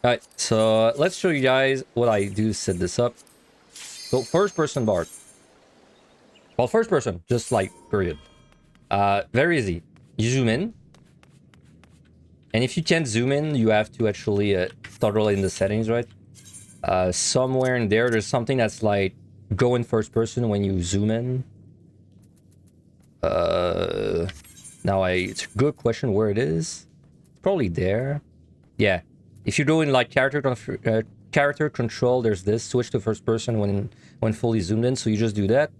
Alright, so let's show you guys what I do to set this up. So first person bard. Well, first person, just like period. Very easy. You zoom in. And if you can't zoom in, you have to actually toggle in the settings, right? Somewhere in there's something that's like go in first person when you zoom in. Now it's a good question where it is. It's probably there. Yeah. If you go in like character control, there's this switch to first person when fully zoomed in. So you just do that.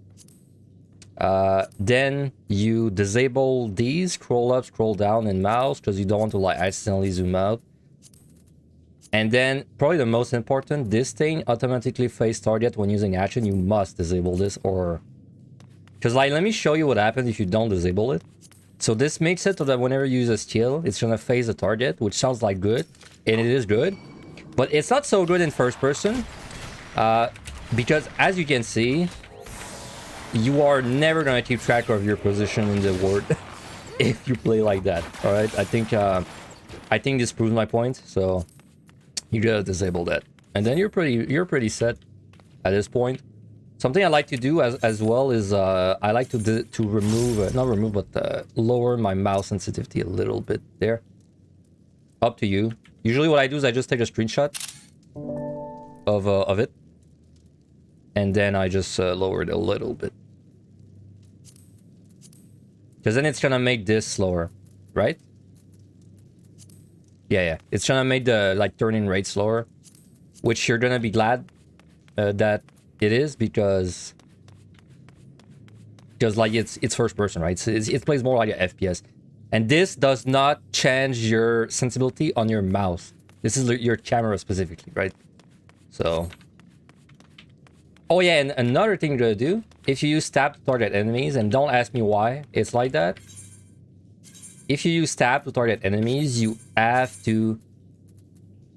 Then you disable these, scroll up, scroll down, and mouse because you don't want to like accidentally zoom out. And then probably the most important, this thing automatically face target when using action. You must disable this, or because like let me show you what happens if you don't disable it. So this makes it so that whenever you use a skill, it's gonna face the target, which sounds like good, and it is good, but it's not so good in first person, because as you can see, you are never gonna keep track of your position in the world if you play like that. All right, I think this proves my point. So you gotta disable that, and then you're pretty set at this point. Something I like to do as well is I like to remove, not remove, but lower my mouse sensitivity a little bit there. Up to you. Usually what I do is I just take a screenshot of it, and then I just lower it a little bit. Because then it's gonna make this slower, right? Yeah. It's gonna make the like turning rate slower, which you're gonna be glad that it is, because like it's first person, right? So it plays more like a FPS, and this does not change your sensibility on your mouse. This is your camera specifically, right? So, oh yeah, and another thing you're gonna do, if you use tab to target enemies, and don't ask me why it's like that. If you use tab to target enemies, you have to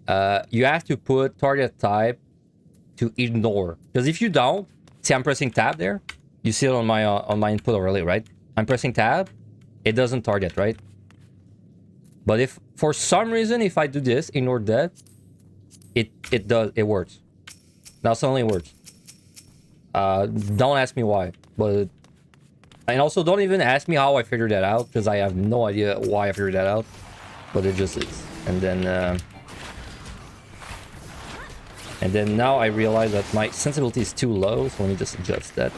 put target type to ignore, because if you don't, see I'm pressing tab there, you see it on my input overlay, right? I'm pressing tab, it doesn't target, right? But if for some reason if I do this, ignore that, it does, it works. Now suddenly it works. Don't ask me why, but and also don't even ask me how I figured that out, because I have no idea why I figured that out, but it just is. And then now I realize that my sensibility is too low, so let me just adjust that.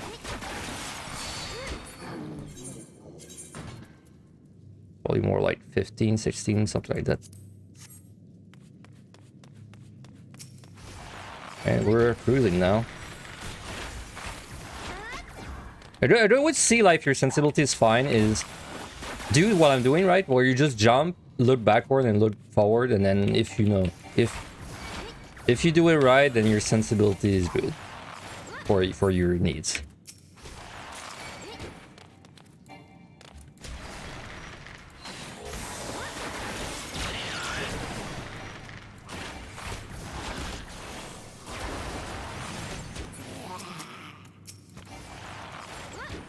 Probably more like 15, 16, something like that. And we're cruising now. I would see like your sensibility is fine, is do what I'm doing, right? Where you just jump, look backward and look forward, and then if you know, if you do it right, then your sensibility is good for your needs.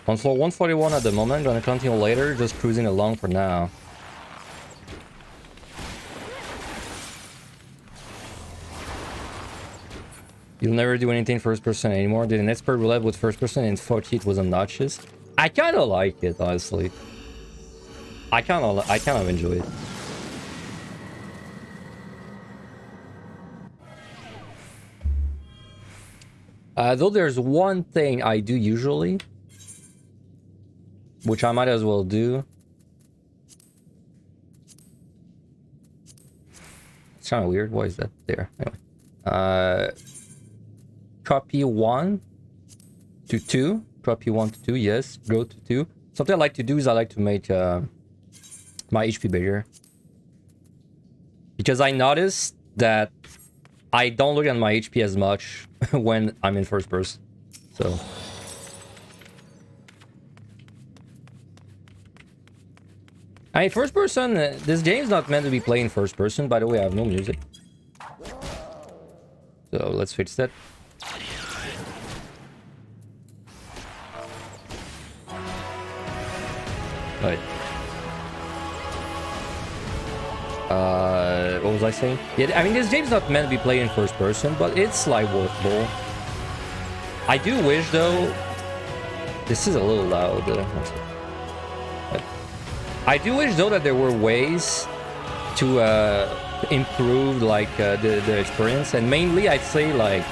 On floor 141 at the moment, gonna continue later, just cruising along for now. You'll never do anything first person anymore. Did an expert roulette with first person and 40 it was obnoxious. I kind of like it, honestly. I kind of enjoy it. Though there's one thing I do usually, which I might as well do. It's kind of weird. Why is that there? Anyway. Copy 1 to 2. Copy 1 to 2, yes. Go to 2. Something I like to do is I like to make my HP bigger. Because I noticed that I don't look at my HP as much when I'm in first person. So... I mean, first person, this game's not meant to be playing first person. By the way, I have no music. So let's fix that. Right. What was I saying? Yeah, I mean, this game's not meant to be played in first person, but it's like workable. I do wish though, this is a little loud. I do wish though that there were ways to improve like the experience, and mainly I'd say like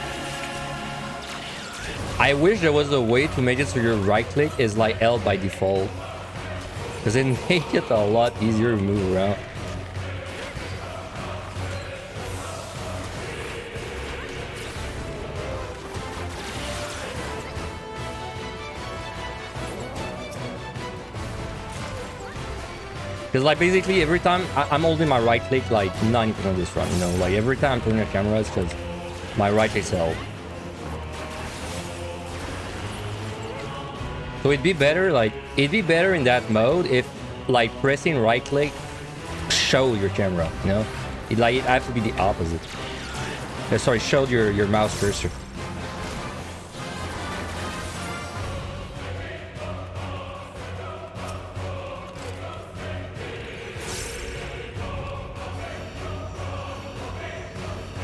I wish there was a way to make it so your right click is like L by default, because it make it a lot easier to move around. Because like basically every time I'm holding my right click like 90% of this run, you know, like every time I'm turning the camera it's because my right click's held. So it'd be better in that mode if like pressing right click show your camera, you know? It has to be the opposite. Sorry, show your mouse cursor.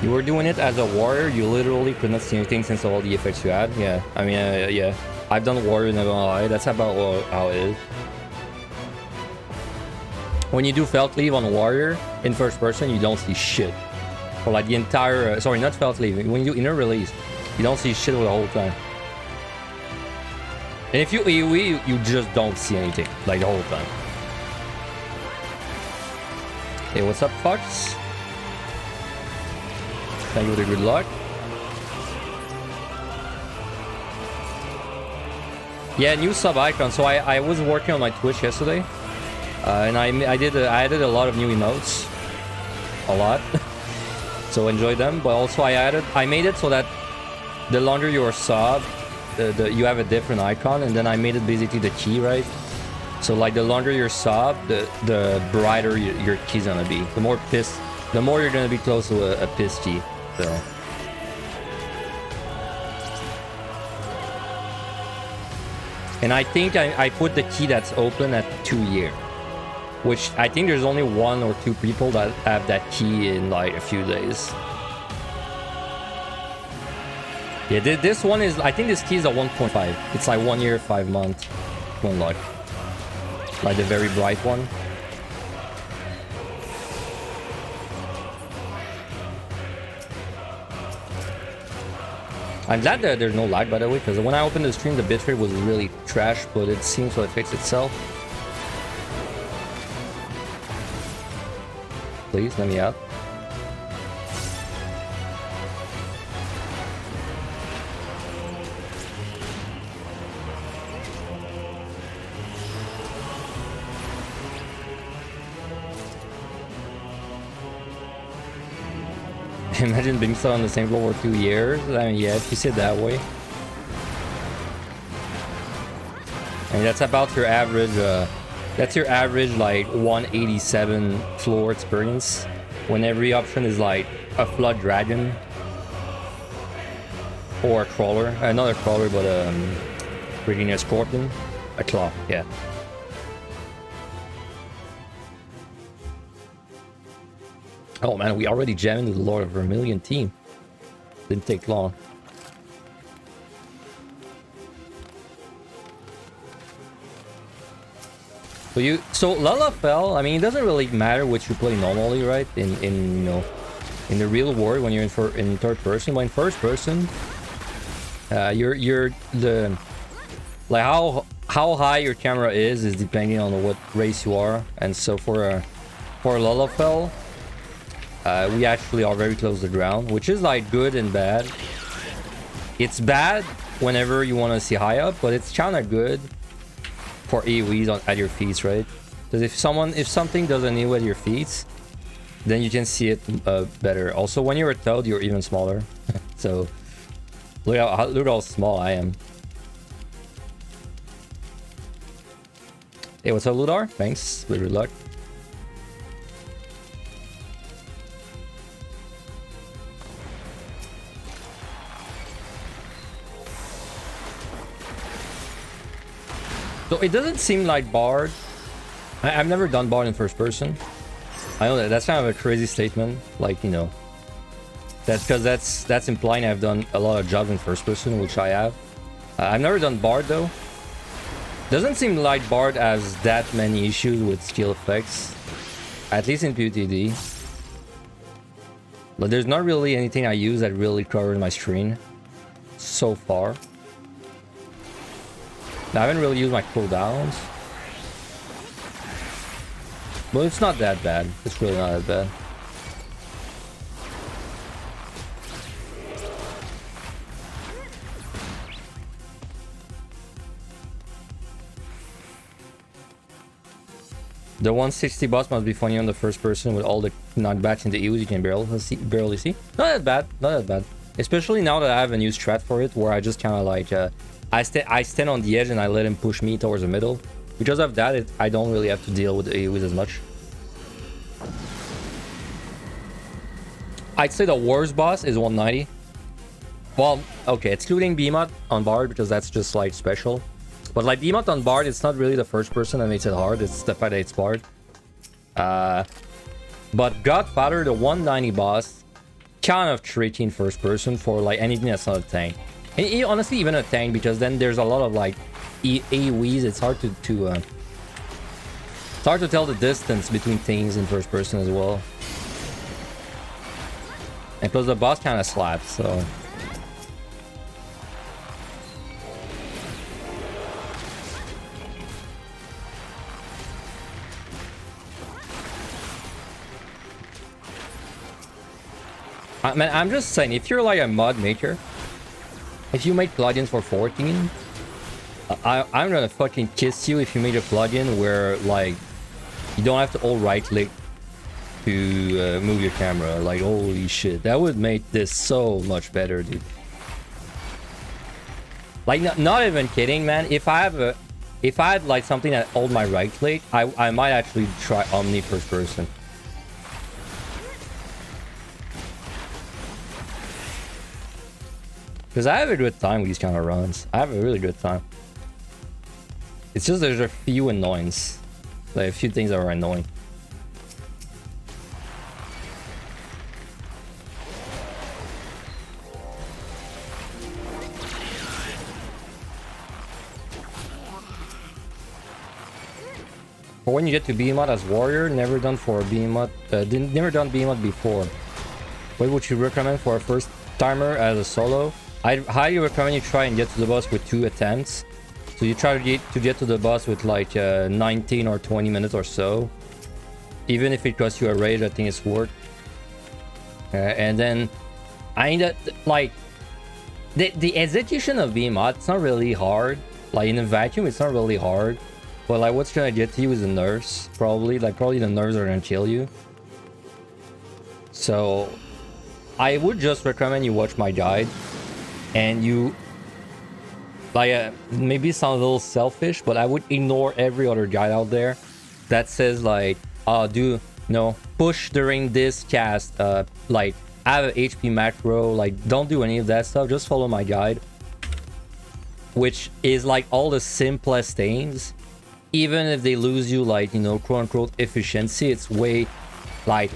You were doing it as a warrior, you literally could not see anything since all the effects you had. Yeah, I mean, yeah. I've done warrior, never gonna lie. That's about how it is. When you do felt leave on warrior in first person, you don't see shit. Or like the entire, sorry, not felt leave. When you do inner release, you don't see shit the whole time. And if you AoE, you just don't see anything, like the whole time. Hey, what's up, Fox? Thank you for the good luck. Yeah, new sub icon. So I was working on my Twitch yesterday, and I added a lot of new emotes, a lot. So enjoy them. But also I made it so that the longer your sub, you have a different icon, and then I made it basically the key, right? So like the longer your sub, the brighter your key's gonna be. The more you're gonna be close to a piss key. So. And I think I put the key that's open at 2 year, which I think there's only 1 or 2 people that have that key in like a few days. Yeah, this one is, I think this key is a 1.5. It's like 1 year, 5 months to unlock. Like the very bright one. I'm glad that there's no lag, by the way, because when I opened the stream, the bitrate was really trash, but it seems to have fixed itself. Please, let me out. Imagine being stuck on the same floor for 2 years. I mean, yeah, if you see it that way. I mean, that's about your average, that's your average, like, 187 floor experience. When every option is, like, a Flood Dragon. Or a Crawler. Not a Crawler, but, freaking a Scorpion. A Claw, yeah. Oh man, we already jammed into the Lord of Vermilion team. Didn't take long. So Lalafell, I mean, it doesn't really matter what you play normally, right? In you know, in the real world when you're in third person, but in first person, you're the like how high your camera is depending on what race you are, and so for Lalafell. We actually are very close to the ground, which is like good and bad. It's bad whenever you want to see high up, but it's kind of good for AoEs at your feet, right? Because if something does an AoE at your feet, then you can see it better. Also, when you're a toad, you're even smaller. So look how small I am. Hey, what's up, Ludar? Thanks. Good luck. So it doesn't seem like Bard. I've never done Bard in first person. I know that's kind of a crazy statement. Like, you know, that's because that's implying I've done a lot of jobs in first person, which I have. I've never done Bard though. Doesn't seem like Bard has that many issues with skill effects, at least in PotD. But there's not really anything I use that really covers my screen so far. I haven't really used my cooldowns. But it's not that bad. It's really not that bad. The 160 boss must be funny on the first person with all the knockbacks in the EOs you can barely see. Not that bad. Not that bad. Especially now that I have a new strat for it, where I just kind of like... I stand on the edge and I let him push me towards the middle. Because of that, I don't really have to deal with the AoEs as much. I'd say the worst boss is 190. Well, okay, excluding Behemoth on Bard, because that's just like special. But like Behemoth on Bard, it's not really the first person that makes it hard, it's the fact that it's Bard. But Godfather, the 190 boss, kind of tricky in first person for like anything that's not a tank. And honestly, even a tank, because then there's a lot of like AoEs. It's hard to tell the distance between things in first person as well. And plus the boss kind of slaps, so... Man, I'm just saying, if you're like a mod maker, if you make plugins for 14, I'm gonna fucking kiss you if you make a plugin where like you don't have to all right click to move your camera. Like, holy shit, that would make this so much better, dude. Like, not even kidding, man. If I had like something that hold my right click, I might actually try Omni first person. Because I have a good time with these kind of runs. I have a really good time. It's just there's a few annoyances. Like a few things that are annoying. For when you get to Behemoth as warrior, never done for Behemoth, never done Behemoth before. What would you recommend for a first timer as a solo? I'd highly recommend you try and get to the boss with 2 attempts. So you try to get to the boss with like 19 or 20 minutes or so. Even if it costs you a rage, I think it's worth. And then, I mean, like, the execution of Behemoth, it's not really hard. Like in a vacuum, it's not really hard. But like what's gonna get to you is the nerves, probably. Like probably the nerves are gonna kill you. So I would just recommend you watch my guide. And you, like, maybe it sounds a little selfish, but I would ignore every other guide out there that says like, push during this cast, like, have an HP macro, like, don't do any of that stuff, just follow my guide. Which is like all the simplest things, even if they lose you, like, you know, quote-unquote efficiency, it's way, like,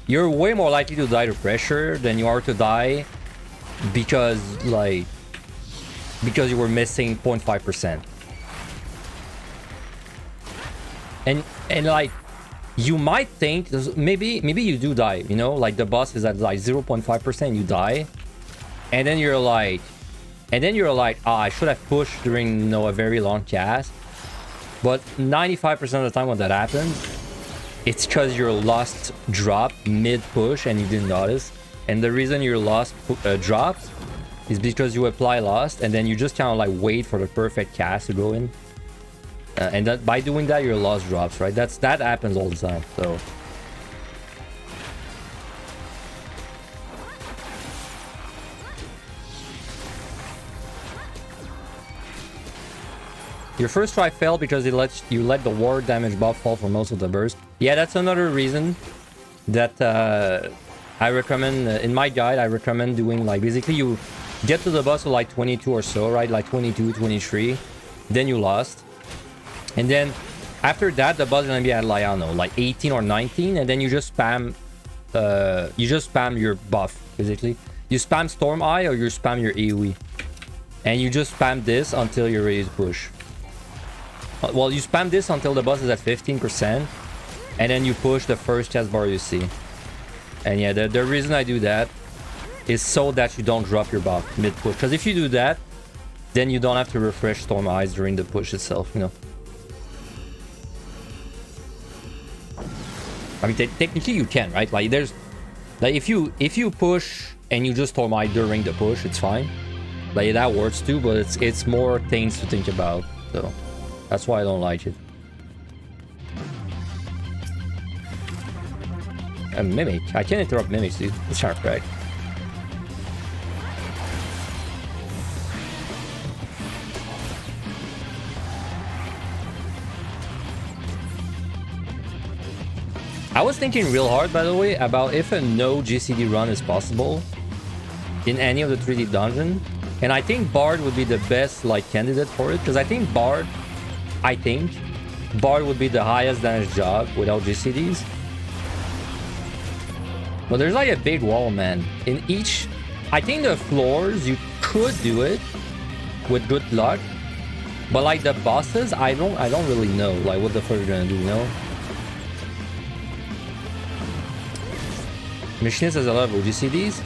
you're way more likely to die to pressure than you are to die because you were missing 0.5%. And like, you might think maybe you do die, you know, like the boss is at like 0.5%, you die, and then you're like, I should have pushed during, you know, a very long cast. But 95% of the time when that happens, it's because your lost dropped mid push and you didn't notice. And the reason your lost drops is because you apply lost and then you just kind of like wait for the perfect cast to go in. And that by doing that, your lost drops, right? That happens all the time. So your first try failed because you let the ward damage buff fall for most of the burst. Yeah, that's another reason that I recommend, in my guide, I recommend doing like, basically you get to the boss with like 22 or so, right? Like 22, 23, then you lost. And then After that, the boss is gonna be at like, I don't know, like 18 or 19, and then you just spam your buff, basically. You spam Storm Eye or you spam your AoE. And you just spam this until you're ready to push. Well, you spam this until the boss is at 15%, and then you push the first chest bar you see. And yeah, the reason I do that is so that you don't drop your buff mid-push. Because if you do that, then you don't have to refresh Storm Eyes during the push itself, you know. I mean, technically you can, right? Like, there's... Like, if you push and you just Storm Eye during the push, it's fine. Like, that works too, but it's more things to think about. So, that's why I don't like it. A Mimic? I can't interrupt Mimics, dude. It's sharp crack. I was thinking real hard, by the way, about if a no GCD run is possible in any of the 3D dungeon. And I think Bard would be the best, like, candidate for it. Because I think Bard would be the highest damage job without GCDs. But there's like a big wall, man. In each... I think the floors, you could do it with good luck. But like the bosses, I don't really know. Like, what the fuck you're gonna do, you know? Machinist has a lot of GCDs.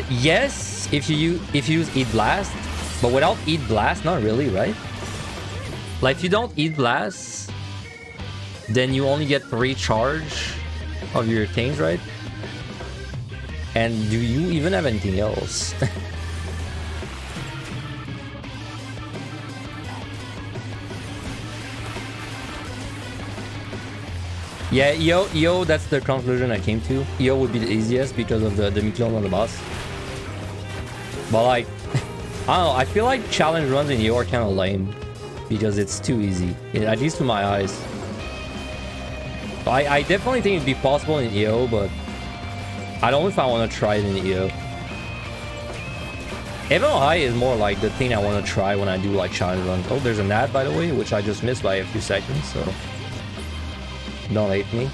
Yes, if you use Eat Blast, but without Eat Blast, not really, right? Like, if you don't Eat Blast, then you only get 3 charge of your things, right? And do you even have anything else? Yeah, EO, that's the conclusion I came to. EO would be the easiest because of the demi-clone on the boss. But like, I don't know, I feel like challenge runs in EO are kind of lame because it's too easy, at least to my eyes. I definitely think it'd be possible in EO, but I don't know if I want to try it in EO. Heaven High is more like the thing I want to try when I do like challenge runs. Oh, there's an ad, by the way, which I just missed by a few seconds, so don't hate me.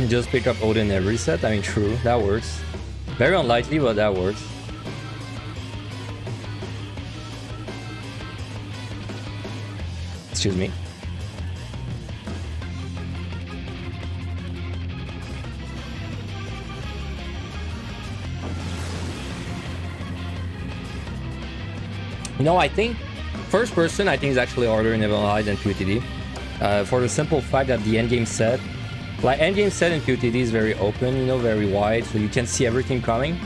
Just pick up Odin every set. I mean, true, that works. Very unlikely, but that works. Excuse me. You know, I think first person, I think, is actually harder in Heaven High than PotD. For the simple fact that the endgame set, like endgame set in PotD is very open, you know, very wide, so you can see everything coming.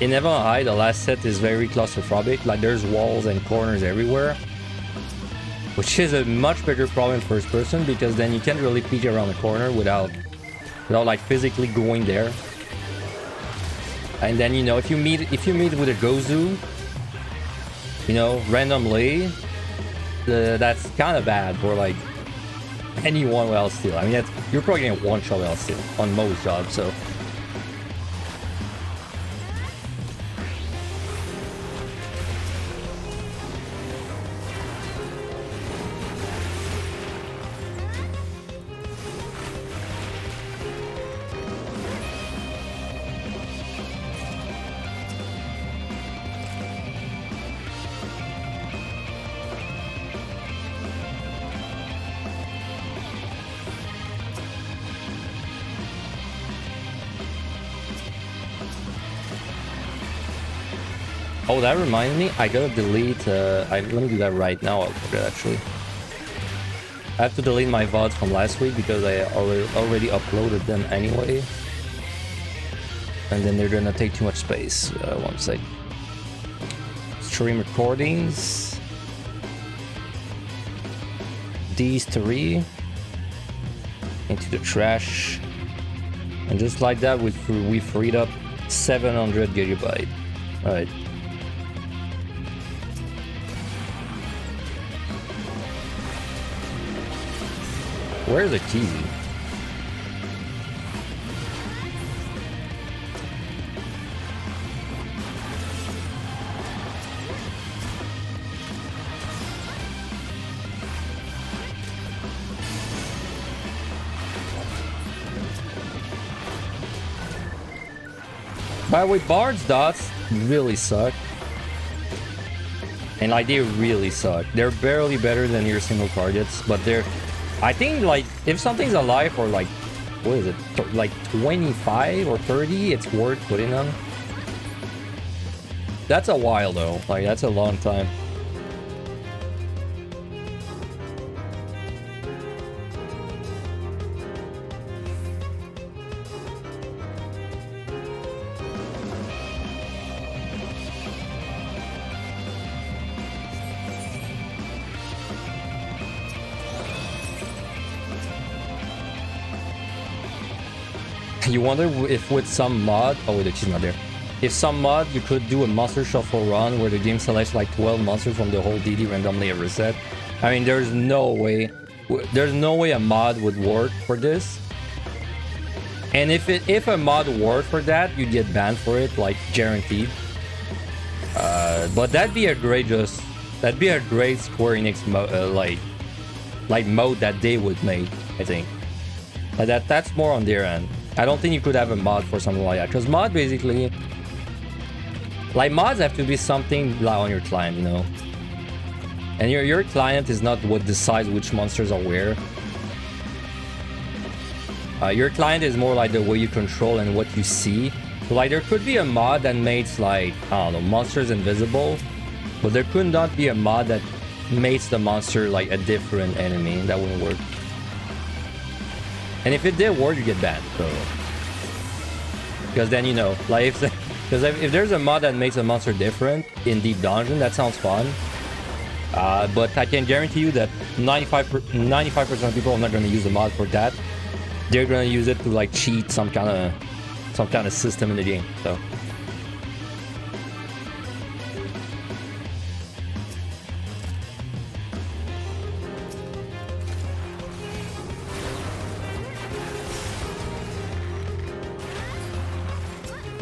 In Heaven High, the last set is very claustrophobic, like there's walls and corners everywhere, which is a much bigger problem in first person because then you can't really peek around the corner without like physically going there. And then, you know, if you meet with a Gozu, you know, randomly, that's kind of bad for like anyone with L-Steel. I mean, you're probably getting one shot with L-Steel on most jobs, so. Oh, that reminds me, I gotta delete, let me do that right now, I'll forget actually. I have to delete my VODs from last week because I already uploaded them anyway. And then they're gonna take too much space. One sec. Stream recordings. These 3 into the trash. And just like that, we freed up 700 gigabyte. Alright. Where's the key? By the way, Bard's dots really suck. And like, they really suck. They're barely better than your single targets, but they're... I think, like, if something's alive for, like, what is it? Like, 25 or 30, it's worth putting them. That's a while, though. Like, that's a long time. You wonder if with some mod... Oh wait, she's not there. If some mod, you could do a monster shuffle run where the game selects like 12 monsters from the whole DD randomly at reset. I mean, there's no way a mod would work for this. And if a mod worked for that, you'd get banned for it, like guaranteed. But that'd be a great Square Enix mode that they would make, I think. But that's more on their end. I don't think you could have a mod for something like that, because mod basically, like, mods have to be something like on your client, you know. And your client is not what decides which monsters are where. Your client is more like the way you control and what you see. So, like, there could be a mod that makes, like, I don't know, monsters invisible, but there could not be a mod that makes the monster like a different enemy. That wouldn't work. And if it did work, you get banned. So, because then, you know, like, if there's a mod that makes a monster different in Deep Dungeon, that sounds fun. But I can guarantee you that 95% of people are not going to use the mod for that. They're going to use it to like cheat some kind of system in the game. So.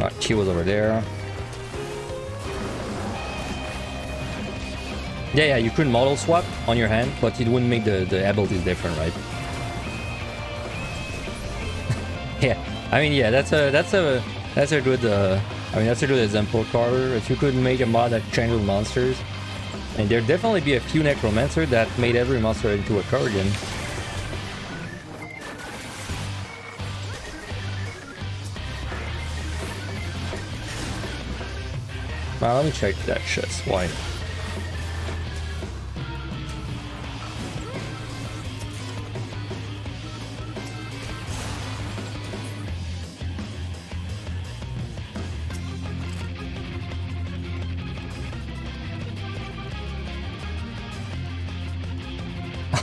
Alright, she was over there. Yeah, you could model swap on your hand, but it wouldn't make the abilities different, right? Yeah, I mean, yeah, that's a good example, Carver. If you could make a mod that changes monsters, and there'd definitely be a few Necromancer that made every monster into a Kurgan. Well, let me check that shit. Why?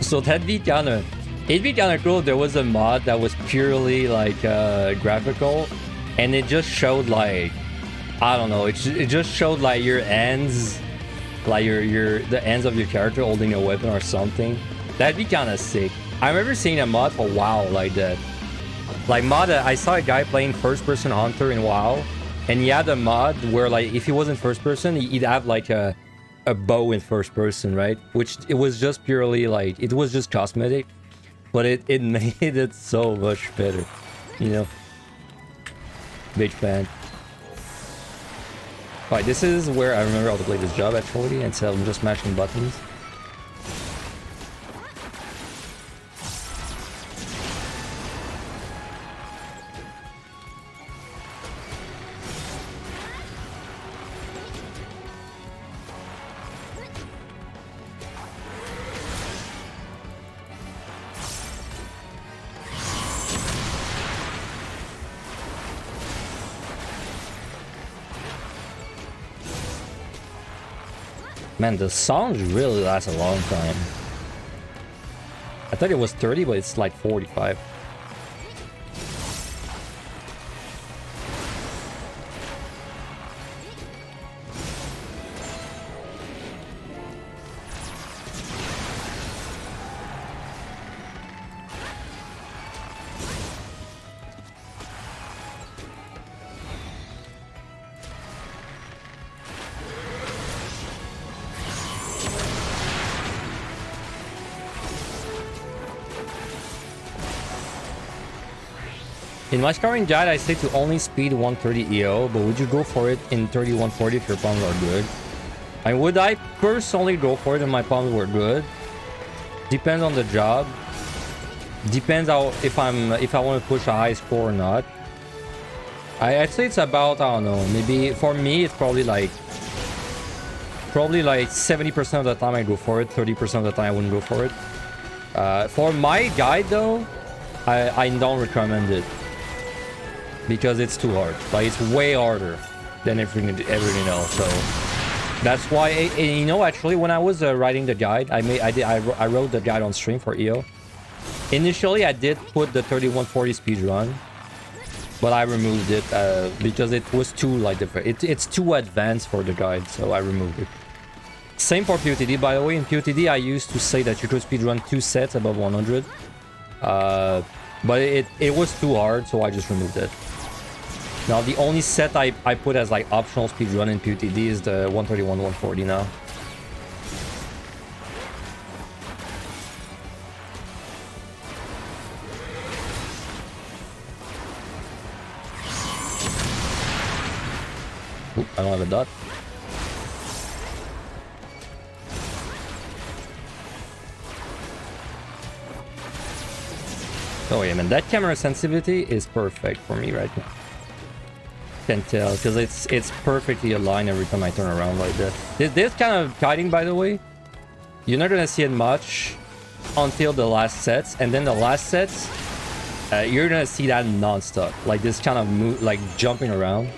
So it'd be kind of cool if there was a mod that was purely like graphical, and it just showed like, I don't know, it just showed like your ends, like the ends of your character holding a weapon or something. That'd be kind of sick. I remember seeing a mod for WoW like that. Like I saw a guy playing first-person Hunter in WoW, and he had a mod where like if he wasn't first person, he'd have like a bow in first person, right? Which it was just purely like, it was just cosmetic, but it made it so much better, you know. Big fan. Alright, this is where I remember how to play this job actually, instead of just mashing buttons. Man, the songs really last a long time. I thought it was 30, but it's like 45. In my scoring guide, I say to only speed 130 EO, but would you go for it in 3140 if your palms are good? And would I personally go for it if my palms were good? Depends on the job. Depends how if I want to push a high score or not. I'd say it's about, I don't know, maybe for me it's probably like 70% of the time I go for it, 30% of the time I wouldn't go for it. For my guide though, I don't recommend it because it's too hard. Like it's way harder than everything else. So that's why, and, you know, actually when I was writing the guide, I wrote the guide on stream for EO. Initially I did put the 3140 speed run, but I removed it because it was too like different. It's too advanced for the guide, so I removed it. Same for PotD, by the way. In PotD, I used to say that you could speedrun 2 sets above 100. But it was too hard, so I just removed it. Now, the only set I put as like optional speedrun in PotD is the 131, 140 now. Oop, I don't have a dot. Oh yeah, man, that camera sensitivity is perfect for me right now. Can tell because it's perfectly aligned every time I turn around like that. This kind of kiting, by the way, you're not gonna see it much until the last sets, and then the last sets, you're gonna see that non-stop, like this kind of move, like jumping around.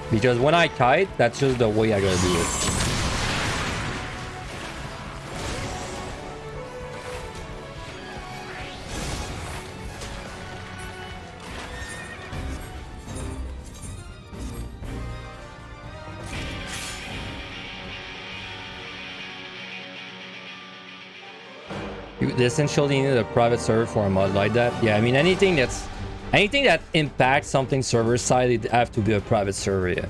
Because when I kite, that's just the way I gotta do it. You essentially need a private server for a mod like that. Yeah, I mean anything that impacts something server side, it have to be a private server, yeah.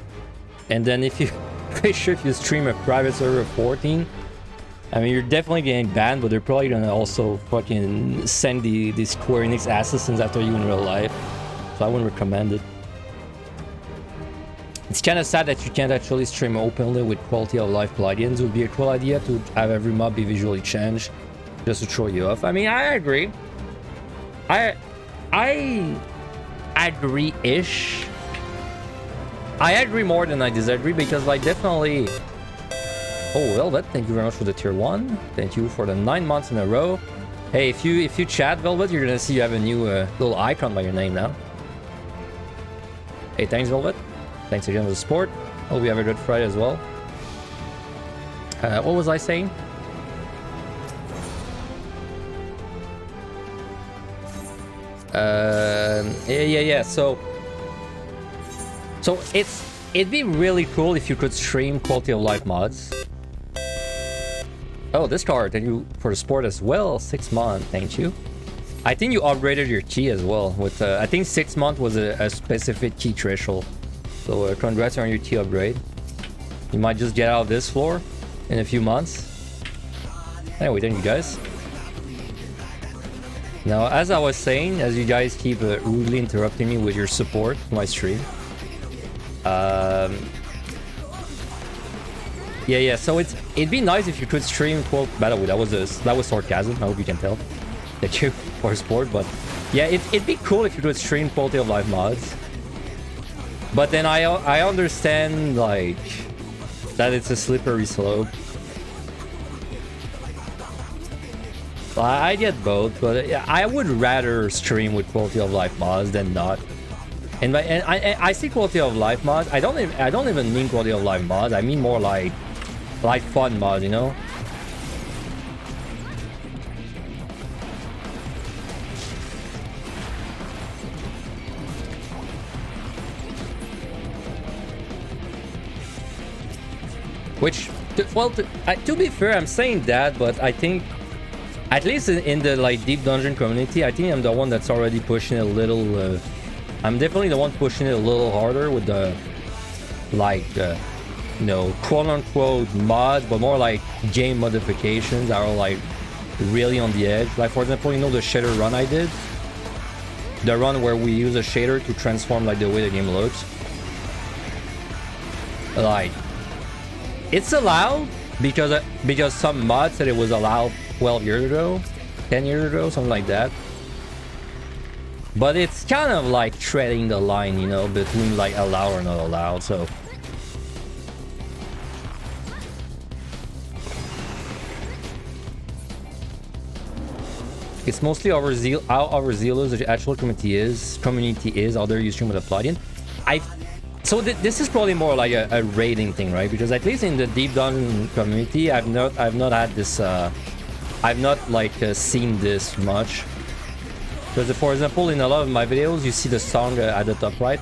And then if you, pretty sure if you stream a private server of 14, I mean, you're definitely getting banned, but they're probably gonna also fucking send the Square Enix assassins after you in real life. So I wouldn't recommend it. It's kind of sad that you can't actually stream openly with quality of life plugins. It would be a cool idea to have every mob be visually changed just to throw you off. I mean, I agree. I agree-ish. I agree more than I disagree because, like, definitely... Oh, Velvet, thank you very much for the tier 1. Thank you for the 9 months in a row. Hey, if you chat, Velvet, you're gonna see you have a new little icon by your name now. Hey, thanks, Velvet. Thanks again for the support. Hope you have a good Friday as well. What was I saying? Yeah. So it'd be really cool if you could stream quality of life mods. Oh, this card, thank you for the support as well. 6 months, thank you. I think you upgraded your key as well. With I think 6 months was a specific key threshold. So congrats on your key upgrade. You might just get out of this floor in a few months. Anyway, thank you guys. Now, as I was saying, as you guys keep rudely interrupting me with your support for my stream. Yeah, so it'd be nice if you could stream quote. By the way, that was sarcasm. I hope you can tell. Thank you for support, but yeah, it'd be cool if you could stream quality of life mods. But then I understand like that it's a slippery slope. I get both, but I would rather stream with quality of life mods than not. And I see quality of life mods. I don't even mean quality of life mods. I mean more like fun mods, you know. Which, well, to be fair, I'm saying that, but I think, at least in the like deep dungeon community, I think I'm the one that's already pushing it a little. I'm definitely the one pushing it a little harder with the like you know, quote-unquote mods, but more like game modifications that are like really on the edge. Like for example, you know, the shader run I did, the run where we use a shader to transform like the way the game looks. Like, it's allowed because some mod said it was allowed 12 years ago, 10 years ago, something like that. But it's kind of like treading the line, you know, between like allowed or not allowed. So it's mostly how overzealous the actual community is out there you stream with a plugin. So this is probably more like a raiding thing, right? Because at least in the Deep Dungeon community, I've not had this I've not like seen this much. Because for example, in a lot of my videos, you see the song at the top right?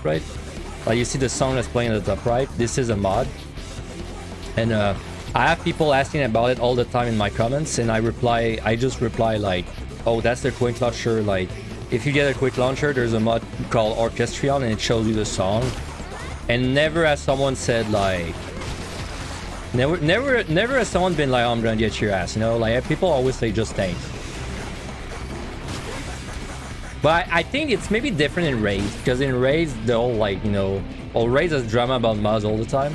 Like you see the song that's playing at the top right. This is a mod, and I have people asking about it all the time in my comments, and I just reply like, oh, that's the quick launcher. Like, if you get a quick launcher, there's a mod called Orchestrion, and it shows you the song. And never has someone said like, never has someone been like, oh, I'm gonna get your ass, you know? Like, people always say just thanks. But I think it's maybe different in Wraith, because in Wraith, the whole like, you know, Wraith has drama about mods all the time.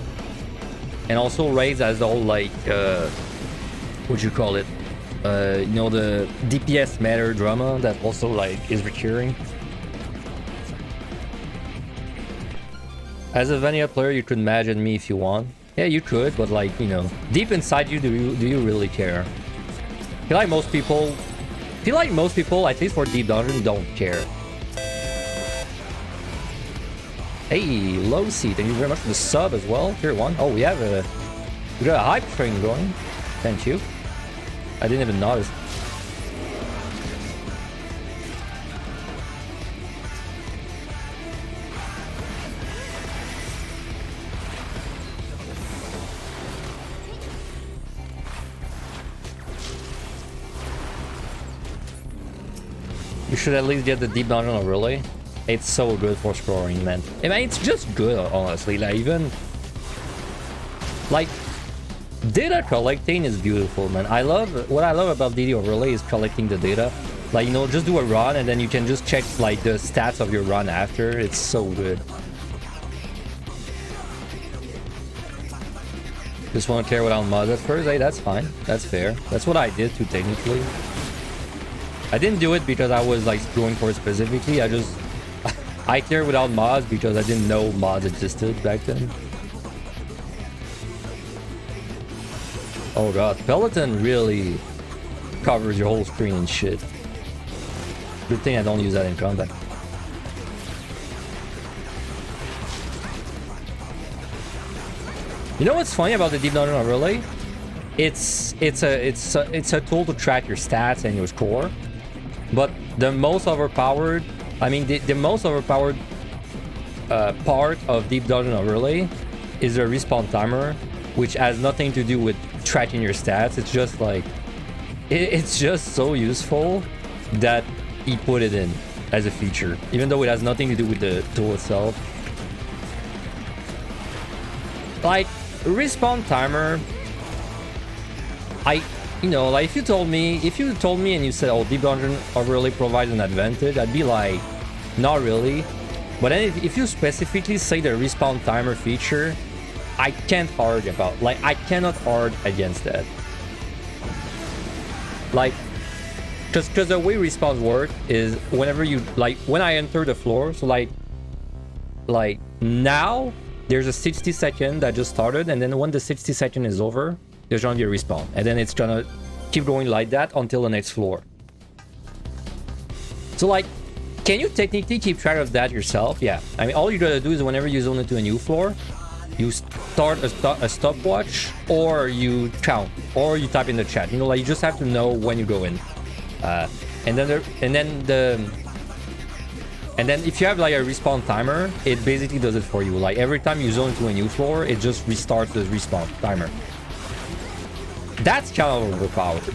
And also Wraith has the whole like, what you call it? You know, the DPS matter drama that also like is recurring. As a vanilla player, you could imagine me if you want. Yeah, you could, but like, you know, deep inside you, do you really care? I feel like most people, at least for Deep Dungeon, don't care. Hey, Low-C, thank you very much for the sub as well. Tier 1. Oh, we got a hype train going. Thank you. I didn't even notice. You should at least get the Deep Dungeon overlay. It's so good for scoring, man. I mean, it's just good, honestly. Like, even like data collecting is beautiful, man. What I love about DD overlay is collecting the data. Like, you know, just do a run and then you can just check like the stats of your run after. It's so good. Just want to clear without mods at first. Hey, that's fine. That's fair. That's what I did too, technically. I didn't do it because I was like going for it specifically. I cleared without mods because I didn't know mods existed back then. Oh god, Peloton really covers your whole screen and shit. Good thing I don't use that in combat. You know what's funny about the Deep Dungeon overlay? It's a tool to track your stats and your score. But the most overpowered, I mean, the most overpowered part of Deep Dungeon overlay is the respawn timer, which has nothing to do with tracking your stats. It's just like, it's just so useful that he put it in as a feature, even though it has nothing to do with the tool itself. Like, respawn timer, you know, like if you told me and you said, oh, Deep Dungeon overlay provides an advantage, I'd be like, not really. But then if you specifically say the respawn timer feature, I can't argue about, like, I cannot argue against that. Like, because the way respawns work is whenever you, like, when I enter the floor, so like now there's a 60 second that just started, and then when the 60 second is over, there's gonna be a respawn, and then it's gonna keep going like that until the next floor. So like, can you technically keep track of that yourself? Yeah, I mean, all you gotta do is whenever you zone into a new floor, you start a stopwatch, or you count, or you type in the chat. You know, like, you just have to know when you go in, and then if you have like a respawn timer, it basically does it for you. Like, every time you zone into a new floor, it just restarts the respawn timer. That's kind of overpowered.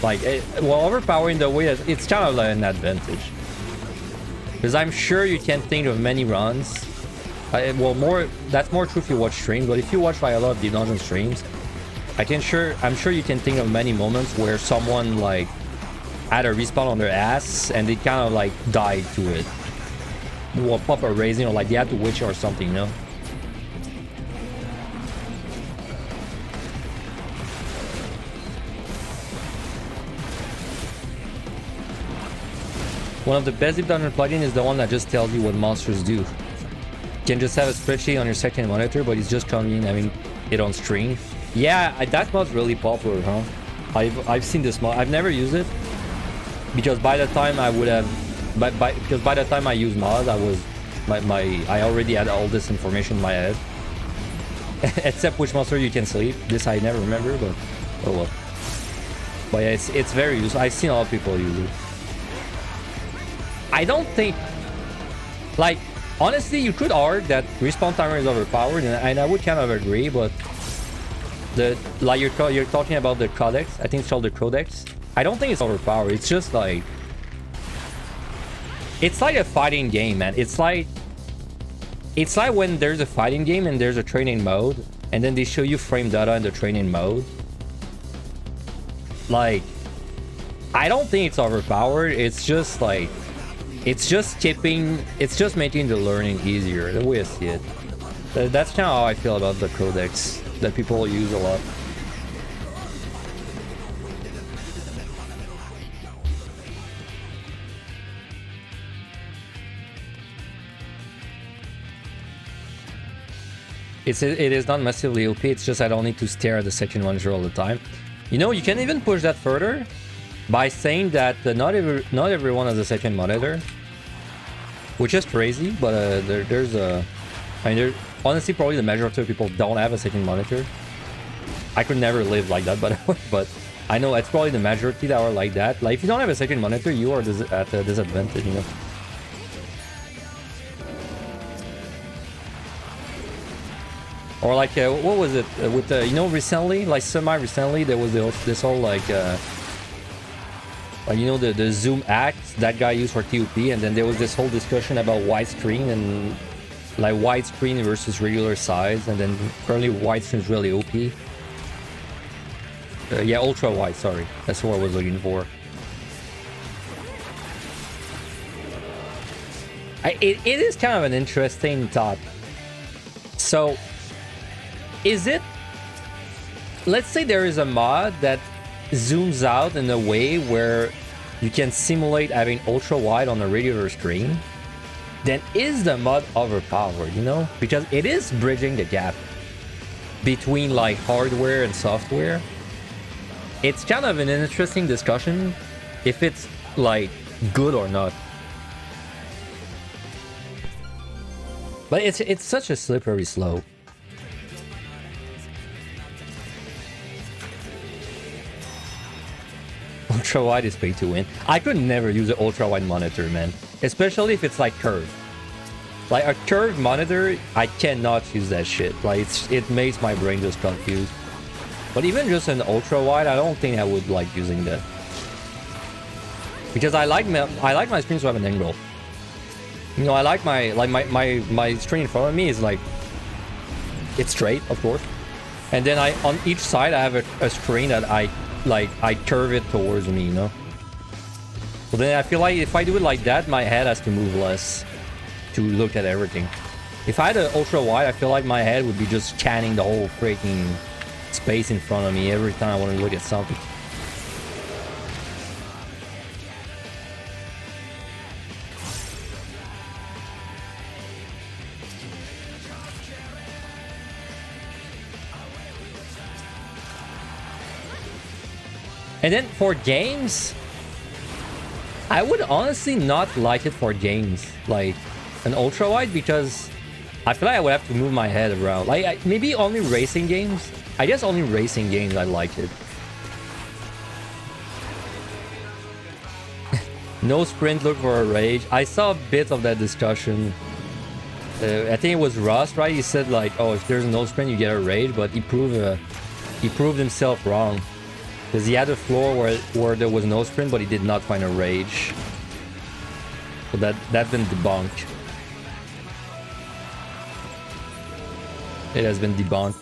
Like, well, overpowering the way that it's kind of like an advantage. Because I'm sure you can think of many runs Well, that's more true if you watch streams, but if you watch like a lot of the dungeon streams, I'm sure you can think of many moments where someone like had a respawn on their ass and they kind of like died to it. Or pop a raising, or like they had to witch or something, you know? One of the best deep dungeon plugins is the one that just tells you what monsters do. You can just have a spreadsheet on your second monitor, but it's just convenient having it on stream. Yeah, that mod's really popular, huh? I've seen this mod. I've never used it because by the time I would have, because by the time I used mods, I was I already had all this information in my head. Except which monster you can sleep. This I never remember, but oh well. But yeah, it's very useful. I've seen a lot of people use it. I don't think, like, honestly, you could argue that respawn timer is overpowered, and I would kind of agree, but like you're talking about the codex. I think it's called the codex. I don't think it's overpowered. It's just like, it's like a fighting game, man. It's like when there's a fighting game and there's a training mode, and then they show you frame data in the training mode. Like, I don't think it's overpowered. It's just like, it's just making the learning easier, the way I see it. That's kind of how I feel about the codex that people use a lot. It is not massively OP, it's just I don't need to stare at the second monitor all the time. You know, you can even push that further by saying that not everyone has a second monitor, which is crazy, but honestly, probably the majority of people don't have a second monitor. I could never live like that, but I know it's probably the majority that are like that. Like, if you don't have a second monitor, you are at a disadvantage, you know. Or like, what was it with you know, recently, like semi-recently, there was this whole like you know, the zoom act that guy used for TOP, and then there was this whole discussion about widescreen and like widescreen versus regular size, and then currently widescreen is really OP. Yeah, ultra wide. Sorry, that's what I was looking for. It is kind of an interesting thought. So, is it? Let's say there is a mod that zooms out in a way where you can simulate having ultra wide on a regular screen. Then is the mod overpowered? You know, because it is bridging the gap between like hardware and software. It's kind of an interesting discussion if it's like good or not. But it's such a slippery slope. Ultra wide is pay to win. I could never use an ultra wide monitor, man. Especially if it's like curved. Like a curved monitor, I cannot use that shit. Like it makes my brain just confused. But even just an ultra wide, I don't think I would like using that. Because I like my screen to have an angle. You know, I like my screen in front of me is like, it's straight, of course. And then on each side I have a screen that I curve it towards me, you know. So then I feel like if I do it like that, my head has to move less to look at everything. If I had an ultra wide, I feel like my head would be just scanning the whole freaking space in front of me every time I want to look at something. And then for games, I would honestly not like it for games like an ultra wide, because I feel like I would have to move my head around. Like maybe only racing games. I guess only racing games I like it. No sprint, look for a rage. I saw a bit of that discussion. I think it was Rust, right? He said like, oh, if there's no sprint, you get a rage, but he proved himself wrong. Because he had a floor where there was no sprint, but he did not find a rage. So that's been debunked. It has been debunked.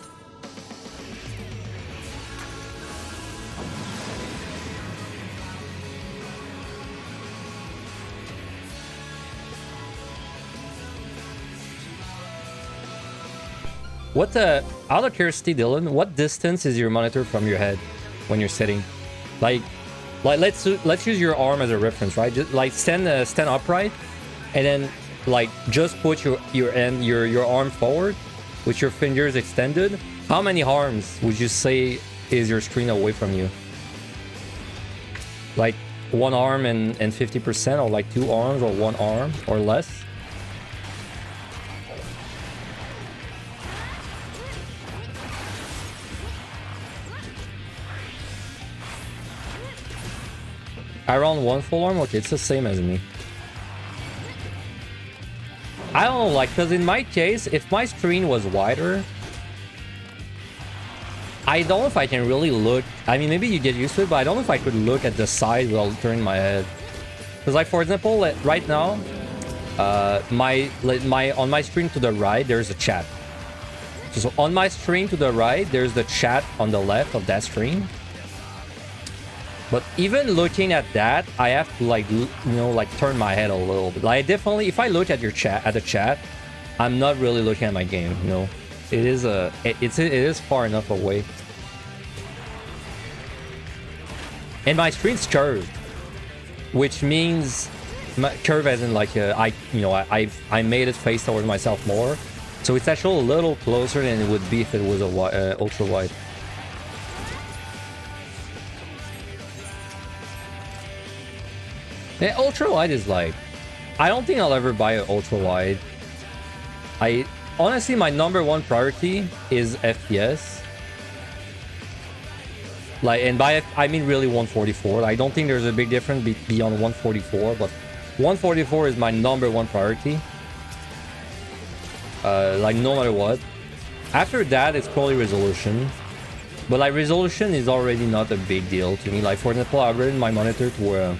What out of curiosity, Dylan, what distance is your monitor from your head when you're sitting? Like let's use your arm as a reference, right? Just like stand upright, and then like just put your arm forward with your fingers extended. How many arms would you say is your screen away from you? Like one arm and 50%, or like two arms or one arm or less? Around one full arm? Okay, it's the same as me. I don't know, like, because in my case, if my screen was wider, I don't know if I can really look. I mean, maybe you get used to it, but I don't know if I could look at the side without turning my head. Because, like, for example, right now, on my screen to the right, there's a chat. So on my screen to the right, there's the chat on the left of that screen. But even looking at that, I have to like, you know, like turn my head a little bit. Like definitely, if I look at your chat, I'm not really looking at my game. You know, it is far enough away. And my screen's curved, which means curve as in like I made it face towards myself more, so it's actually a little closer than it would be if it was a ultra wide. Yeah, ultra wide is like, I don't think I'll ever buy an ultra wide. Honestly, my number one priority is FPS. Like, and by I mean really 144. I don't think there's a big difference beyond 144, but 144 is my number one priority. Like no matter what. After that, it's probably resolution. But like resolution is already not a big deal to me. Like for example, I upgraded my monitor to where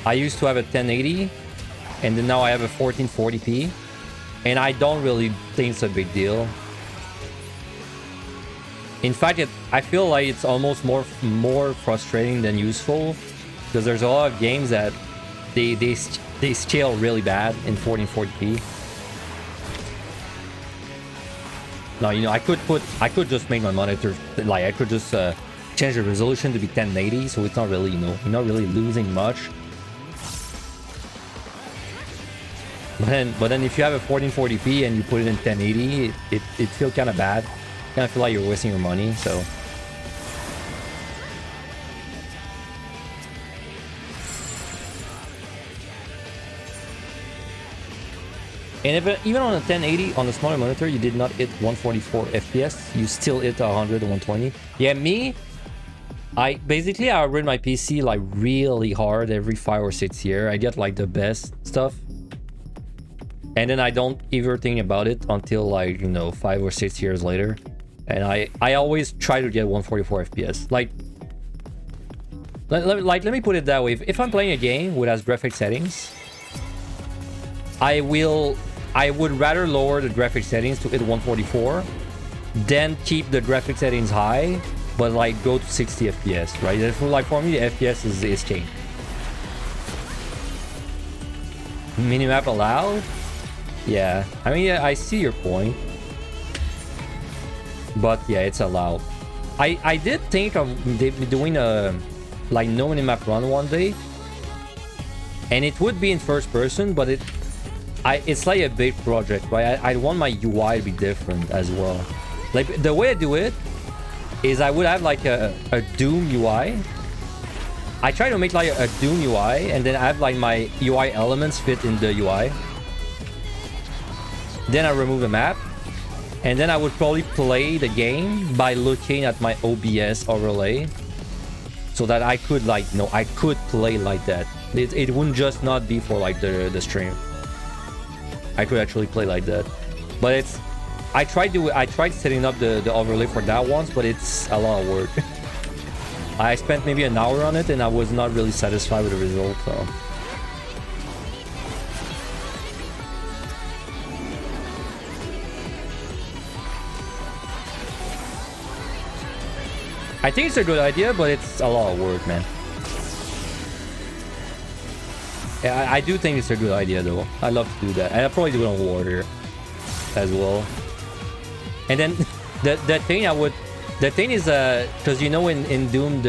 I used to have a 1080, and then now I have a 1440p, and I don't really think it's a big deal. In fact, I feel like it's almost more frustrating than useful, because there's a lot of games that they scale really bad in 1440p. Now, you know, I could just make my monitor, like I could just change the resolution to be 1080, so it's not really, you know, you're not really losing much. But then if you have a 1440p and you put it in 1080, it feels kind of bad. Kind of feel like you're wasting your money, so. And if even on a 1080 on a smaller monitor, you did not hit 144 FPS, you still hit 100 and 120. Yeah, me, I run my PC like really hard every 5 or 6 years. I get like the best stuff. And then I don't ever think about it until like, you know, 5 or 6 years later. And I always try to get 144 FPS. Like let me put it that way. If I'm playing a game with as graphic settings, I would rather lower the graphic settings to hit 144 than keep the graphic settings high, but like go to 60 FPS, right? Like for me, the FPS is king. Minimap allowed? Yeah, I mean, I see your point, but yeah, it's allowed. I did think of doing a like no minimap run one day, and it would be in first person, but it's like a big project, right? I want my UI to be different as well. Like the way I do it is I would have like a Doom UI. I try to make like a Doom UI, and then I have like my UI elements fit in the UI. Then I remove the map, and then I would probably play the game by looking at my OBS overlay, so that I could like, you know, I could play like that. It wouldn't just not be for like the stream. I could actually play like that. But I tried setting up the overlay for that once, but it's a lot of work. I spent maybe an hour on it, and I was not really satisfied with the result, so. I think it's a good idea, but it's a lot of work, man. Yeah, I do think it's a good idea, though. I love to do that. And I'll probably do it on Warrior as well. And then the thing I would... The thing is, because you know in Doom,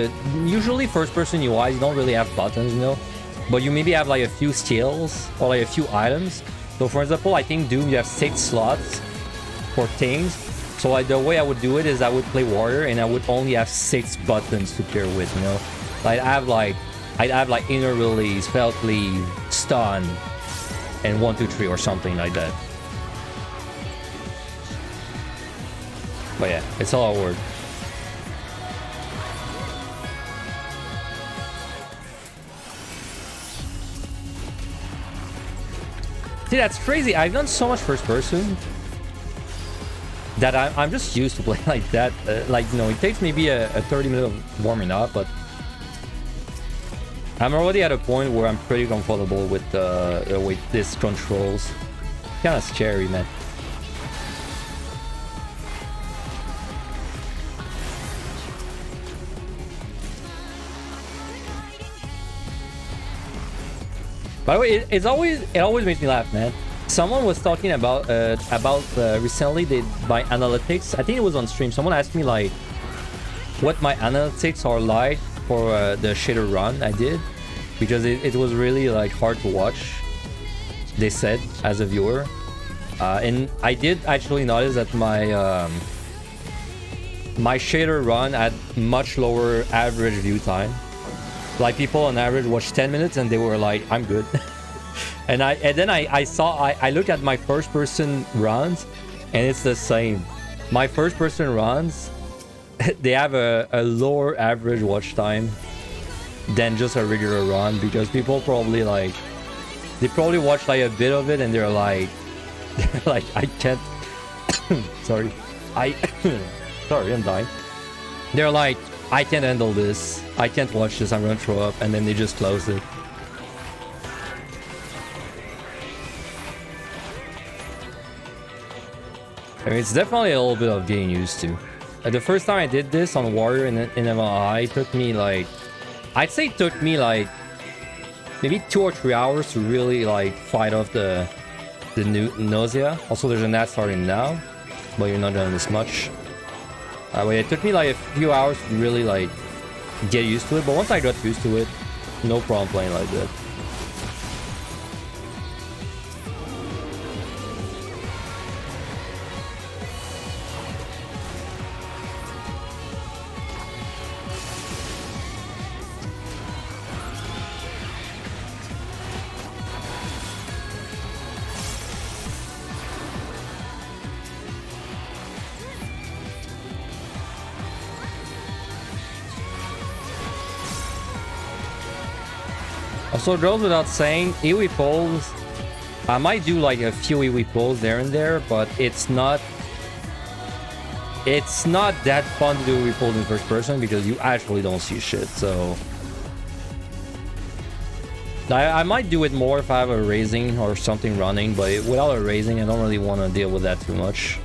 usually first-person UIs, you don't really have buttons, you know? But you maybe have like a few skills or like a few items. So for example, I think Doom, you have 6 slots for things. So like the way I would do it is I would play Warrior and I would only have 6 buttons to pair with, you know? Like I'd have like Inner Release, Felt Leave, Stun, and 1, 2, 3 or something like that. But yeah, it's a lot of work. See, that's crazy. I've done so much first person that I'm just used to playing like that. Like, you know, it takes maybe a 30-minute of warming up, but I'm already at a point where I'm pretty comfortable with this controls. Kind of scary, man. By the way, it always makes me laugh, man. Someone was talking about recently my analytics. I think it was on stream. Someone asked me like what my analytics are like for the shader run I did, because it was really like hard to watch. They said as a viewer, and I did actually notice that my shader run had much lower average view time. Like people on average watch 10 minutes and they were like, I'm good. and then I look at my first person runs and it's the same. My first person runs, they have a lower average watch time than just a regular run, because people probably like, they probably watch like a bit of it and they're like I can't sorry, sorry, I'm dying. They're like, I can't handle this. I can't watch this. I'm gonna throw up, and then they just close it. I mean, it's definitely a little bit of getting used to. The first time I did this on Warrior in MLI, it took me like, I'd say it took me like maybe 2 or 3 hours to really like fight off the nausea. Also, there's a nat starting now, but you're not doing this much. It took me like a few hours to really like get used to it, but once I got used to it, no problem playing like that. Also, it goes without saying, AoE pulls, I might do like a few AoE pulls there and there, but it's not that fun to do AoE pulls in first person because you actually don't see shit. So I might do it more if I have a raising or something running, but without a raising, I don't really want to deal with that too much.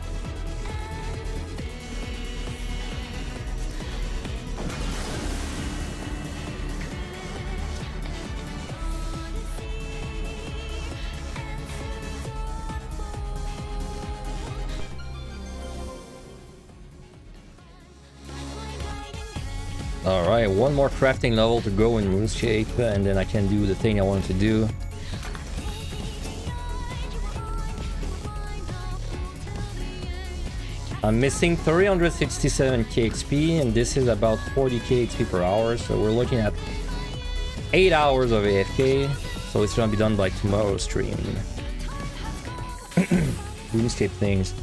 Alright, one more crafting level to go in RuneScape, and then I can do the thing I wanted to do. I'm missing 367k XP, and this is about 40k XP per hour, so we're looking at 8 hours of AFK, so it's gonna be done by tomorrow's stream. RuneScape things.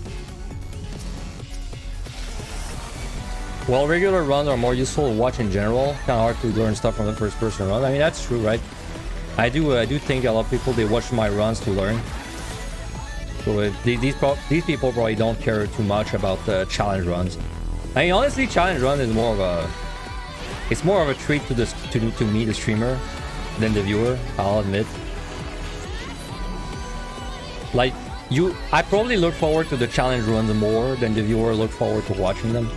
While regular runs are more useful to watch in general, kind of hard to learn stuff from the first person run. I mean, that's true, right? I do think a lot of people, they watch my runs to learn. So these people probably don't care too much about the challenge runs. I mean, honestly, challenge run is more of a, it's more of a treat to me, the streamer, than the viewer. I'll admit. Like I probably look forward to the challenge runs more than the viewer look forward to watching them.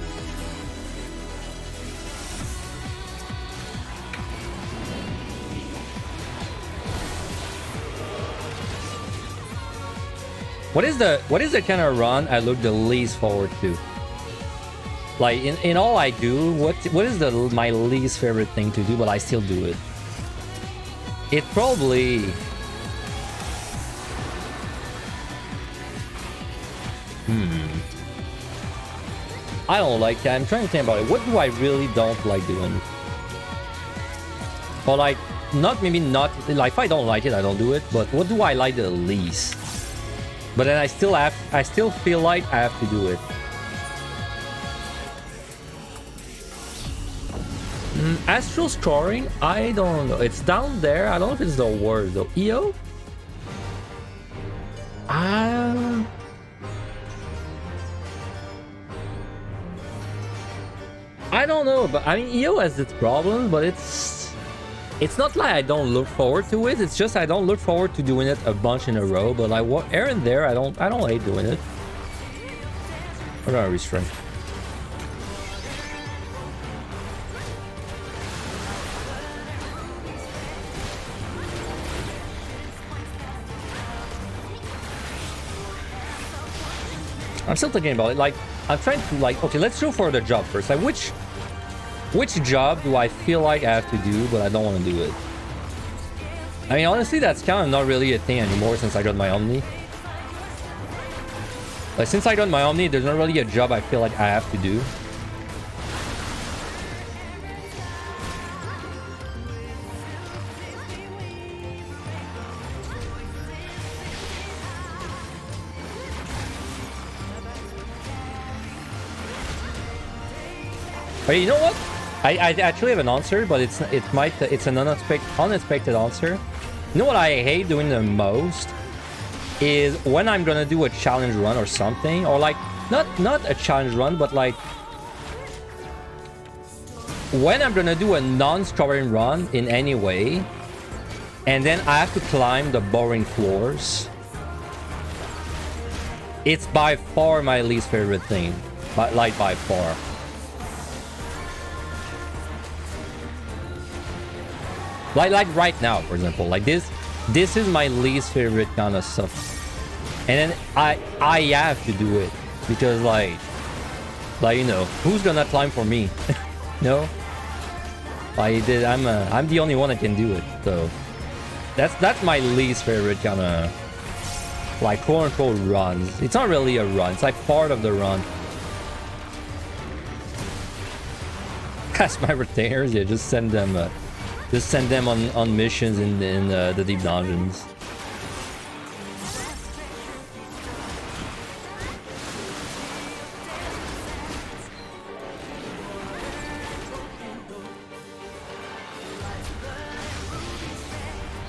What is the kind of run I look the least forward to? Like in all I do, what is my least favorite thing to do, but I still do it? It probably... I don't like that. I'm trying to think about it. What do I really don't like doing? Or like, maybe not, like if I don't like it, I don't do it, but what do I like the least? But then I still feel like I have to do it. Astral scoring? I don't know. It's down there. I don't know if it's the word though. EO? I don't know, but I mean EO has its problems, but it's not like I don't look forward to it. It's just I don't look forward to doing it a bunch in a row. But like what here and there, I don't hate doing it. I'm gonna restrain. I'm still thinking about it. Like I'm trying to like, okay, let's go for the job first. Like which job do I feel like I have to do, but I don't want to do it? I mean, honestly, that's kind of not really a thing anymore since I got my Omni. Like, since I got my Omni, there's not really a job I feel like I have to do. But you know what? I actually have an answer, but it's an unexpected answer. You know what I hate doing the most is when I'm gonna do a challenge run or something, or like not a challenge run, but like when I'm gonna do a non-scoring run in any way, and then I have to climb the boring floors. It's by far my least favorite thing, but like by far. Like right now, for example, like this is my least favorite kind of stuff, and then I have to do it because like you know, who's gonna climb for me? No, I'm the only one that can do it, so that's my least favorite kind of like quote unquote runs. It's not really a run; it's like part of the run. Cast my retainers, yeah, just send them. Just send them on missions in the deep dungeons.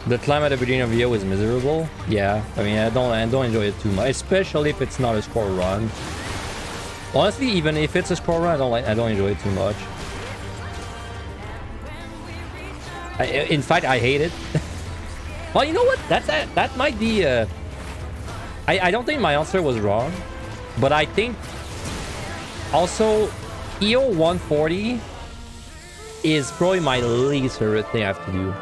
The climb at the beginning of the year was miserable. Yeah, I mean I don't enjoy it too much, especially if it's not a score run. Honestly, even if it's a score run, I don't enjoy it too much. In fact, I hate it. Well, you know what? That might be... I don't think my answer was wrong. But I think... Also, EO 140 is probably my least favorite thing I have to do.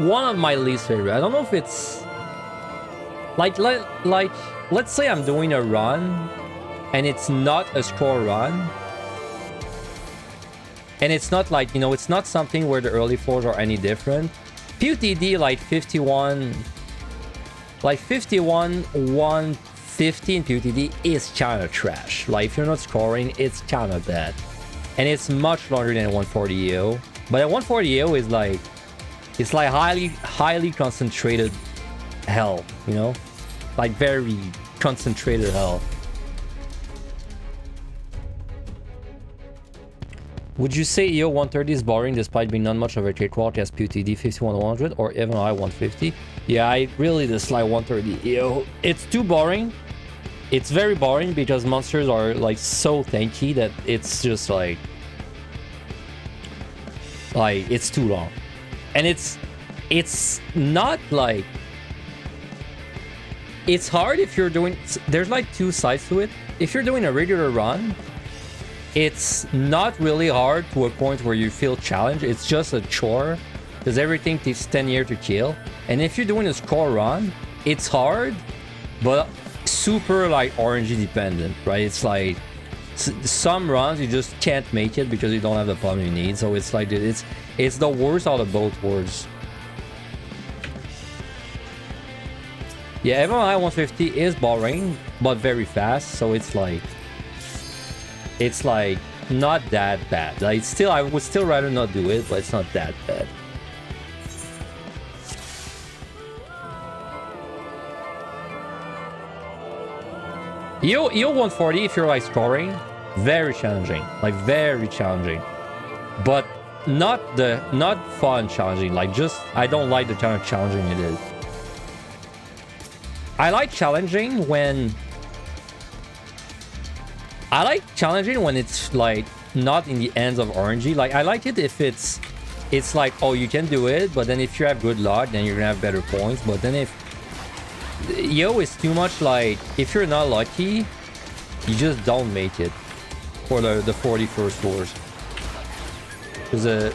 One of my least favorite. I don't know if it's... Like, let's say I'm doing a run, and it's not a score run. And it's not like, you know, it's not something where the early floors are any different. PotD like 51, 150 in PotD is kind of trash. Like if you're not scoring, it's kind of bad. And it's much longer than 140 EO. But at 140 EO is like, it's like highly concentrated hell, you know? Like very concentrated hell. Would you say EO 130 is boring despite being not much of a cakewalk as PotD 5100 or even I 150? Yeah, I really dislike 130 EO. It's too boring. It's very boring because monsters are like so tanky that it's just like it's too long. And it's not like... It's hard if you're doing... There's like two sides to it. If you're doing a regular run, it's not really hard to a point where you feel challenged. It's just a chore because everything takes 10 years to kill. And if you're doing a score run, it's hard, but super like RNG dependent, right? It's like some runs you just can't make it because you don't have the pump you need. So it's like it's the worst out of both worlds. Yeah, MLI 150 is boring, but very fast. So it's like not that bad. Like still, I would still rather not do it, but it's not that bad. EO 140, if you're like scoring, very challenging, like very challenging, but not fun challenging. Like just I don't like the kind of challenging it is. I like challenging when it's like not in the ends of RNG. Like I like it if it's like, oh, you can do it, but then if you have good luck, then you're gonna have better points. But then if EO is too much like, if you're not lucky, you just don't make it for the 41st floors.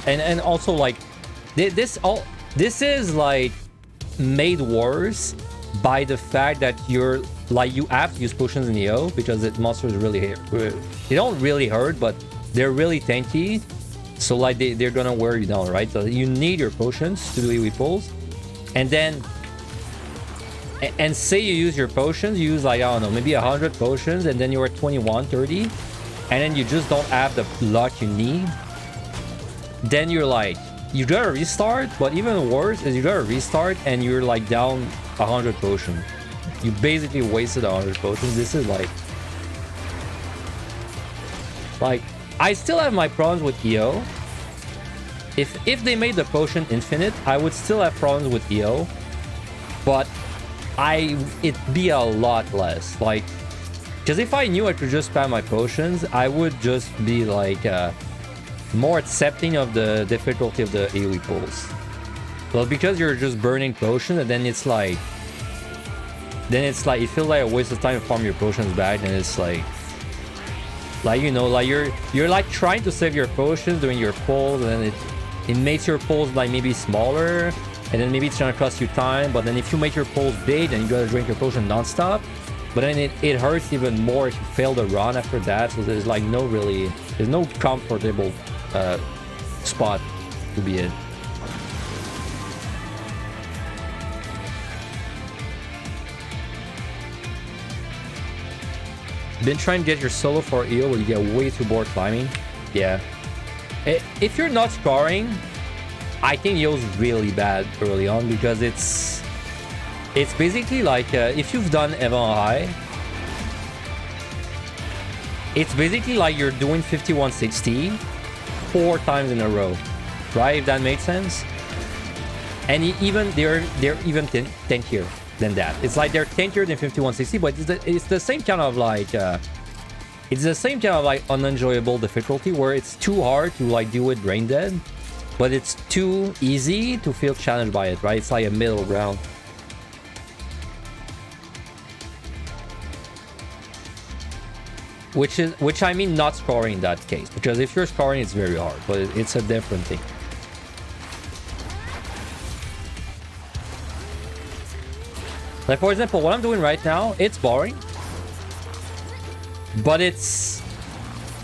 And also like this is like made worse by the fact that you're like, you have to use potions in EO because monsters really they don't really hurt, but they're really tanky. So like they're gonna wear you down, right? So you need your potions to do AoE pulls, and then say you use your potions, you use like, I don't know, maybe 100 potions, and then you're at 21, 30, and then you just don't have the luck you need. Then you're like, you gotta restart, but even worse is you gotta restart and you're like down 100 potions. You basically wasted 100 potions. This is like I still have my problems with EO. If they made the potion infinite, I would still have problems with EO, but it'd be a lot less. Like, because if I knew I could just spam my potions, I would just be like more accepting of the difficulty of the AoE pulls. Well, because you're just burning potions, and then it's like it feels like a waste of time to farm your potions back, and it's like you know, like you're like trying to save your potions doing your pulls, and then it makes your pulls like maybe smaller, and then maybe it's gonna cost you time. But then if you make your pulls big, then you gotta drink your potion non-stop, but then it hurts even more if you fail the run after that. So there's like there's no comfortable spot to be in. Been trying to get your solo for EO where you get way too bored climbing. Yeah. If you're not scoring, I think EO's really bad early on, because it's basically like if you've done Evan High, it's basically like you're doing 5160 4 times in a row, right? If that makes sense. And they're even tankier than that. It's like they're tankier than 5160, but it's the same kind of like unenjoyable difficulty where it's too hard to like do with brain dead, but it's too easy to feel challenged by it, right? It's like a middle ground. Which I mean not scoring in that case, because if you're scoring, it's very hard, but it's a different thing. Like, for example, what I'm doing right now, it's boring, but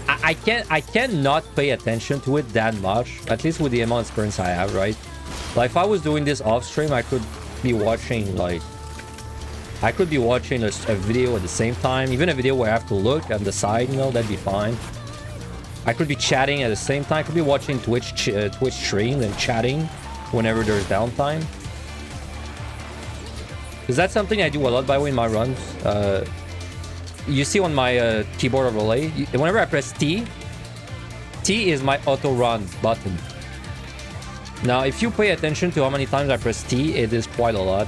I cannot pay attention to it that much, at least with the amount of experience I have, right? Like, if I was doing this off stream, I could be watching a video at the same time, even a video where I have to look at the side, you know, that'd be fine. I could be chatting at the same time. I could be watching Twitch streams and chatting whenever there's downtime. Because that's something I do a lot, by the way, in my runs. You see on my keyboard overlay, whenever I press T is my auto run button. Now, if you pay attention to how many times I press T, it is quite a lot.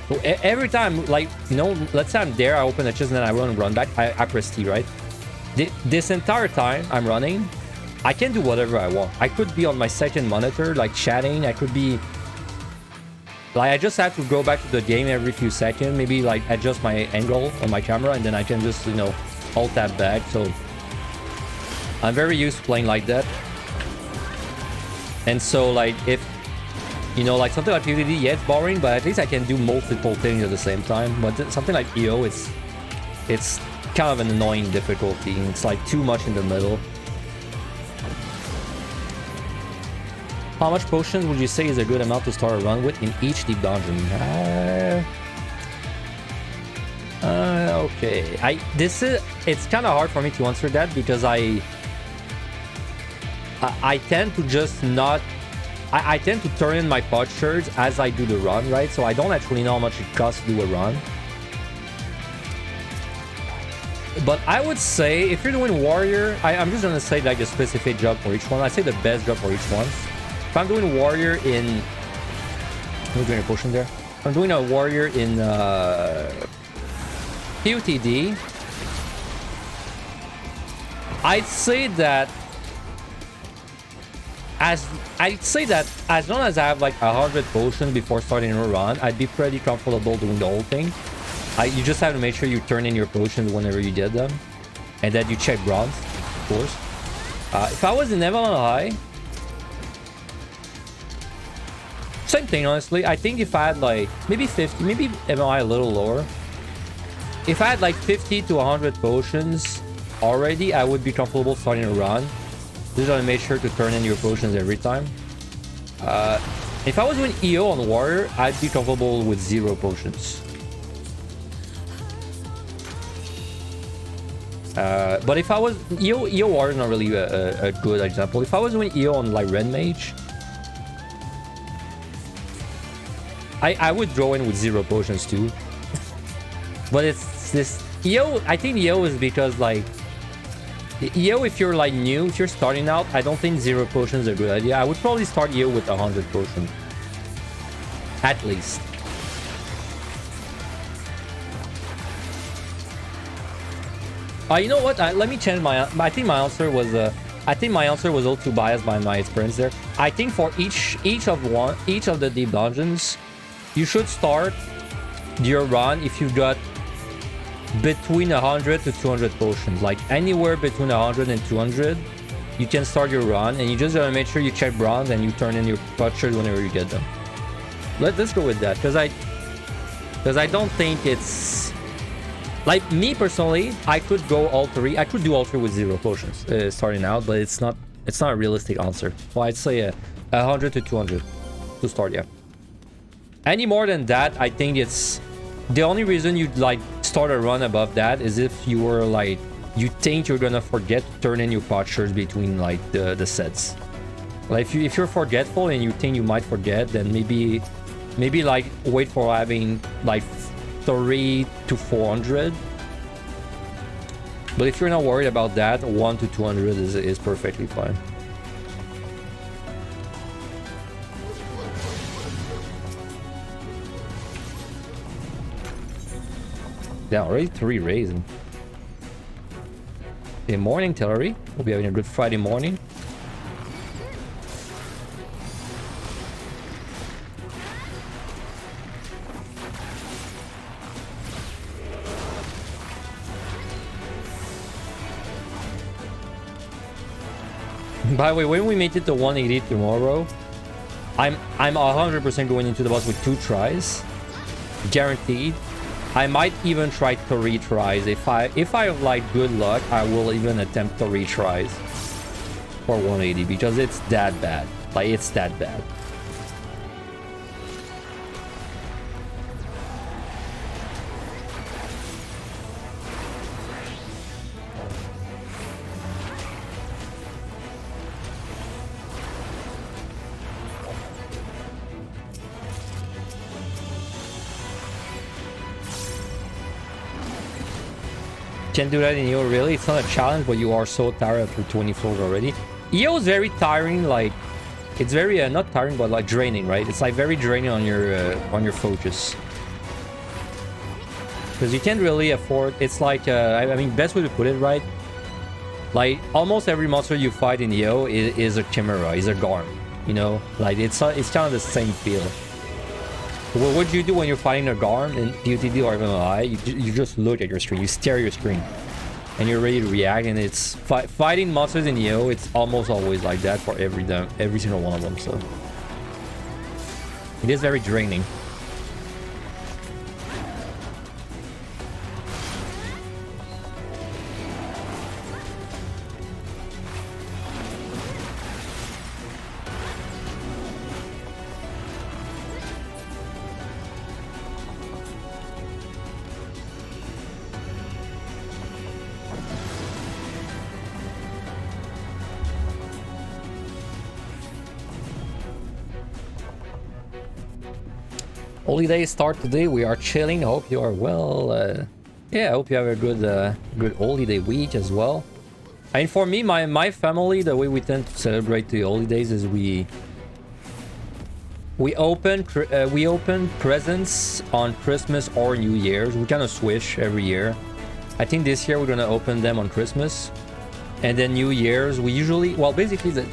So every time, like, you know, let's say I'm there, I open the chest and then I run back, I press T, right? This entire time I'm running, I can do whatever I want. I could be on my second monitor, like chatting. I could be like, I just have to go back to the game every few seconds, maybe like adjust my angle on my camera, and then I can just, you know, alt tab back. So I'm very used to playing like that. And so like if You know, like something like PotD, yeah, it's boring, but at least I can do multiple things at the same time. But something like EO, it's kind of an annoying difficulty. It's like too much in the middle. How much potions would you say is a good amount to start a run with in each deep dungeon? Okay. It's kind of hard for me to answer that because I tend to just not. I tend to turn in my potsherds as I do the run, right? So I don't actually know how much it costs to do a run. But I would say, if you're doing warrior, I'm just gonna say like a specific job for each one. I say the best job for each one. If I'm doing warrior in... I'm doing a potion there. If I'm doing a warrior in PotD, I'd say that as long as I have like 100 potions before starting a run, I'd be pretty comfortable doing the whole thing. You just have to make sure you turn in your potions whenever you get them, and that you check bronze, of course. If I was in Avalon High, same thing, honestly. I think if I had like maybe 50, maybe Avalon High a little lower. If I had like 50 to 100 potions already, I would be comfortable starting a run. Just gotta make sure to turn in your potions every time. If I was doing EO on warrior, I'd be comfortable with 0 potions. But if I was EO warrior is not really a good example. If I was doing EO on like red mage, I would draw in with 0 potions too. But it's this EO. I think EO is because like EO, if you're like new, if you're starting out, I don't think 0 potions is a good idea. I would probably start EO with 100 potions. At least. You know what? Let me change my... I think my answer was... I think my answer was a little too biased by my experience there. I think for each of the deep dungeons, you should start your run if you've got between 100 to 200 potions. Like anywhere between 100 and 200, you can start your run, and you just gotta make sure you check bronze and you turn in your potsherds whenever you get them. Let's go with that, because I don't think it's like me personally. I could go all three. I could do all three with 0 potions starting out, but it's not a realistic answer. Well, I'd say 100 to 200 to start. Yeah. Any more than that, I think it's the only reason you'd like start a run above that is if you were like, you think you're gonna forget to turn in your potsherds between like the sets. Like if you're forgetful and you think you might forget, then maybe like wait for having like 3 to 400. But if you're not worried about that, 1 to 200 is perfectly fine. Yeah, already 3 raising. Okay, morning, Tillery. We'll be having a good Friday morning. By the way, when we make it to 180 tomorrow, I'm 100% going into the boss with 2 tries, guaranteed. I might even try 3 tries. If I have like good luck, I will even attempt 3 tries for 180 because it's that bad. Like it's that bad. Can't do that in EO, really? It's not a challenge, but you are so tired after 20 floors already. EO is very tiring, like it's very not tiring, but like draining, right? It's like very draining on your focus, because you can't really afford. It's like I mean, best way to put it, right? Like almost every monster you fight in EO is a chimera, is a garm, you know? Like it's kind of the same feel. What would you do when you're fighting a Garm in PotD or even AI? You just look at your screen, you stare at your screen, and you're ready to react. And it's fighting monsters in EO. It's almost always like that for every single one of them. So It is very draining. Holidays start today. We are chilling. I hope you are well. Yeah, I hope you have a good holiday week as well. I mean, for me, my family, the way we tend to celebrate the holidays is we open presents on Christmas or New Year's. We kind of switch every year. I think this year we're gonna open them on Christmas, and then New Year's we usually, well, basically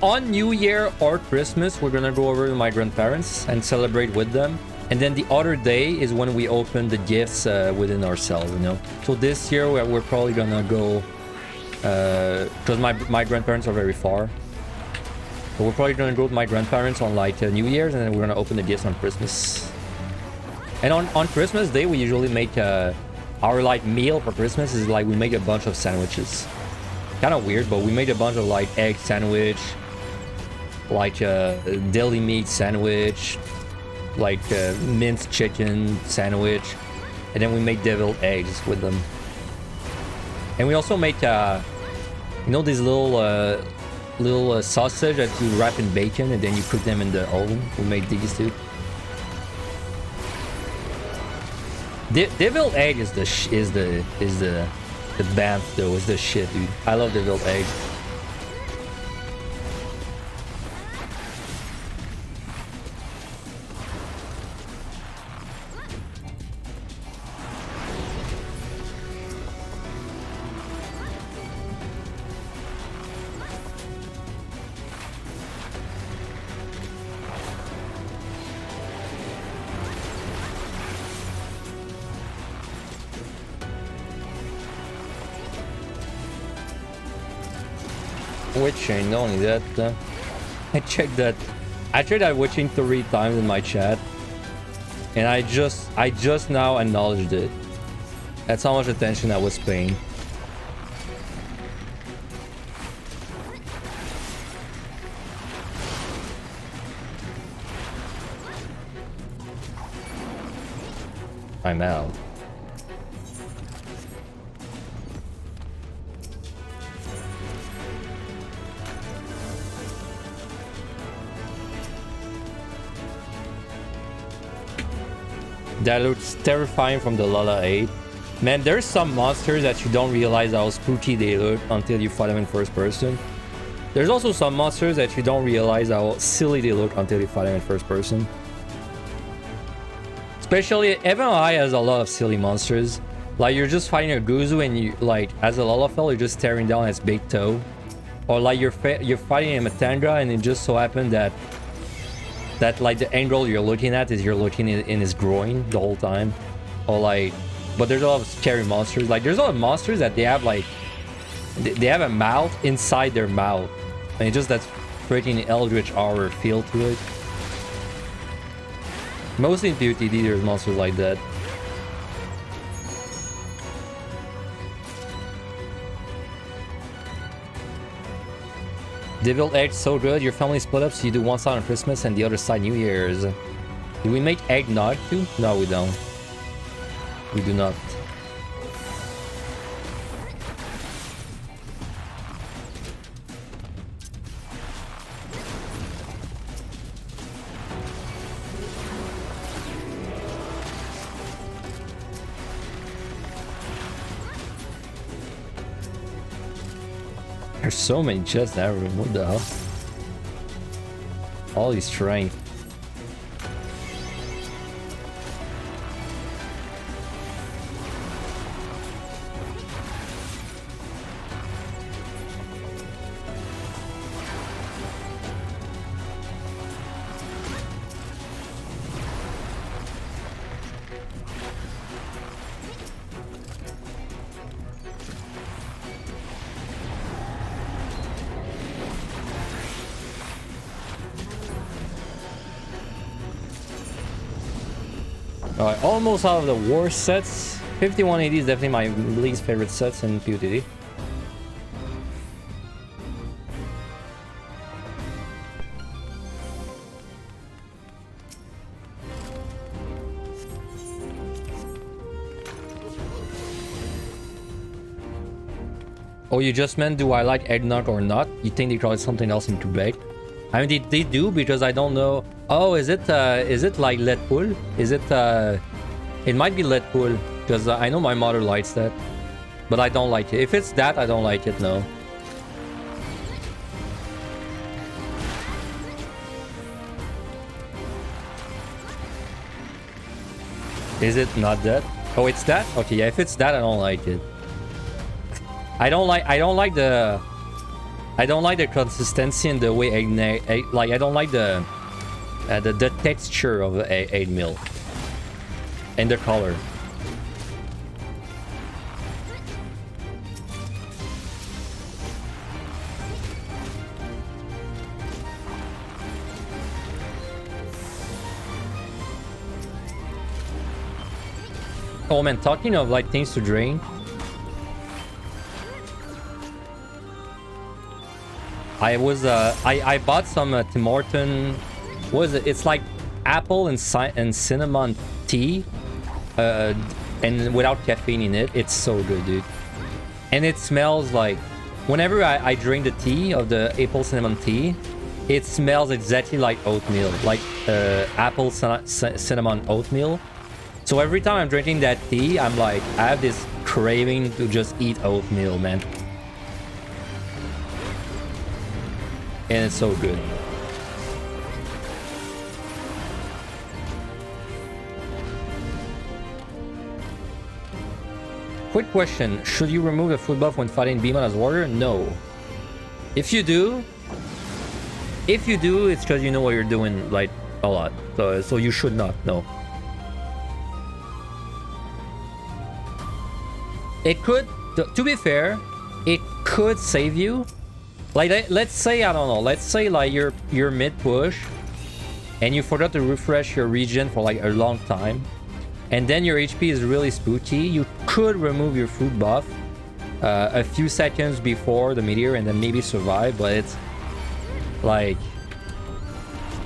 on New Year or Christmas, we're gonna go over to my grandparents and celebrate with them. And then the other day is when we open the gifts within ourselves, you know. So this year we're probably gonna go, because my grandparents are very far. So we're probably gonna go with my grandparents on like New Year's, and then we're gonna open the gifts on Christmas. And on Christmas Day, we usually make our like meal for Christmas is like we make a bunch of sandwiches. Kind of weird, but we made a bunch of like egg sandwich, like deli meat sandwich, like minced chicken sandwich, and then we made deviled eggs with them. And we also make you know, these little sausage that you wrap in bacon and then you cook them in the oven. We made these too. Deviled egg is the band though, is the shit, dude. I love deviled egg. Witching, not only that, I checked that witching 3 times in my chat, and I just now acknowledged it. That's how much attention I was paying. I'm out. That looks terrifying from the Lala 8. Man, there's some monsters that you don't realize how spooky they look until you fight them in first person. There's also some monsters that you don't realize how silly they look until you fight them in first person. Especially, even I has a lot of silly monsters. Like, you're just fighting a Guzu and you, like, as a Lalafell, you're just staring down its big toe. Or like, you're fighting a Matanga and it just so happened that like the angle you're looking at is you're looking in his groin the whole time. Or like, but there's a lot of scary monsters. Like, there's a lot of monsters that they have like, they have a mouth inside their mouth. And it's just that freaking eldritch horror feel to it. Mostly in PotD there's monsters like that. Deviled egg so good. Your family split up so you do one side on Christmas and the other side New Year's. Do we make eggnog too? No, we don't. We do not. There's so many chests in that room. What the hell? All these strength. Alright, almost out of the worst sets. 5180 is definitely my least favorite sets in PotD. Oh, you just meant do I like eggnog or not? You think they call it something else in Quebec? I mean, they do because I don't know. Oh, is it like lait poule? Is it it might be lait poule because I know my mother likes that, but I don't like it. If it's that, I don't like it. No. Is it not that? Oh, it's that? Okay, yeah. If it's that, I don't like it. I don't like the consistency and the way I don't like the texture of egg milk and the color. Oh man, talking of like things to drink. I bought some Tim Horton. What is it? It's like apple and cinnamon tea, and without caffeine in it. It's so good, dude. And it smells like, whenever I drink the tea of the apple cinnamon tea, it smells exactly like oatmeal, like apple cinnamon oatmeal. So every time I'm drinking that tea, I'm like, I have this craving to just eat oatmeal, man. And it's so good. Quick question. Should you remove the food buff when fighting Behemoth as warrior? No. If you do, it's because you know what you're doing, like, a lot. So you should not, no. It could, to be fair, it could save you. Like, let's say, I don't know, let's say like you're mid-push and you forgot to refresh your regen for like a long time, and then your HP is really spooky. You could remove your food buff a few seconds before the meteor and then maybe survive, but it's like,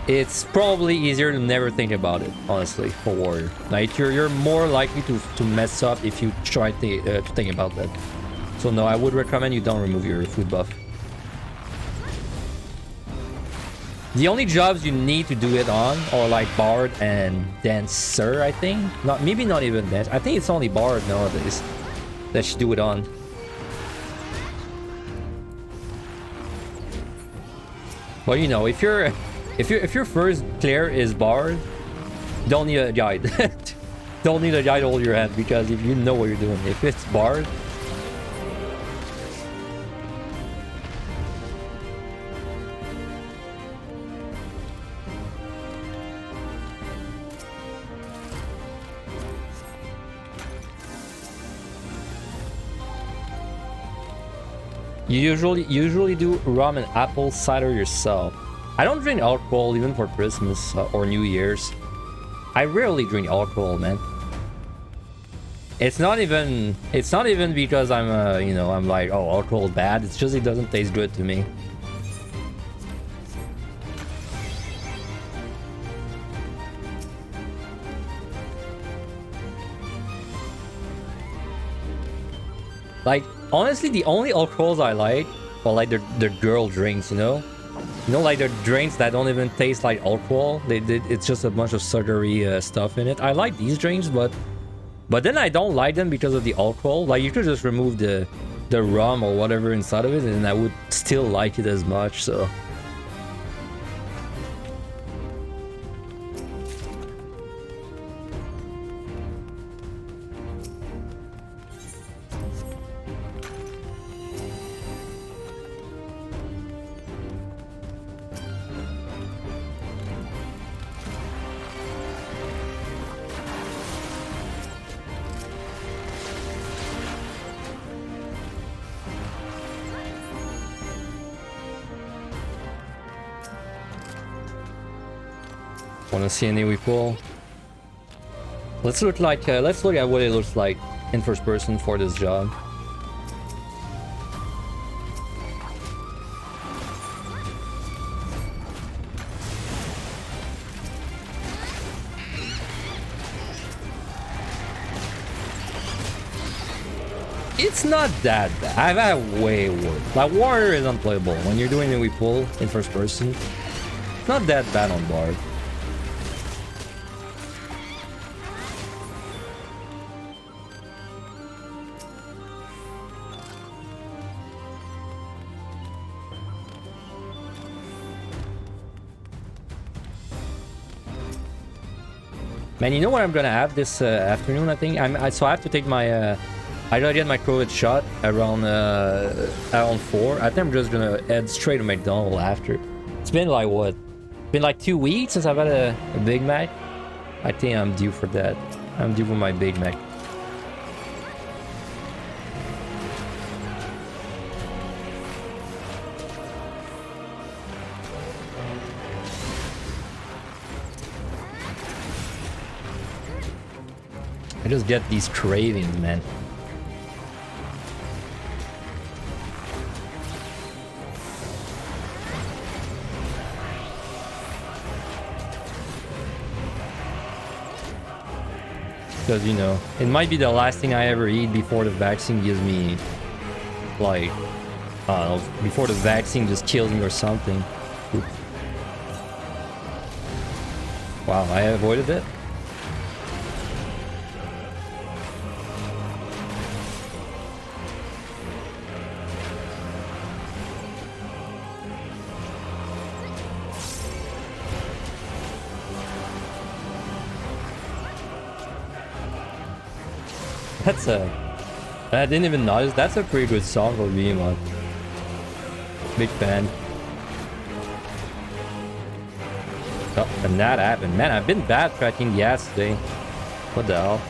it's probably easier to never think about it, honestly, for warrior. Like, you're more likely to mess up if you try to think about that. So no, I would recommend you don't remove your food buff. The only jobs you need to do it on are like Bard and Dancer, I think. Maybe not even Dancer. I think it's only Bard nowadays that should do it on. But you know, if your first clear is Bard, don't need a guide. Don't need a guide to hold your hand, because if you know what you're doing. If it's Bard, you usually do rum and apple cider yourself. I don't drink alcohol even for Christmas or New Year's. I rarely drink alcohol, man. It's not even because I'm you know, I'm like, oh, alcohol is bad. It's just it doesn't taste good to me. Like, honestly, the only alcohols I like are like the girl drinks, you know? You know, like the drinks that don't even taste like alcohol. It's just a bunch of sugary stuff in it. I like these drinks, but then I don't like them because of the alcohol. Like, you could just remove the rum or whatever inside of it, and I would still like it as much, so... Wanna see any we pull? Let's look at what it looks like in first person for this job. It's not that bad. I've had way worse. Like, Warrior is unplayable. When you're doing it with pull in first person, it's not that bad on Bard. Man, you know what I'm gonna have this afternoon, I think? So I have to take my... I gotta get my COVID shot around 4. I think I'm just gonna head straight to McDonald's after. It's been like what? Been like 2 weeks since I've had a Big Mac. I think I'm due for that. I'm due for my Big Mac. I just get these cravings, man. Because, you know, it might be the last thing I ever eat before the vaccine gives me, like, I don't know, before the vaccine just kills me or something. Oops. Wow, I avoided it? That's I didn't even notice. That's a pretty good song for Behemoth. Big fan. Oh, and that happened. Man, I've been backtracking the ass today. What the hell?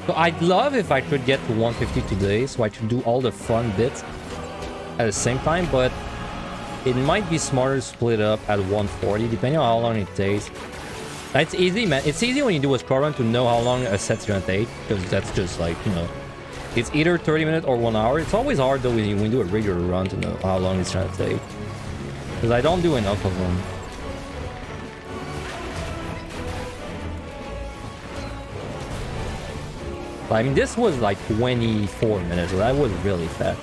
So I'd love if I could get to 150 today, so I could do all the fun bits at the same time, but it might be smarter to split up at 140, depending on how long it takes. It's easy, man. It's easy when you do a scroll run to know how long a set's gonna take, because that's just like, you know, it's either 30 minutes or 1 hour. It's always hard though when you do a regular run to know how long it's gonna take, because I don't do enough of them. I mean, this was like 24 minutes, so that was really fast.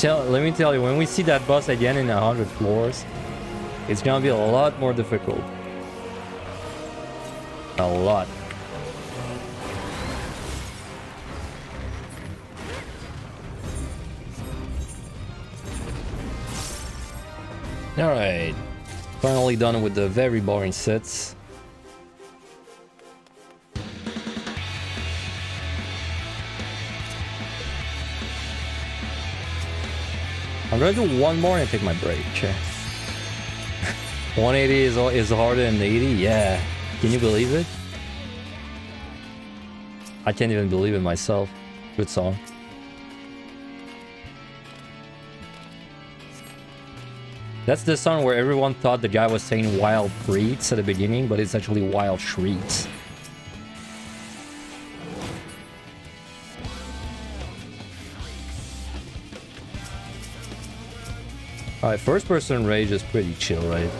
Let me tell you, when we see that boss again in 100 floors, it's gonna be a lot more difficult. A lot. Alright. Finally done with the very boring sets. I'm gonna do one more and take my break. 180 is harder than 80? Yeah. Can you believe it? I can't even believe it myself. Good song. That's the song where everyone thought the guy was saying wild breeds at the beginning, but it's actually wild shrieks. Alright, first person rage is pretty chill, right?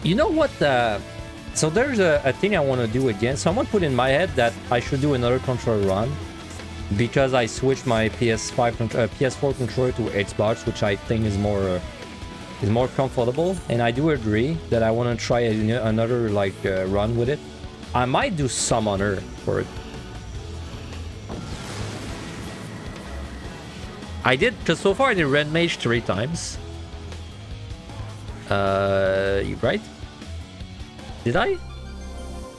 You know what? So there's a thing I want to do again. Someone put in my head that I should do another controller run because I switched my PS4 controller to Xbox, which I think is more comfortable. And I do agree that I want to try another like run with it. I might do Summoner for it. I did, because so far I did Red Mage 3 times. Right? Did I?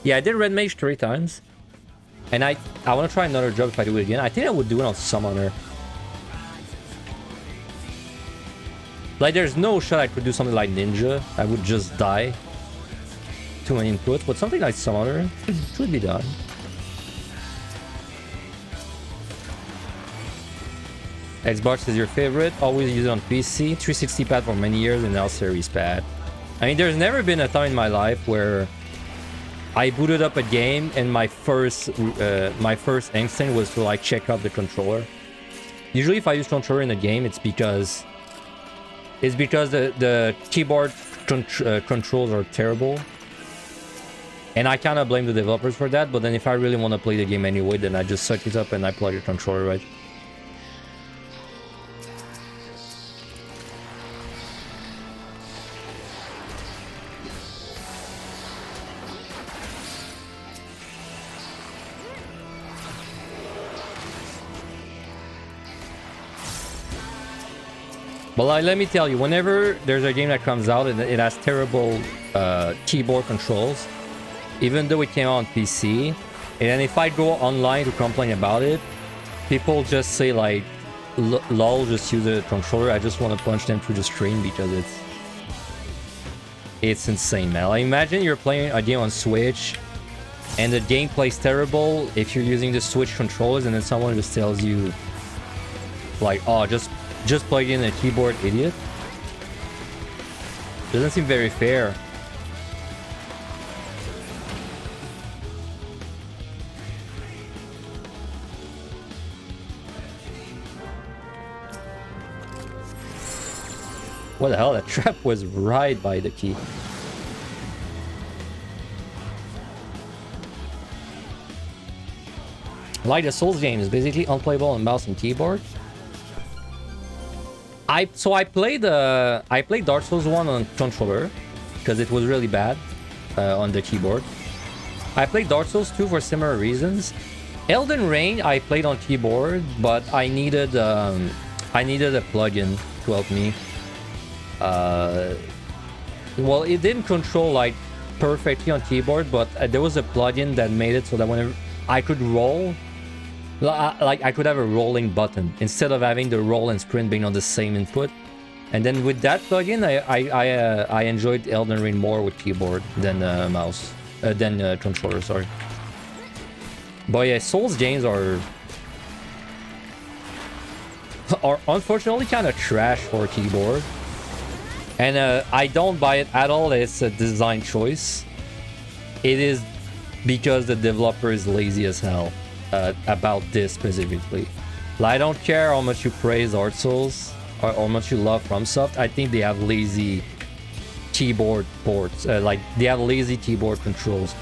Yeah, I did Red Mage 3 times. And I want to try another job if I do it again. I think I would do it on Summoner. Like, there's no shot I could do something like Ninja. I would just die. Too many inputs, but something like Summoner should be done. Xbox is your favorite, always use it on PC, 360 pad for many years, and now Series pad. I mean, there's never been a time in my life where I booted up a game and my first instinct was to like check out the controller. Usually if I use controller in a game, it's because the keyboard controls are terrible. And I kind of blame the developers for that, but then if I really want to play the game anyway, then I just suck it up and I plug a controller right. But like, let me tell you, whenever there's a game that comes out and it has terrible keyboard controls, even though it came out on PC, and if I go online to complain about it, people just say like, lol, just use a controller. I just want to punch them through the screen because it's insane, man. Like, imagine you're playing a game on Switch and the gameplay's terrible if you're using the Switch controllers, and then someone just tells you like, oh, just plug in a keyboard, idiot. Doesn't seem very fair. What the hell? That trap was right by the key. Like the Souls games, basically unplayable on mouse and keyboard. I played Dark Souls 1 on controller because it was really bad on the keyboard. I played Dark Souls 2 for similar reasons. Elden Ring I played on keyboard, but I needed a plugin to help me. Well, it didn't control like perfectly on keyboard, but there was a plugin that made it so that whenever I could roll, like I could have a rolling button instead of having the roll and sprint being on the same input. And then with that plugin, I enjoyed Elden Ring more with keyboard than mouse, than controller. Sorry. But yeah, Souls games are unfortunately kind of trash for keyboard, and I don't buy it at all. It's a design choice. It is because the developer is lazy as hell. About this specifically. Like, I don't care how much you praise Dark Souls or how much you love FromSoft. I think they have lazy keyboard ports. Like, they have lazy keyboard controls.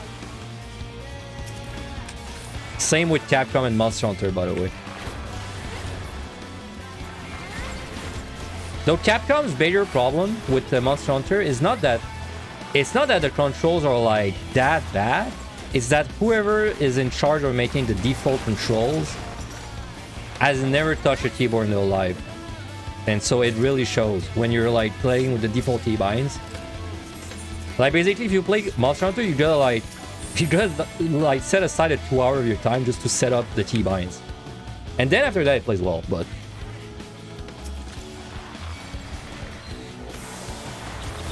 Same with Capcom and Monster Hunter, by the way. Though Capcom's bigger problem with the Monster Hunter is not that the controls are like that bad. It's that whoever is in charge of making the default controls has never touched a keyboard in their life. And so it really shows when you're like playing with the default keybinds. Like, basically if you play Monster Hunter, you gotta set aside a 2 hour of your time just to set up the keybinds. And then after that it plays well, but...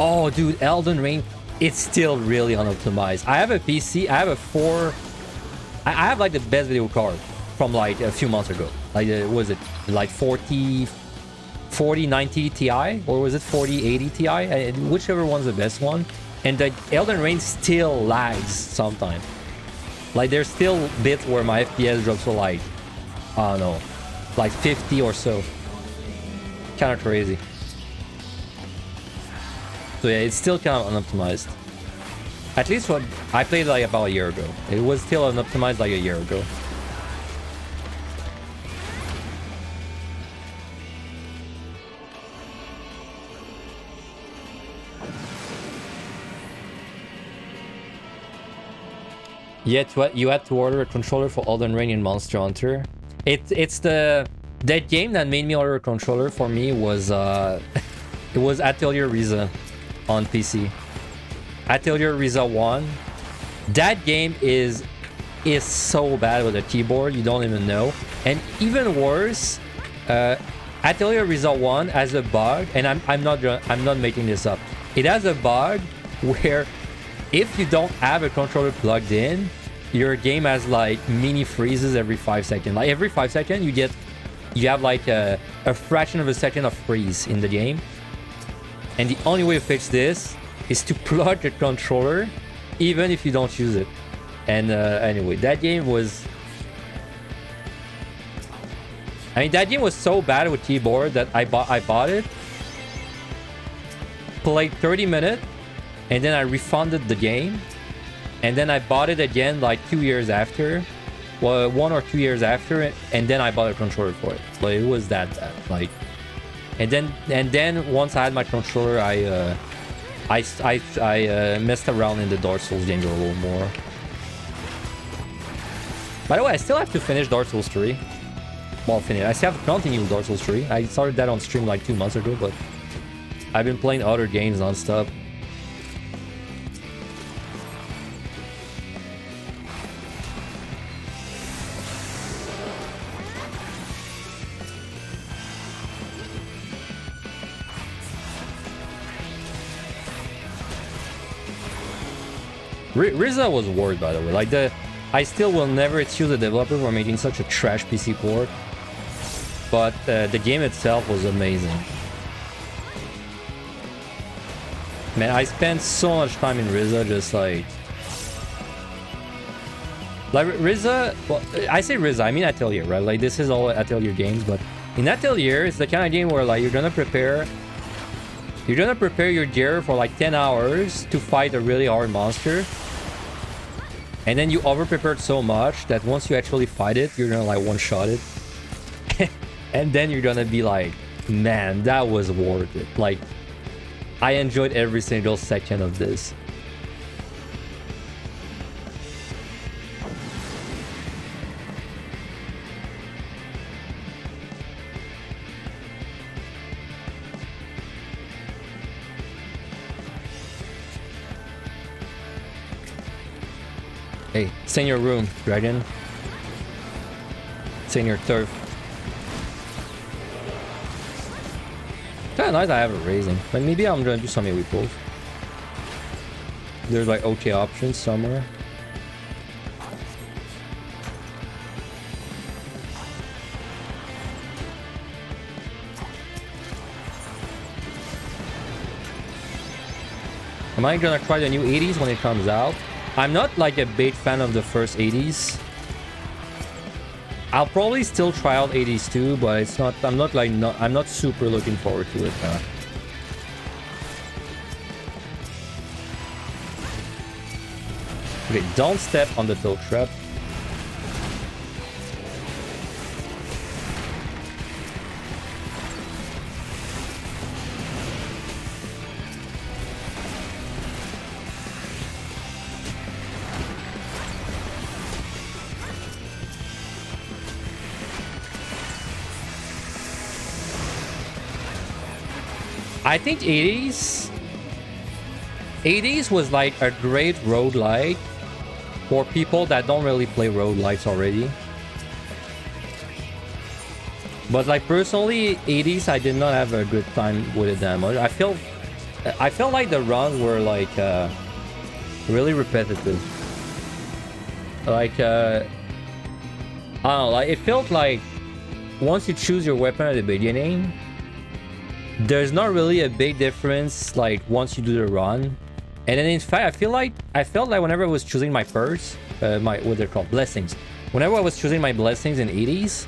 Oh dude, Elden Ring. It's still really unoptimized. I have a PC. I have like the best video card from like a few months ago. Like, was it like 4090 Ti or was it 4080 Ti? Whichever one's the best one. And the Elden Ring still lags sometimes. Like, there's still bits where my FPS drops to like, I don't know, like 50 or so. Kind of crazy. So yeah, it's still kind of unoptimized. At least what I played like about a year ago. It was still unoptimized like a year ago. Yet what you had to order a controller for Elden Ring and Monster Hunter. It's that game that made me order a controller for me was it was Atelier Riza on PC. Atelier Riza 1. That game is so bad with a keyboard you don't even know. And even worse, Atelier Riza 1 has a bug, and I'm not making this up. It has a bug where if you don't have a controller plugged in, your game has like mini freezes every 5 seconds. Like every 5 seconds you have like a fraction of a second of freeze in the game. And the only way to fix this is to plug a controller even if you don't use it. And anyway, that game was... I mean, that game was so bad with keyboard that I bought it, played 30 minutes, and then I refunded the game, and then I bought it again like 2 years after, well, 1 or 2 years after, and then I bought a controller for it. But it was that bad, like. And then once I had my controller, I messed around in the Dark Souls games a little more. By the way, I still have to finish Dark Souls 3. Well, finish. I still have to continue Dark Souls 3. I started that on stream like 2 months ago, but I've been playing other games non-stop. Riza was worried, by the way. Like I still will never excuse the developer for making such a trash PC port, but the game itself was amazing. Man, I spent so much time in Riza, just like Riza. Well, I say Riza, I mean Atelier, right? Like this is all Atelier games, but in Atelier, it's the kind of game where like you're gonna prepare your gear for like 10 hours to fight a really hard monster. And then you over-prepared so much that once you actually fight it, you're gonna like one-shot it. And then you're gonna be like, man, that was worth it. Like, I enjoyed every single second of this. Hey, stay in your room, dragon. Stay in your turf. Kinda nice I have it raising. But maybe I'm gonna do some AoE pulls. There's like OK options somewhere. Am I gonna try the new 80s when it comes out? I'm not like a big fan of the first 80s. I'll probably still try out 80s too, but it's not. I'm not super looking forward to it. Okay, don't step on the tilt trap. I think 80s was like a great roguelike for people that don't really play roguelikes already. But like personally, 80s I did not have a good time with it that much. I felt like the runs were like really repetitive. Like I don't know, like it felt like once you choose your weapon at the beginning, there's not really a big difference like once you do the run. And then in fact I felt like whenever I was choosing my perks, what they're called, blessings, whenever I was choosing my blessings in 80s,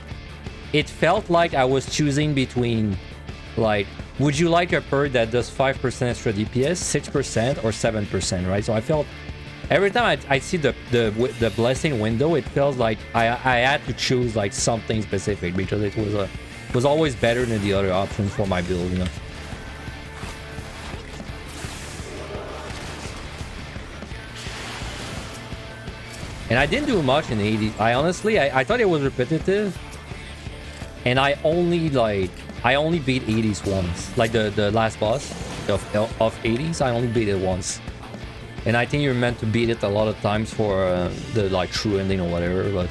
it felt like I was choosing between like, would you like a perk that does 5% extra DPS, 6% or 7%, right? So I felt Every time I see the blessing window, it feels like I had to choose like something specific because it was always better than the other options for my build, you know. And I didn't do much in 80. I honestly, I thought it was repetitive, and I only beat 80s once, like the last boss of 80s. I only beat it once. And I think you're meant to beat it a lot of times for the like true ending or whatever, but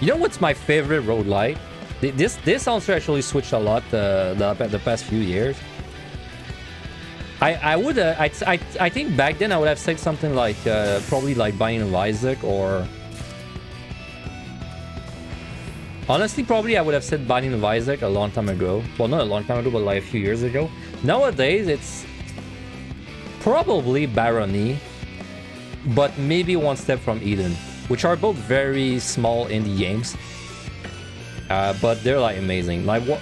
you know what's my favorite roguelike? This answer actually switched a lot the past few years. I think back then I would have said something like probably like Binding of Isaac, or honestly probably I would have said Binding of Isaac a long time ago. Well, not a long time ago, but like a few years ago. Nowadays it's probably BRD, but maybe One Step from Eden, which are both very small indie games, but they're like amazing. Like what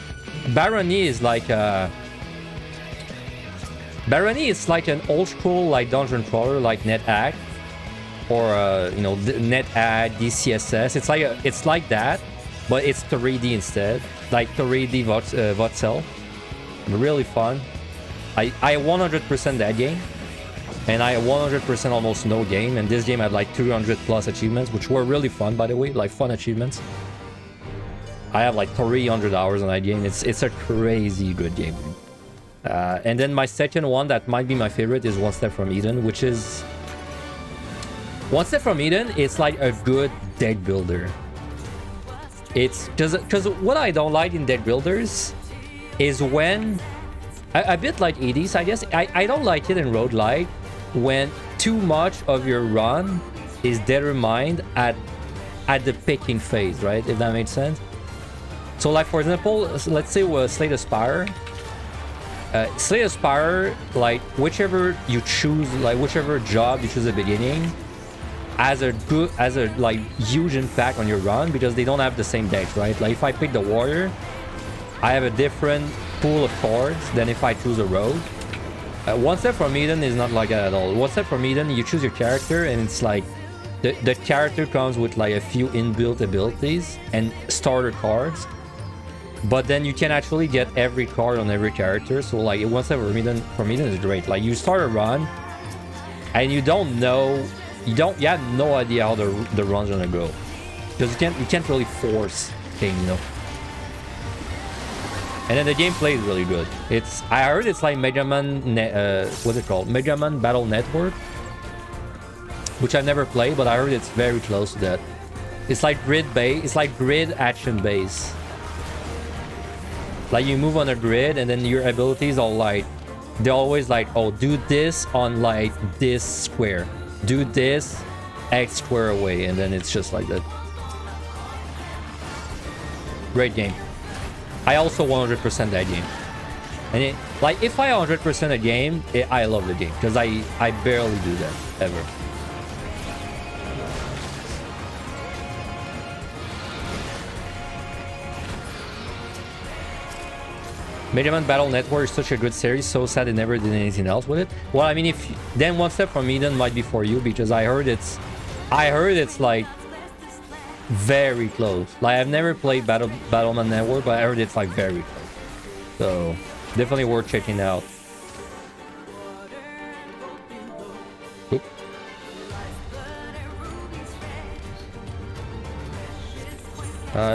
BRD is like BRD is like an old school like dungeon crawler, like NetHack, or you know, NetHack, DCSS. It's like that, but it's 3D instead, like 3D voxel. Really fun. I 100% that game, and I 100% almost no game. And this game had like 300 plus achievements, which were really fun, by the way, like fun achievements. I have like 300 hours on that game. It's a crazy good game. And then my second one that might be my favorite is One Step from Eden, which is One Step from Eden. It's like a good deck builder. It's because what I don't like in deck builders is when a bit like 80s, I guess. I don't like it in roguelike when too much of your run is determined at the picking phase, right? If that makes sense. So like for example, let's say with Slay the Spire. Slay the Spire, like whichever you choose, like whichever job you choose at the beginning, has a like huge impact on your run because they don't have the same decks, right? Like if I pick the Warrior, I have a different pool of cards than if I choose a Rogue. One Step from Eden is not like that at all. One Step from Eden, you choose your character and it's like the character comes with like a few inbuilt abilities and starter cards. But then you can actually get every card on every character. So like One Step from Eden is great. Like you start a run and you don't know, you have no idea how the run's gonna go, because you can't really force things, you know. And then the gameplay is really good. I heard it's like Mega Man, what's it called? Mega Man Battle Network, which I've never played, but I heard it's very close to that. It's like grid action base. Like you move on a grid and then your abilities are like, they're always like, oh, do this on like this square, do this X square away, and then it's just like that. Great game. I also 100% that game. And like if I 100% a game, I love the game because I barely do that ever. Mega Man Battle Network is such a good series, so sad they never did anything else with it. Well, I mean, then One Step from Eden might be for you, because I heard it's like very close. Like I've never played Battleman Network, but I heard it's like very close. So definitely worth checking out. Oop.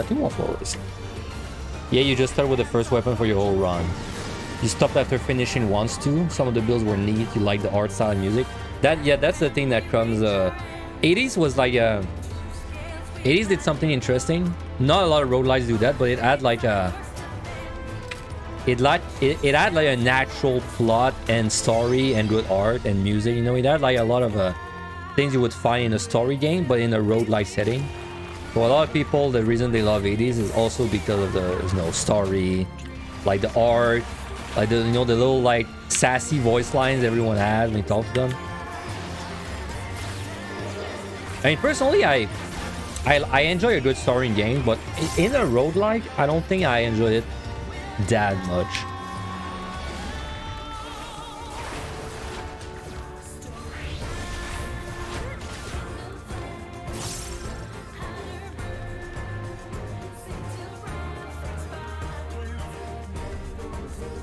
Two more forwards. Yeah, you just start with the first weapon for your whole run. You stopped after finishing once too. Some of the builds were neat. You like the art style and music. That's the thing that comes. 80s was like 80s did something interesting. Not a lot of roguelikes do that, but it had like a it had like a natural plot and story and good art and music. You know, it had like a lot of things you would find in a story game, but in a roguelike setting. For a lot of people, the reason they love 80s is also because of the, you know, story, like the art, like the, you know, the little like sassy voice lines everyone has when you talk to them. I mean, personally, I I enjoy a good story in games, but in a roguelike, I don't think I enjoyed it that much.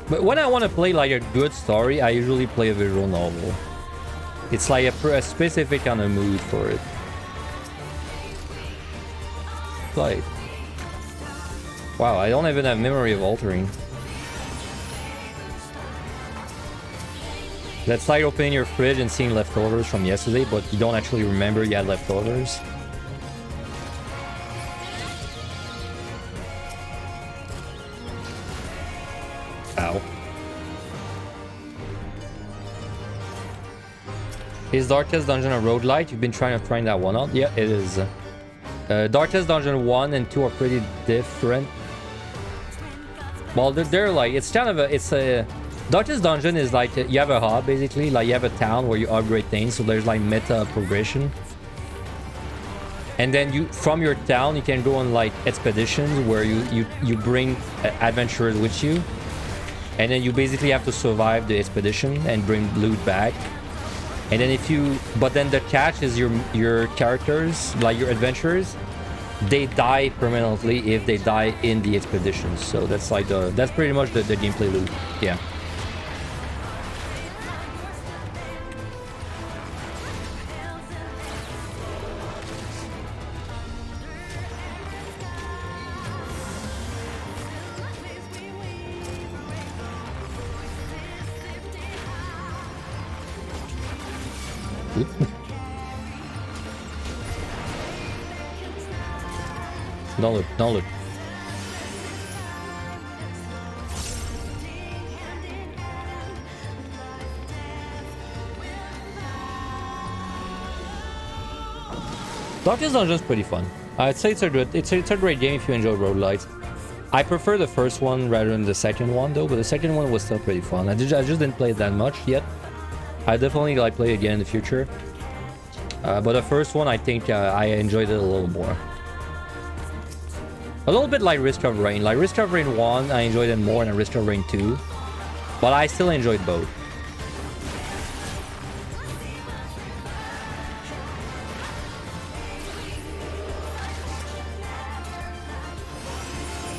But when I want to play like a good story, I usually play a visual novel. It's like a specific kind of mood for it. Like, wow, I don't even have memory of altering. That's like opening your fridge and seeing leftovers from yesterday, but you don't actually remember you had leftovers. Ow. Is Darkest Dungeon a roguelite? You've been trying to find that one out? Yeah, it is. Darkest Dungeon 1 and 2 are pretty different. Well, they're like, it's kind of a, it's a... Darkest Dungeon is like, you have a hub basically, like you have a town where you upgrade things, so there's like meta progression. And then you, from your town, you can go on like expeditions where you bring adventurers with you. And then you basically have to survive the expedition and bring loot back. And then if you, but then the catch is your characters, like your adventurers, they die permanently if they die in the expedition. So that's like that's pretty much the gameplay loop. Yeah. Don't look, don't look. Darkest Dungeon is pretty fun. I'd say it's a great game if you enjoy roguelites. I prefer the first one rather than the second one though, but the second one was still pretty fun. I just didn't play it that much yet. I definitely like play it again in the future. But the first one, I think I enjoyed it a little more. A little bit like Risk of Rain. Like Risk of Rain 1, I enjoyed it more than Risk of Rain 2. But I still enjoyed both.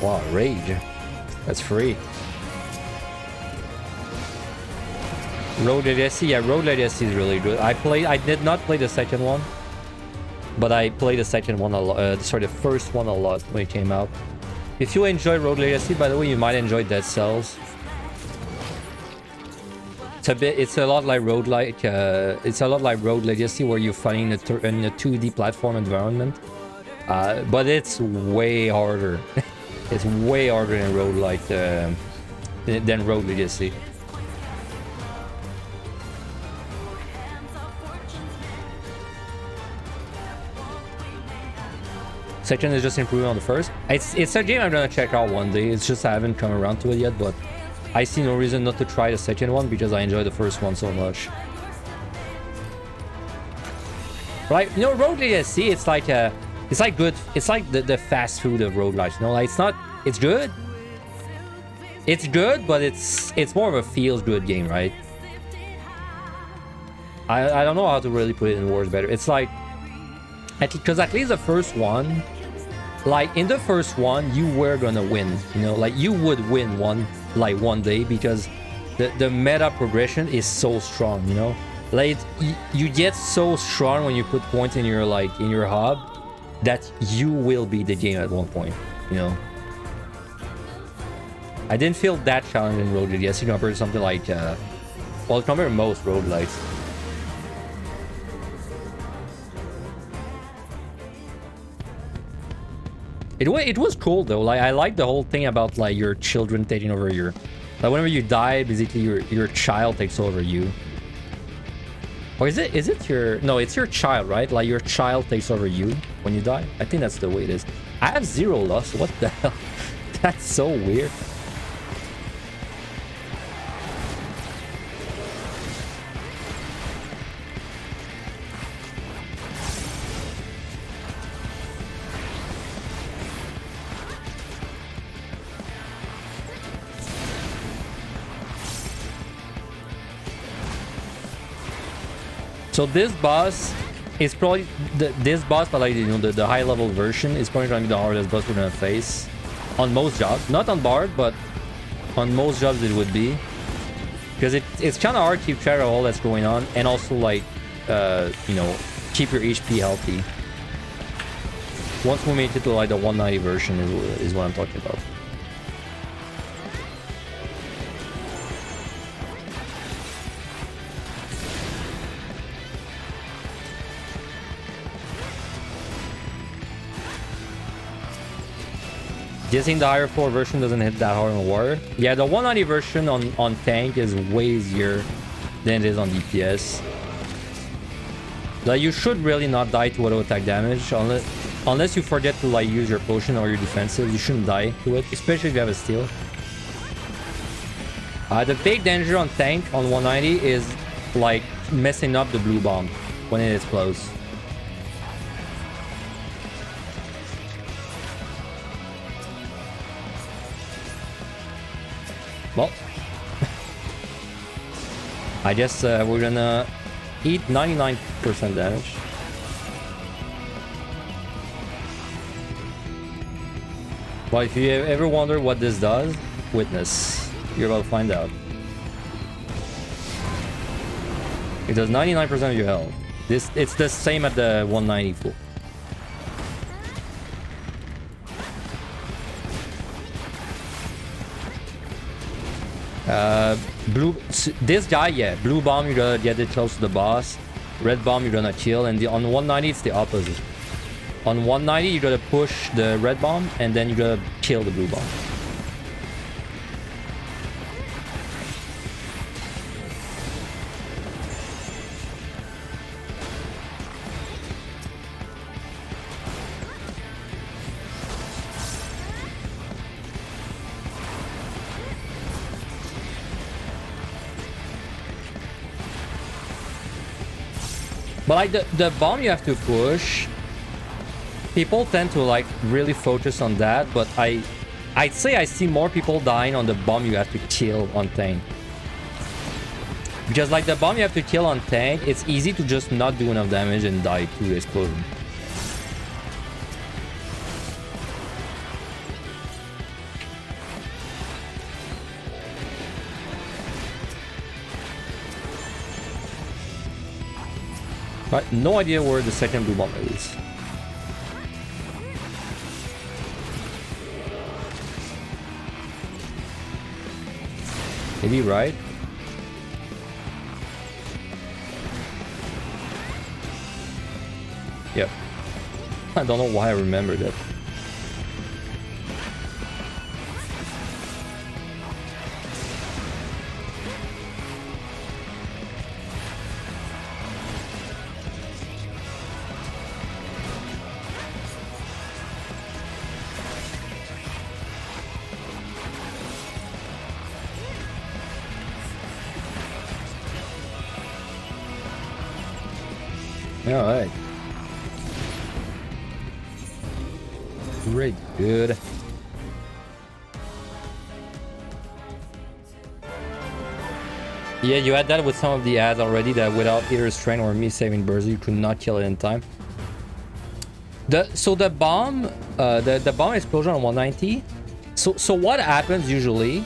Wow, Rage. That's free. Road Legacy, yeah, Road Legacy is really good. I did not play the second one, but I played the second one a lot. Sorry, the first one a lot when it came out. If you enjoy Road Legacy, by the way, you might enjoy Dead Cells. It's a lot like Road Legacy, where you're fighting in a 2D platform environment, but it's way harder. It's way harder than Road Legacy. Second is just improving on the first. It's a game I'm gonna check out one day. It's just I haven't come around to it yet, but I see no reason not to try the second one because I enjoy the first one so much. Right? You know, Road Legacy, it's like good. It's like the fast food of roguelites. You know, like it's good. It's good, but it's more of a feels good game, right? I don't know how to really put it in words better. It's like, because at least the first one, like in the first one, you were gonna win, you know, like you would win one day because the meta progression is so strong, you know, like you get so strong when you put points in your hub that you will beat the game at one point, you know. I didn't feel that challenging in Road Legacy compared to something like well, compared to most roguelites. It was cool though. Like I like the whole thing about like your children taking over your, like whenever you die, basically your child takes over you. Or is it your, no, it's your child, right? Like your child takes over you when you die. I think that's the way it is. I have 0 lust. What the hell? That's so weird. So this boss is probably this boss, but like, you know, the high level version is probably gonna be the hardest boss we're gonna face on most jobs. Not on Bard, but on most jobs it would be, because it's kind of hard to keep track of all that's going on, and also like you know, keep your HP healthy. Once we make it to like the 190 version is what I'm talking about. Guessing the higher floor version doesn't hit that hard on water. Yeah, the 190 version on tank is way easier than it is on DPS. Like, you should really not die to auto attack damage unless you forget to like use your potion or your defensive. You shouldn't die to it, especially if you have a steal. The big danger on tank on 190 is like messing up the blue bomb when it explodes. Well, I guess we're gonna eat 99% damage. Well, if you ever wonder what this does, witness. You're about to find out. It does 99% of your health. It's the same at the 190 full. This guy, yeah, blue bomb you're gonna get it close to the boss, red bomb you're gonna kill, and on 190 it's the opposite. On 190 you gotta push the red bomb and then you gotta kill the blue bomb. But like the bomb you have to push, people tend to like really focus on that, but I'd say I see more people dying on the bomb you have to kill on tank. Because like the bomb you have to kill on tank, it's easy to just not do enough damage and die to the explosion. Right, no idea where the second blue bomb is. Maybe right? Yep. I don't know why I remember that. All right. Great, good. Yeah, you had that with some of the ads already, that without either strength or me saving burst, you could not kill it in time. So the bomb, the bomb explosion on 190. So what happens usually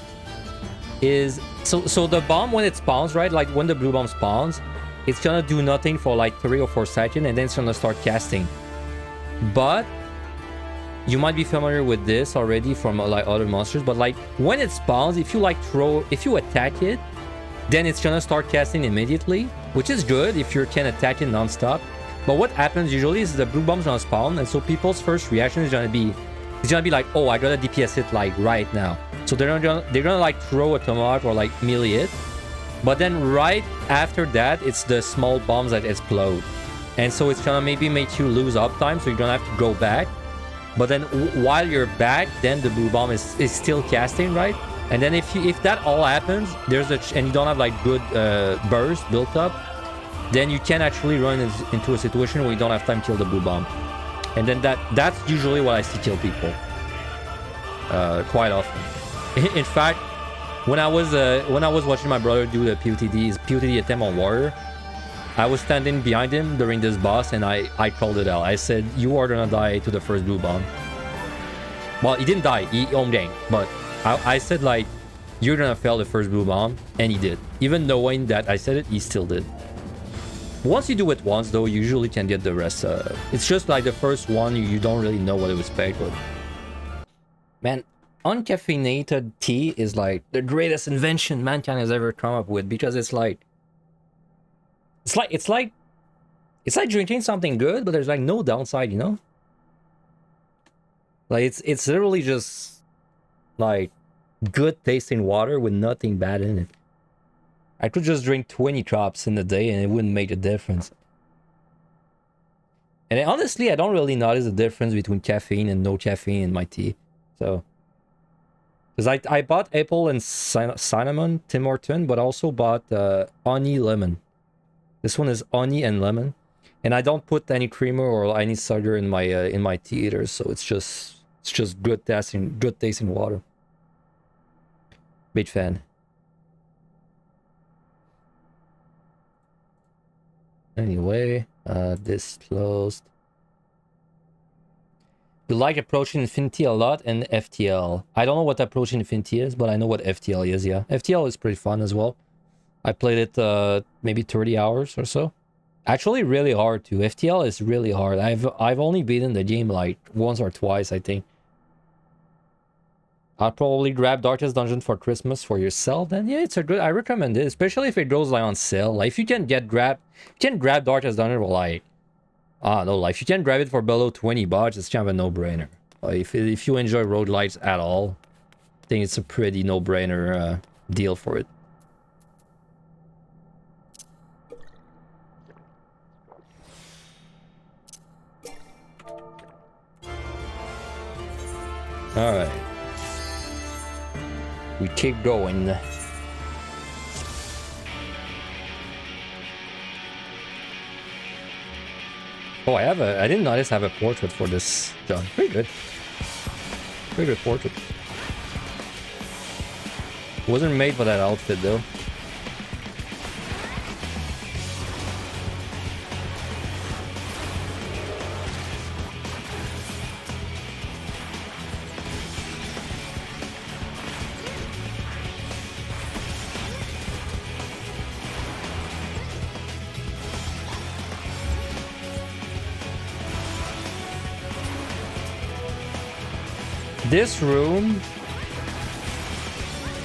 is so the bomb when it spawns, right? Like when the blue bomb spawns, it's gonna do nothing for like 3 or 4 seconds, and then it's gonna start casting. But you might be familiar with this already from like other monsters. But like when it spawns, if you attack it, then it's gonna start casting immediately, which is good if you can attack it non-stop. But what happens usually is the blue bomb's gonna spawn, and so people's first reaction is gonna be like, oh, I gotta DPS it like right now. So they're gonna like throw a tomahawk or like melee it. But then right after that, it's the small bombs that explode. And so it's gonna maybe make you lose uptime, so you're gonna have to go back. But then while you're back, then the blue bomb is still casting, right? And then if that all happens, and you don't have like good burst built up, then you can actually run into a situation where you don't have time to kill the blue bomb. And then that's usually what I see kill people quite often. In fact, when I was watching my brother do the POTD attempt on water, I was standing behind him during this boss, and I called it out. I said, you are gonna die to the first blue bomb. Well, he didn't die, he home ganked, but I said, like, you're gonna fail the first blue bomb, and he did. Even knowing that I said it, he still did. Once you do it once, though, you usually can get the rest. It's just like the first one, you don't really know what to expect, but... Man, uncaffeinated tea is like the greatest invention mankind has ever come up with, because it's like drinking something good, but there's like no downside, you know? Like it's literally just like good tasting water with nothing bad in it. I could just drink 20 drops in a day and it wouldn't make a difference. And honestly, I don't really notice the difference between caffeine and no caffeine in my tea. So, because I bought apple and cinnamon Tim Horton, but also bought honey lemon. This one is honey and lemon, and I don't put any creamer or any sugar in my tea either. So it's just good tasting water. Big fan. Anyway, this closed. You like Approaching Infinity a lot and FTL. I don't know what Approaching Infinity is, but I know what FTL is, yeah. FTL is pretty fun as well. I played it maybe 30 hours or so. Actually really hard too. FTL is really hard. I've only beaten the game like once or twice, I think. I'll probably grab Darkest Dungeon for Christmas for yourself. Then yeah, it's a good. I recommend it, especially if it goes like on sale. Like if you can grab Darkest Dungeon for like, no, like if you can grab it for below 20 bucks, it's kind of a no-brainer. Like if you enjoy roguelites at all, I think it's a pretty no-brainer deal for it. All right. We keep going. Oh, I didn't notice I have a portrait for this, John. Pretty good. Pretty good portrait. Wasn't made for that outfit, though. This room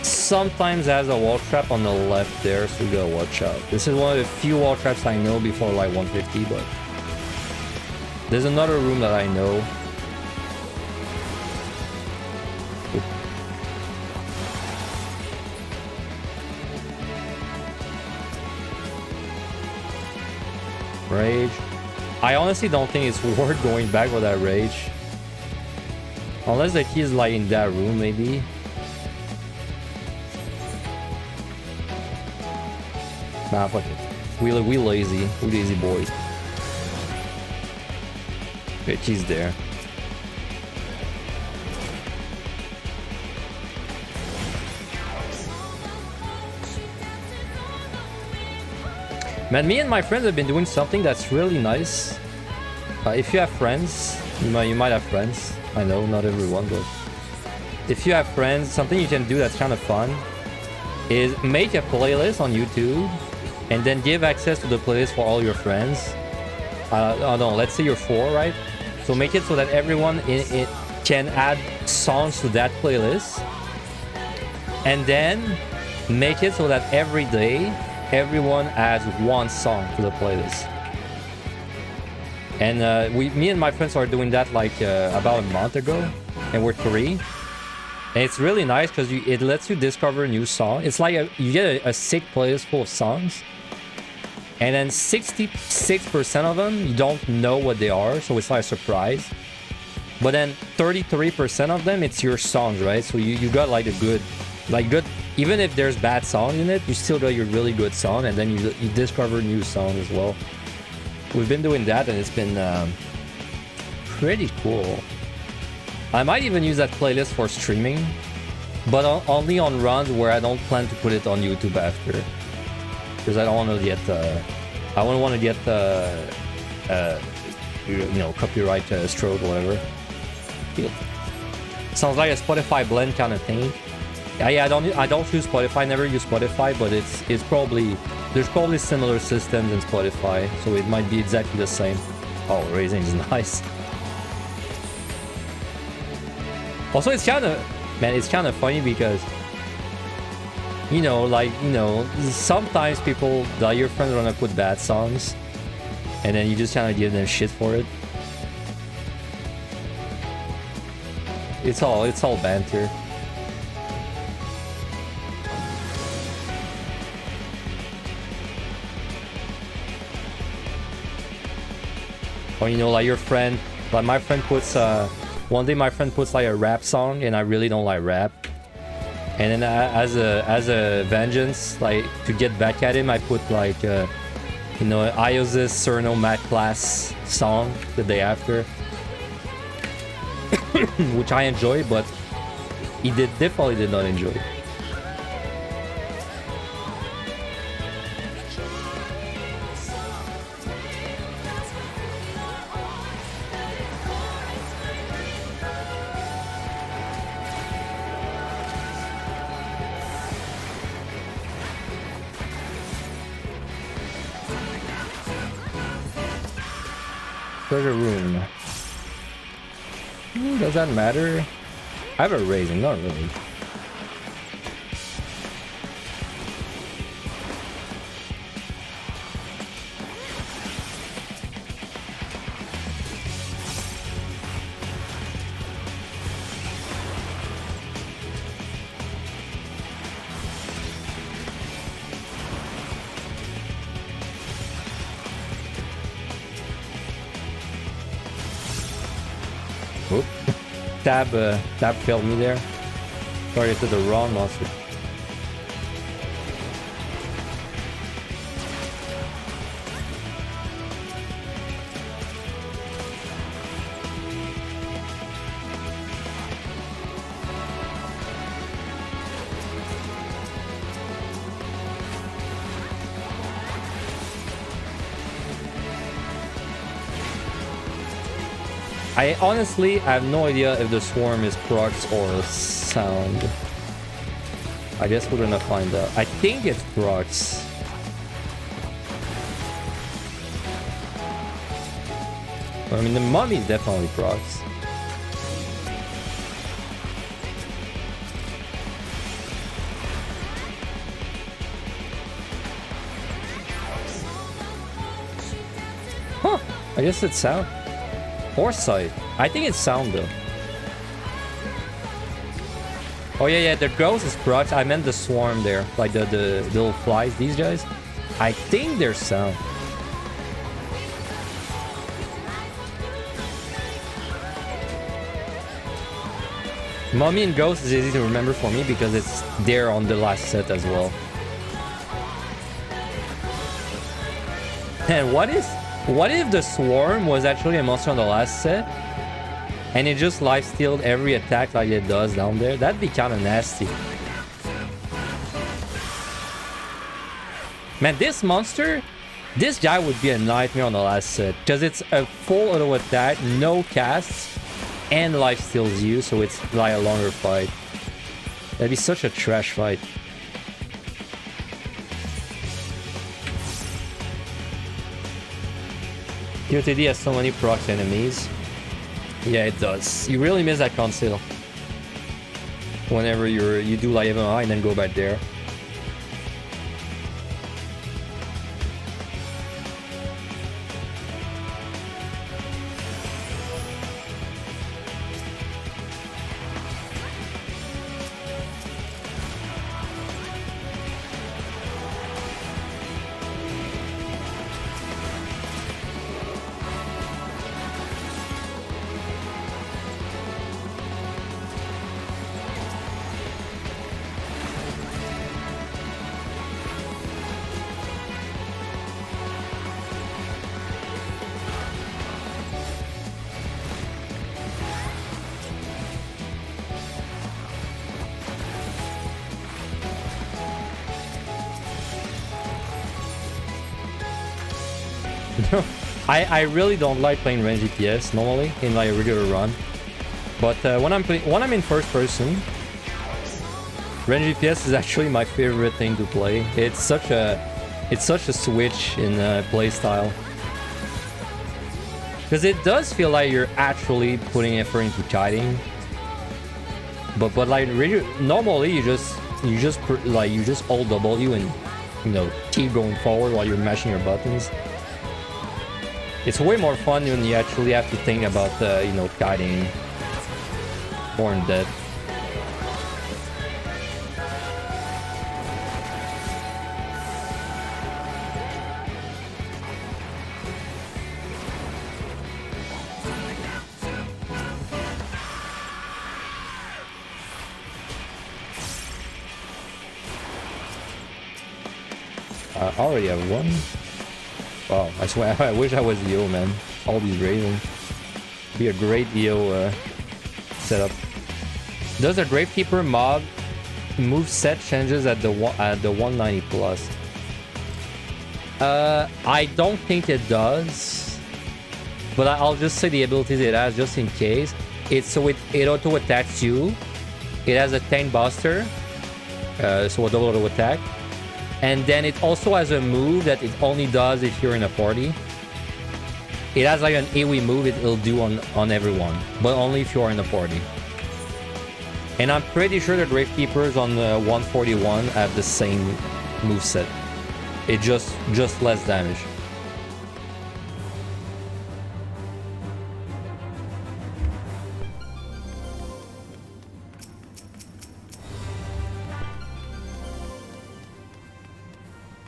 sometimes has a wall trap on the left there, so you gotta watch out. This is one of the few wall traps I know before like 150, but there's another room that I know. Rage. I honestly don't think it's worth going back for that rage. Unless the key is like in that room, maybe. Nah, fuck it. We lazy. We lazy boys. Okay, key's there. Man, me and my friends have been doing something that's really nice. If you have friends, you might have friends. I know, not everyone, but if you have friends, something you can do that's kind of fun is make a playlist on YouTube and then give access to the playlist for all your friends. No, let's say you're 4, right? So make it so that everyone it can add songs to that playlist, and then make it so that every day everyone adds one song to the playlist. And me and my friends are doing that like about a month ago, and we're 3. And it's really nice because it lets you discover a new song. It's like you get a sick playlist full of songs, and then 66% of them you don't know what they are, so it's like a surprise. But then 33% of them it's your songs, right? So you got like a good, even if there's bad songs in it, you still got your really good song, and then you discover new songs as well. We've been doing that, and it's been pretty cool. I might even use that playlist for streaming, but only on runs where I don't plan to put it on YouTube after, because I don't want to get I wouldn't want to get you know, copyright stroke, whatever. Sounds like a Spotify blend kind of thing. Yeah, I don't use Spotify, never use Spotify, but it's probably, there's probably similar systems in Spotify, so it might be exactly the same. Oh, raising is nice. Also, it's kind of, man, it's kind of funny because, you know, like, you know, sometimes people, like your friends wanna put bad songs, and then you just kind of give them shit for it. It's all banter. Or, you know, like your friend, like my friend puts, one day my friend puts like a rap song, and I really don't like rap. And then as a vengeance, like to get back at him, I put like, you know, Iosis Cerno Math Class song the day after. Which I enjoy, but he definitely did not enjoy. Treasure room. Does that matter? I have a raising, not really. Oop. Tab failed me there. Sorry, to the wrong monster. I honestly have no idea if the swarm is procs or sound. I guess we're gonna find out. I think it's procs. I mean, the mummy is definitely procs. Huh, I guess it's sound. Foresight. I think it's sound though. Oh yeah, the ghost is procs. I meant the swarm there, like the little flies. These guys. I think they're sound. Mummy and ghost is easy to remember for me because it's there on the last set as well. And what if the swarm was actually a monster on the last set and it just lifestealed every attack like it does down there? That'd be kind of nasty. Man, this monster, this guy would be a nightmare on the last set because it's a full auto attack, no casts, and lifesteals you, so it's like a longer fight. That'd be such a trash fight. PotD has so many proc enemies. Yeah, it does. You really miss that conceal. Whenever you do like MMI and then go back there. I really don't like playing range DPS normally in my regular run, but when I'm in first person, range DPS is actually my favorite thing to play. It's such a switch in play style, because it does feel like you're actually putting effort into kiting. But like really, normally you just hold W and keep going forward while you're mashing your buttons. It's way more fun when you actually have to think about kiting more in depth. I already have one. Wow, I swear, I wish I was EO, man. All these Raven. Be a great EO setup. Does the Gravekeeper mob move set changes at the 190 plus? I don't think it does, but I'll just say the abilities it has just in case. It auto attacks you. It has a tank buster, so a double auto attack. And then it also has a move that it only does if you're in a party. It has like an AoE move it'll do on everyone, but only if you are in a party. And I'm pretty sure the Gravekeepers on the 141 have the same moveset. It just less damage.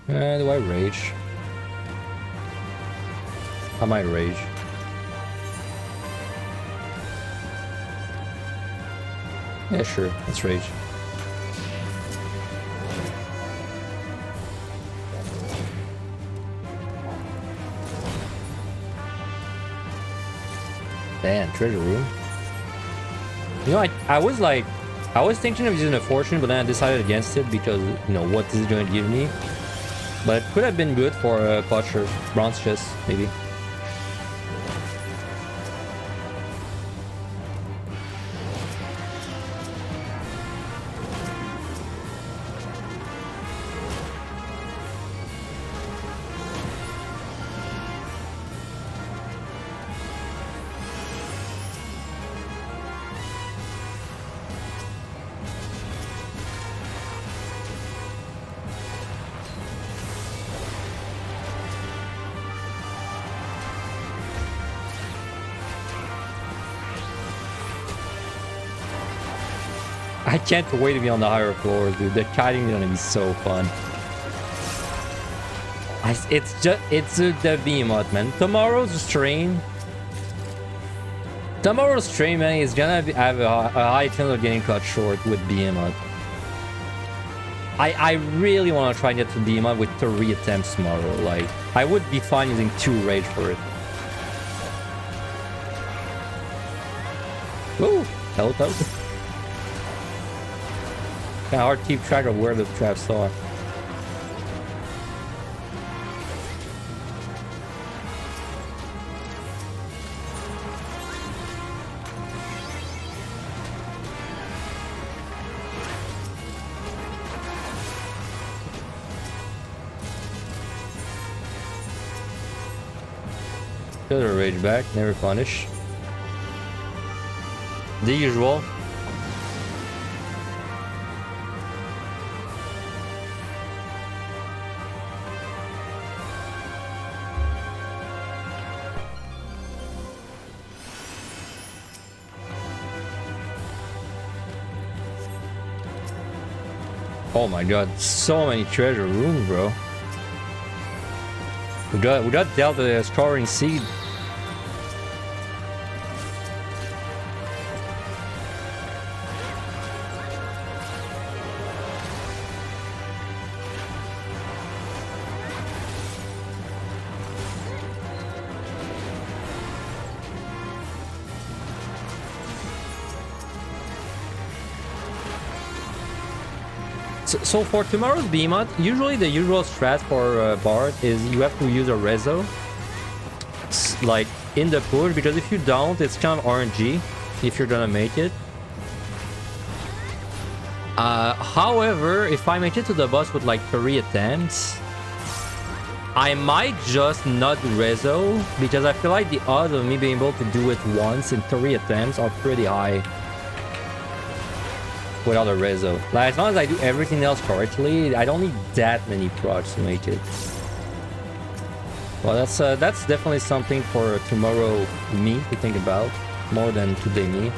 Do I rage? I might rage. Yeah, sure. Let's rage. Damn, treasure room. I was thinking of using a fortune, but then I decided against it because, what is it going to give me? But it could have been good for a Butcher, bronze chest, maybe. I can't wait to be on the higher floors, dude. The kiting is gonna be so fun. It's the Behemoth, man. Tomorrow's stream, man, is gonna have a high chance of getting cut short with Behemoth. I really want to try and get to Behemoth with 3 attempts tomorrow. Like, I would be fine using 2 rage for it. Woo! Help out. Kind of hard to keep track of where the traps are. Another rage back, never punish. The usual. Oh my god, so many treasure rooms, bro. We got dealt a scoring seed. So for tomorrow's Behemoth, usually the usual strat for Bard is you have to use a Rezo like in the push, because if you don't, it's kind of RNG if you're gonna make it. However, if I make it to the boss with like 3 attempts, I might just not rezo, because I feel like the odds of me being able to do it once in 3 attempts are pretty high without a rezo. Like, as long as I do everything else correctly, I don't need that many procs to make it. Well, that's definitely something for tomorrow me to think about, more than today me.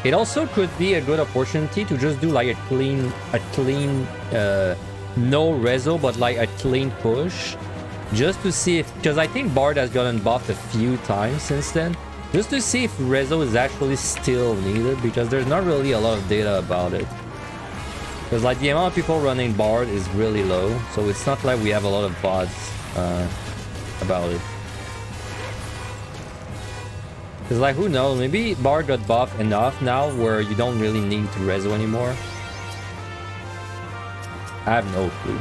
It also could be a good opportunity to just do like a clean, no rezo, but like a clean push, just to see if, because I think Bard has gotten buffed a few times since then, just to see if rezo is actually still needed, because there's not really a lot of data about it. Because like the amount of people running Bard is really low, so it's not like we have a lot of VODs about it. Because like, who knows, maybe Bard got buffed enough now where you don't really need to rezo anymore. I have no clue.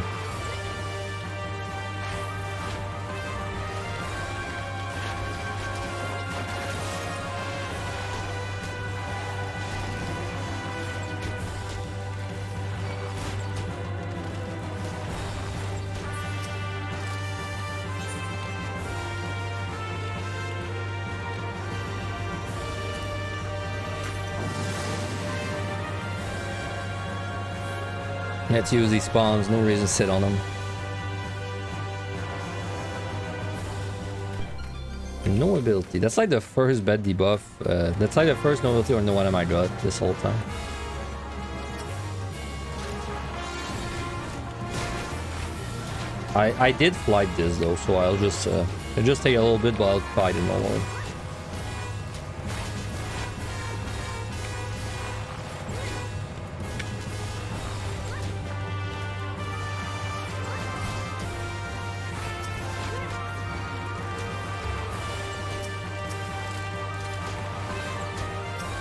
Let's use these spawns, no reason to sit on them. No ability. That's like the first bad debuff. That's like the first no ability or no one I got this whole time. I did flight this though, so I'll just take a little bit, but I'll fight it normally.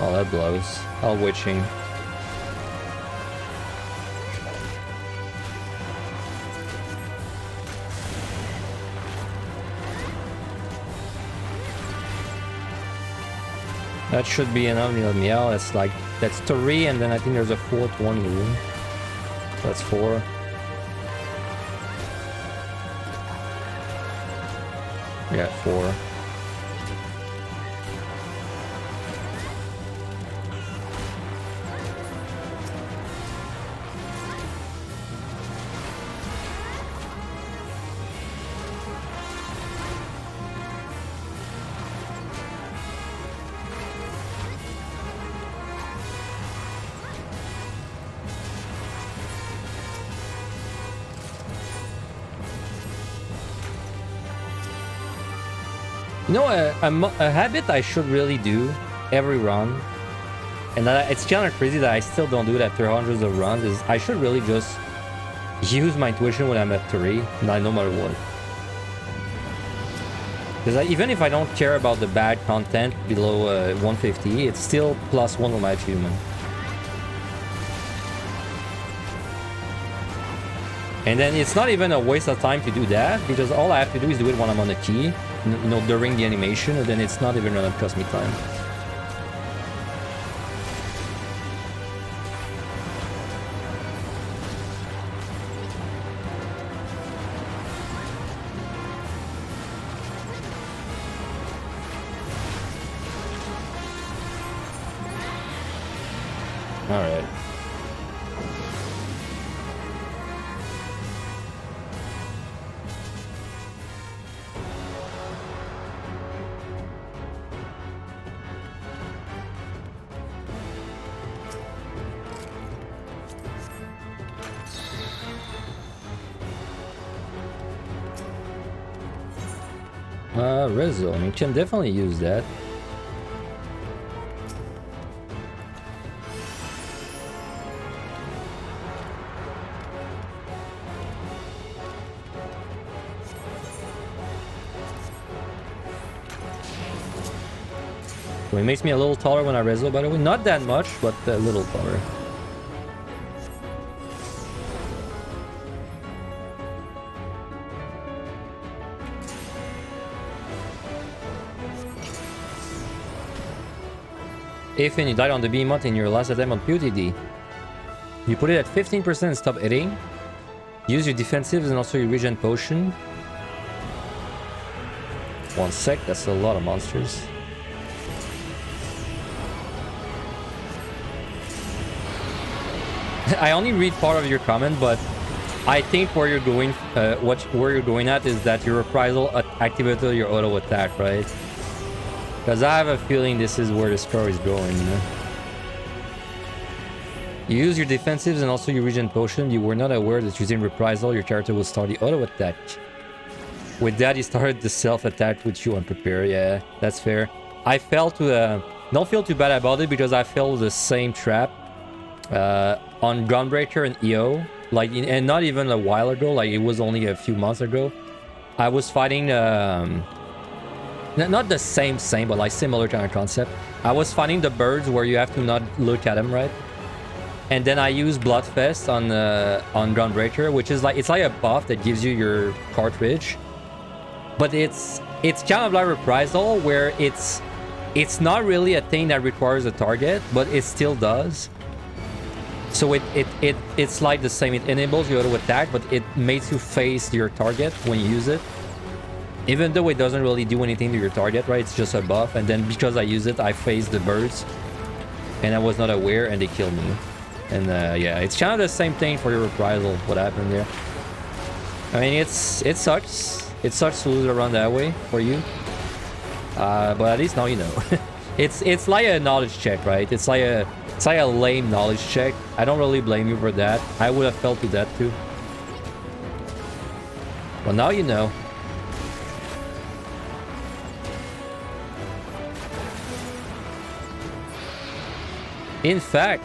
Oh, that blows. Oh, witching. That should be enough. Meow. That's like, that's 3, and then I think there's a 4th one room. That's 4. Yeah, 4. You know, a habit I should really do every run, and it's kind of crazy that I still don't do it after hundreds of runs, is I should really just use my intuition when I'm at 3, no matter what. Because even if I don't care about the bad content below 150, it's still +1 on my achievement. And then it's not even a waste of time to do that, because all I have to do is do it when I'm on the key, you know, during the animation, and then it's not even gonna cost me time. All right. Rezo, I mean, can definitely use that. So it makes me a little taller when I rezo, by the way. Not that much, but a little taller. If and you died on the Behemoth in your last attempt on PotD, you put it at 15% and stop hitting. Use your defensives and also your regen potion. 1 sec, that's a lot of monsters. I only read part of your comment, but I think where you're going, where you're going at is that your reprisal activated your auto attack, right? Because I have a feeling this is where the story is going, you know? You use your defensives and also your regen potion. You were not aware that using reprisal, your character will start the auto attack. With that, he started the self attack with you unprepared. Yeah, that's fair. I fell to don't feel too bad about it because I fell the same trap on Gunbreaker and EO. Like, and not even a while ago. Like, it was only a few months ago. I was fighting not the same, but like similar kind of concept. I was fighting the birds where you have to not look at them, right? And then I use Bloodfest on Gunbreaker, which is like, it's like a buff that gives you your cartridge, but it's kind of like Reprisal, where it's not really a thing that requires a target, but it still does. So it's like the same. It enables you to attack, but it makes you face your target when you use it, even though it doesn't really do anything to your target, right? It's just a buff. And then because I use it, I face the birds, and I was not aware, and they killed me. And yeah, it's kind of the same thing for your reprisal, what happened there. I mean, it sucks. It sucks to lose a run that way for you. But at least now you know. it's like a knowledge check, right? It's like a lame knowledge check. I don't really blame you for that. I would have felt to that too. Well, now you know. In fact,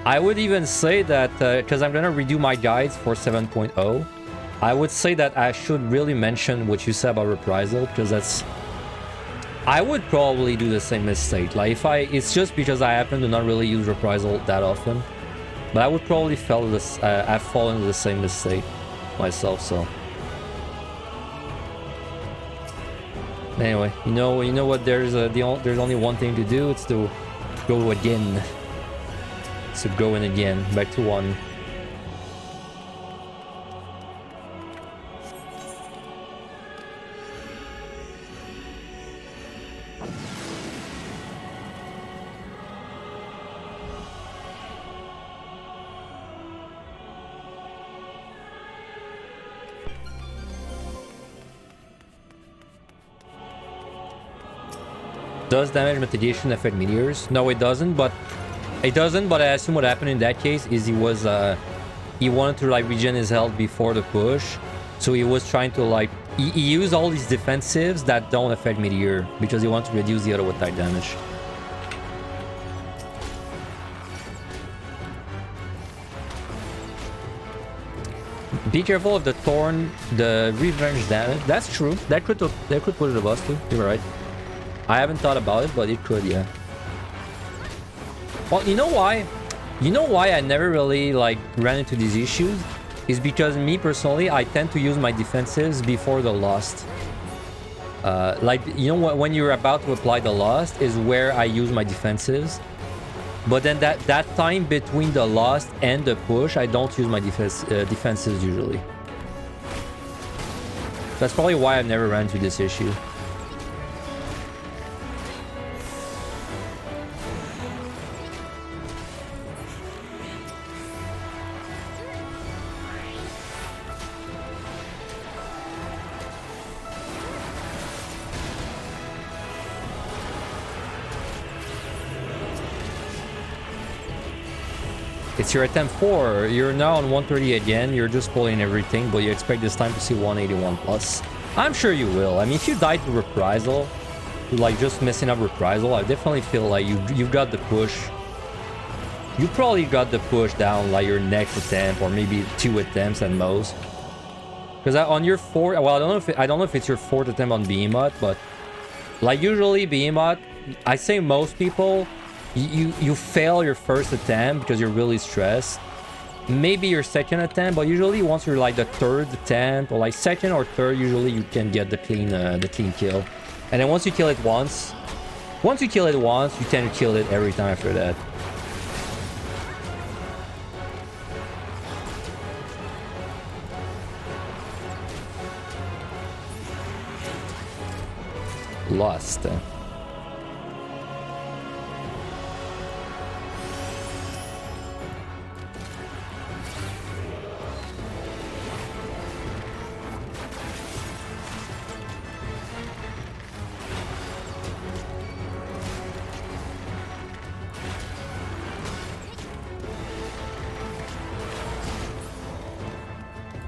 I would even say that, because I'm gonna redo my guides for 7.0, I would say that I should really mention what you said about reprisal, because that's... I would probably do the same mistake. Like, it's just because I happen to not really use reprisal that often, but I would probably have fallen into the same mistake myself, so... Anyway, you know what? There's only one thing to do. It's to go again. So going again, back to 1. Does damage mitigation affect meteors? No, it doesn't, but I assume what happened in that case is he wanted to like regen his health before the push, so he was trying to like he used all these defensives that don't affect meteor because he wanted to reduce the auto attack damage. Be careful of the thorn, the revenge damage. That's true. That could put it above too. You're right. I haven't thought about it, but it could, yeah. Well, you know why? You know why I never really like ran into these issues? Is because me personally, I tend to use my defensives before the Lost. Like, you know what? When you're about to apply the Lost is where I use my defensives. But then that time between the Lost and the push, I don't use my defensives usually. That's probably why I've never ran into this issue. It's your attempt 4. You're now on 130 again. You're just pulling everything, but you expect this time to see 181 plus. I'm sure you will. I mean, if you died to reprisal, like just messing up reprisal, I definitely feel like you got the push. You probably got the push down like your next attempt, or maybe 2 attempts at most. Because on your 4th, well, I don't know if it's your 4th attempt on Behemoth, but like usually Behemoth, I say most people. You fail your first attempt because you're really stressed. Maybe your second attempt, but usually once you're like the 3rd attempt or like 2nd or 3rd, usually you can get the clean kill. And then once you kill it once, Once you kill it once, you tend to kill it every time after that. Lost.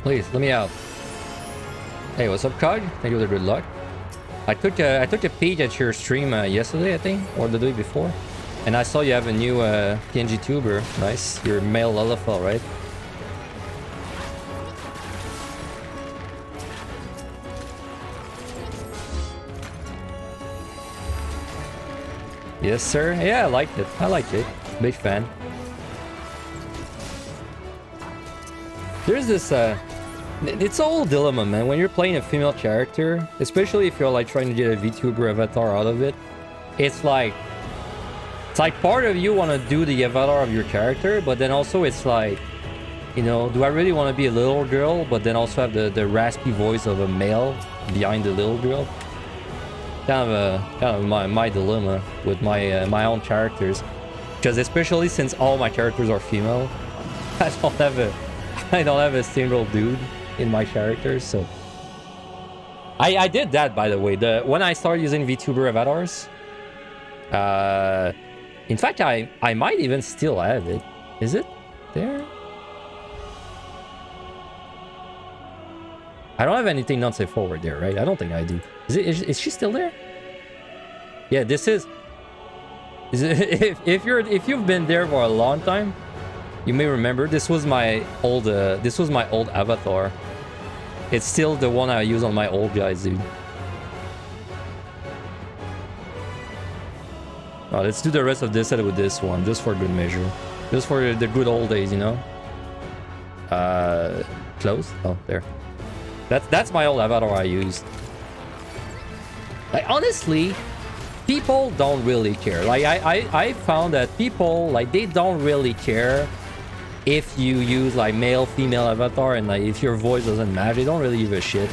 Please, let me out. Hey, what's up, Cog? Thank you for the good luck. I took a peek at your stream yesterday, I think, or the day before, and I saw you have a new PNG tuber. Nice, your male LFL, right? Yes, sir. Yeah, I liked it. I liked it. Big fan. There's this it's a whole dilemma, man, when you're playing a female character, especially if you're like trying to get a VTuber avatar out of it. It's like part of you want to do the avatar of your character, but then also it's like, you know, do I really want to be a little girl but then also have the raspy voice of a male behind the little girl? Kind of my dilemma with my own characters, because especially since all my characters are female, I don't have a single dude in my characters. So I did that, by the way, when I started using VTuber avatars. In fact, I might even still have it. Is it there? I don't have anything not safe forward there, right? I don't think I do. Is she still there? Yeah, this is if you've been there for a long time, you may remember this was my old avatar. It's still the one I use on my old guys, dude. Oh, let's do the rest of this set with this one, just for good measure. Just for the good old days, you know? Close? Oh, there. That's my old avatar I used. Like, honestly, people don't really care. Like, I found that people, like, they don't really care if you use like male female avatar, and like if your voice doesn't match, they don't really give a shit.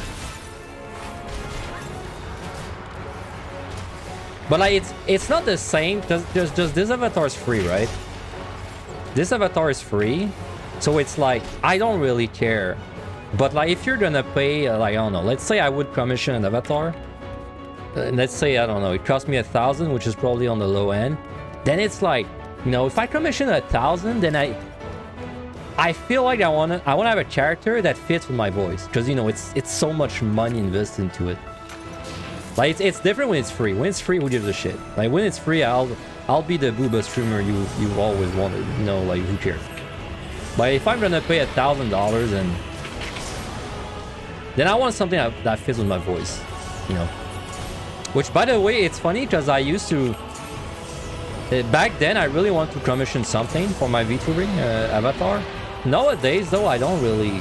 But like it's not the same. Just this avatar is free, right? This avatar is free, so it's like I don't really care. But like if you're gonna pay like, I don't know, let's say I would commission an avatar, let's say, I don't know, it cost me 1,000, which is probably on the low end. Then it's like, you know, if I commission 1,000, then I feel like I wanna have a character that fits with my voice, because, you know, it's so much money invested into it. Like it's different when it's free. When it's free, who gives a shit? Like when it's free, I'll be the booba streamer you've always wanted. You know, like who cares? But if I'm gonna pay $1,000, and then I want something that fits with my voice, you know. Which, by the way, it's funny because I used to back then I really wanted to commission something for my VTubing avatar. Nowadays, though, I don't really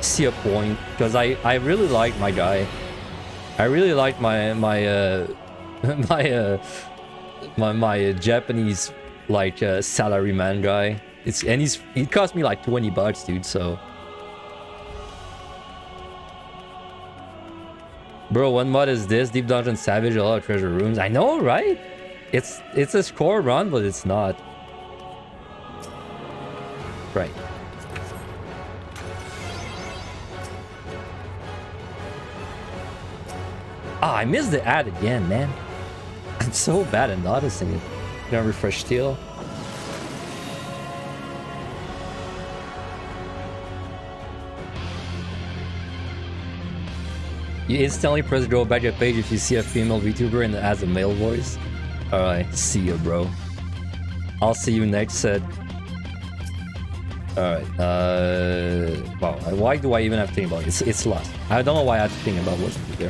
see a point, because I really like my guy. I really like my Japanese like salaryman guy. He cost me like $20, dude. So, bro, what mod is this? Deep Dungeon Savage, a lot of treasure rooms. I know, right? It's a score run, but it's not. Right. Ah, I missed the ad again, man. I'm so bad at noticing it. Gonna refresh steel. You instantly press go back a page if you see a female VTuber and it has a male voice. Alright, see you, bro. I'll see you next set. Alright, wow, why do I even have to think about it? It's Lust. I don't know why I have to think about what's there.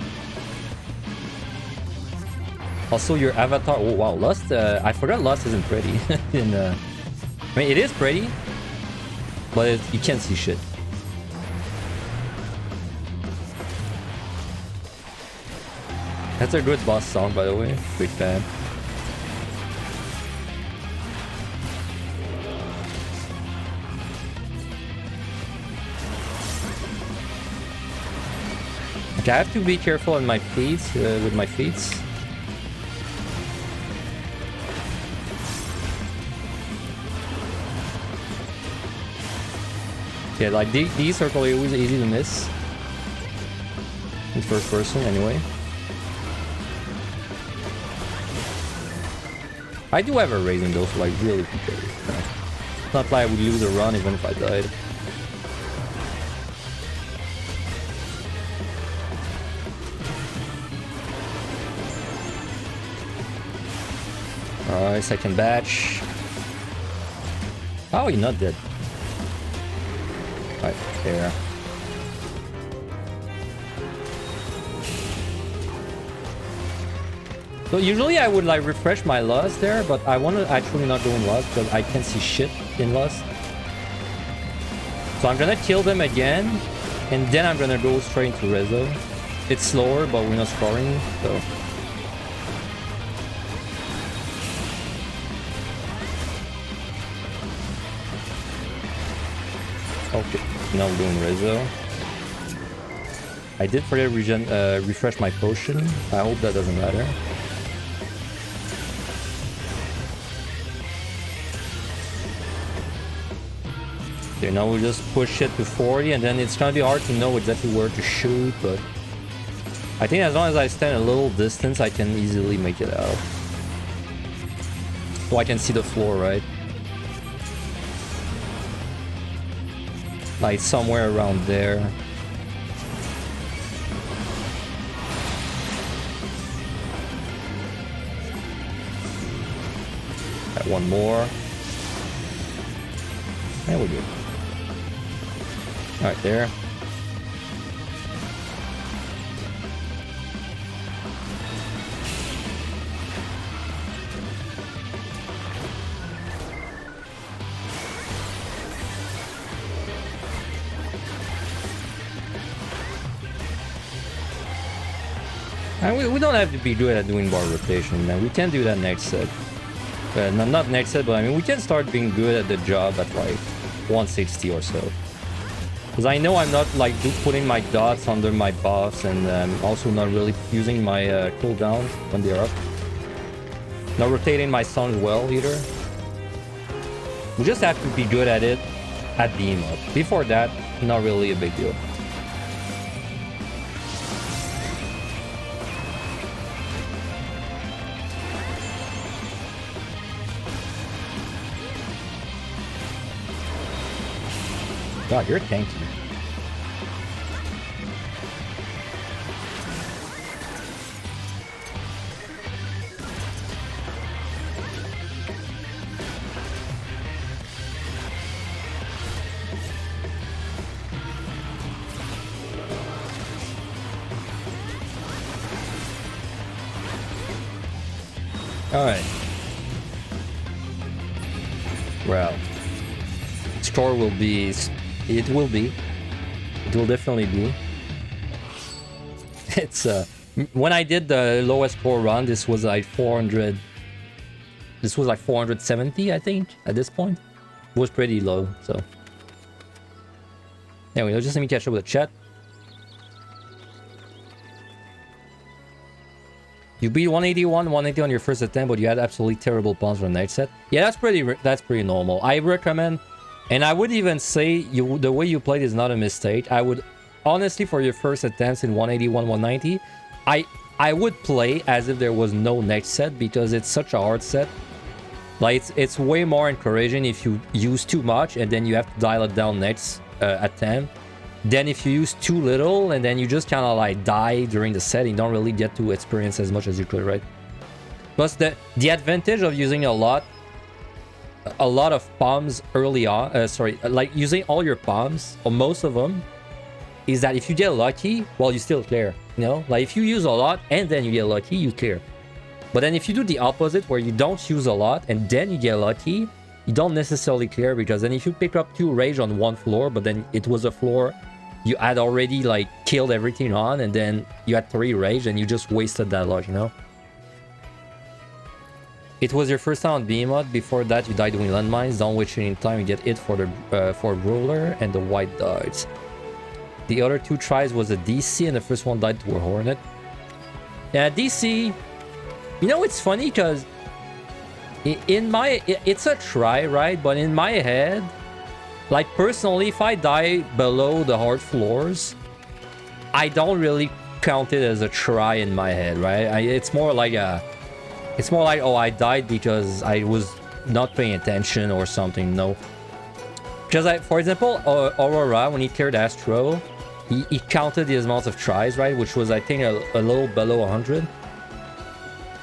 Also, your avatar. Oh wow, Lust. I forgot Lust isn't pretty. I mean, it is pretty, but you can't see shit. That's a good boss song, by the way. Big fan. I have to be careful on my feet, with my feet. Yeah, like these are probably always easy to miss. In first person, anyway. I do have a raising though, so like really prepared. It's not like I would lose a run even if I died. Alright, second batch. Oh, you're not dead. Right there. So usually I would like refresh my lust there, but I want to actually not go in lust because I can't see shit in lust. So I'm gonna kill them again, and then I'm gonna go straight into Rezo. It's slower, but we're not scoring, so. Okay, now we're doing Rezo. I did forget to refresh my potion. I hope that doesn't matter. Okay, now we'll just push it to 40, and then it's gonna be hard to know exactly where to shoot, but I think as long as I stand a little distance, I can easily make it out. So I can see the floor, right? Like somewhere around there. Got one more. There we go. Right there. And we don't have to be good at doing bar rotation, man. We can do that next set. Not next set, but I mean, we can start being good at the job at like 160 or so. Because I know I'm not like putting my dots under my buffs, and also not really using my cooldown when they're up. Not rotating my songs well either. We just have to be good at it at Behemoth. Before that, not really a big deal. God, you're tanky. All right. Well, score will be. It will be. It will definitely be. It's when I did the lowest score run, this was like 400. This was like 470, I think, at this point. It was pretty low, so. Anyway, just let me catch up with the chat. You beat 181, 180 on your first attempt, but you had absolutely terrible pawns for the next set. Yeah, that's pretty normal. I recommend. And I would even say the way you played is not a mistake. I would, honestly, for your first attempts in 181, 190, I would play as if there was no next set, because it's such a hard set. Like, it's way more encouraging if you use too much and then you have to dial it down next attempt. Then if you use too little and then you just kind of like die during the set, you don't really get to experience as much as you could, right? Plus, the advantage of using a lot of palms early on, like using all your palms, or most of them, is that if you get lucky, well, you still clear, you know? Like, if you use a lot and then you get lucky, you clear. But then if you do the opposite, where you don't use a lot and then you get lucky, you don't necessarily clear, because then if you pick up 2 rage on one floor, but then it was a floor you had already, like, killed everything on, and then you had 3 rage, and you just wasted that luck, you know? It was your first time on Behemoth. Before that, you died doing landmines. Don't waste any time. You get hit for the for Ruler and the white dogs. The other 2 tries was a DC, and the first one died to a Hornet. Yeah, DC. You know, it's funny because it's a try, right? But in my head, like personally, if I die below the hard floors, I don't really count it as a try in my head, right? It's more like oh, I died because I was not paying attention or something. No, because for example, Aurora, when he cleared Astro, he counted the amount of tries, right? Which was, I think, a little below 100.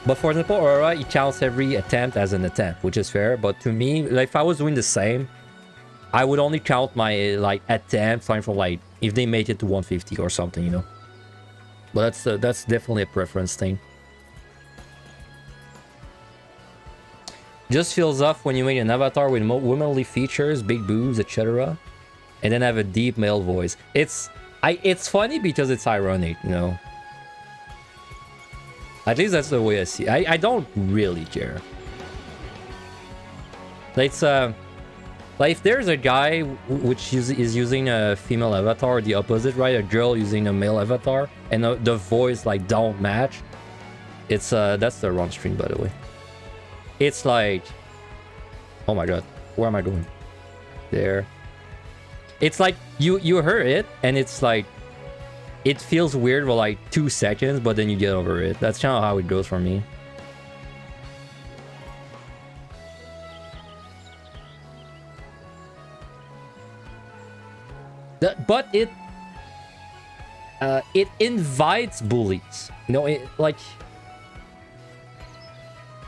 But for example, Aurora, he counts every attempt as an attempt, which is fair. But to me, like, if I was doing the same, I would only count my like attempts starting from like if they make it to 150 or something, you know. But that's definitely a preference thing. Just feels off when you make an avatar with womanly features, big boobs, etc., and then have a deep male voice. It's funny because it's ironic, you know. At least that's the way I see it. I don't really care. It's like if there's a guy which is using a female avatar, the opposite, right? A girl using a male avatar, and the voice like don't match. It's that's the wrong stream, by the way. It's like, oh my god, where am I going? There. It's like you heard it, and it's like it feels weird for like 2 seconds, but then you get over it. That's kind of how it goes for me. But it invites bullies. You know, like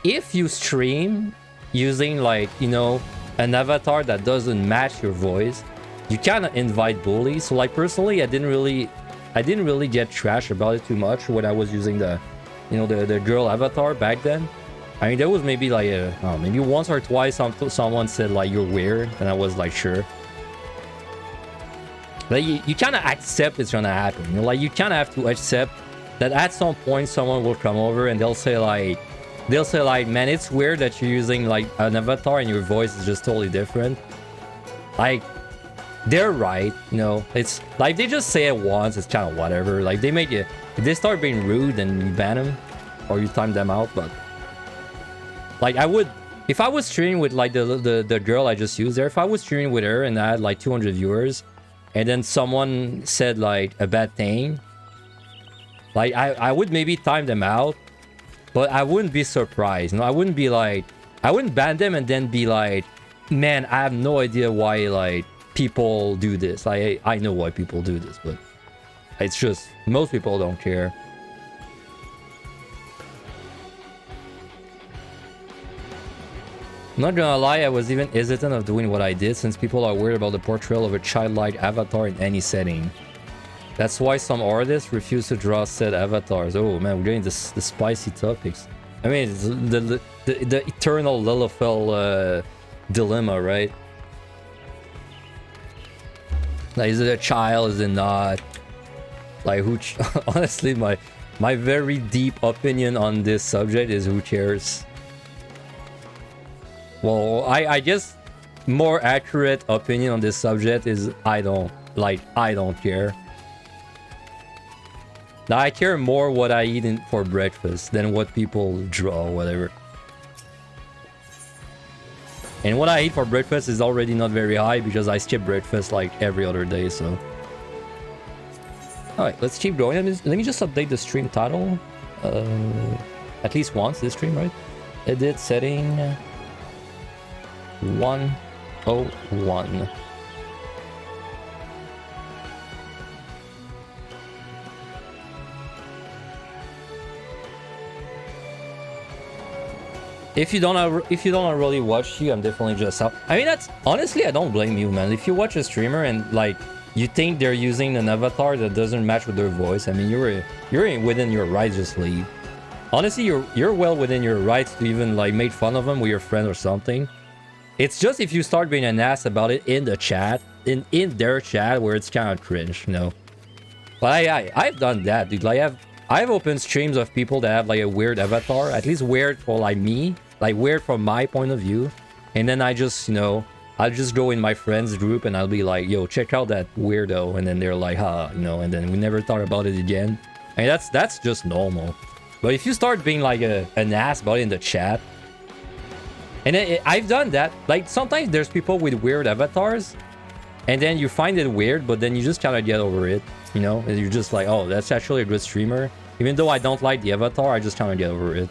if you stream using like, you know, an avatar that doesn't match your voice, you kind of invite bullies. So like personally, I didn't really get trash about it too much when I was using the, you know, the girl avatar back then. I mean, there was maybe like maybe once or twice someone said like you're weird, and I was like sure. Like you kind of accept it's gonna happen. You know, like you kind of have to accept that at some point someone will come over and they'll say like, man, it's weird that you're using like an avatar and your voice is just totally different. Like, they're right, you know. It's like they just say it once, it's kind of whatever. Like they make it, if they start being rude, then you ban them or you time them out. But like I would, if I was streaming with like the girl I just used there, if I was streaming with her and I had like 200 viewers, and then someone said like a bad thing, like I would maybe time them out, but I wouldn't be surprised. You know, I wouldn't be like, I wouldn't ban them and then be like, man, I have no idea why like people do this. I know why people do this, but it's just most people don't care. I'm not gonna lie, I was even hesitant of doing what I did since people are worried about the portrayal of a childlike avatar in any setting. That's why some artists refuse to draw said avatars. Oh man, we're getting the spicy topics. I mean, it's the eternal Lilithel dilemma, right? Like, is it a child? Is it not? Like, who? Honestly, my very deep opinion on this subject is who cares. Well, I guess more accurate opinion on this subject is I don't care. Now I care more what I eat for breakfast than what people draw, whatever. And what I eat for breakfast is already not very high because I skip breakfast like every other day, so. Alright, let's keep going. Let me just update the stream title. At least once this stream, right? Edit setting 101. If you don't really watch you, I'm definitely just out. I mean, that's honestly, I don't blame you, man. If you watch a streamer and like you think they're using an avatar that doesn't match with their voice, I mean, you're within your rights, just leave. Honestly, you're well within your rights to even like make fun of them with your friend or something. It's just if you start being an ass about it in the chat, in their chat, where it's kind of cringe, you know. But I've done that, dude. Like I've opened streams of people that have like a weird avatar, at least weird for like me, like weird from my point of view, and then I just, you know, I'll just go in my friends group and I'll be like, yo, check out that weirdo, and then they're like, you know, and then we never thought about it again. I mean, that's just normal. But if you start being like an ass about it in the chat, and I've done that. Like, sometimes there's people with weird avatars, and then you find it weird, but then you just kind of get over it, you know? And you're just like, oh, that's actually a good streamer. Even though I don't like the avatar, I just kind of get over it.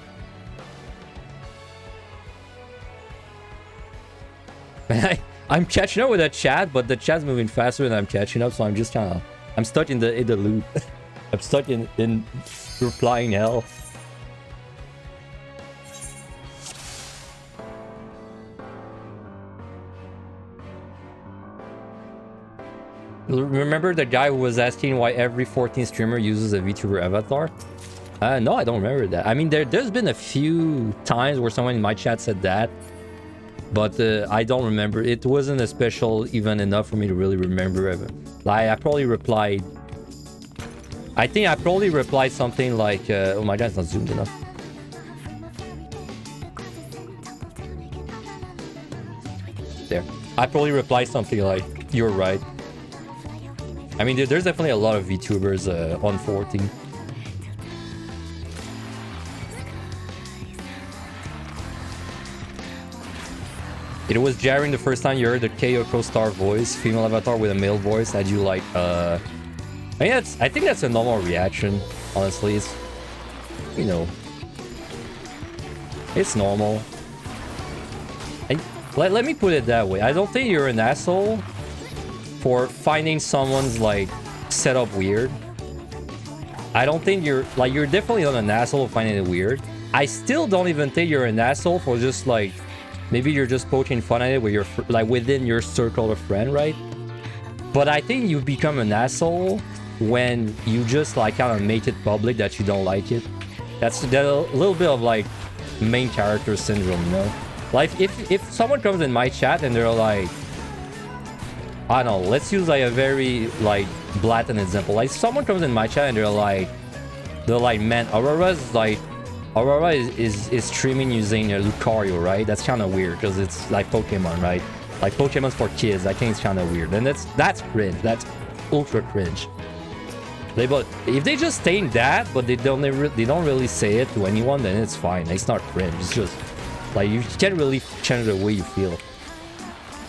I'm catching up with the chat, but the chat's moving faster than I'm catching up, so I'm just kind of... I'm stuck in the loop. I'm stuck in replying hell. Remember the guy who was asking why every 14 streamer uses a VTuber avatar? No, I don't remember that. I mean, there's been a few times where someone in my chat said that, but I don't remember. It wasn't a special event enough for me to really remember it. Like, I probably replied... I think I probably replied something like... oh my god, it's not zoomed enough. There. I probably replied something like, you're right. I mean, there's definitely a lot of VTubers on 14. It was jarring the first time you heard the Kyoko Star voice, female avatar with a male voice. Had you like, I think that's a normal reaction, honestly. It's, you know, it's normal. Let me put it that way. I don't think you're an asshole for finding someone's like setup weird. I don't think you're definitely not an asshole for finding it weird. I still don't even think you're an asshole for just like, maybe you're just poking fun at it with your like within your circle of friends, right? But I think you become an asshole when you just like kind of make it public that you don't like it. That's a little bit of like main character syndrome, you know? Like if someone comes in my chat and they're like, I don't know, let's use like a very like blatant example. Like someone comes in my chat and they're like, man, Aurora is streaming using Lucario, right? That's kind of weird because it's like Pokemon, right? Like Pokemon's for kids. I think it's kind of weird, and that's cringe. That's ultra cringe. But if they just stain that, but they don't really say it to anyone, then it's fine. It's not cringe. It's just like you can't really change the way you feel.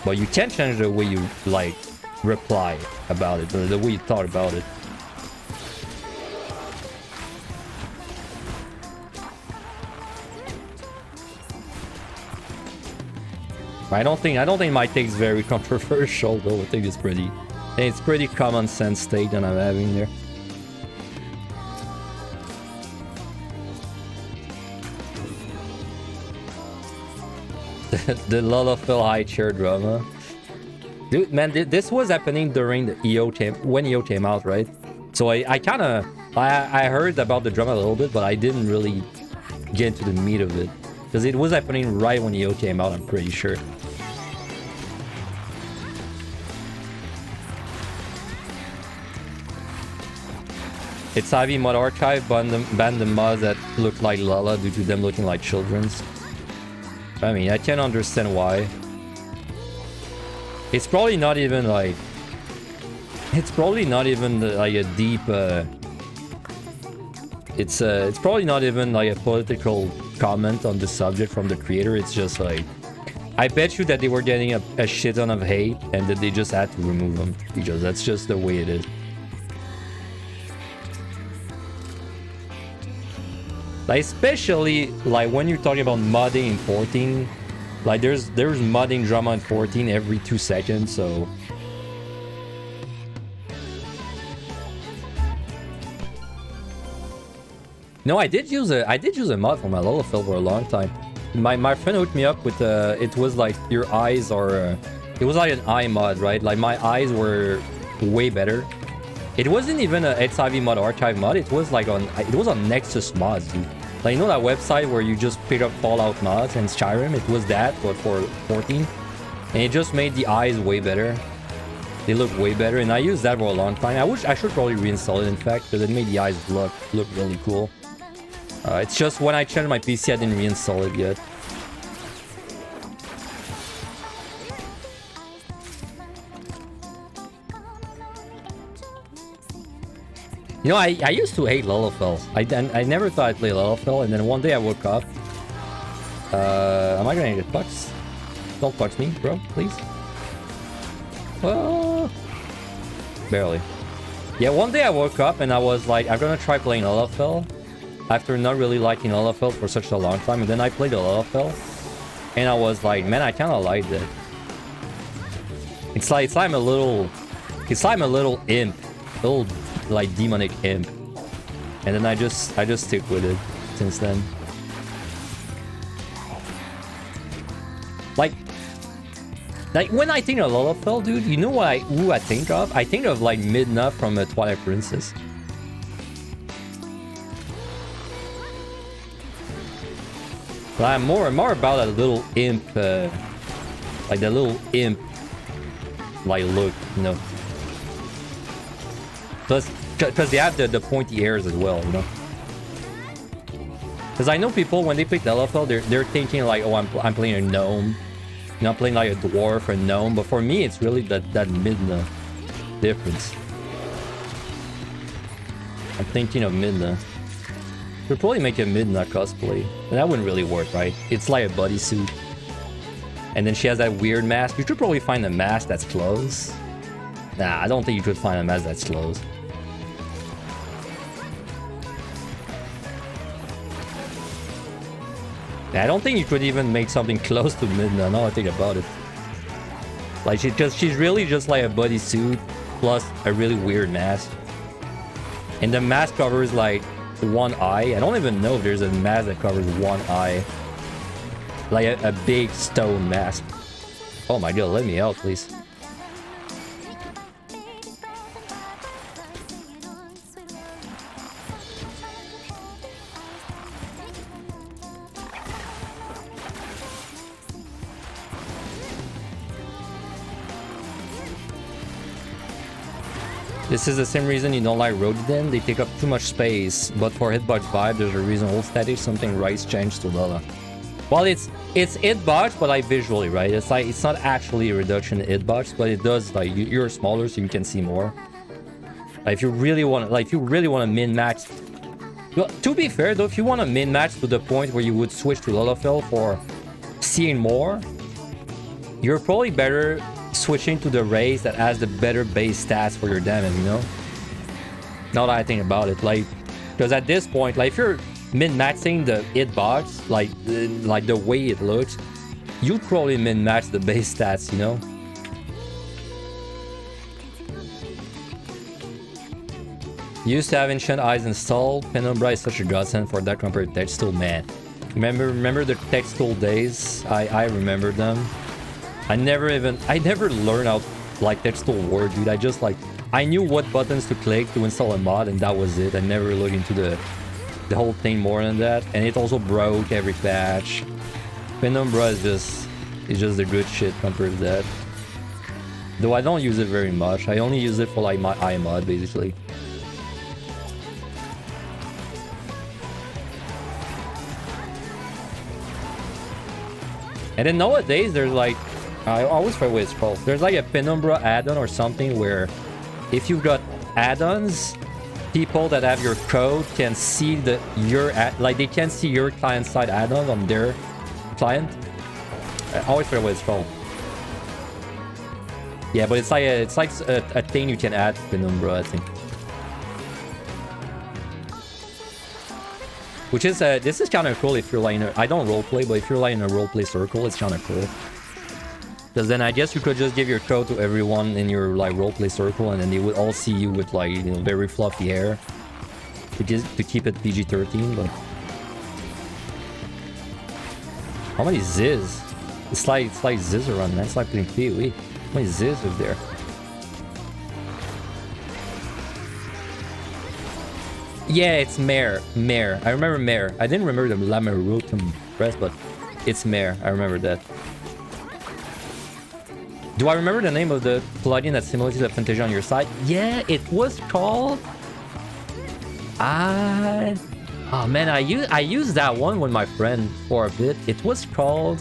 But you can change the way you, like, reply about it, or the way you thought about it. I don't think my take's very controversial, though. I think it's pretty common sense take that I'm having there. The Lullaphil high chair drama. Dude, man, this was happening during the when EO came out, right? So I kind of... I heard about the drama a little bit, but I didn't really get into the meat of it. Because it was happening right when EO came out, I'm pretty sure. It's Ivy Mod Archive banned the mods that look like Lala due to them looking like children's. I mean, I can't understand why. It's probably not even like... It's probably not even like a deep... It's probably not even like a political comment on the subject from the creator. It's just like... I bet you that they were getting a shit ton of hate and that they just had to remove them. Because that's just the way it is. Like, especially like when you're talking about modding in 14, like there's modding drama in 14 every 2 seconds, so no, I did use a mod for my Lullaphil for a long time. My friend hooked me up with it was like your eyes are it was like an eye mod, right? Like my eyes were way better. It wasn't even a XIV mod archive mod. It was on Nexus mods, dude. Like, you know that website where you just pick up Fallout mods and Skyrim? It was that, but for 14. And it just made the eyes way better. They look way better, and I used that for a long time. I should probably reinstall it, in fact, because it made the eyes look really cool. It's just when I changed my PC, I didn't reinstall it yet. You know, I used to hate Lullafell. I never thought I'd play Lullafell, and then one day I woke up. Am I gonna get pucks? Don't punch me, bro, please. Barely. Yeah, one day I woke up and I was like, I'm gonna try playing Lullafell. After not really liking Lullafell for such a long time, and then I played Lullafell. And I was like, man, I kinda liked it. It's like I'm a little imp. Little like demonic imp. And then I just stick with it since then. Like when I think of Lullafell, dude, you know who I think of? I think of like Midna from Twilight Princess. But I'm more about a little imp, like the little imp, like look, you know. Plus, because they have the pointy ears as well, you know. Because I know people when they play Lullafell, they're thinking like, oh, I'm playing a gnome. You know, I'm playing like a dwarf or a gnome, but for me, it's really that Midna difference. I'm thinking of Midna. We'll probably make a Midna cosplay, and that wouldn't really work, right? It's like a bodysuit, and then she has that weird mask. You should probably find a mask that's close. Nah, I don't think you could find a mask that's close. I don't think you could even make something close to Midna, now I think about it. Like, she's really just like a bodysuit, plus a really weird mask. And the mask covers like one eye. I don't even know if there's a mask that covers one eye. Like a big stone mask. Oh my god, let me out, please. This is the same reason you don't like Rodiden. They take up too much space. But for hitbox vibe, there's a reason. Hold static, something Rice changed to Lola. Well, it's hitbox, but like visually, right? It's like it's not actually a reduction in hitbox, but it does like you're smaller, so you can see more. Like if you really want to min-max. Well, to be fair though, if you want to min-max to the point where you would switch to Lullafell for seeing more, you're probably better switching to the Wraith that has the better base stats for your damage, you know? Now that I think about it, like, because at this point, like, if you're min-maxing the hitbox, like the way it looks, you'd probably min-max the base stats, you know? Used to have Ancient Eyes installed. Penumbra is such a godsend for that compared to Text Tool, man. Remember the Text Tool days? I remember them. I never learned how like Text Tool work, dude. I knew what buttons to click to install a mod, and that was it. I never looked into the whole thing more than that. And it also broke every patch. Penumbra is just the good shit compared to that. Though I don't use it very much. I only use it for like my iMod basically. And then nowadays there's like, I always forget what it's called. There's like a Penumbra add-on or something where if you've got add-ons, people that have your code can see like they can see your client-side add-on on their client. I always forget what it's called. Yeah, but it's like a thing you can add to Penumbra, I think. Which is this is kind of cool if you're like I don't roleplay, but if you're like in a roleplay circle, it's kind of cool. Because then I guess you could just give your code to everyone in your like roleplay circle, and then they would all see you with like, you know, very fluffy hair. To keep it PG-13, but how many Ziz? It's like Zizzaron, man. It's like playing PoE. How many Ziz is there? Yeah, it's Mare. I remember Mare. I didn't remember the Lamerutum press, but it's Mare. I remember that. Do I remember the name of the plugin that simulates the Fantasia on your side? Yeah, it was called... Oh man, I used that one with my friend for a bit. It was called...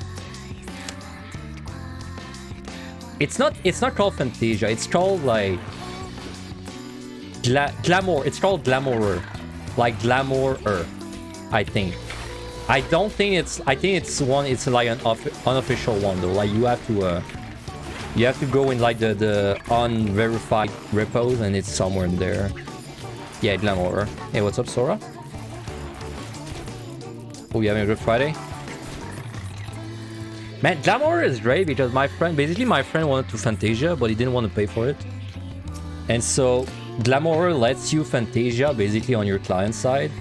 It's not called Fantasia. It's called like... Glamour. It's called Glamourer. Like Glamourer, I think. I don't think it's... I think it's one... It's like an unofficial one, though. Like, you have to... You have to go in, like, the unverified repos, and it's somewhere in there. Yeah, Glamourer. Hey, what's up, Sora? Oh, you having a good Friday? Man, Glamourer is great because my friend... Basically, my friend wanted to Fantasia, but he didn't want to pay for it. And so... Glamourer lets you Fantasia basically on your client side,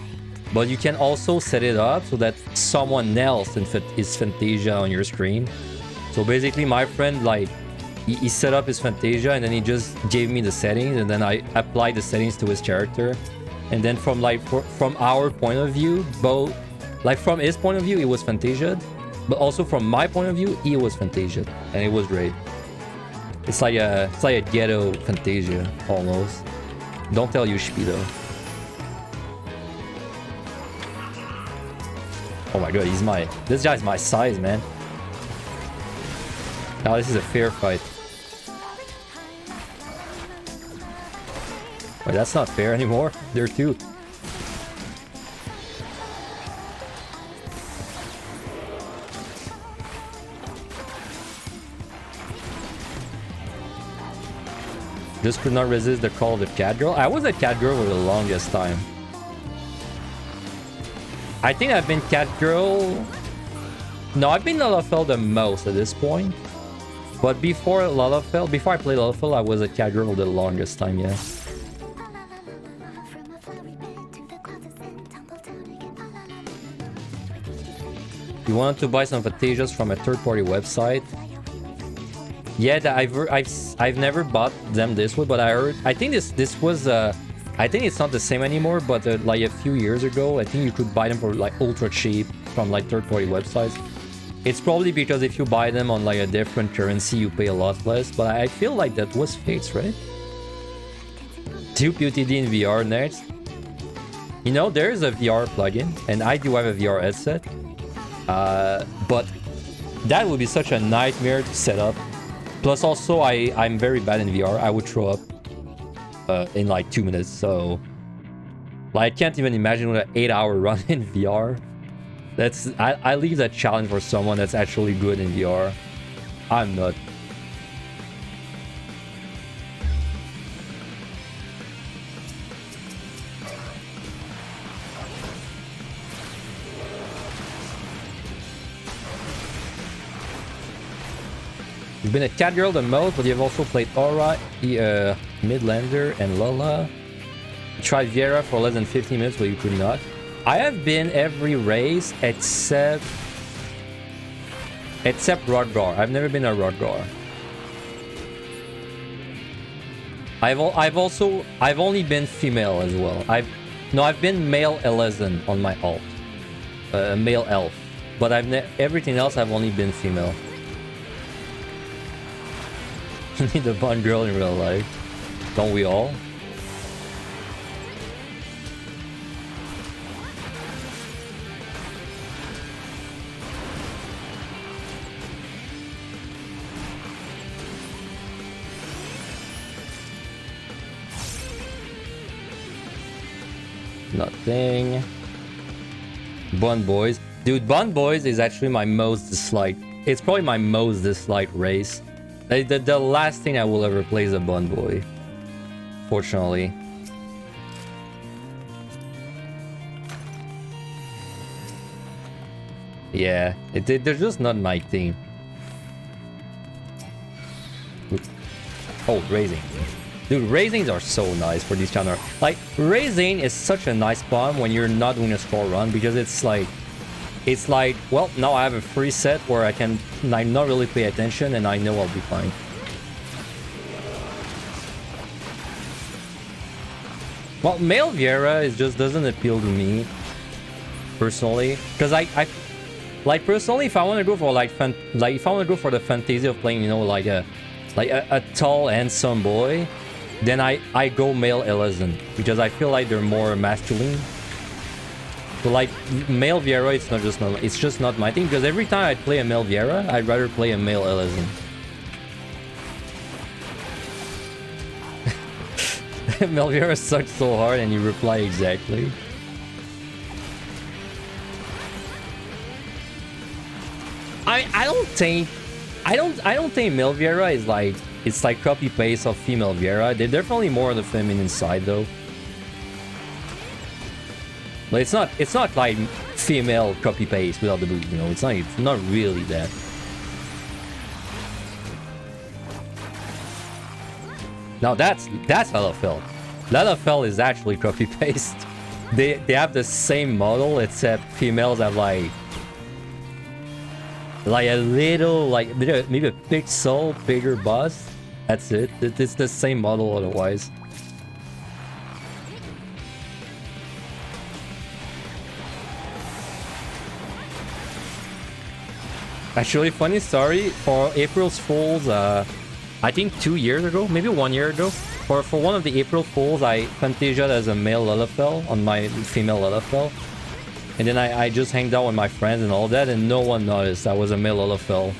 but you can also set it up so that someone else is Fantasia on your screen. So basically my friend, like, he set up his Fantasia and then he just gave me the settings, and then I applied the settings to his character. And then from from our point of view, both, like from his point of view, it was Fantasia, but also from my point of view, he was Fantasia, and it was great. It's like a ghetto Fantasia almost. Don't tell you, Speedo. Oh my god, this guy's my size, man. Now this is a fair fight. Wait, that's not fair anymore. There are two. Just could not resist the call of the cat girl. I was a cat girl for the longest time. I think I've been cat girl... No, I've been Lalafell the most at this point. But before Lalafell, before I played Lalafell, I was a cat girl the longest time, yeah. You wanted to buy some Fantasias from a third-party website? Yeah, I've never bought them this way, but I think this was I think it's not the same anymore, but like a few years ago, I think you could buy them for like ultra cheap from like third-party websites. It's probably because if you buy them on like a different currency, you pay a lot less, but I feel like that was Fates, right? Do PotD in VR next? You know, there is a VR plugin, and I do have a VR headset, but that would be such a nightmare to set up. Plus, also, I'm very bad in VR. I would throw up in like 2 minutes. So, like, I can't even imagine an 8-hour run in VR. I leave that challenge for someone that's actually good in VR. I'm not. You've been a cat girl the most, but you've also played Aura, Midlander, and Lola. You tried Viera for less than 15 minutes, but you could not. I have been every race except Rodgar. I've never been a Rodgar. I've only been female as well. I've been male Elezen on my alt, male elf, but everything else I've only been female. Need a fun girl in real life, don't we all? Nothing. Bun Boys. Dude, Bun Boys is actually my most disliked. It's probably my most disliked race. The last thing I will ever play is a Bun Boy. Fortunately. Yeah, they're just not my thing. Oh, Raising. Dude, Raisings are so nice for these kind of... Like, Raising is such a nice spawn when you're not doing a scroll run, because it's like, well, now I have a free set where I can not really pay attention and I know I'll be fine. Well, male Viera just doesn't appeal to me, personally, because like personally, if I want to go for if I want to go for the fantasy of playing, you know, like a tall, handsome boy, then I go male Elezen, because I feel like they're more masculine. So like male Viera, it's just not my thing, because every time I play a male Viera, I'd rather play a male Elezen. Melviera sucked so hard and you reply exactly. I don't think Melviera is like, it's like copy paste of female Viera. They're definitely more on the feminine side though. But it's not like female copy paste without the boot, you know. It's not really that. Now that's LFL. LFL is actually copy paste. They have the same model except females have like a little, like maybe a pixel bigger bust. That's it. It's the same model otherwise. Actually, funny story, for April's Fools, I think 2 years ago, maybe 1 year ago, for one of the April Fools, I fantasiaed as a male LFL on my female LFL. And then I just hanged out with my friends and all that, and no one noticed I was a male LFL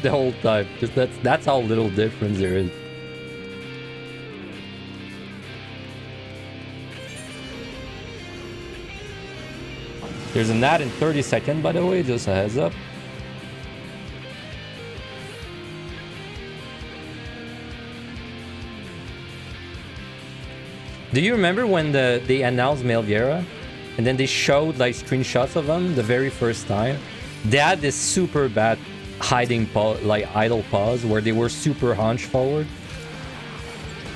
the whole time. Because that's how little difference there is. There's an ad in 30 seconds, by the way, just a heads up. Do you remember when they announced Melviera? And then they showed like screenshots of them the very first time? They had this super bad hiding like idle pause where they were super hunched forward.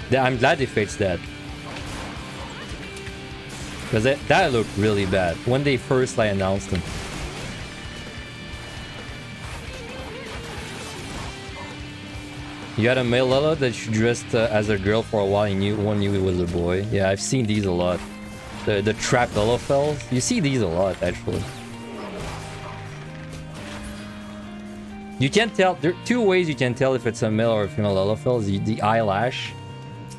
I'm glad they fixed that. Because that looked really bad when they first like announced them. You had a male Lala that you dressed as a girl for a while and one knew it was a boy. Yeah, I've seen these a lot. The trap LFLs. You see these a lot, actually. You can't tell. There are two ways you can tell if it's a male or a female LFL. The eyelash.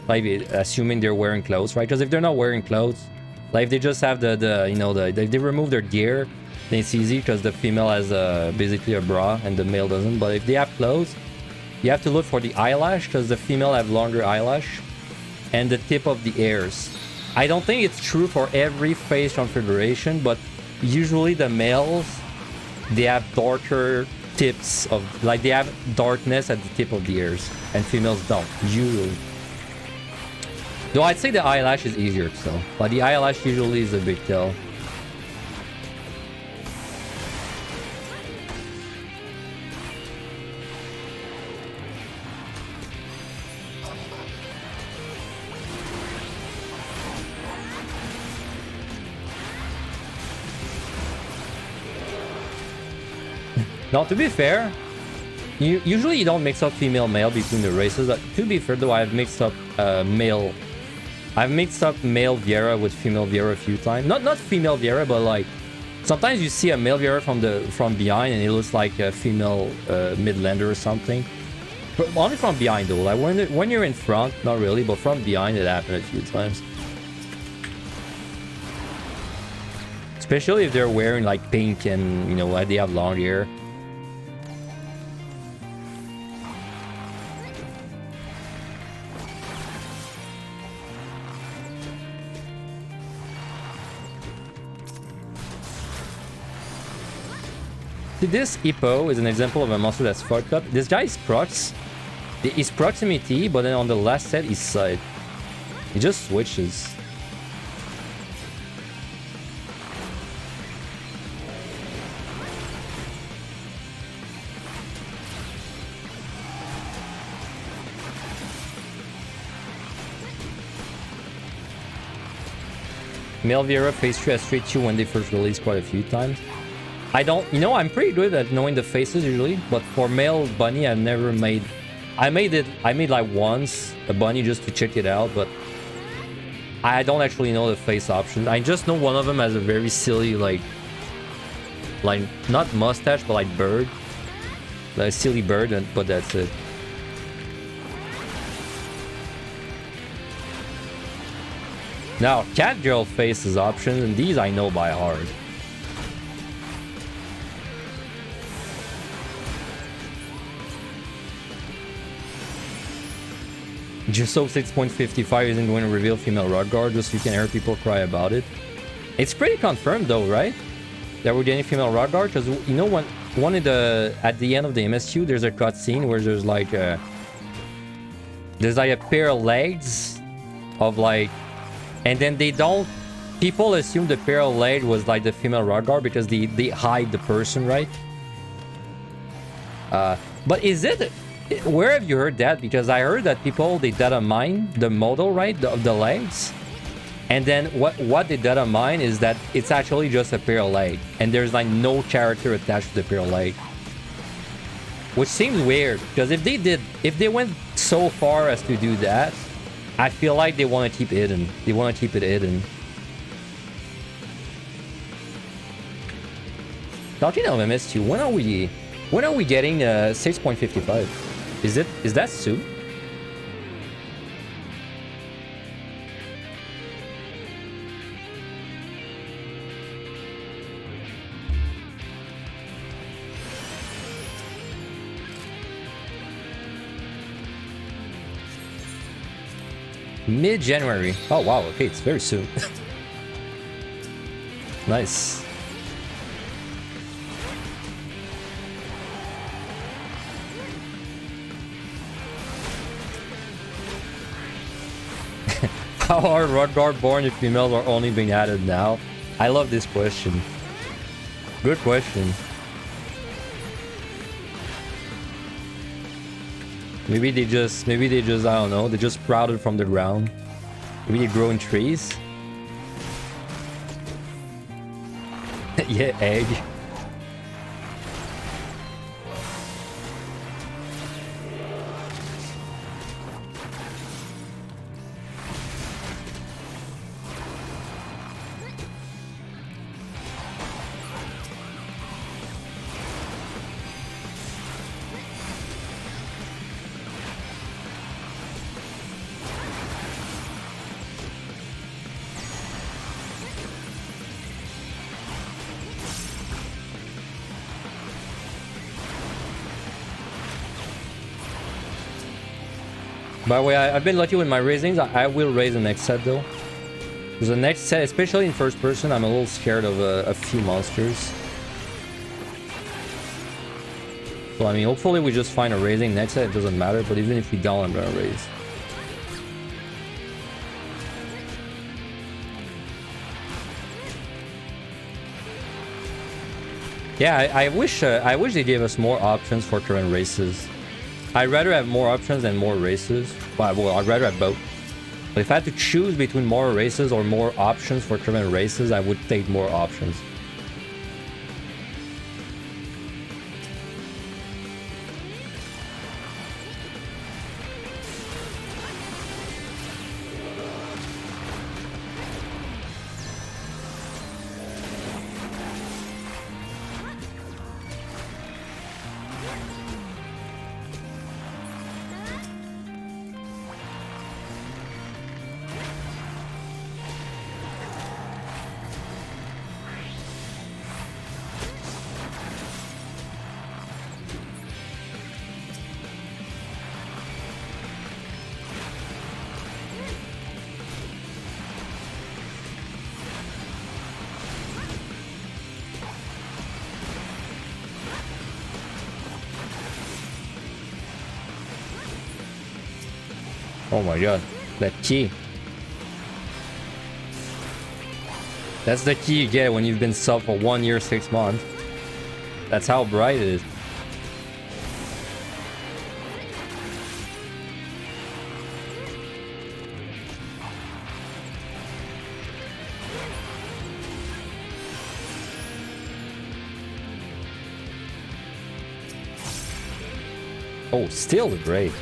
Like, assuming they're wearing clothes, right? Because if they're not wearing clothes, like if they just have if they remove their gear, then it's easy because the female has basically a bra and the male doesn't. But if they have clothes, you have to look for the eyelash because the female have longer eyelash and the tip of the ears. I don't think it's true for every face configuration, but usually the males, they have darker tips of, like they have darkness at the tip of the ears, and females don't, usually. Though I'd say the eyelash is easier to tell, but the eyelash usually is a big tell. Now, to be fair, usually you don't mix up female-male between the races. To be fair, though, I've mixed up male Viera with female Viera a few times. Not female Viera, but like sometimes you see a male Viera from behind and it looks like a female Midlander or something. But only from behind though. Like when you're in front, not really, but from behind it happened a few times. Especially if they're wearing like pink and like they have long hair. This Hippo is an example of a monster that's fucked up. This guy is procs. His proximity, but then on the last set, his side. He just switches. Male Viera phase 3 has straight 2 when they first released quite a few times. I don't, I'm pretty good at knowing the faces usually, but for male bunny, I've never made, I made like once a bunny just to check it out, but I don't actually know the face option. I just know one of them has a very silly, like not mustache, but like bird, like a silly bird, but that's it. Now, Catgirl faces options, and these I know by heart. Just so 6.55 isn't going to reveal female Rock Guard, just so you can hear people cry about it. It's pretty confirmed though, right? That we're getting female Rock Guard, because you know when one of the at the end of the MSQ, there's a cutscene where there's like a pair of legs of like, and then they don't. People assume the pair of legs was like the female Rock Guard because they hide the person, right? But is it? Where have you heard that? Because I heard that people, they data mine the model, right, of the legs, and then what they data mine is that it's actually just a pair of legs, and there's like no character attached to the pair of legs, which seems weird. Because if they went so far as to do that, I feel like they want to keep it hidden. They want to keep it hidden. Talking of MS2, when are we getting 6.55? Is that soon? Mid-January. Oh wow, okay, it's very soon. Nice. How are Rock Guard born if females are only being added now? I love this question. Good question. Maybe they just, I don't know, they just sprouted from the ground. Maybe they grow in trees. Yeah, egg. By the way, I've been lucky with my raisings. I will raise the next set though. Because the next set, especially in first person, I'm a little scared of a few monsters. So I mean, hopefully we just find a raising next set. It doesn't matter, but even if we don't, I'm gonna raise. Yeah, I wish they gave us more options for current races. I'd rather have more options than more races. Well, I'd rather have both. But if I had to choose between more races or more options for current races, I would take more options. Oh my god, that key. That's the key you get when you've been sub for 1 year, 6 months. That's how bright it is. Oh, still the great.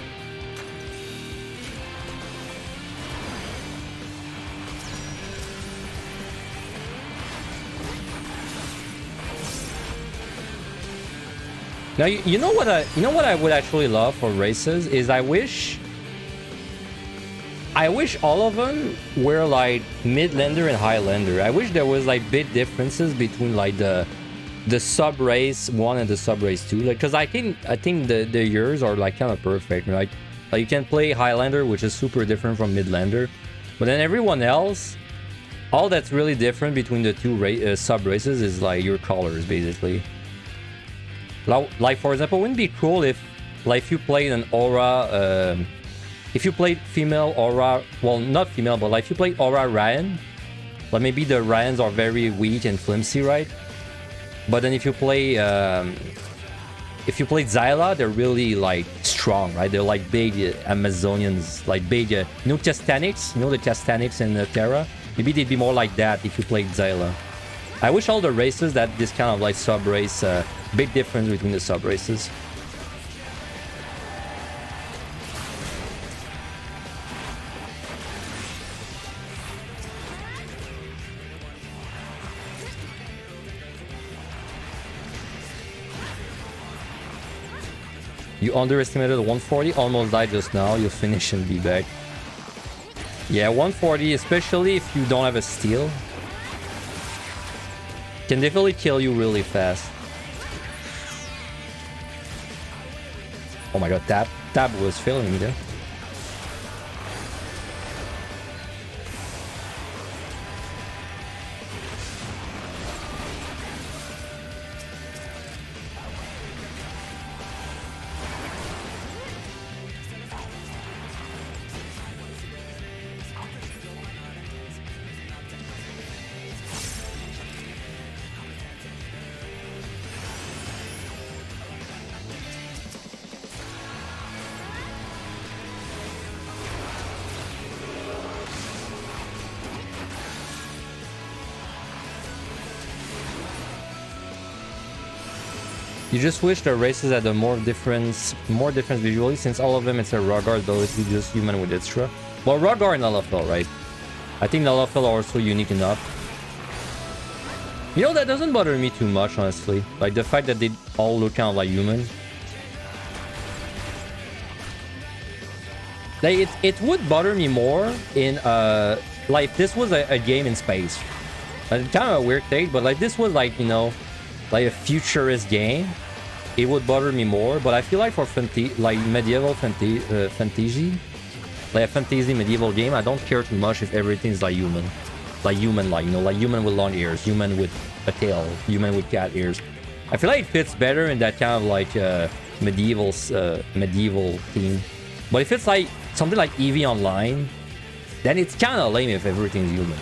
Now you know what I would actually love for races is I wish all of them were like mid-lander and high-lander. I wish there was like big differences between like the sub race 1 and the sub race 2. Like, cause I think the years are like kind of perfect. Like Like you can play Highlander, which is super different from Midlander. But then everyone else, all that's really different between the two sub-races is like your colors, basically. Like for example, wouldn't it be cool if you played an Aura, if you played female Aura, well, not female, but like if you played Aura Ryan, like maybe the Ryans are very weak and flimsy, right? But then if you play Zyla, they're really like strong, right? They're like big Amazonians, like big, you know, Castanics, you know the Castanics in Terra? Maybe they'd be more like that if you played Zyla. I wish all the races that this kind of like sub-race, big difference between the sub-races. You underestimated 140, almost died just now. You'll finish and be back. Yeah, 140, especially if you don't have a steal, can definitely kill you really fast. Oh my god, Tab was failing me there. You just wish the races had a more difference visually, since all of them it's a Rogar ability, just human with extra. Well, Rogar and LFL, right? I think LFL are also unique enough. You know, that doesn't bother me too much, honestly. Like the fact that they all look kind of like human. Like it would bother me more in like if this was a game in space. Like, kind of a weird take, but like this was like, you know, like a futurist game, it would bother me more. But I feel like for like medieval fantasy, like a fantasy medieval game, I don't care too much if everything's like human, like you know, like human with long ears, human with a tail, human with cat ears. I feel like it fits better in that kind of like medieval theme. But if it's like something like EV Online, then it's kind of lame if everything's human.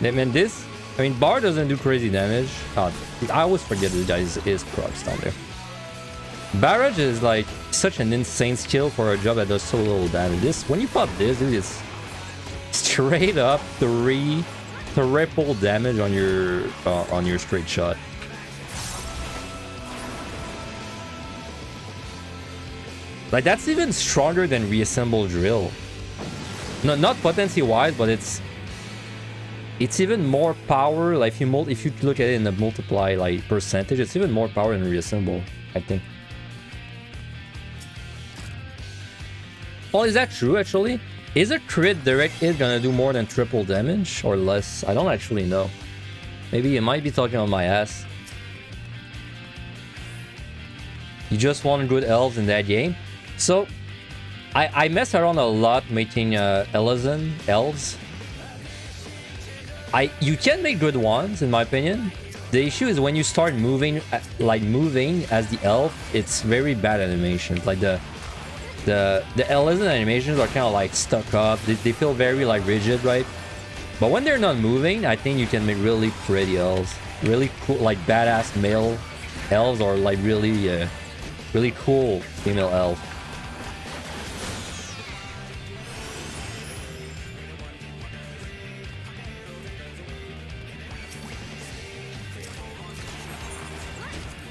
I mean, Bar doesn't do crazy damage. Oh, I always forget this guy is procs down there. Barrage is like such an insane skill for a job that does so little damage. When you pop this, dude, it's straight up triple damage on your straight shot. Like that's even stronger than reassemble drill. No, not potency wise, but it's even more power. Like if you look at it in the multiply like percentage, it's even more power than reassemble, I think. Oh, is that true actually? Is a crit direct hit gonna do more than triple damage or less? I don't actually know. Maybe you might be talking on my ass. You just want good elves in that game. So I mess around a lot making Elezen elves. You can make good ones, in my opinion. The issue is when you start moving as the elf, it's very bad animations. Like the Elezen animations are kind of like stuck up. They feel very like rigid, right? But when they're not moving, I think you can make really pretty elves, really cool, like badass male elves, or like really cool female elf.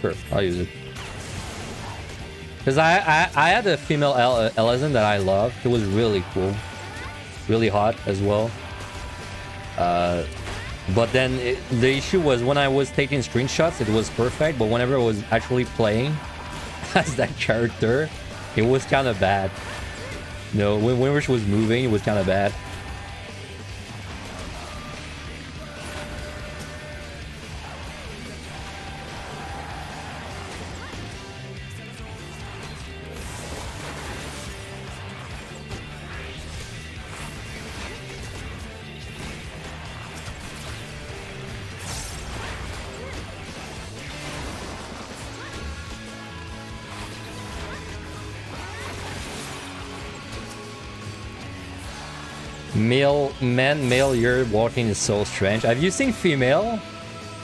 Sure, I'll use it. Because I had a female Elezen that I loved. It was really cool. Really hot as well. But then the issue was when I was taking screenshots, it was perfect. But whenever I was actually playing as that character, it was kind of bad. You know, whenever she was moving, it was kind of bad. Male, you're walking is so strange. Have you seen female?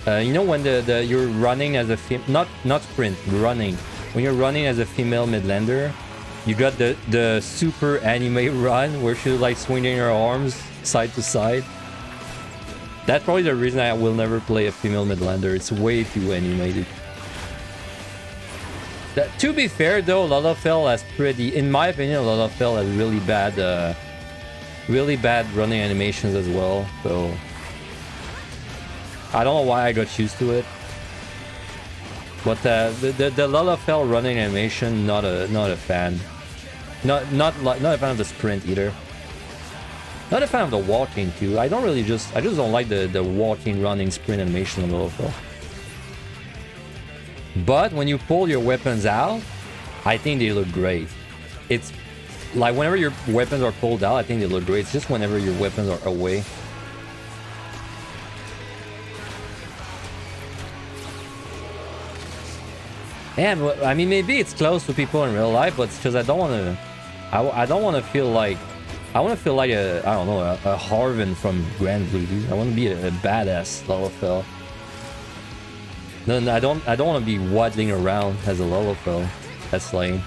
You know when you're running as a not sprint, running. When you're running as a female midlander, you got the super anime run where she's like swinging her arms side to side. That's probably the reason I will never play a female midlander. It's way too animated. To be fair though, Lalafell has pretty, in my opinion, Lalafell has really bad running animations as well, so I don't know why I got used to it. But the Lalafell running animation, not a fan. Not a fan of the sprint either. Not a fan of the walking too. I just don't like the walking, running, sprint animation on Lalafell. But when you pull your weapons out, I think they look great. It's like whenever your weapons are pulled out, I think they look great. It's just whenever your weapons are away. Yeah, but, I mean, maybe it's close to people in real life, but it's because I don't want to. I don't want to feel like. I want to feel like I don't know, a Harvin from Grand Blue, dude. I want to be a badass Lalafell. No, I don't want to be waddling around as a Lalafell. That's lame.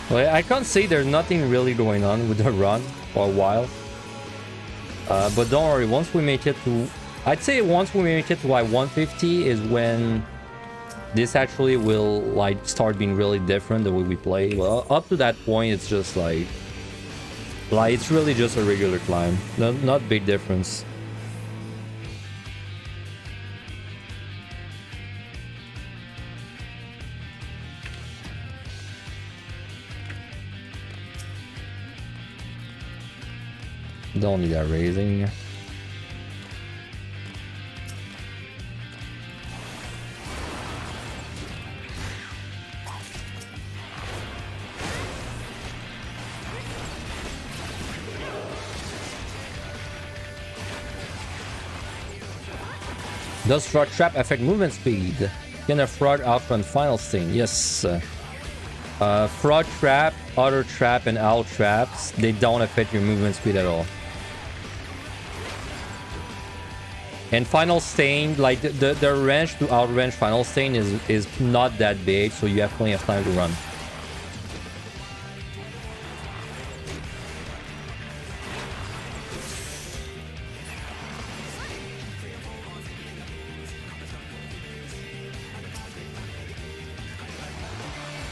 Well, I can't say there's nothing really going on with the run for a while. But don't worry, once we make it to... I'd say once we make it to like 150 is when this actually will like start being really different the way we play. Well, up to that point, it's just like it's really just a regular climb. Not big difference. Don't need that raising. Does Frog Trap affect movement speed? Can a frog outrun Final Sting? Yes. Frog Trap, Otter Trap, and Owl Traps, they don't affect your movement speed at all. And Final Stain, like the range to outrange Final Stain is not that big, so you have plenty of time to run.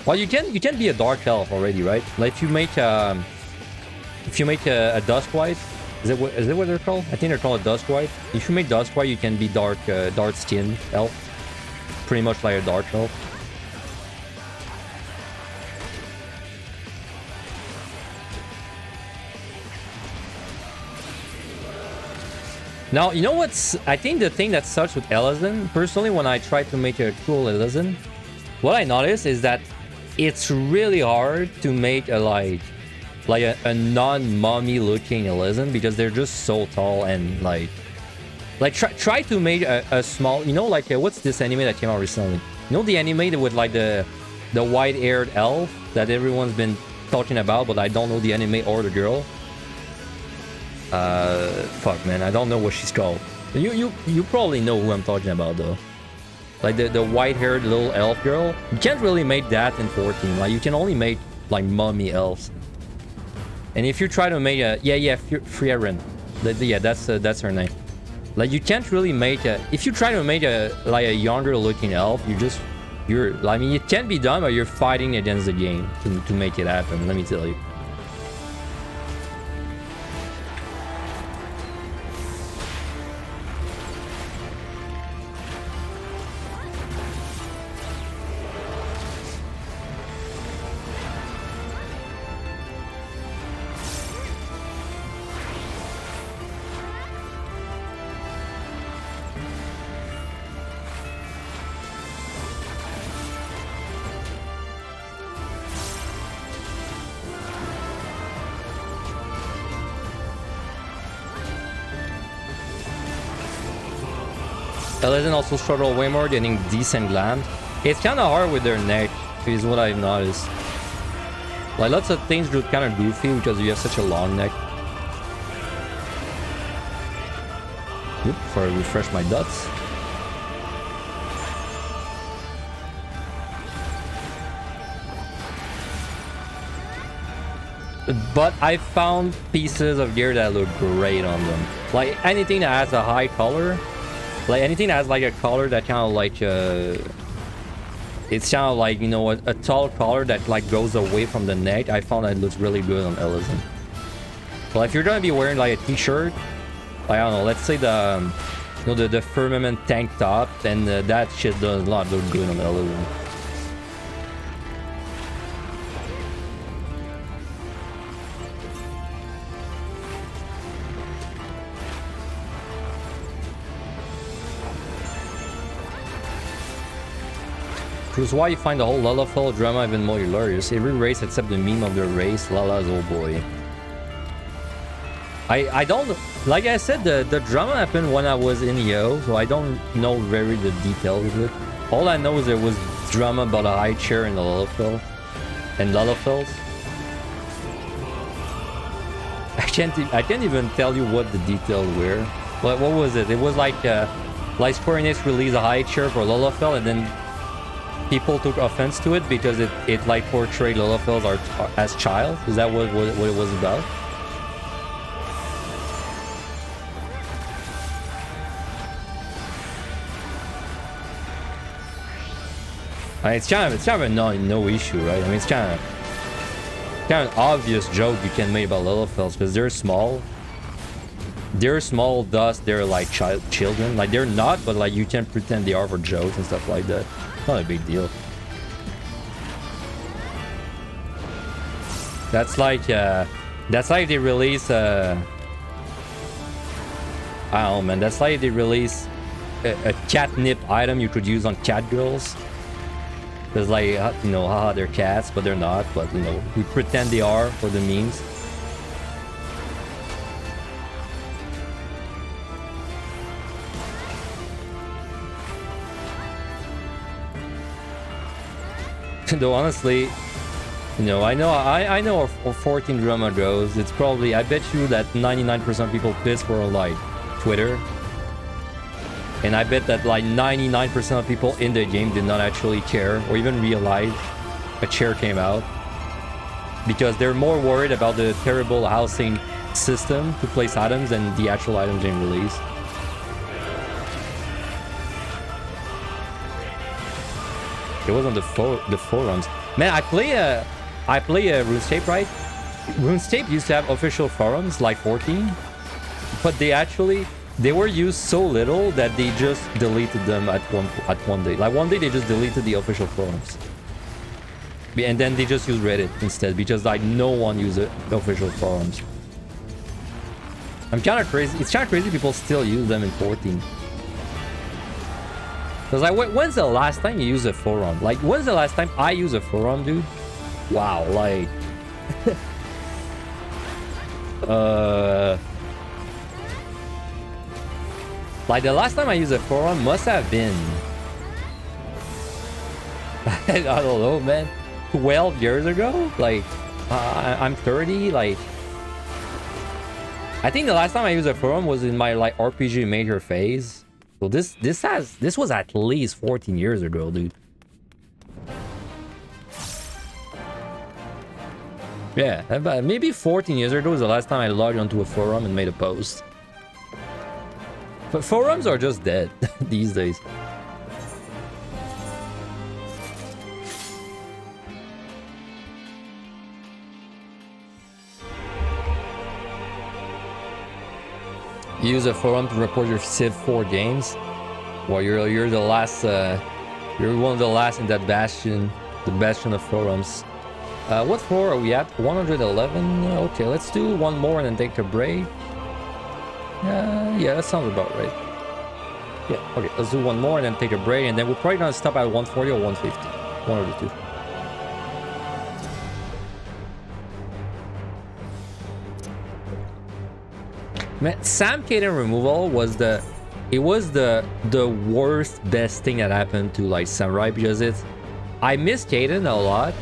Well, you can be a Dark Elf already, right? Like if you make a Duskwhite, is it what they're called? I think they're called a Duskwhite. If you make Duskwhite, you can be dark skin elf, pretty much like a Dark Elf. Now, you know what's... I think the thing that sucks with Elezen, personally, when I try to make a cool Elezen, what I noticed is that it's really hard to make a a non-mummy looking Elezen because they're just so tall and like try to make a small, you know, like what's this anime that came out recently? You know the anime with like the white-haired elf that everyone's been talking about, but I don't know the anime or the girl. Fuck man, I don't know what she's called. You probably know who I'm talking about though. Like the white-haired little elf girl. You can't really make that in 14. Like you can only make like mummy elves. And if you try to make a Frieren, yeah, that's her name. Like you can't really make a. If you try to make a like a younger looking elf, I mean, it can be done, but you're fighting against the game to make it happen. Let me tell you. Eleven also struggle way more getting decent glam. It's kind of hard with their neck, is what I've noticed. Like lots of things look kind of goofy because you have such a long neck. Oop, before I refresh my dots. But I found pieces of gear that look great on them. Like anything that has a high color. Like anything that has like a color that kind of like it's kind of like, you know, a tall collar that like goes away from the neck. I found that it looks really good on Elysium. Well, if you're gonna be wearing like a t-shirt, like, I don't know, let's say the you know, the Firmament tank top, then that shit does not look good on Elysium. Which is why you find the whole Lalafell drama even more hilarious. Every race except the meme of the race, Lala's old boy. I don't... Like I said, the drama happened when I was in EO, so I don't know very the details of it. All I know is there was drama about a high chair in the Lalafell. And Lalafells. I can't even tell you what the details were. What was it? It was like Square Enix released a high chair for Lalafell, and then people took offense to it because it like portrayed Lalafells as child. Is that what it was about? I mean, it's kind of a no issue, right? I mean, it's kind of an obvious joke you can make about Lalafells because they're small. They're small, thus they're like children. Like they're not, but like you can pretend they are for jokes and stuff like that. Not a big deal. That's like they release I don't know, man. That's like they release a catnip item you could use on cat girls. Because like, you know, haha, they're cats, but they're not. But, you know, we pretend they are for the memes. Though honestly, you know, I know how 14 drama goes. It's probably, I bet you that 99% of people piss for like Twitter. And I bet that like 99% of people in the game did not actually care or even realize a chair came out. Because they're more worried about the terrible housing system to place items than the actual items being released. It was on the forums. Man, I play RuneScape, right? RuneScape used to have official forums like 14, but they were used so little that they just deleted them at one day. Like one day they just deleted the official forums, and then they just used Reddit instead because like no one used the official forums. I'm kind of crazy. It's kind of crazy people still use them in 14. Because like, when's the last time you used a forum? Like, when's the last time I used a forum, dude? Wow, like... Like, the last time I used a forum must have been... I don't know, man. 12 years ago? Like, I'm 30, like... I think the last time I used a forum was in my like RPG major phase. So this was at least 14 years ago, dude. Yeah, about maybe 14 years ago was the last time I logged onto a forum and made a post. But forums are just dead these days. Use a forum to report your Civ 4 games. Well, you're the last. You're one of the last in that bastion, the bastion of forums. What floor are we at? 111. Okay, let's do one more and then take a break. Yeah, that sounds about right. Yeah. Okay, let's do one more and then take a break, and then we're probably gonna stop at 140 or 150. One of the two. Man, Sam Caden removal was the worst best thing that happened to like Samurai, because I miss Caden a lot,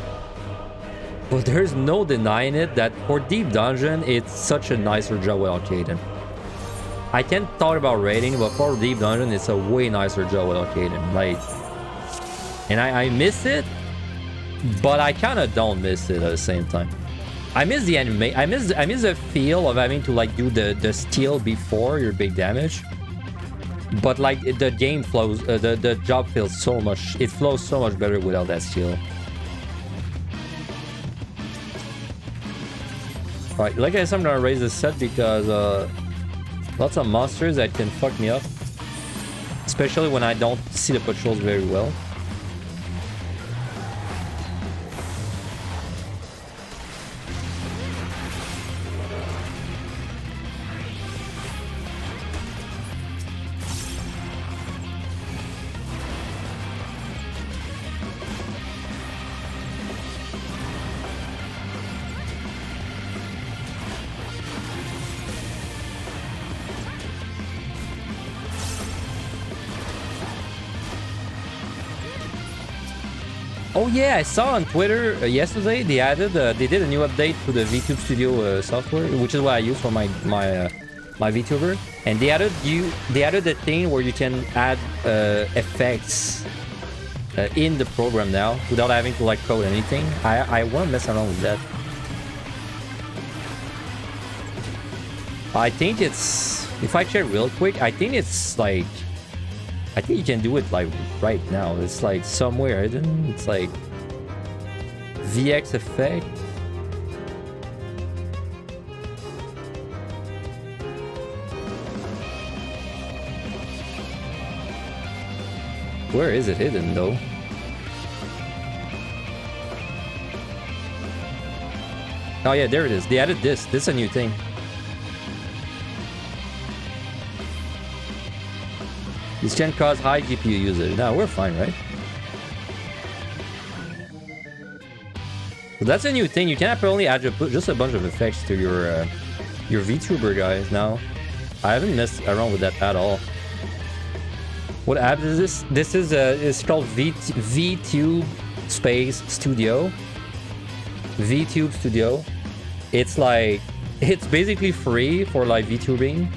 but there's no denying it that for Deep Dungeon it's such a nicer job without Caden. I can't talk about rating, but for Deep Dungeon it's a way nicer job without Caden. Like, and I miss it, but I kind of don't miss it at the same time. I miss the anime. I miss the feel of having to like do the steal before your big damage. But like the game flows, the job feels so much. It flows so much better without that steal. Alright, like I said, I'm gonna raise the set because lots of monsters that can fuck me up, especially when I don't see the patrols very well. Oh yeah, I saw on Twitter yesterday they did a new update to the VTube Studio software, which is what I use for my VTuber, and they added a thing where you can add effects in the program now without having to like code anything. I want to mess around with that. I think it's, if I check real quick, I think it's like, I think you can do it like right now. It's like somewhere hidden. It's like VX effect. Where is it hidden though? Oh yeah, there it is. They added this. This is a new thing. This can cause high GPU usage. No, we're fine, right? So that's a new thing. You can apparently add just a bunch of effects to your VTuber guys now. I haven't messed around with that at all. What app is this? This is it's called VTube Space Studio. VTube Studio. It's like, it's basically free for like VTubing.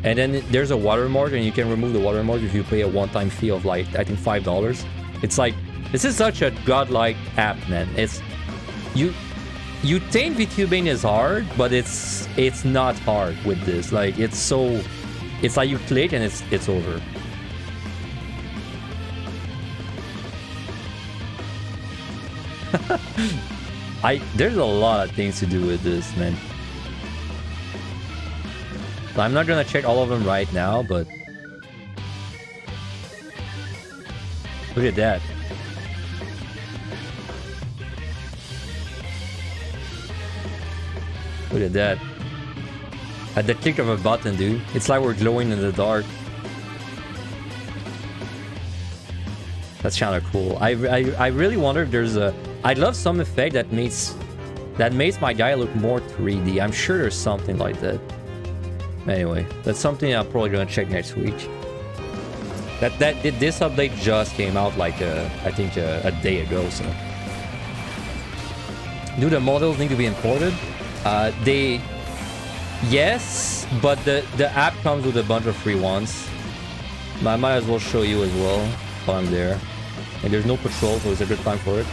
And then there's a watermark, and you can remove the watermark if you pay a one-time fee of like, I think $5. It's like, this is such a godlike app, man. It's, you think VTubing is hard, but it's not hard with this. Like, it's like you click and it's over. There's a lot of things to do with this, man. I'm not gonna check all of them right now, but look at that. Look at that. At the click of a button, dude. It's like we're glowing in the dark. That's kind of cool. I really wonder if there's a... I'd love some effect that makes my guy look more 3D. I'm sure there's something like that. Anyway, that's something I'm probably gonna check next week. This update just came out like I think a day ago. So, do the models need to be imported? Yes, but the app comes with a bunch of free ones. I might as well show you as well while I'm there. And there's no patrol, so it's a good time for it.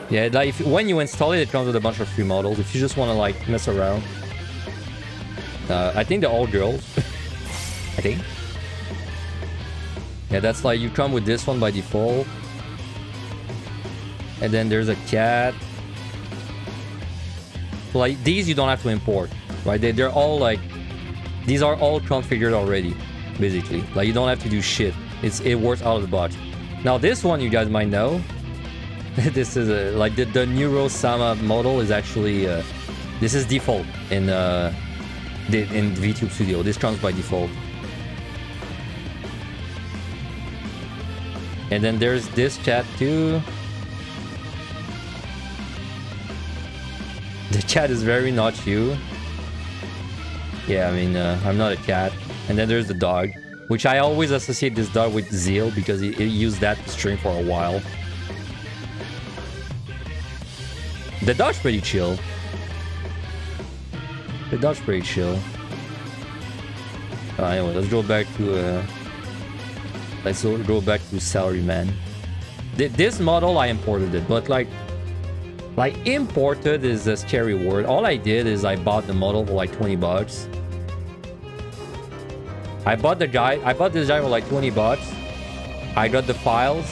Yeah, like when you install it, it comes with a bunch of free models. If you just want to like mess around. I think they're all girls. I think. Yeah, that's like you come with this one by default. And then there's a cat. Like these you don't have to import, right? They're all like, these are all configured already, basically. Like you don't have to do shit. It works out of the box. Now this one you guys might know. This is like the Neuro Sama model is actually this is default in VTube Studio. This comes by default. And then there's this cat too. The cat is very not you. Yeah, I mean, I'm not a cat. And then there's the dog, which I always associate this dog with Zeal because it used that string for a while. The dog's pretty chill. The dog's pretty chill. Anyway, let's go back to Salaryman. This model I imported it, but like imported is a scary word. All I did is I bought the model for like 20 bucks. I bought this guy for like 20 bucks. I got the files.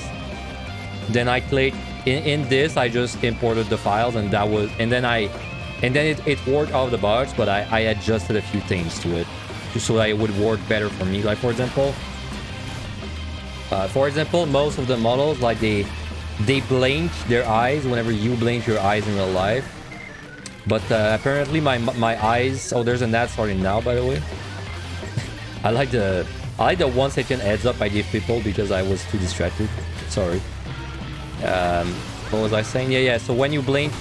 Then I clicked in this, I just imported the files and that was, and then it worked out of the box, but I adjusted a few things to it just so that it would work better for me. Like for example, most of the models, like they blink their eyes whenever you blink your eyes in real life. But apparently my eyes... Oh, there's an ad starting now, by the way. I like the 1 second heads up I give people because I was too distracted. Sorry. What was I saying? Yeah. So when you blink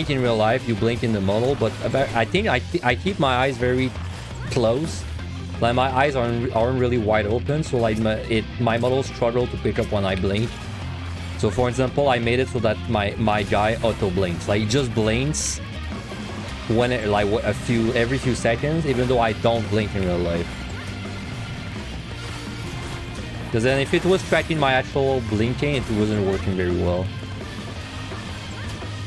in real life, you blink in the model. But I think I keep my eyes very close. Like my eyes aren't really wide open, so like my model struggle to pick up when I blink. So for example, I made it so that my guy auto blinks. Like he just blinks when every few seconds, even though I don't blink in real life. Because then if it was tracking my actual blinking, it wasn't working very well.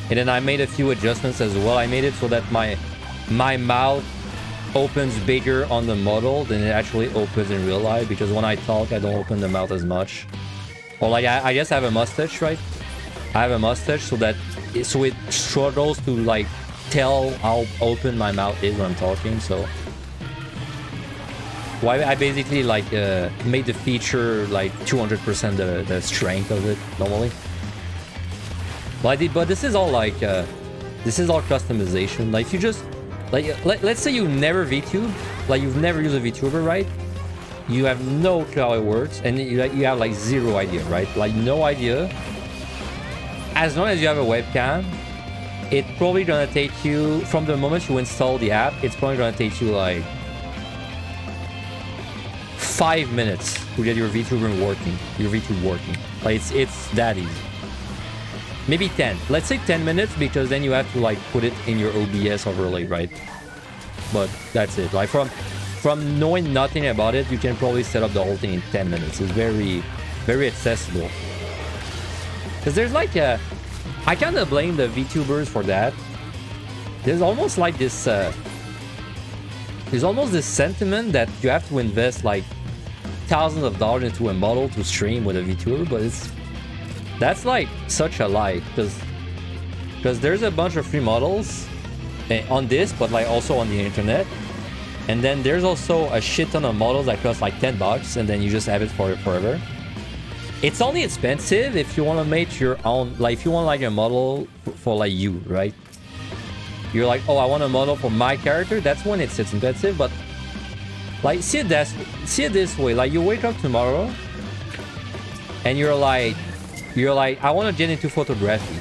And then I made a few adjustments as well. I made it so that my mouth opens bigger on the model than it actually opens in real life, because when I talk, I don't open the mouth as much. Or like I just have a mustache, right? I have a mustache so it struggles to like tell how open my mouth is when I'm talking. So I basically like made the feature like 200% the strength of it normally. But this is all like this is all customization. Like if you just let's say you never VTube, like you've never used a VTuber, right? You have no clue how it works, and you have like zero idea, right? Like no idea. As long as you have a webcam, it's probably gonna take you, from the moment you install the app, it's probably gonna take you like 5 minutes to get your VTuber working, Like it's that easy. Maybe 10. Let's say 10 minutes, because then you have to like put it in your OBS overlay, right? But that's it. Like from knowing nothing about it, you can probably set up the whole thing in 10 minutes. It's very, very accessible. Because there's like I kind of blame the VTubers for that. There's almost like this there's almost this sentiment that you have to invest like thousands of dollars into a model to stream with a VTuber, but that's like such a lie, because there's a bunch of free models on this, but like also on the internet. And then there's also a shit ton of models that cost like 10 bucks, and then you just have it for forever. It's only expensive if you want to make your own, like if you want like a model for like you, right? You're like, oh, I want a model for my character. That's when it's expensive. But like, see it this way. Like you wake up tomorrow and you're like, I want to get into photography.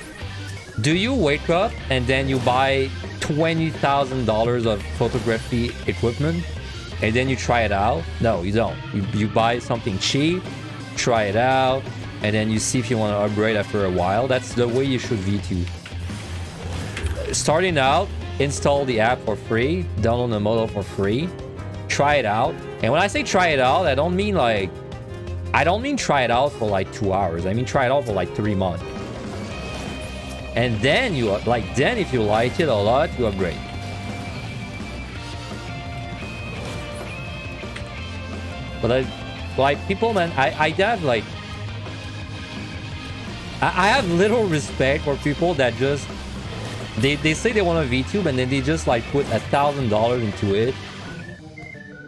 Do you wake up and then you buy $20,000 of photography equipment and then you try it out? No, you don't. You buy something cheap, try it out, and then you see if you want to upgrade after a while. That's the way you should VTube. starting out, install the app for free, download the model for free, try it out. And when I say try it out, I don't mean try it out for like 2 hours. I mean try it out for like 3 months. And then then if you like it a lot, you upgrade. But like people, man, I have like I have little respect for people that just they say they want a VTube and then they just like put $1,000 into it,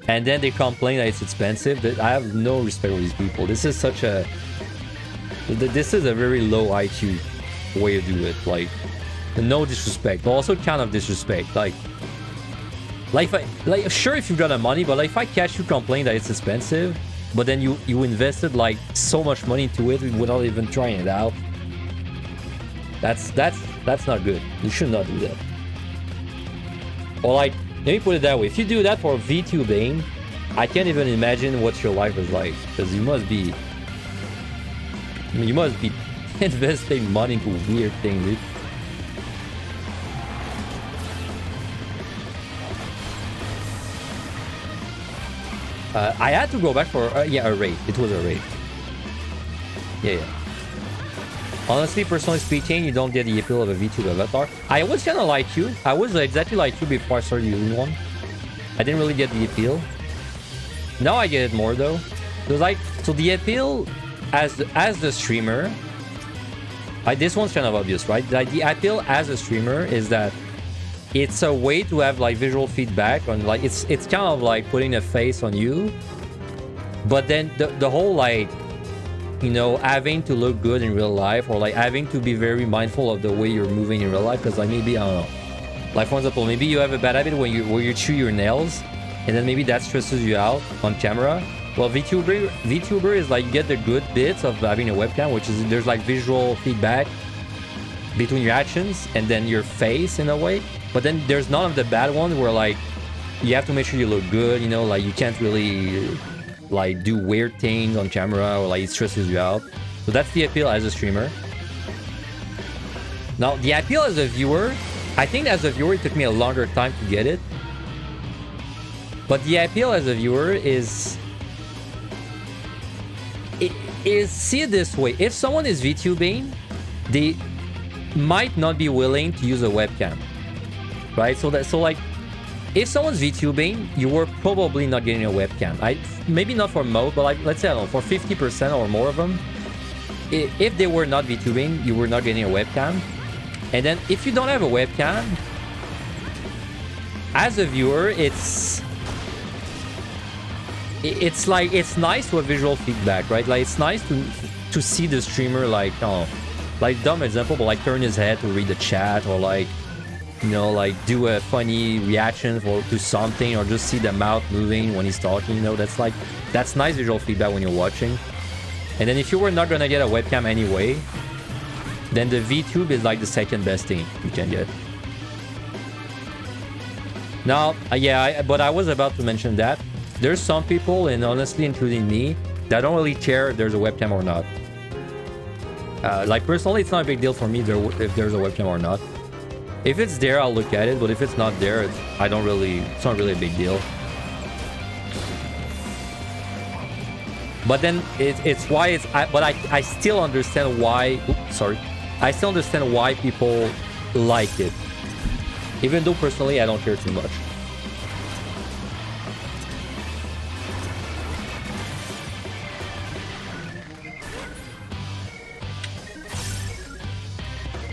and then they complain that it's expensive. I have no respect for these people. This is a very low IQ way to do it. Like, no disrespect, but also kind of disrespect. Like sure, if you've got the money, but like if I catch you complaining that it's expensive, but then you invested like so much money into it without even trying it out, that's not good. You should not do that. Or like, let me put it that way: if you do that for VTubing, I can't even imagine what your life is like, because you must be investing money into weird things, dude. I had to go back for a Wraith. It was a Wraith. Yeah. Honestly, personally speaking, you don't get the appeal of a VTube avatar. I was kind of like you. I was exactly like you before I started using one. I didn't really get the appeal. Now I get it more though. So the appeal as the streamer, this one's kind of obvious, right? Like the appeal as a streamer is that it's a way to have like visual feedback on, like, it's kind of like putting a face on you, but then the whole, like, you know, having to look good in real life, or like having to be very mindful of the way you're moving in real life, because like maybe, I don't know, like for example, maybe you have a bad habit where you chew your nails, and then maybe that stresses you out on camera. Well, VTuber is like, you get the good bits of having a webcam, which is there's like visual feedback between your actions and then your face in a way. But then there's none of the bad ones where like you have to make sure you look good, you know, like you can't really like do weird things on camera, or like it stresses you out. So that's the appeal as a streamer. Now the appeal as a viewer, I think as a viewer it took me a longer time to get it. But the appeal as a viewer is see it this way: if someone is VTubing, they might not be willing to use a webcam, right? So like, if someone's VTubing, you were probably not getting a webcam. Maybe not for most, but like, let's say, I don't know, for 50% or more of them, if they were not VTubing, you were not getting a webcam. And then if you don't have a webcam, as a viewer, it's like, it's nice to have visual feedback, right? Like, it's nice to see the streamer, like, oh, like, dumb example, but like turn his head to read the chat, or like, you know, like do a funny reaction to something, or just see the mouth moving when he's talking, you know. That's nice visual feedback when you're watching. And then if you were not gonna get a webcam anyway, then the VTube is like the second best thing you can get. Now, but I was about to mention that there's some people, and honestly including me, that don't really care if there's a webcam or not. Like personally, it's not a big deal for me if there's a webcam or not. If it's there, I'll look at it, but if it's not there, it's not really a big deal. But then it's why I still understand why. I still understand why people like it, even though personally I don't care too much.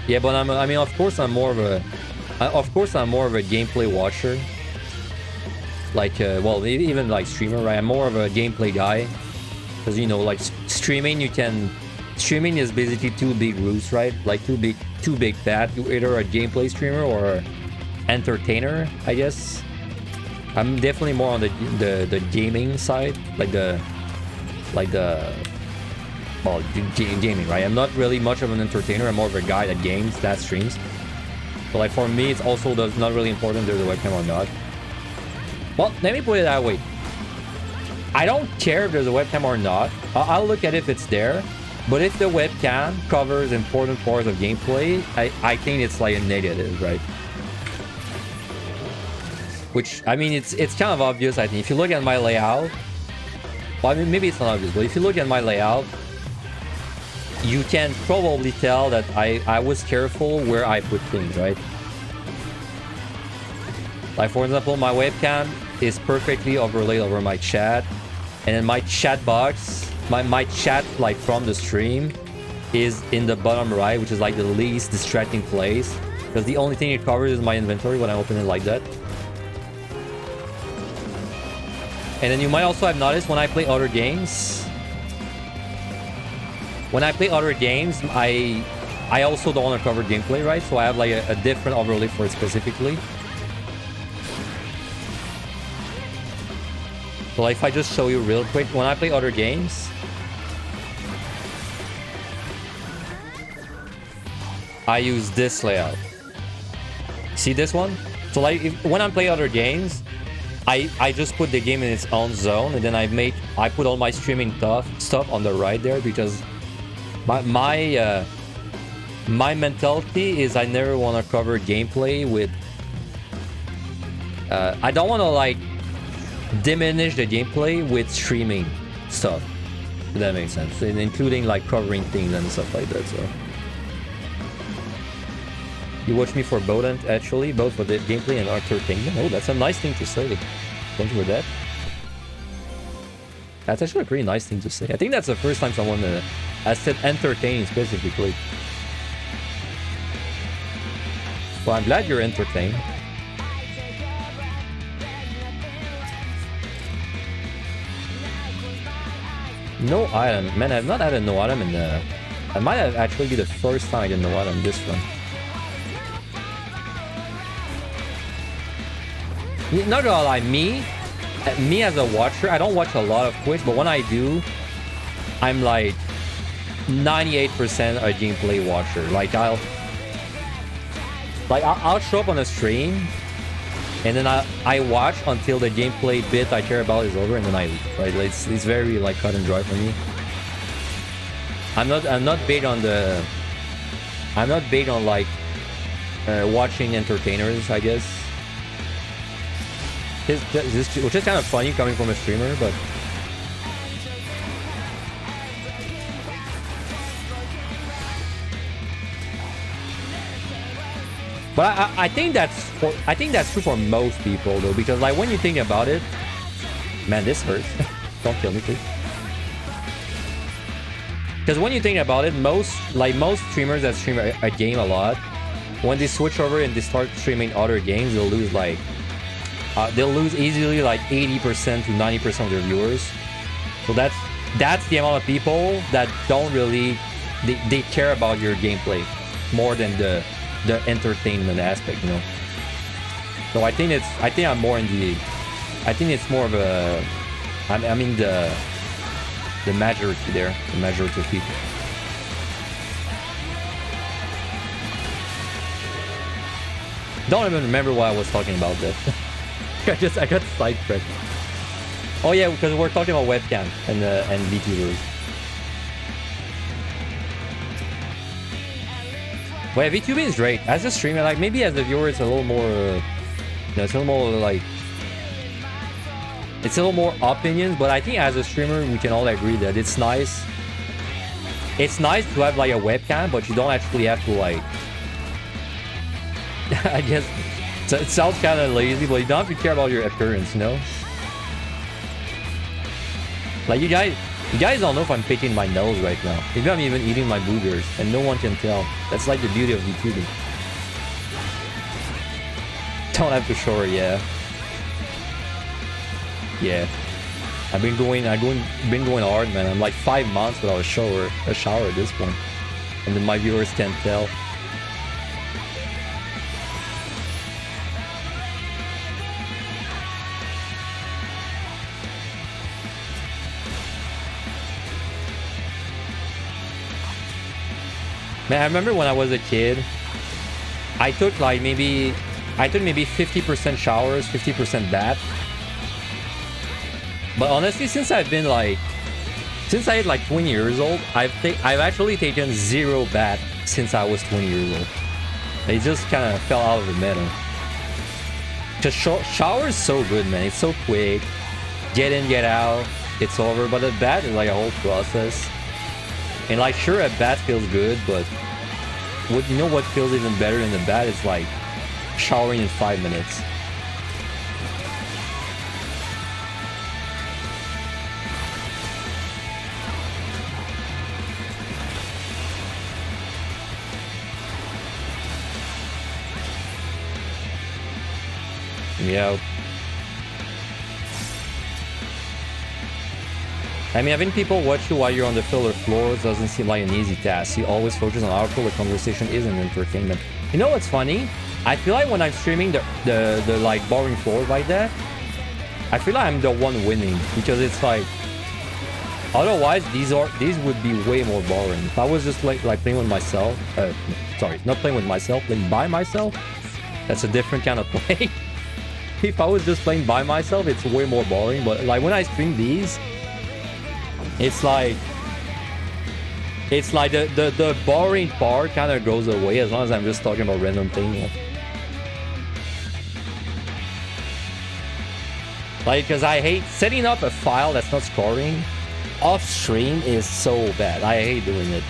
Yeah, but I mean, of course, I'm more of a gameplay watcher. Like, well, even like streamer, right? I'm more of a gameplay guy, because, you know, like streaming is basically two big routes, right? Like two big paths. You're either a gameplay streamer or entertainer, I guess. I'm definitely more on the gaming side, well, gaming, right? I'm not really much of an entertainer. I'm more of a guy that games, that streams. But like for me, it's also not really important if there's a webcam or not. Well, let me put it that way. I don't care if there's a webcam or not. I'll look at it if it's there. But if the webcam covers important parts of gameplay, I think it's like a negative, right? Which, I mean, it's kind of obvious, I think. If you look at my layout, well, I mean, maybe it's not obvious, but if you look at my layout, you can probably tell that I was careful where I put things, right? Like, for example, my webcam is perfectly overlaid over my chat, and then my chat box, my chat, like, from the stream is in the bottom right, which is like the least distracting place, because the only thing it covers is my inventory when I open it like that. And then you might also have noticed when I play other games, I also don't want to cover gameplay, right? So I have like a different overlay for it specifically. So like, if I just show you real quick, when I play other games, I use this layout. See this one? So like, when I play other games, I just put the game in its own zone, and then I put all my streaming stuff on the right there, because my mentality is I never want to cover gameplay with I don't want to like diminish the gameplay with streaming stuff, if that makes sense, and including like covering things and stuff like that. So you watch me for both, actually, both for the gameplay and entertainment. Oh, that's a nice thing to say. Thank you for that. That's actually a pretty nice thing to say. I think that's the first time someone has said entertaining specifically. Well, I'm glad you're entertained. No item. Man, I've not had a no item in the... I might have actually be the first time I get no item this run. Not gonna lie, me as a watcher, I don't watch a lot of Twitch, but when I do, I'm like 98% a gameplay watcher. Like I'll show up on a stream, and then I watch until the gameplay bit I care about is over, and then I leave. Right? It's very like cut and dry for me. I'm not big on like watching entertainers, I guess. Which is kind of funny coming from a streamer, but I think that's true for most people though, because like when you think about it, man, this hurts. Don't kill me, please. Because when you think about it, most streamers that stream a game a lot, when they switch over and they start streaming other games, they'll lose like. They'll lose easily like 80% to 90% of their viewers. So that's the amount of people that don't really they care about your gameplay more than the entertainment aspect, you know. So I think I'm more in the I think it's more of a I mean the majority there, the majority of people. Don't even remember what I was talking about there. I got sidetracked. Oh yeah, because we're talking about webcam and VTubers. Well, VTubing is great. As a streamer, like maybe as a viewer, it's a little more, it's a little more like, it's a little more opinions. But I think as a streamer, we can all agree that it's nice. It's nice to have like a webcam, but you don't actually have to like. I guess. It sounds kind of lazy, but you don't have to care about your appearance, you know? Like, you guys don't know if I'm picking my nose right now. Maybe I'm even eating my boogers, and no one can tell. That's like the beauty of YouTubing. Don't have to shower, yeah. Yeah. I've been going hard, man. I'm like 5 months without a shower at this point. And then my viewers can't tell. Man, I remember when I was a kid, I took maybe 50% showers, 50% bath. But honestly, since I've been like Since I hit like 20 years old, I've actually taken 0 bath since I was 20 years old. It just kind of fell out of the meta. Cause shower is so good, man. It's so quick. Get in, get out. It's over. But a bath is like a whole process. And like, sure, a bath feels good, but you know what feels even better than the bath is like showering in 5 minutes. Yeah. I mean, having people watch you while you're on the filler floors doesn't seem like an easy task. You always focus on outro. The conversation is an entertainment. You know what's funny? I feel like when I'm streaming the like boring floors like that, I feel like I'm the one winning because it's like otherwise these would be way more boring. If I was just like playing with myself, sorry, not playing with myself, playing by myself, that's a different kind of play. If I was just playing by myself, it's way more boring. But like when I stream these, it's like the boring part kind of goes away as long as I'm just talking about random things. Like, because I hate setting up a file that's not scoring off stream is so bad. I hate doing it.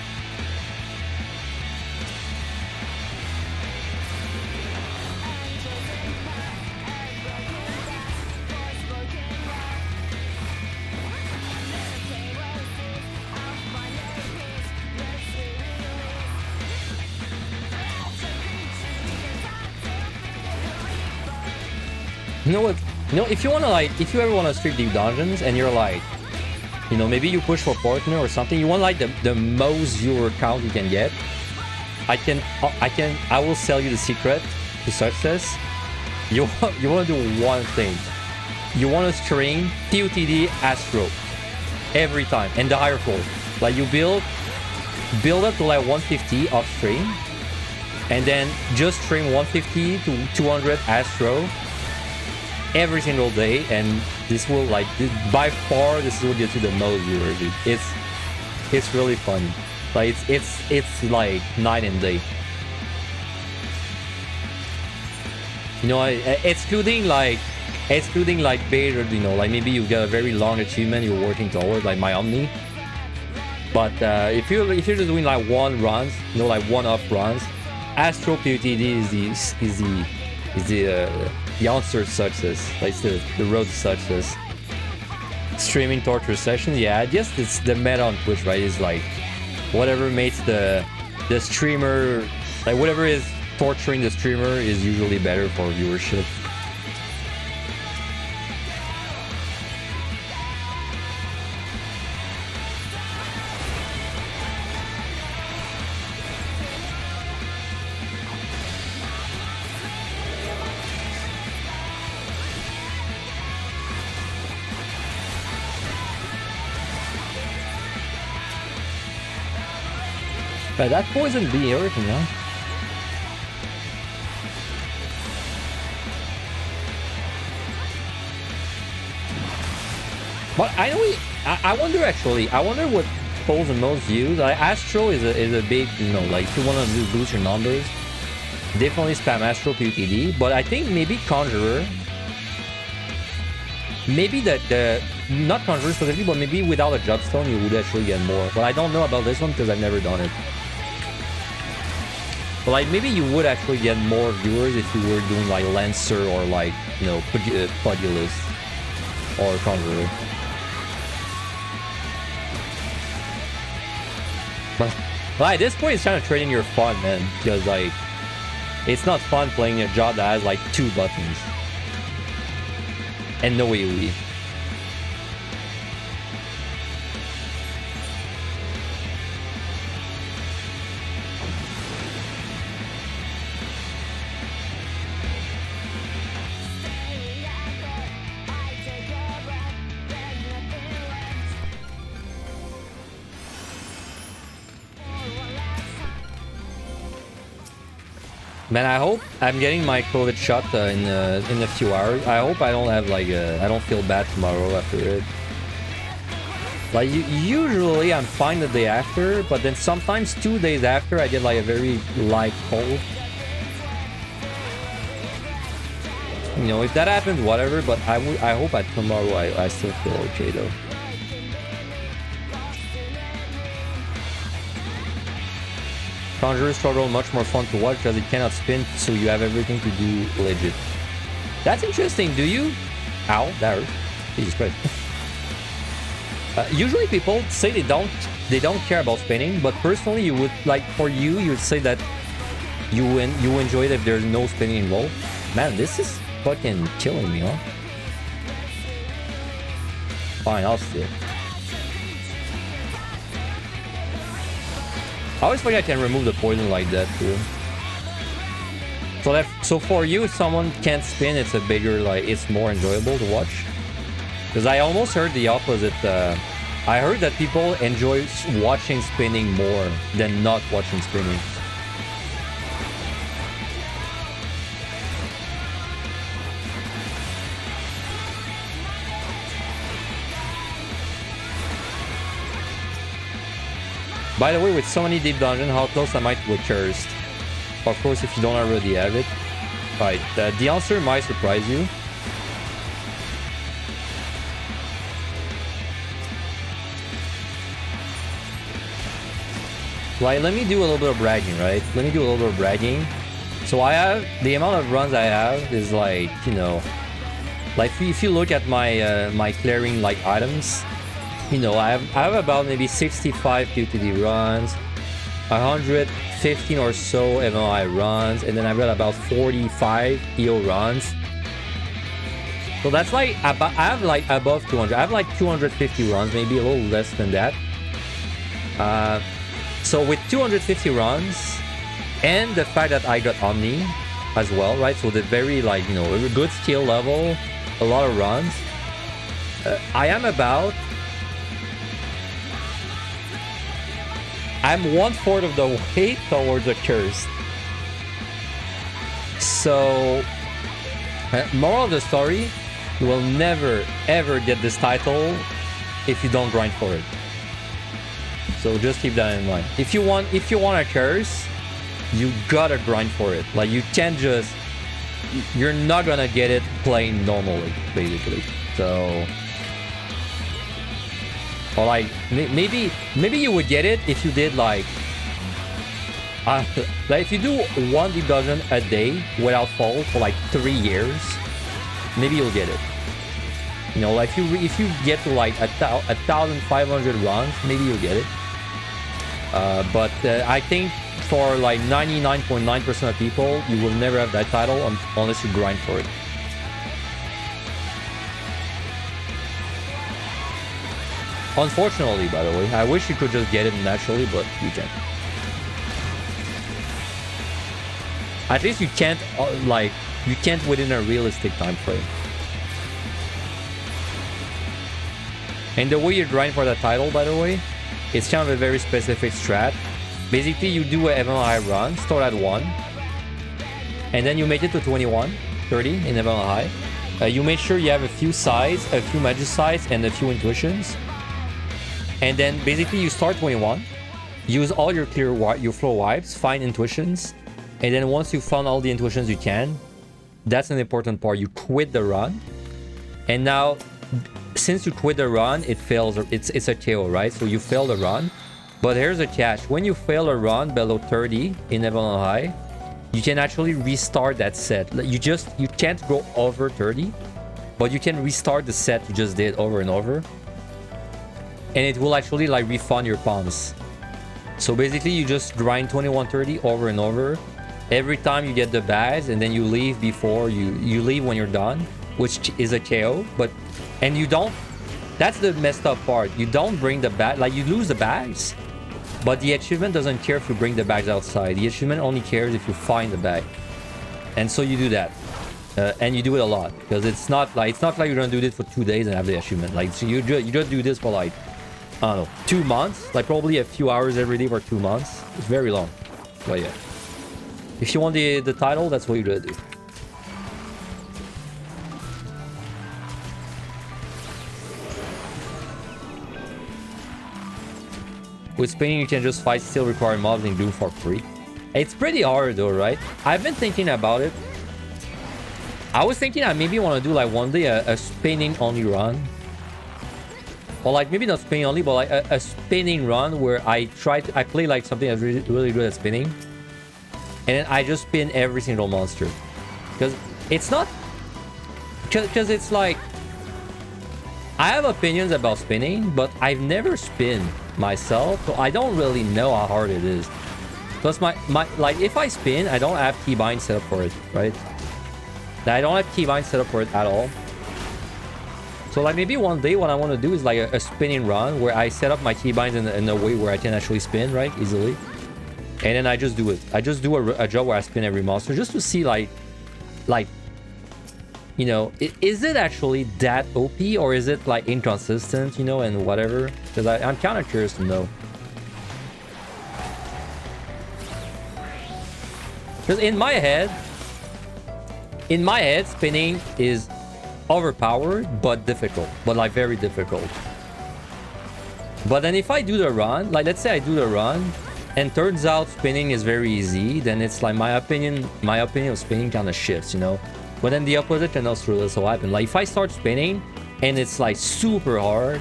You know what? You know, if you ever want to stream deep dungeons and you're like, you know, maybe you push for partner or something, you want like the most viewer count you can get. I will sell you the secret to success. You want to do one thing. You want to stream PotD Astro every time and the higher floor. Like you build up to like 150 off stream, and then just stream 150 to 200 Astro every single day, and this will like by far this will get you the most viewers, dude. It's really fun. Like it's like night and day. You know, excluding like BRD, you know, like maybe you get a very long achievement you're working towards, like my Omni. But if you're just doing like one runs, you know, like one off runs, Astro PotD is the answer to success. Like it's the road to success. Streaming torture sessions, yeah, I guess it's the meta on Twitch, right? Is like whatever makes the streamer, like whatever is torturing the streamer is usually better for viewership. But that poison be everything, huh? But I wonder actually. I wonder what pulls the most views. Like Astro is a big, you know, like if you want to boost your numbers, definitely spam Astro PotD. But I think maybe Conjurer, maybe the not Conjurer specifically, but maybe without a Jobstone you would actually get more. But I don't know about this one because I've never done it. But like maybe you would actually get more viewers if you were doing like Lancer or like, you know, Pugilist or Conjurer. But at this point it's kind of trading your fun, man, because like it's not fun playing a job that has like 2 buttons and no AoE. Man, I hope I'm getting my COVID shot in a few hours. I hope I don't have like I don't feel bad tomorrow after it. Like, usually I'm fine the day after, but then sometimes 2 days after I get like a very light cold. You know, if that happens, whatever, but I hope at tomorrow I still feel okay though. Conjurer struggle much more fun to watch because it cannot spin, so you have everything to do legit. That's interesting. Do you? Ow, that hurt. Jesus Christ. Usually people say they don't care about spinning, but personally you would like, for you would say that you enjoy it if there's no spinning involved. Man, this is fucking killing me, huh? Fine, I'll steal. I always think I can remove the poison like that too. So for you, if someone can't spin, it's a bigger, like, it's more enjoyable to watch. Because I almost heard the opposite. I heard that people enjoy watching spinning more than not watching spinning. By the way, with so many deep dungeons, how close am I to a cursed? Of course, if you don't already have it. Right, the answer might surprise you. Like, let me do a little bit of bragging, right? Let me do a little bit of bragging. So I have, the amount of runs I have is like, you know, like if you look at my my clearing like items, you know, I have about maybe 65 PTD runs, 115 or so MLI runs, and then I've got about 45 EO runs. So that's like, I have like above 200. I have like 250 runs, maybe a little less than that. So with 250 runs, and the fact that I got Omni as well, right? So the very, like, you know, a good skill level, a lot of runs. I am about... I'm 1/4 of the way towards a curse. So, moral of the story, you will never ever get this title if you don't grind for it. So just keep that in mind. If you want a curse, you gotta grind for it. Like, you can't just, you're not gonna get it playing normally, basically. So, or like, maybe you would get it if you did like if you do one deep dungeon a day without fault for like 3 years, maybe you'll get it. You know, like if you get to like 1,500 runs, maybe you'll get it. But I think for like 99.9% of people, you will never have that title unless you grind for it. Unfortunately, by the way, I wish you could just get it naturally, but you can't. At least you can't, like, you can't within a realistic time frame. And the way you grind for that title, by the way, it's kind of a very specific strat. Basically, you do a MLI run, start at 1, and then you make it to 21, 30 in MLI. You make sure you have a few sides, a few magic sides, and a few intuitions. And then basically you start 21, use all your your flow wipes, find intuitions, and then once you found all the intuitions you can, that's an important part. You quit the run, and now since you quit the run, it fails. It's a KO, right? So you fail the run, but here's a catch: when you fail a run below 30 in level high, you can actually restart that set. You can't go over 30, but you can restart the set you just did over and over. And it will actually like refund your pawns. So basically you just grind 2130 over and over. Every time you get the bags, and then you leave before you leave when you're done, which is a KO. And you don't, that's the messed up part. You don't bring the bag, like you lose the bags, but the achievement doesn't care if you bring the bags outside. The achievement only cares if you find the bag. And so you do that. And you do it a lot, because it's not like you're gonna do this for 2 days and have the achievement. Like, so you just do this for like, I don't know, 2 months, like probably a few hours every day for 2 months. It's very long. But yeah, if you want the title, that's what you gotta do. With spinning, you can just fight still require mobs in Doom for free. It's pretty hard though, right? I've been thinking about it. I was thinking I maybe want to do like one day a spinning only run. Or like maybe not spinning only, but like a spinning run where I play like something that's really, really good at spinning. And then I just spin every single monster. Because it's not... Because it's like... I have opinions about spinning, but I've never spinned myself, so I don't really know how hard it is. Plus like if I spin, I don't have keybind set up for it, right? I don't have keybind set up for it at all. So like maybe one day what I want to do is like a spinning run where I set up my keybinds in a way where I can actually spin, right? Easily. And then I just do it. I just do a job where I spin every monster just to see like, you know, is it actually that OP or is it like inconsistent, you know, and whatever? Because I'm kind of curious to know. Because in my head, spinning is overpowered but difficult, but like very difficult. But then if I do the run, like let's say I do the run, and turns out spinning is very easy, then it's like my opinion of spinning kind of shifts, you know. But then the opposite can also happen. Like if I start spinning and it's like super hard,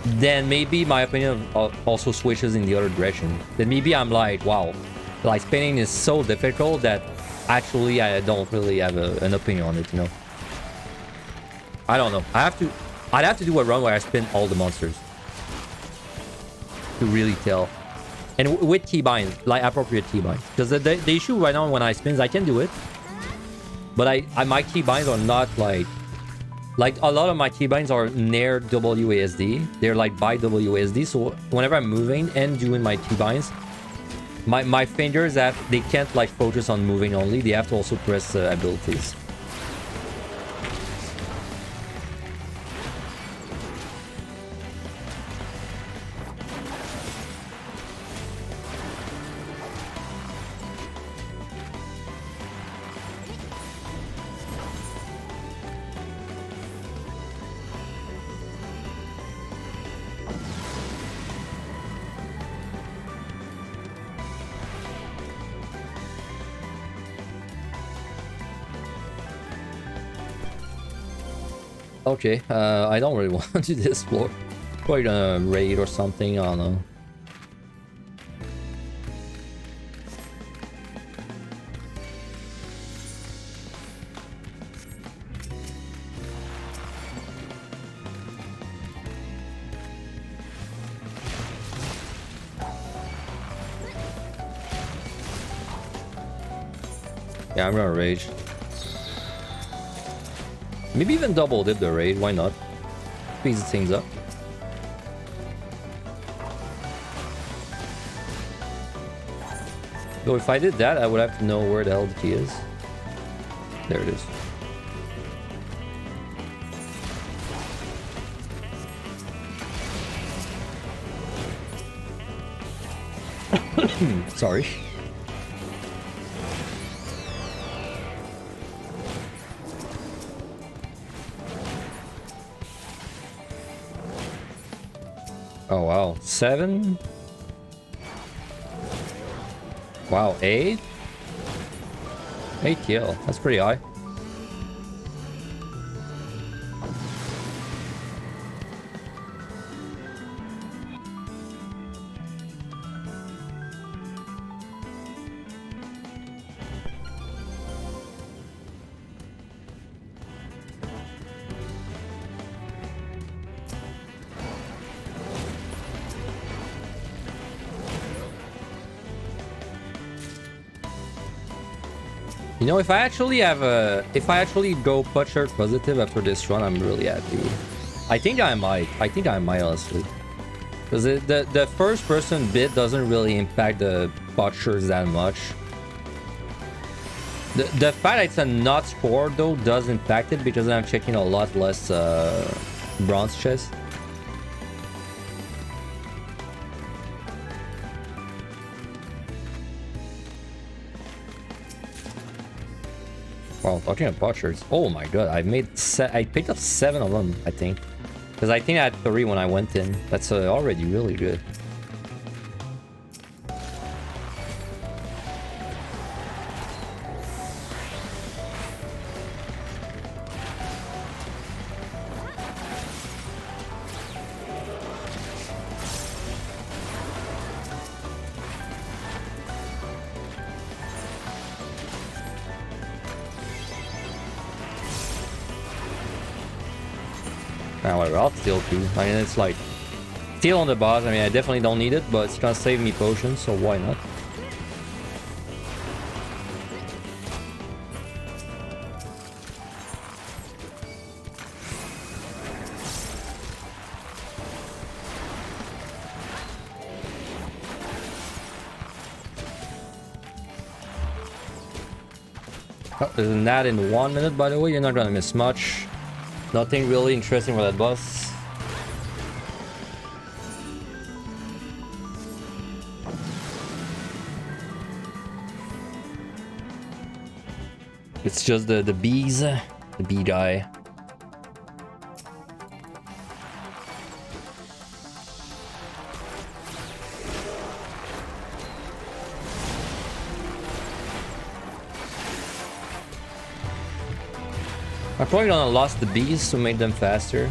then maybe my opinion also switches in the other direction. Then maybe I'm like, wow, like spinning is so difficult that actually I don't really have an opinion on it, you know. I don't know. I'd have to do a run where I spin all the monsters to really tell. And with keybinds, like appropriate keybinds. Because the issue right now when I spin is I can do it. But my keybinds are not like a lot of my keybinds are near WASD. They're like by WASD. So whenever I'm moving and doing my keybinds, my fingers they can't like focus on moving only. They have to also press abilities. Okay, I don't really want to do this floor. Probably gonna raid or something, I don't know. Yeah, I'm gonna rage. Maybe even double dip the raid, why not? Speeds things up. Though if I did that, I would have to know where the hell the key is. There it is. Sorry. Oh wow, 7? Wow, 8? 8 kill, that's pretty high. You know, if I actually go Butcher positive after this run, I'm really happy. I think I might honestly. Because the first person bit doesn't really impact the Butchers that much. The fact that it's a not score though does impact it because I'm checking a lot less bronze chests. Wow, talking about butchers. Oh my god, I picked up 7 of them, I think. Because I think I had 3 when I went in. That's already really good. However, I'll steal too. I mean, it's like steal on the boss. I mean, I definitely don't need it, but it's gonna save me potions, so why not? Oh, there's an ad in 1 minute, by the way. You're not gonna miss much. Nothing really interesting for that boss. It's just the bees, the bee guy. I'm probably gonna lost the bees to make them faster.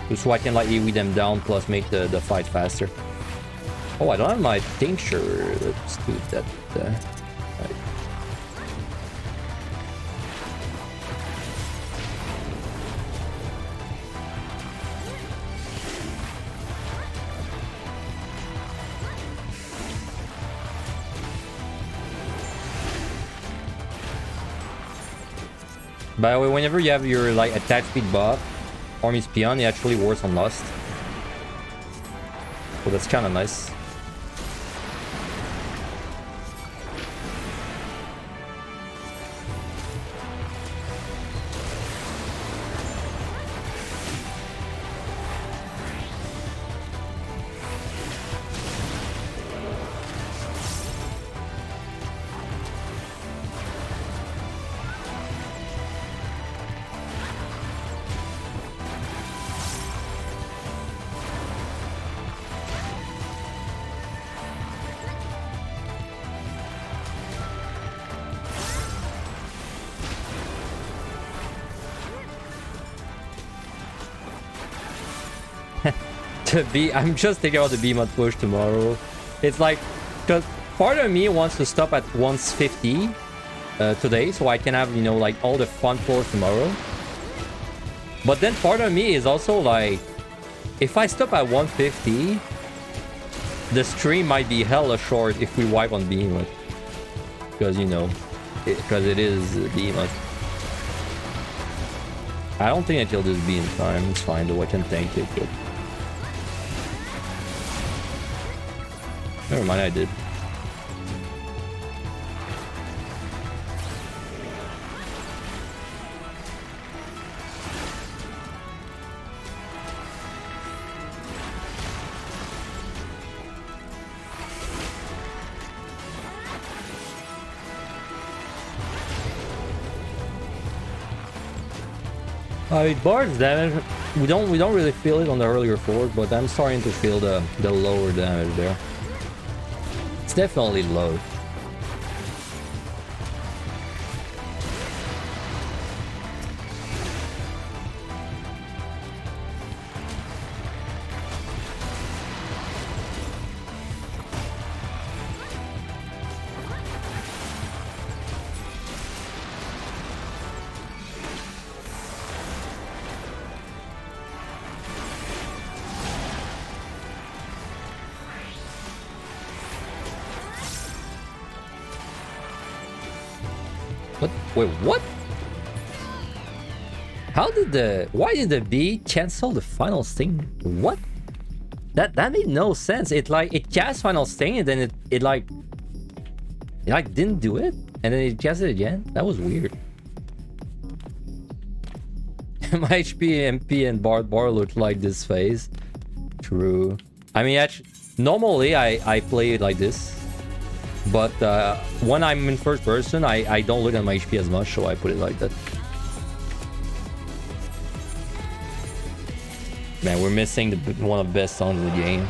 Just so I can like AoE them down plus make the fight faster. Oh, I don't have my tincture. Let's do that. Right. By the way, whenever you have your like attack speed buff, Army's Peon, it actually works on Lust. So that's kind of nice. I'm just thinking about the Behemoth push tomorrow. It's like, because part of me wants to stop at 150 today, so I can have, you know, like all the fun floors tomorrow. But then part of me is also like, if I stop at 150, the stream might be hella short if we wipe on Behemoth. Because, you know, because it is Behemoth. I don't think I killed this bee in time. It's fine though, I can tank it. But... never mind, I did. Bard's damage, we don't really feel it on the earlier floors, but I'm starting to feel the lower damage there. It's definitely low. Wait, what? How did why did the bee cancel the final sting? What? That made no sense. It cast final sting and then it didn't do it and then it cast it again. That was weird. My HP, MP, and Bar look like this phase. True. I mean, actually, normally I play it like this. But when I'm in first person, I don't look at my HP as much, so I put it like that. Man, we're missing one of the best songs in the game.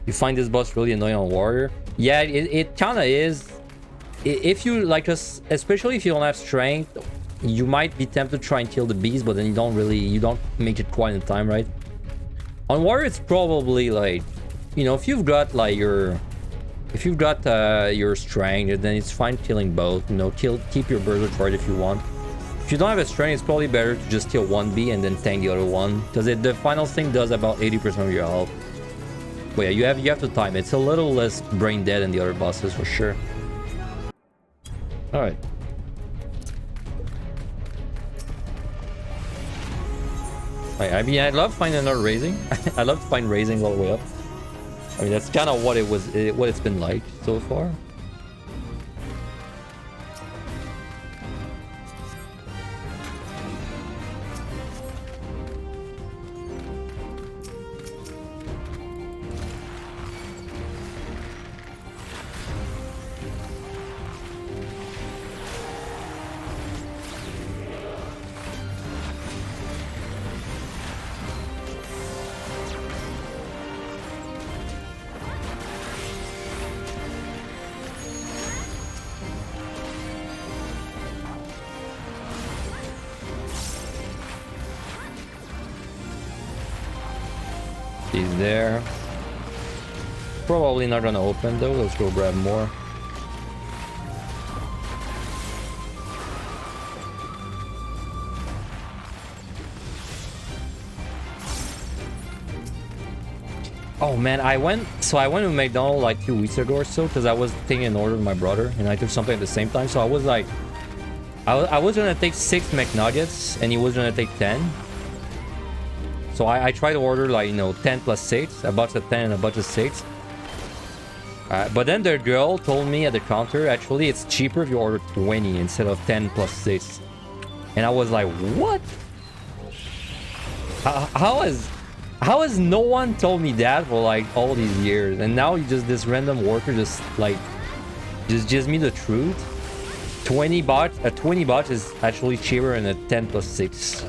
You find this boss really annoying on Warrior? Yeah, it kind of is. If you like, just especially if you don't have strength, you might be tempted to try and kill the beast, but then you don't make it quite in time, right? On Warrior, it's probably like, you know, if you've got like your strength, then it's fine killing both. You know, keep your Berserk Sword if you want. If you don't have a strength, it's probably better to just kill one B and then tank the other one, because the final thing does about 80% of your health. But yeah, you have to time it. It's a little less brain dead than the other bosses for sure. All right. I mean, I love finding another raising. I love to find raising all the way up. I mean, that's kind of what it's been like so far. He's there. Probably not gonna open though. Let's go grab more. Oh man, I went to McDonald's like 2 weeks ago or so because I was taking an order with my brother and I took something at the same time. So I was like, I was gonna take 6 McNuggets and he was gonna take 10. So I tried to order like, you know, 10 plus 6, a bunch of 10 and a bunch of 6. But then the girl told me at the counter, actually it's cheaper if you order 20 instead of 10 plus 6. And I was like, what? How has no one told me that for like all these years? And now you just, this random worker just like, just gives me the truth. 20 baht is actually cheaper than a 10 plus 6.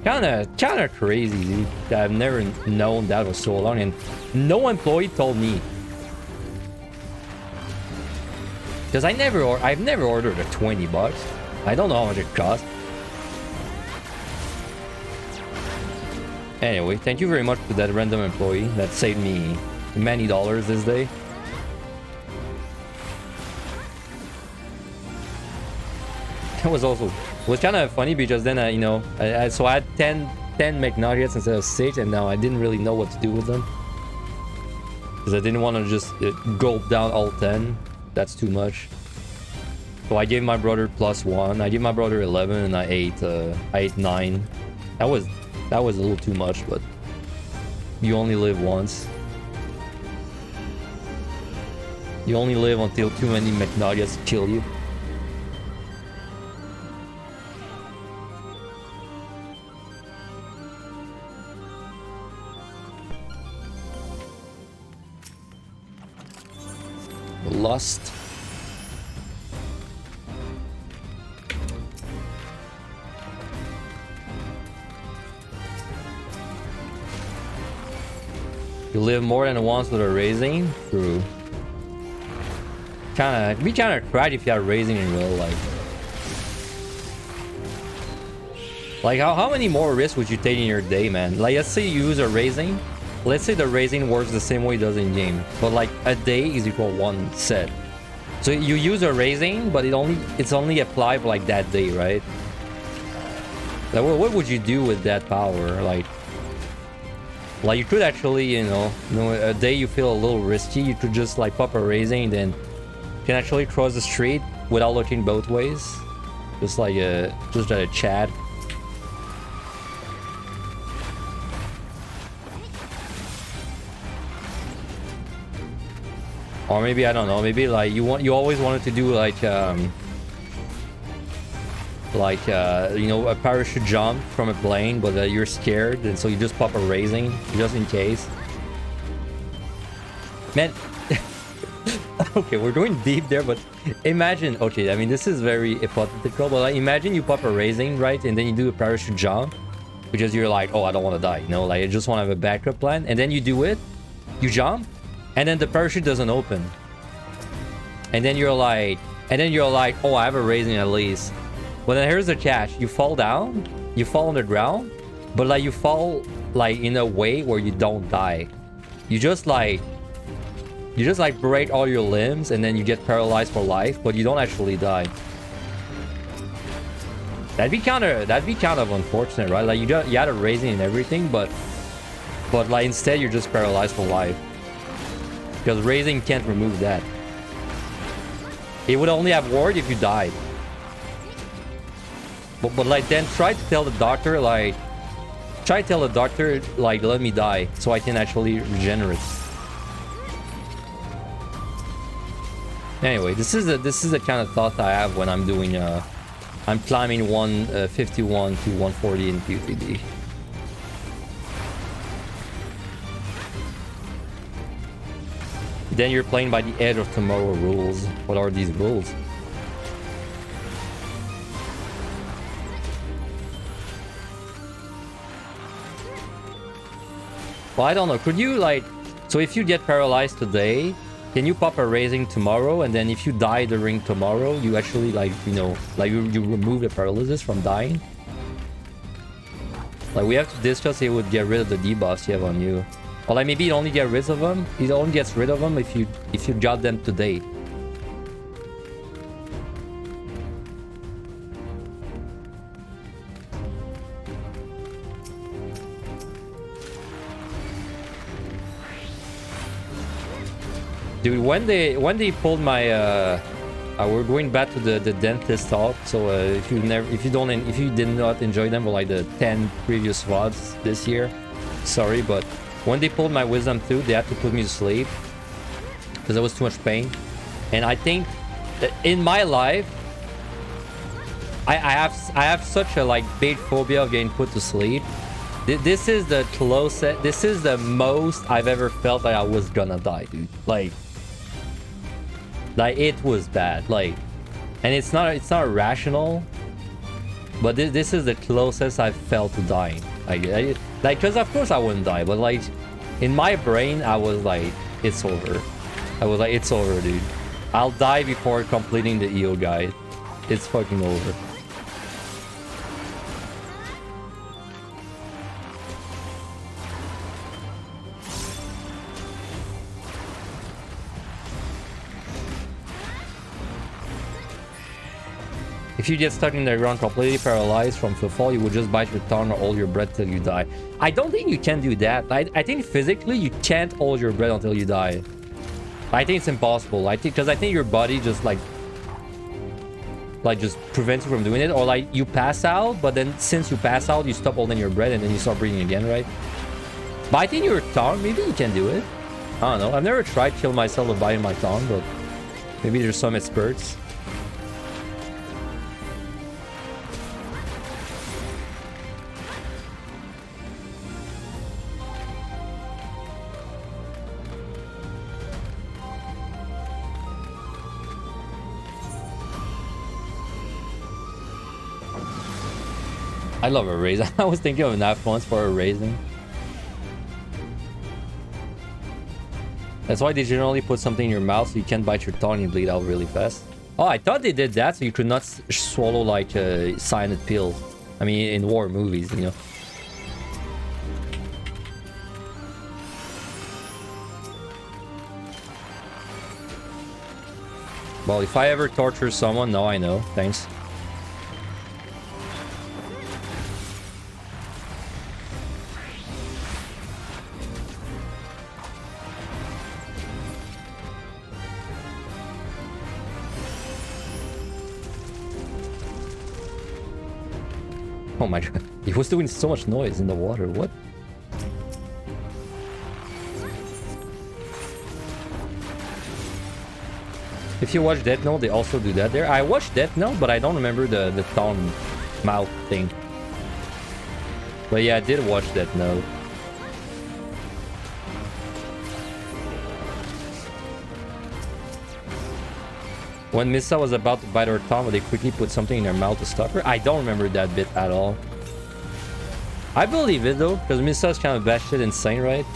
Kinda crazy, dude. I've never known that for so long, and no employee told me. Because I've never ordered a 20 bucks. I don't know how much it costs. Anyway, thank you very much to that random employee that saved me many dollars this day. That was also, it was kind of funny because then you know, so I had 10 McNuggets instead of 6, and now I didn't really know what to do with them because I didn't want to just gulp down all 10. That's too much. So I gave my brother +1. I gave my brother 11, and I ate 9. That was a little too much, but you only live once. You only live until too many McNuggets kill you. Lust. You live more than once with a raising? True. It'd be kinda crap if you had raising in real life. Like how many more risks would you take in your day, man? Like let's say you use a raising. Let's say the raising works the same way it does in game, but like a day is equal 1 set. So you use a raising, but it's only applied for like that day, right? Like what would you do with that power? Like you could actually, you know, a day you feel a little risky, you could just like pop a raising, and then you can actually cross the street without looking both ways, just like a Chad. Or maybe, I don't know, maybe like you always wanted to do like you know, a parachute jump from a plane, but you're scared, and so you just pop a raising just in case. Man, okay, we're going deep there, but imagine, okay, I mean, this is very hypothetical, but like, imagine you pop a raising, right, and then you do a parachute jump, because you're like, oh, I don't want to die, you know, like I just want to have a backup plan. And then you do it, you jump, and then the parachute doesn't open. And then you're like, oh, I have a raising at least. But then here's the catch: you fall down, you fall on the ground, but like you fall like in a way where you don't die. You just like break all your limbs, and then you get paralyzed for life, but you don't actually die. That'd be kind of unfortunate, right? Like you had a raising and everything, but like instead you're just paralyzed for life, because raising can't remove that. It would only have worked if you died. But like then try to tell the doctor like let me die so I can actually regenerate. Anyway, this is the kind of thought I have when I'm doing I'm climbing 151 to 140 in PotD. Then you're playing by the edge of tomorrow rules. What are these rules? Well, I don't know. Could you like... So if you get paralyzed today, can you pop a raising tomorrow? And then if you die during tomorrow, you actually like, you know, like you remove the paralysis from dying? Like we have to discuss it would get rid of the debuffs you have on you. Or like maybe it only gets rid of them. It only gets rid of them if you got them today. Dude, when they pulled my we're going back to the dentist talk. So if you did not enjoy them for like the 10 previous VODs this year, sorry, but when they pulled my wisdom tooth, they had to put me to sleep because there was too much pain. And I think that in my life, I have such a like big phobia of getting put to sleep. This is the closest. This is the most I've ever felt like I was gonna die, dude. Like it was bad. Like, and it's not rational, but this is the closest I've felt to dying. Like, because of course I wouldn't die, but like in my brain I was like, it's over. I was like, it's over, dude. I'll die before completing the EO guide. It's fucking over. If you get stuck in the ground completely paralyzed from the fall, you would just bite your tongue or hold your breath till you die. I don't think you can do that. I think physically you can't hold your breath until you die. I think it's impossible. I think your body just like just prevents you from doing it, or like you pass out, but then since you pass out, you stop holding your breath and then you start breathing again, right? But I think your tongue, maybe you can do it. I don't know. I've never tried to kill myself with biting my tongue, but maybe there's some experts. I love a raise. I was thinking of that once for a raising. That's why they generally put something in your mouth so you can't bite your tongue and bleed out really fast. Oh, I thought they did that so you could not swallow like cyanide pills. I mean, in war movies, you know. Well, if I ever torture someone, now I know. Thanks. Oh my god, he was doing so much noise in the water, what? If you watch Death Note, they also do that there. I watched Death Note, but I don't remember the tongue mouth thing. But yeah, I did watch Death Note. When Misa was about to bite her tongue, they quickly put something in her mouth to stop her. I don't remember that bit at all. I believe it though, because Misa's kind of batshit insane, right?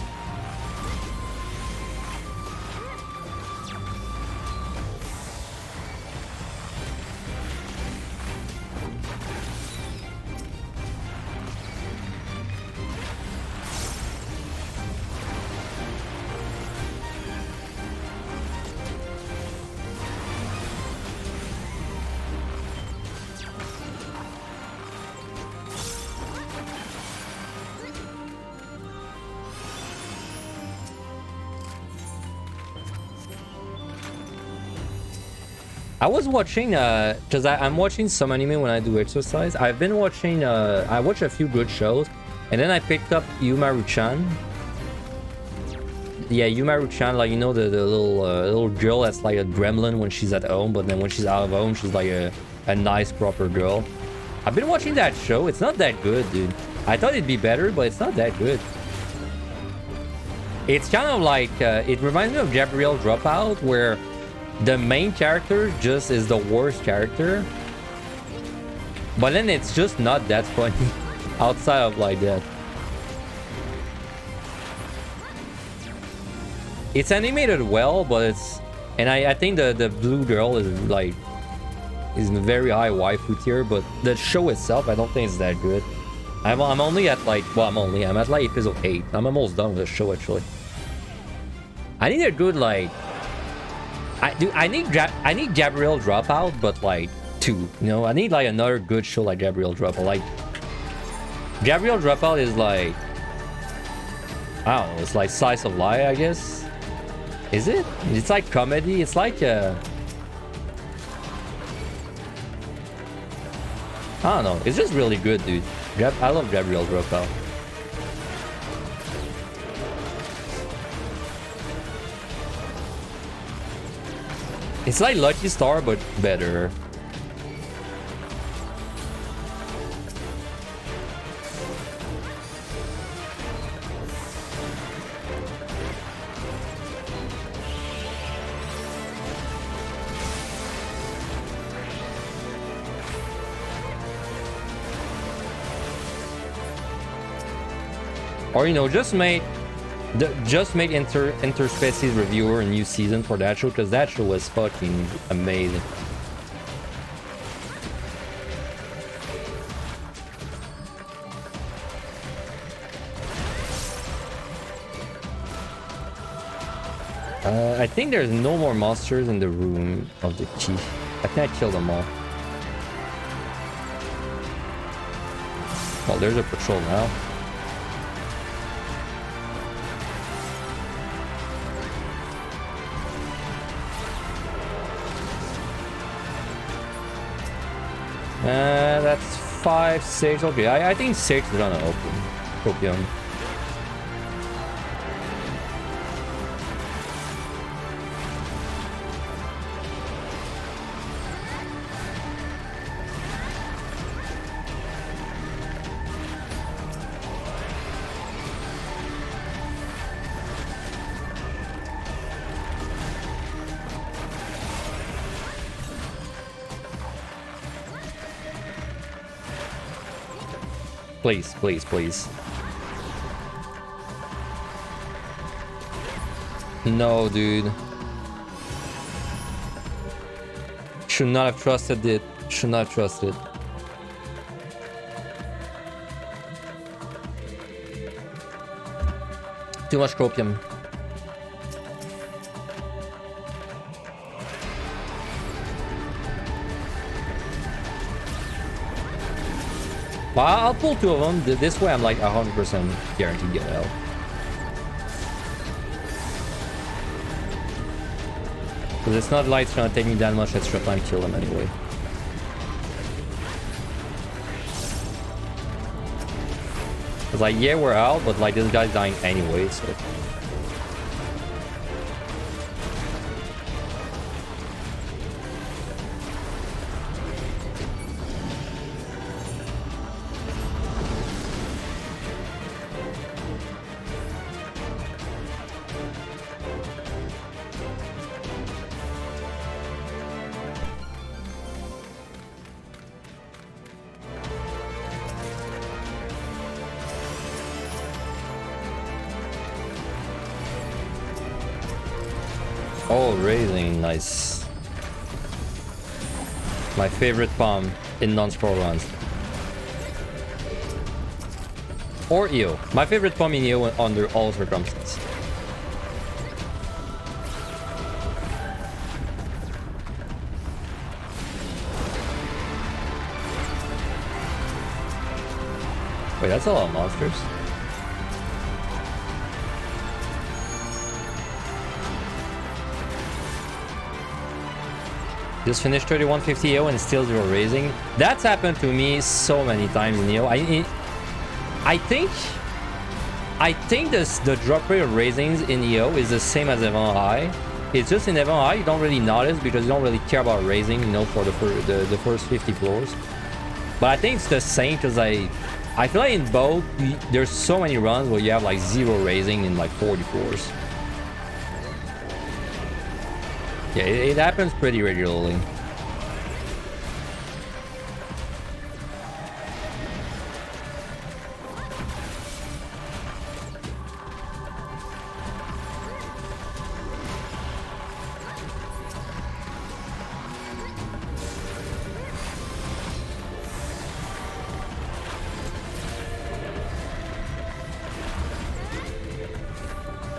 I was watching, because I'm watching some anime when I do exercise. I've been watching, I watch a few good shows, and then I picked up Yumaru-chan. Yeah, Yumaru-chan, like, you know, the little girl that's like a gremlin when she's at home, but then when she's out of home, she's like a nice, proper girl. I've been watching that show. It's not that good, dude. I thought it'd be better, but it's not that good. It's kind of like, it reminds me of Gabriel Dropout, where the main character just is the worst character, but then it's just not that funny outside of like that. It's animated well, but it's, and I think the blue girl is like is in a very high waifu tier, but the show itself I don't think it's that good. I'm only at like, well, I'm at like episode 8. I'm almost done with the show actually. I need a good like, I need Gabriel Dropout, but like 2. You know, I need like another good show like Gabriel Dropout. Like Gabriel Dropout is like, I don't know, it's like Slice of Life, I guess. Is it? It's like comedy. It's like I don't know. It's just really good, dude. I love Gabriel Dropout. It's like Lucky Star, but better. Or, you know, just make Interspecies Reviewer a new season for that show, because that show was fucking amazing. I think there's no more monsters in the room of the key. I think I killed them all. Well, there's a patrol now. That's 5, 6. Okay, I think 6 is gonna open. Copium. Please, please, please. No, dude. Should not have trusted it. Should not have trusted. Too much copium. Well, I'll pull 2 of them. This way I'm like 100% guaranteed to get out. Because it's not like it's gonna take me that much extra time to kill them anyway. It's like, yeah, we're out, but like this guy's dying anyway, so... Oh, raising, nice. My favorite palm in non-scroll runs. Or EO. My favorite palm in EO under all circumstances. Wait, that's a lot of monsters. Just finished 3150 EO and still 0 raising. That's happened to me so many times in EO. I think the drop rate of raisings in EO is the same as Event High. It's just in Event High you don't really notice because you don't really care about raising, you know, for the first 50 floors. But I think it's the same because I feel like in both there's so many runs where you have like 0 raising in like 40 floors. Yeah, it happens pretty regularly.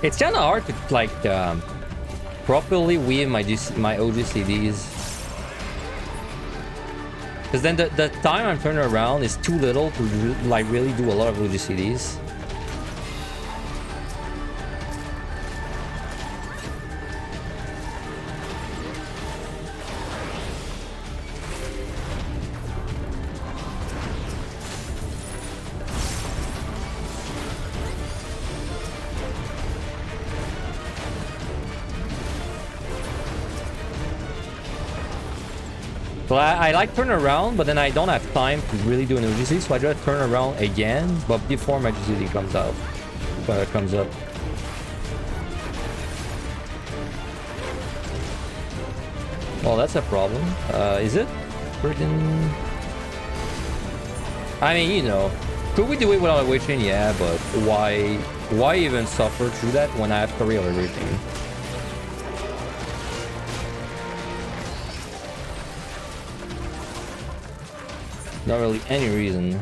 It's kind of hard to like properly weave my OGCDs, because then the time I'm turning around is too little to like really do a lot of OGCDs. So I like turn around, but then I don't have time to really do an OGC, so I just turn around again, but before my GCD comes out, comes up. Well, that's a problem. Is it? Freaking... I mean, you know, could we do it without a witching? Yeah, but why even suffer through that when I have 3 of everything? Not really any reason.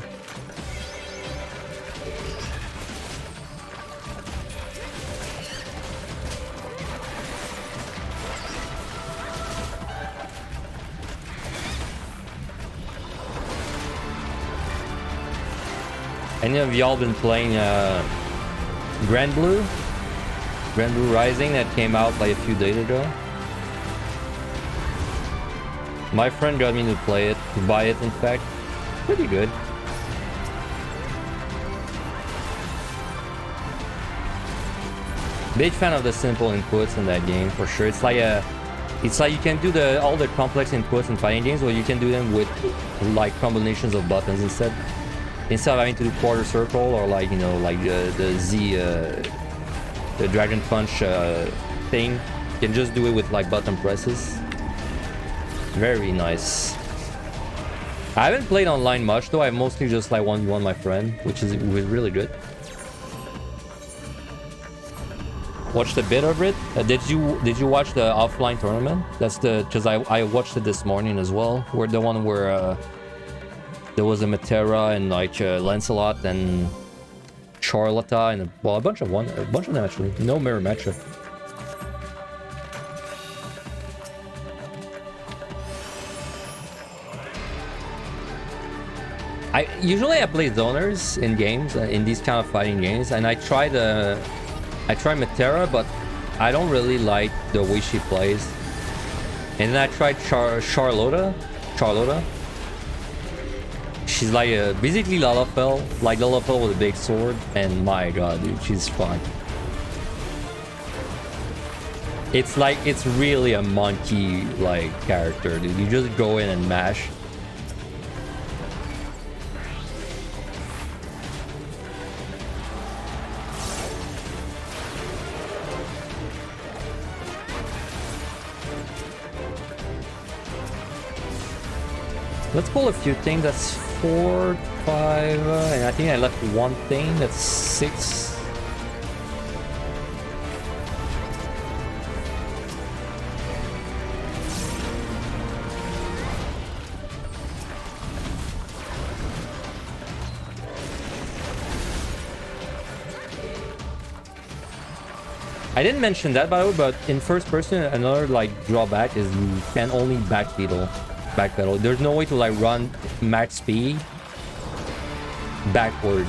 Any of y'all been playing Grand Blue Rising that came out like a few days ago? My friend got me to play it, to buy it in fact. Pretty good. Big fan of the simple inputs in that game for sure. It's like you can do all the complex inputs in fighting games, or you can do them with like combinations of buttons instead of having to do quarter circle or like, you know, like the Z the Dragon Punch thing. You can just do it with like button presses. Very nice. I haven't played online much though. I mostly just like 1v1 my friend, which is really good. Watched a bit of it. Did you watch the offline tournament? That's because I watched it this morning as well. Where the one where there was a Matera and like Lancelot and Charlotta and a bunch of them actually. No mirror matchup. Usually I play zoners in games, in these kind of fighting games, and I try Matera, but I don't really like the way she plays. And then I tried Charlotta. She's like basically Lalafell, like Lalafell with a big sword, and my god, dude, she's fun. It's like, it's really a monkey like character, dude. You just go in and mash. Let's pull a few things. That's 4, 5, and I think I left one thing. That's 6. I didn't mention that, by the way, but in first person, another like drawback is you can only backpedal. There's no way to like run max speed backward.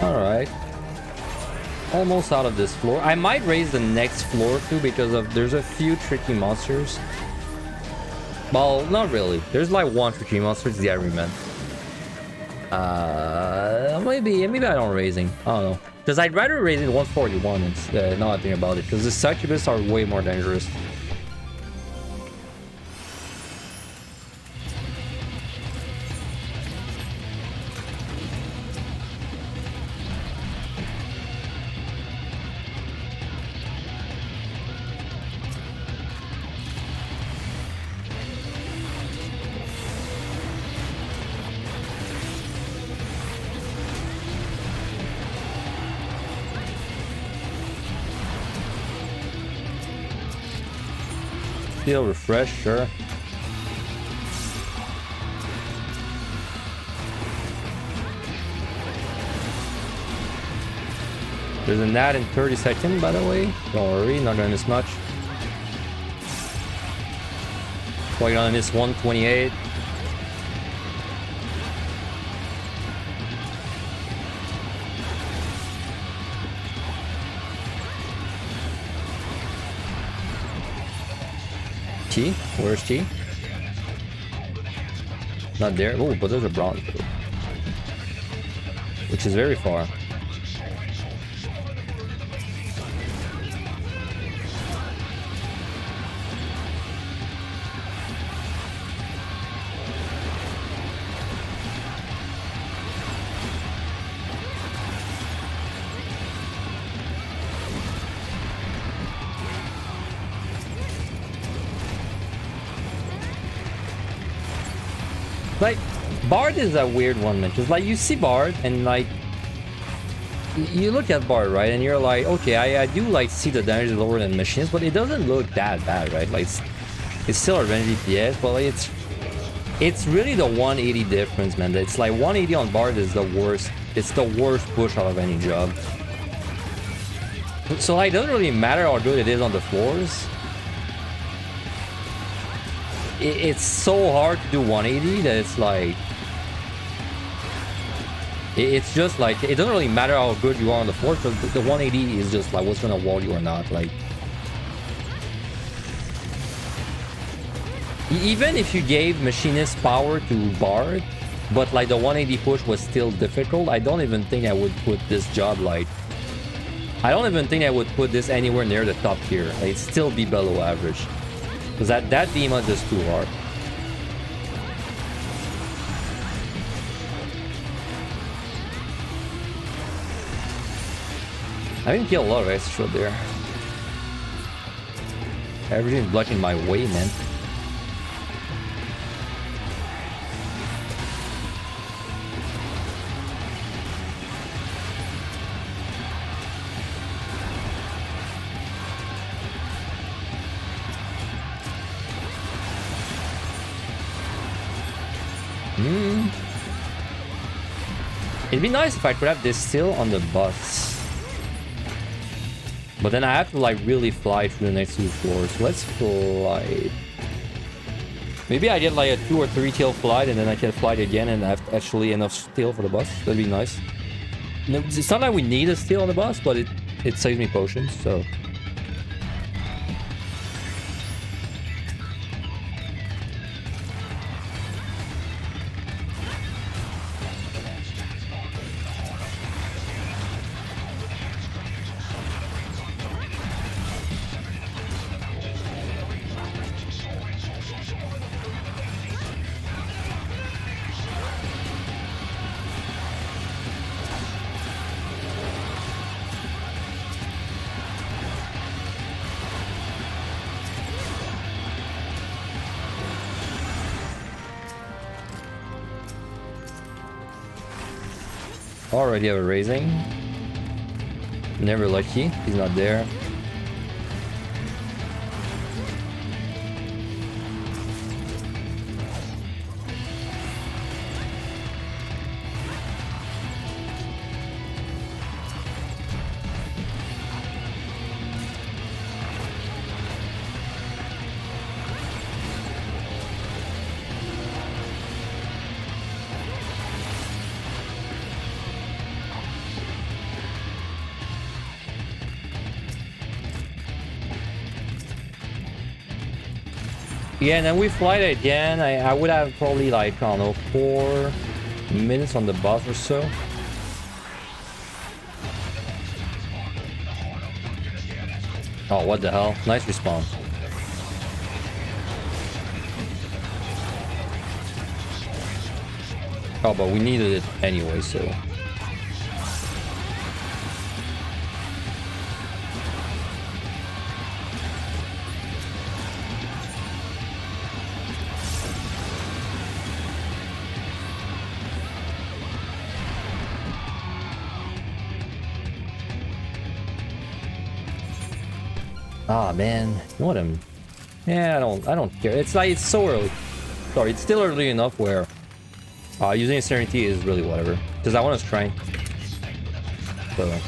Alright. Almost out of this floor. I might raise the next floor too because there's a few tricky monsters. Well, not really. There's like one tricky monster, it's the Everyman. Maybe I don't raising. I don't know. Because I'd rather raise it 141 instead, now I think about it. Because the Succubus are way more dangerous. Feel refreshed, sure. There's a nat in 30 seconds, by the way. Don't worry, not gonna miss much. Probably gonna miss 128. T? Where's T? Not there. Oh, but there's a bronze, which is very far. Like, Bard is a weird one, man. Because, like, you see Bard, and, like, you look at Bard, right? And you're like, okay, I do, like, see the damage is lower than machines, but it doesn't look that bad, right? Like, it's still a revenge DPS, but, like, it's really the 180 difference, man. It's like 180 on Bard is the worst. It's the worst push out of any job. So, like, it doesn't really matter how good it is on the floors. It's so hard to do 180 that it's like... It's just like, it doesn't really matter how good you are on the floor, because the 180 is just like what's gonna wall you or not. Like, even if you gave Machinist power to Bard, but like the 180 push was still difficult, I don't even think I would put this job like... I don't even think I would put this anywhere near the top tier. Like, it'd still be below average. Because that Behemoth is too hard. I didn't kill a lot of extra there. Everything's blocking my way, man. It'd be nice if I could have this still on the bus. But then I have to like really fly through the next two floors. Let's fly. Maybe I get like a 2 or 3 tail flight and then I can fly again and have actually enough steel for the bus. That'd be nice. No, it's not like we need a steel on the bus, but it saves me potions, so... Already have a raising. Never lucky. He's not there. Yeah, and then we fly it again. I would have probably like, I don't know, 4 minutes on the boss or so. Oh, what the hell? Nice respawn. Oh, but we needed it anyway, so... Ah, man. You know what I'm... Yeah, I don't care. It's like, it's so early. Sorry, it's still early enough where using Serenity is really whatever. Because I want to strength. So...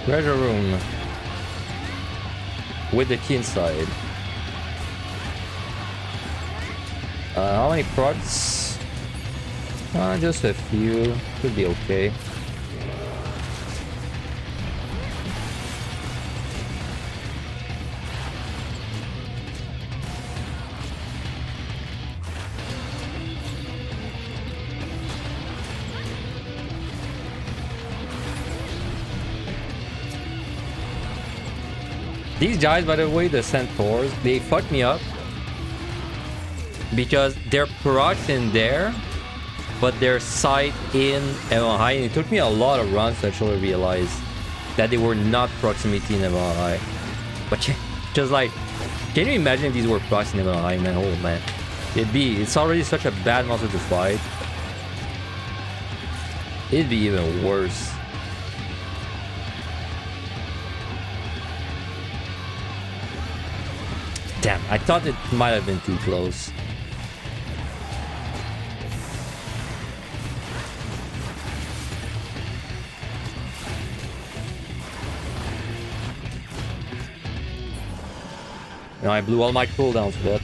Treasure room. With the key inside. How many procs? Just a few. Should be okay. These guys, by the way, the centaurs, they fucked me up because they're procs in there, but they're sight in MLI, and it took me a lot of runs to actually realize that they were not proximity in MLI. But just like, can you imagine if these were procs in MLI, man? Oh man, it's already such a bad monster to fight. It'd be even worse. Damn, I thought it might have been too close. Now I blew all my cooldowns for that.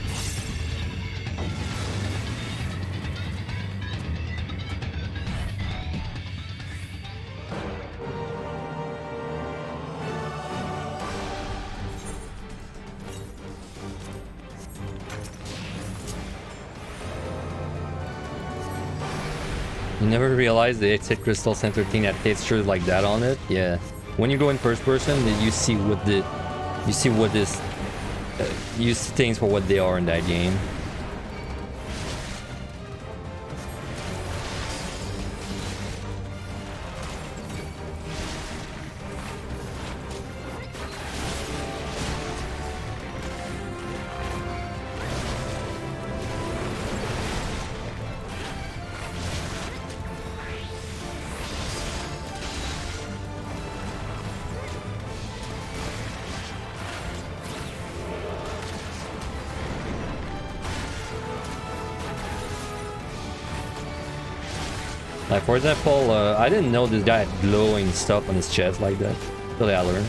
You never realized the exit crystal center thing that textures like that on it. Yeah, when you go in first person, you see what you see things for what they are in that game. Like, for example, I didn't know this guy had glowing stuff on his chest like that. Until I learned.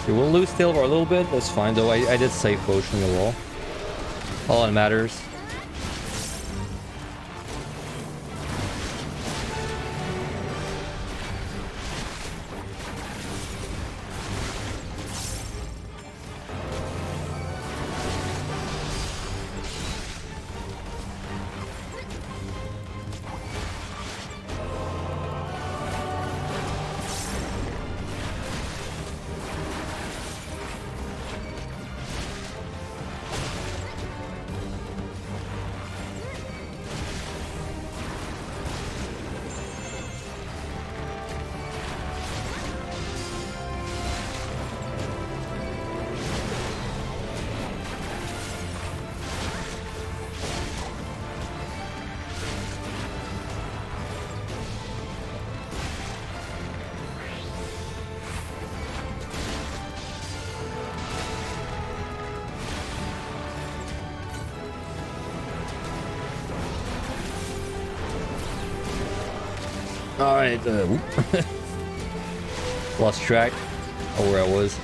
We will lose still for a little bit. That's fine though. I did save potion the wall. All that matters. Alright, lost track of where I was.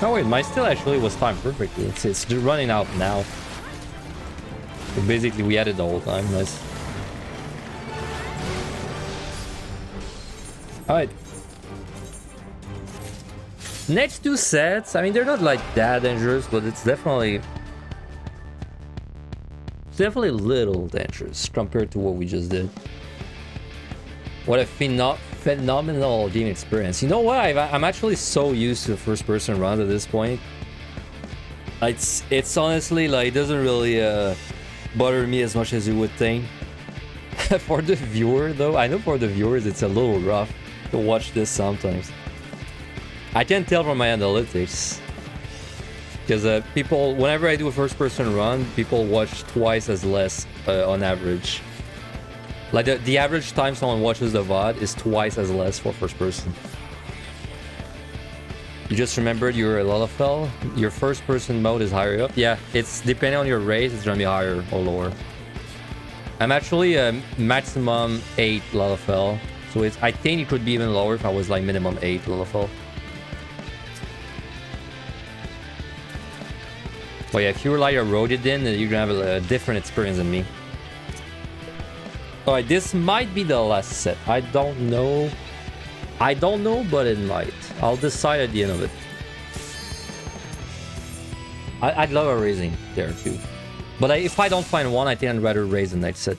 Oh wait, my still actually was timed perfectly. It's running out now. So basically we had it the whole time. Nice. Alright. Next two sets, I mean they're not like that dangerous, but it's definitely a little dangerous compared to what we just did. What a phenomenal game experience. You know what? I'm actually so used to first-person runs at this point. It's honestly like it doesn't really bother me as much as you would think. For the viewer, though, I know for the viewers it's a little rough to watch this sometimes. I can tell from my analytics because people, whenever I do a first-person run, people watch twice as less on average. Like the average time someone watches the VOD is twice as less for first person. You just remembered you're a Lullafell. Your first person mode is higher up. Yeah, it's depending on your race, it's gonna be higher or lower. I'm actually a maximum 8 Lullafell. So I think it could be even lower if I was like minimum 8 Lullafell. But yeah, if you were like a Rodidin, then you're gonna have a different experience than me. Alright, this might be the last set. I don't know, but it might. I'll decide at the end of it. I'd love a raising there too. But if I don't find one, I think I'd rather raise the next set.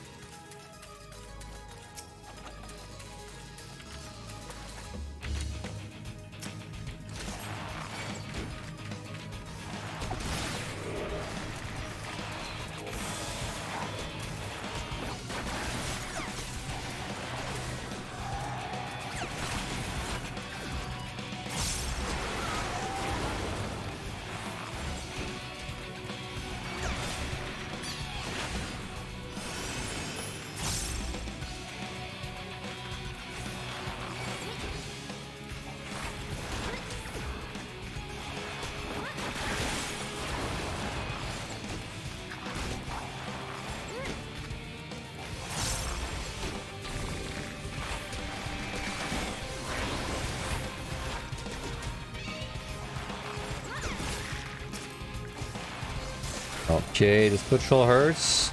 Okay, this patrol hurts.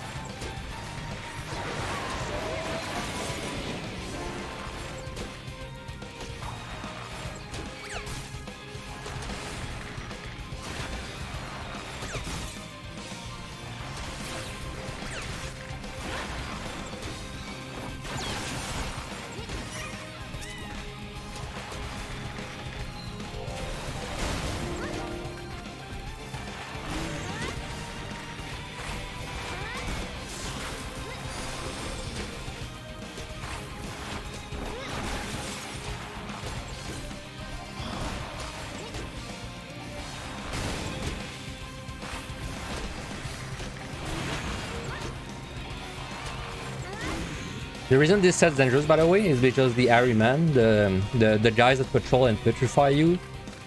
The reason this set's dangerous, by the way, is because the Harryman, the guys that patrol and petrify you,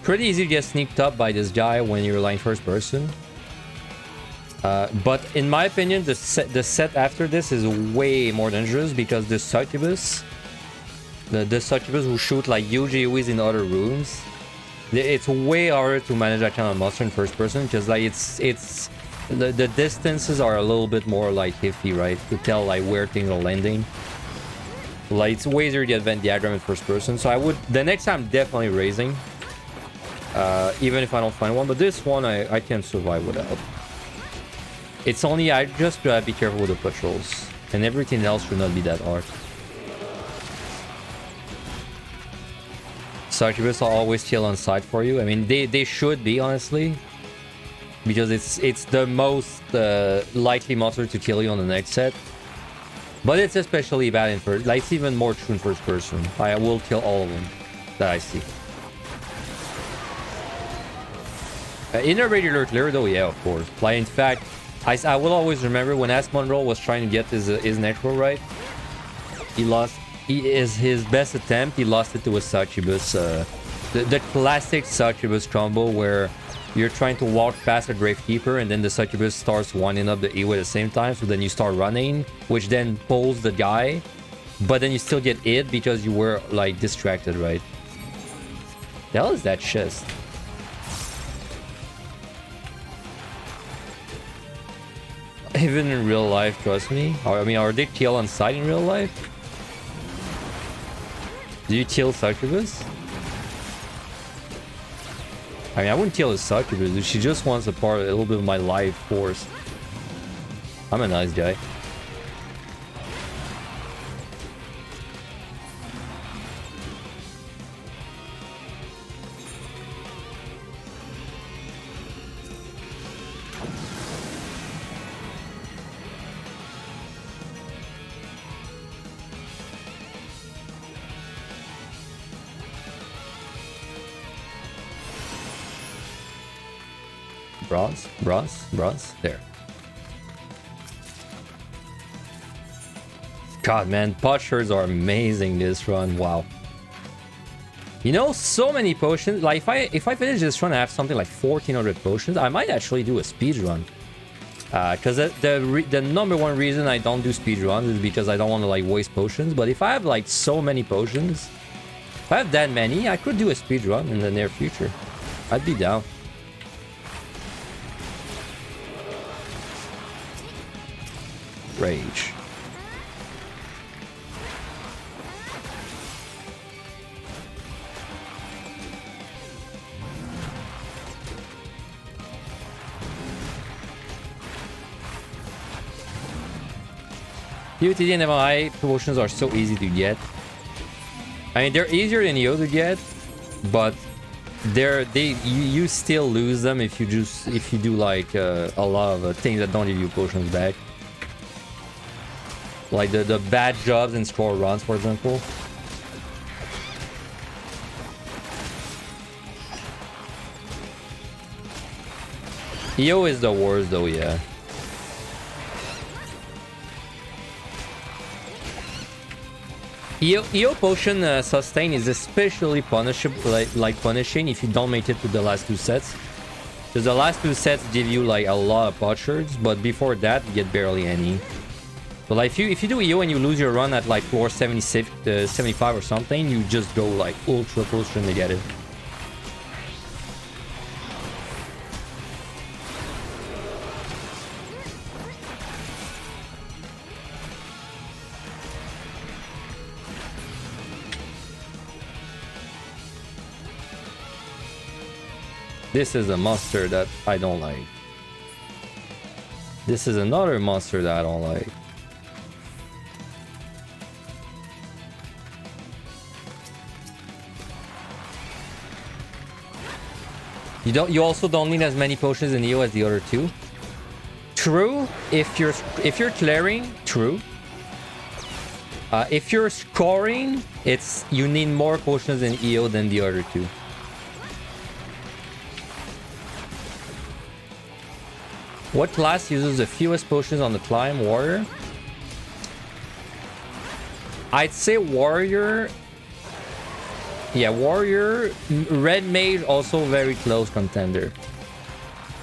pretty easy to get sneaked up by this guy when you're like first person. But in my opinion, the set after this is way more dangerous because the Succubus, the Succubus who shoot like huge AoEs in other rooms, it's way harder to manage that kind of monster in first person because like the distances are a little bit more like iffy, right? To tell like where things are landing. Like it's way easier to get Venn diagram in first person. So I would, the next time, definitely raising. Even if I don't find one, but this one I can survive without. It's only, I just gotta be careful with the patrols, and everything else should not be that hard. Succubus will always kill on sight for you. I mean, they should be, honestly, because it's the most likely monster to kill you on the next set. But it's especially bad in first, like it's even more true in first person. I will kill all of them that I see. In a regular clear though, yeah, of course. Like in fact, I will always remember when Ask Monroe was trying to get his Necro right. He lost. His best attempt. He lost it to a Succubus. The classic Succubus combo where you're trying to walk past a Gravekeeper and then the Succubus starts winding up the AoE at the same time. So then you start running, which then pulls the guy, but then you still get hit because you were like distracted, right? The hell is that chest? Even in real life, trust me. I mean, are they kill on sight in real life? Do you kill Succubus? I mean, I wouldn't kill a Succubus. She just wants a little bit of my life force. I'm a nice guy. Bronze. There. God, man, potsherds are amazing this run. Wow. You know, so many potions. Like if I finish this run, I have something like 1400 potions. I might actually do a speed run. Because the number one reason I don't do speed runs is because I don't want to like waste potions. But if I have like so many potions, if I have that many, I could do a speed run in the near future. I'd be down. Rage. POTD and MI potions are so easy to get. I mean, they're easier than EO to get, but you still lose them if you do like a lot of things that don't give you potions back. Like the bad jobs in score runs, for example. EO is the worst though, yeah. EO potion sustain is especially punishable, like punishing if you don't make it to the last two sets. Because the last two sets give you like a lot of potsherds, but before that you get barely any. But like if you do EO and you lose your run at like floor 76, 75 or something, you just go like ultra potion negative. This is a monster that I don't like. This is another monster that I don't like. You also don't need as many potions in EO as the other two. True, if you're clearing, true. If you're scoring, you need more potions in EO than the other two. What class uses the fewest potions on the climb? Warrior? I'd say warrior. Yeah, warrior. Red mage also very close contender.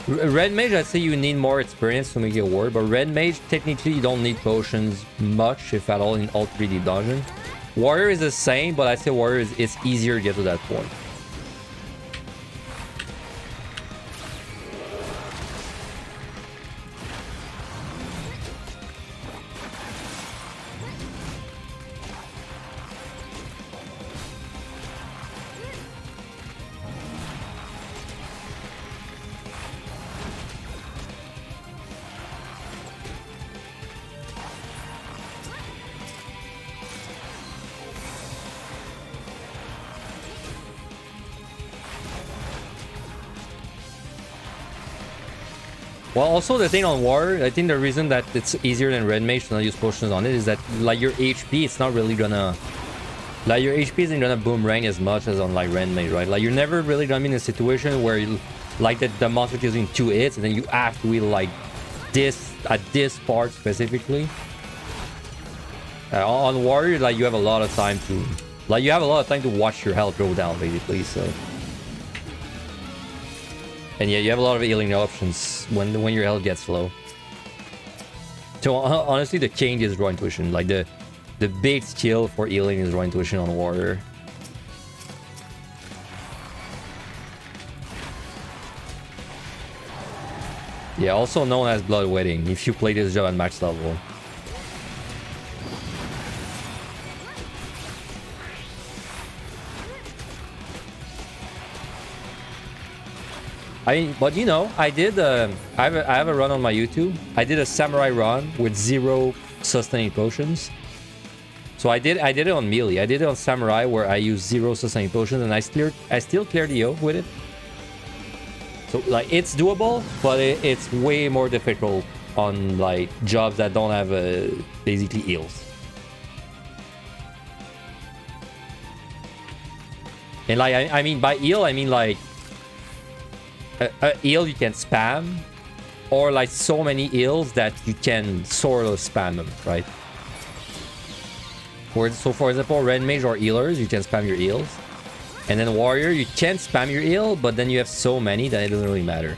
Red mage, I'd say you need more experience to make it work, but red mage, technically you don't need potions much, if at all, in all 3D dungeons. Warrior is the same, but I'd say warrior it's easier to get to that point. Well, also the thing on war, I think the reason that it's easier than red mage to not use potions on it is that like your HP, it's not really gonna, like your HP isn't gonna boomerang as much as on like red mage, right? Like you're never really gonna be in a situation where you, like the monster is using 2 hits and then you have to like this at this part specifically. On warrior, like you have a lot of time to, like you have a lot of time to watch your health go down basically. So. And yeah, you have a lot of healing options when your health gets low. So honestly, the change is raw intuition. Like the big skill for healing is raw intuition on warrior. Yeah, also known as bloodwetting if you play this job at max level. I mean, but you know, I did. I have a run on my YouTube. I did a samurai run with 0 sustaining potions. So I did it on melee. I did it on samurai where I used 0 sustaining potions, and I still cleared the O with it. So like it's doable, but it's way more difficult on like jobs that don't have basically heals. And like I mean by heal, I mean like. A heal you can spam, or like so many heals that you can sort of spam them, right? So for example, red mage or healers, you can spam your heals. And then warrior, you can spam your heal, but then you have so many that it doesn't really matter.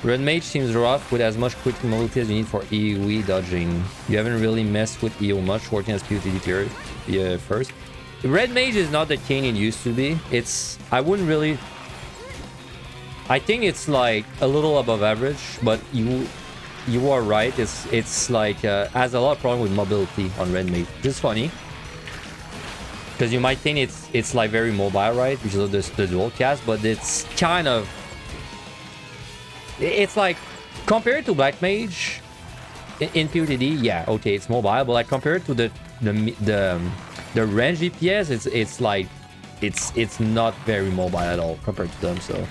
Red mage seems rough with as much quick mobility as you need for AoE dodging. You haven't really messed with EO much, working as PotD clear first. Red mage is not the king it used to be. I wouldn't really. I think it's like a little above average, but you are right. It's like has a lot of problem with mobility on red mage, which is funny because you might think it's like very mobile, right? Because of the dual cast, but it's kind of. It's like, compared to Black Mage in PotD, yeah, okay, it's mobile, but like compared to the range DPS, it's like it's not very mobile at all compared to them. So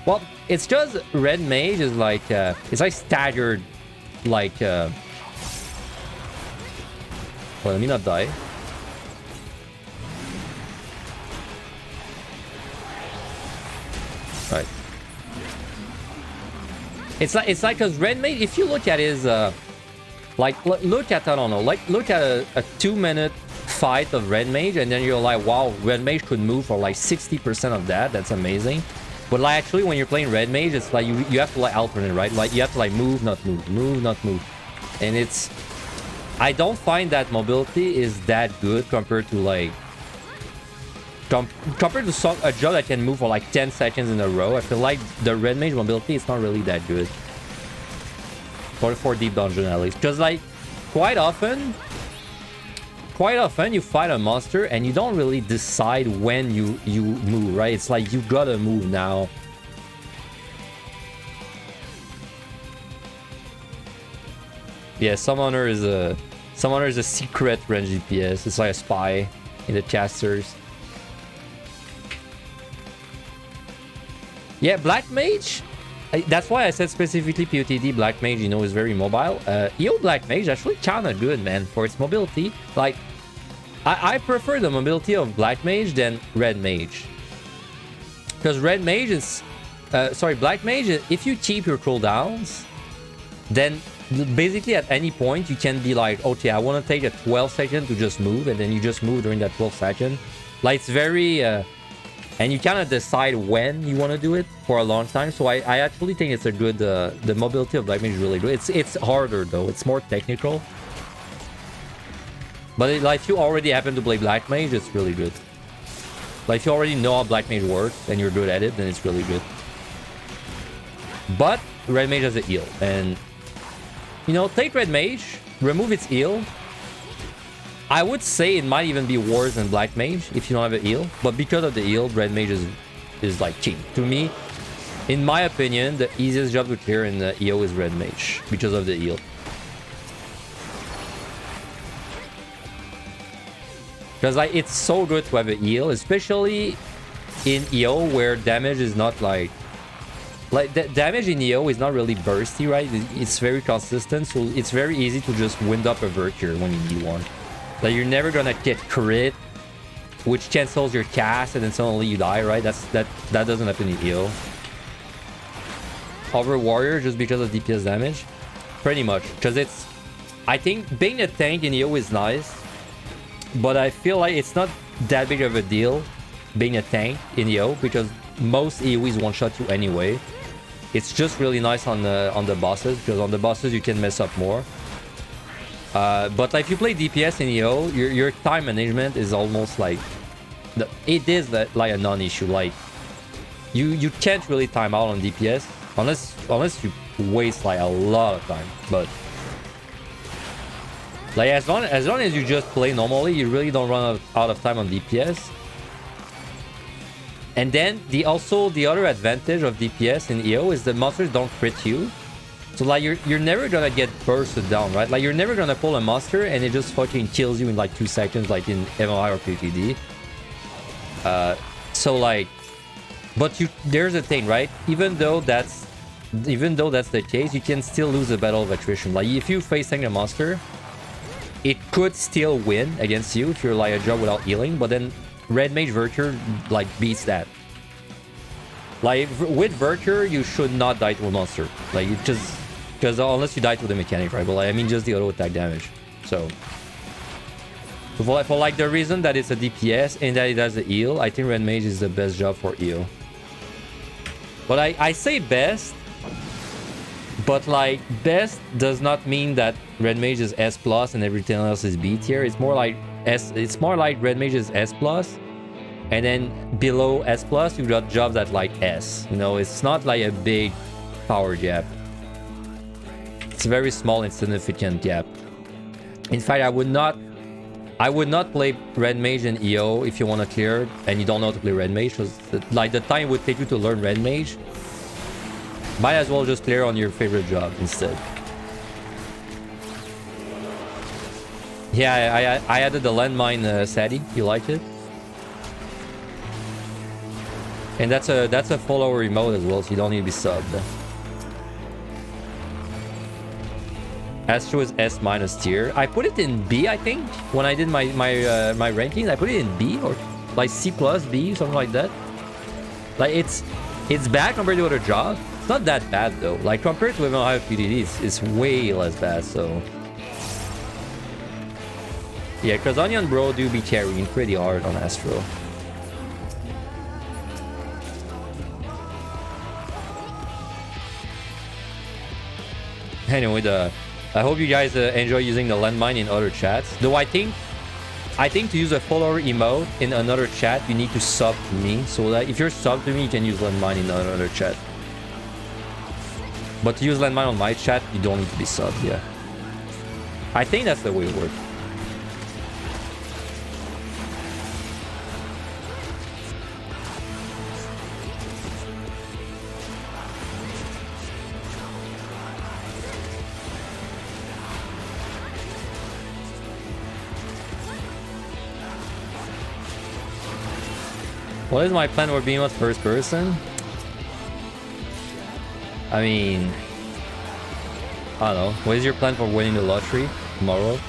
well, it's just red mage is like it's like staggered, like well, let me not die. Right. It's like because red mage, if you look at his like look at, I don't know, like look at a 2-minute fight of red mage, and then you're like, wow, red mage could move for like 60% of that. That's amazing. But like actually when you're playing red mage, it's like you have to like alternate, right? Like you have to like move, not move, move, not move. And it's, I don't find that mobility is that good compared to like compared to a job that can move for like 10 seconds in a row. I feel like the red mage mobility is not really that good for deep dungeon at least, because like quite often you fight a monster and you don't really decide when you move, right? It's like you gotta move now. Yeah, Summoner is a secret range DPS. It's like a spy in the casters. Yeah, Black Mage. That's why I said specifically POTD Black Mage, you know, is very mobile. EO Black Mage actually kind of good, man, for its mobility. Like, I prefer the mobility of Black Mage than Red Mage. Because Red Mage is... Black Mage, if you keep your cooldowns, then basically at any point you can be like, okay, I want to take a 12 second to just move, and then you just move during that 12 second. Like, it's very... and you kind of decide when you want to do it for a long time. So I actually think it's a good... the mobility of Black Mage is really good. It's harder, though. It's more technical. But like, if you already happen to play Black Mage, it's really good. Like, if you already know how Black Mage works and you're good at it, then it's really good. But Red Mage has a heal. And, you know, take Red Mage, remove its heal. I would say it might even be worse than Black Mage if you don't have a heal. But because of the heal, Red Mage is like cheap. To me, in my opinion, the easiest job to clear in the EO is Red Mage because of the heal. Because like, it's so good to have a heal, especially in EO where damage is not like... Like, the damage in EO is not really bursty, right? It's very consistent, so it's very easy to just wind up a Virtue when you need one. Like, you're never gonna get crit, which cancels your cast, and then suddenly you die, right? That doesn't happen in EO. Over Warrior just because of DPS damage? Pretty much. Because it's... I think being a tank in EO is nice, but I feel like it's not that big of a deal being a tank in EO, because most AoEs one-shot you anyway. It's just really nice on the bosses, because on the bosses you can mess up more. But like, if you play DPS in EO, your time management is almost like... It is like a non-issue. Like, you can't really time out on DPS unless you waste like a lot of time. But like, as long as you just play normally, you really don't run out of time on DPS. And then the other advantage of DPS in EO is the monsters don't crit you. So like, you're never gonna get bursted down, right? Like, you're never gonna pull a monster and it just fucking kills you in like 2 seconds, like in MLI or PTD. So like, but there's a thing, right? Even though that's the case, you can still lose a battle of attrition. Like, if you facing a monster, it could still win against you if you're like a job without healing, but then Red Mage Virtue like beats that. Like, with Virtue, you should not die to a monster. Like, you just... Because unless you die to the mechanic, right? But like, I mean, just the auto attack damage. So for like the reason that it's a DPS and that it has a heal, I think Red Mage is the best job for heal. But I say best, but like, best does not mean that Red Mage is S+ and everything else is B tier. It's more like Red Mage is S+, and then below S+, you got jobs at like S. You know, it's not like a big power gap. It's a very small and significant gap. In fact, I would not play Red Mage in EO if you want to clear and you don't know how to play Red Mage. Because like, the time it would take you to learn Red Mage, might as well just clear on your favorite job instead. Yeah, I added the landmine Sadie. You like it? And that's a follower emote as well, so you don't need to be subbed. Astro is S- tier. I put it in B, I think, when I did my rankings. I put it in B or like C+, B, something like that. Like, it's bad compared to other jobs. It's not that bad though. Like, compared to MLI PDD, it's way less bad. So yeah, because Onion Bro do be carrying pretty hard on Astro. Anyway, I hope you guys enjoy using the landmine in other chats. Though I think to use a follower emote in another chat, you need to sub to me. So that if you're sub to me, you can use landmine in another chat. But to use landmine on my chat, you don't need to be subbed. Yeah, I think that's the way it works. What is my plan for Behemoth first person? I mean, I don't know. What is your plan for winning the lottery tomorrow?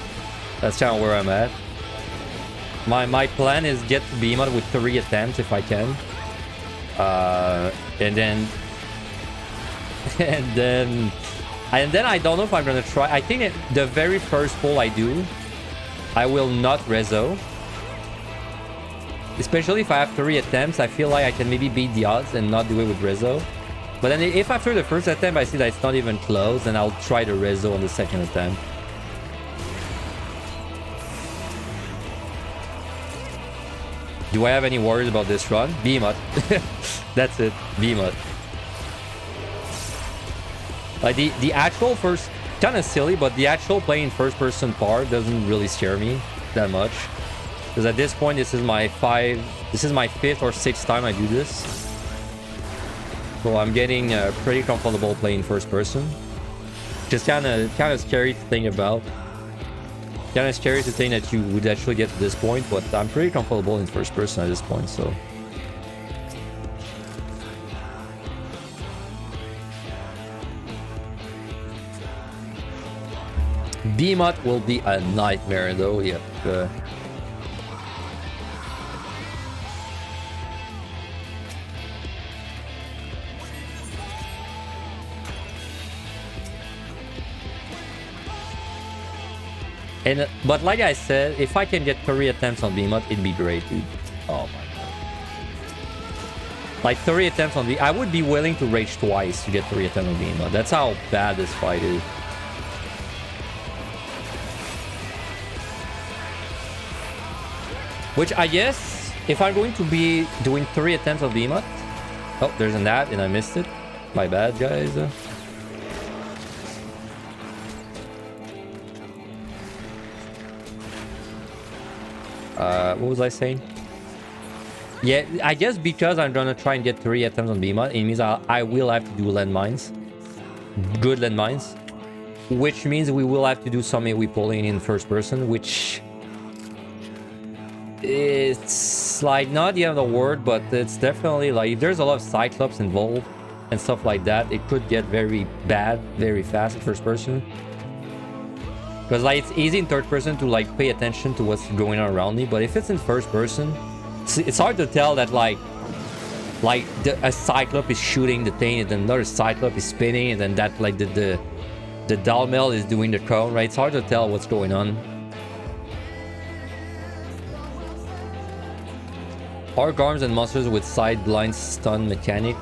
That's kind of where I'm at. My plan is get to Behemoth with 3 attempts if I can. And then I don't know if I'm gonna try. I think the very first pull I do, I will not rezo. Especially if I have 3 attempts, I feel like I can maybe beat the odds and not do it with rezo. But then if after the first attempt I see that it's not even close, then I'll try the rezo on the second attempt. Do I have any worries about this run? Behemoth. That's it. Behemoth. Like the actual first, kind of silly, but the actual playing first person part doesn't really scare me that much. Because at this point, this is my 5th or 6th time I do this. So I'm getting pretty comfortable playing first person. Just kind of scary to think about. Kind of scary to think that you would actually get to this point, but I'm pretty comfortable in first person at this point, so. Behemoth will be a nightmare though, yep. But like I said, if I can get 3 attempts on Behemoth, it'd be great, dude. Oh my god. Like 3 attempts on I would be willing to rage twice to get 3 attempts on Behemoth. That's how bad this fight is. Which I guess, if I'm going to be doing 3 attempts on Behemoth... Oh, there's an ad and I missed it. My bad, guys. What was I saying? Yeah, I guess because I'm gonna try and get 3 attempts on Behemoth, it means I will have to do landmines. Good landmines. Which means we will have to do some AoE pulling in first person, which... It's like not the end of the word, but it's definitely like if there's a lot of Cyclops involved and stuff like that, it could get very bad very fast in first person. Because like it's easy in third person to like pay attention to what's going on around me, but if it's in first person, it's hard to tell that like a Cyclops is shooting the thing and then another Cyclops is spinning and then that like the Dalmel is doing the cone, right? It's hard to tell what's going on. Are Garms and monsters with side blind stun mechanic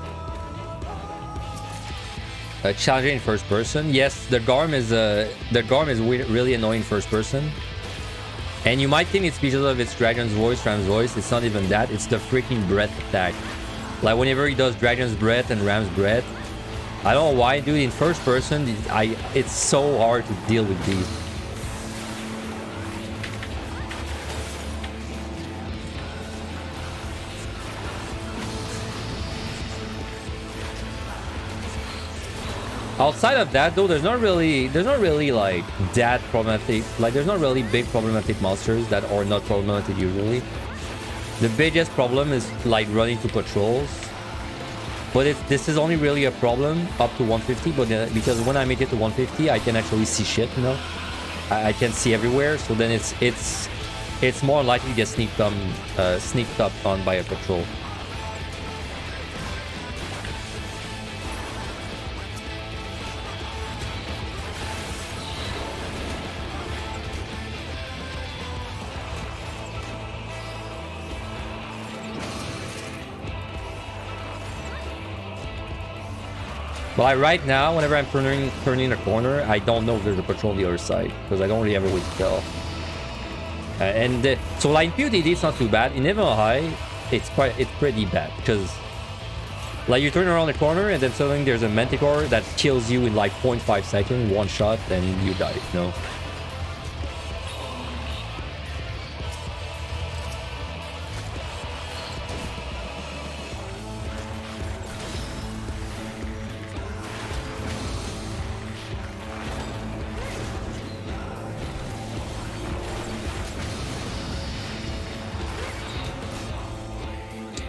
challenging in first person? Yes, the Garm is really annoying first person. And you might think it's because of its Dragon's Voice, Ram's Voice. It's not even that. It's the freaking breath attack. Like whenever he does Dragon's Breath and Ram's Breath, I don't know why, dude. In first person, it's so hard to deal with these. Outside of that, though, there's not really like that problematic. Like, there's not really big problematic monsters that are not problematic usually. The biggest problem is like running to patrols, but this is only really a problem up to 150. But because when I make it to 150, I can actually see shit. You know, I can see everywhere. So then it's more likely to get sneaked up on by a patrol. But like right now, whenever I'm turning a corner, I don't know if there's a patrol on the other side because I don't really have a way to tell. So like in PotD, it's not too bad. In Evil High, it's pretty bad because like you turn around the corner and then suddenly there's a Manticore that kills you in like 0.5 seconds, one shot, and you die. You know.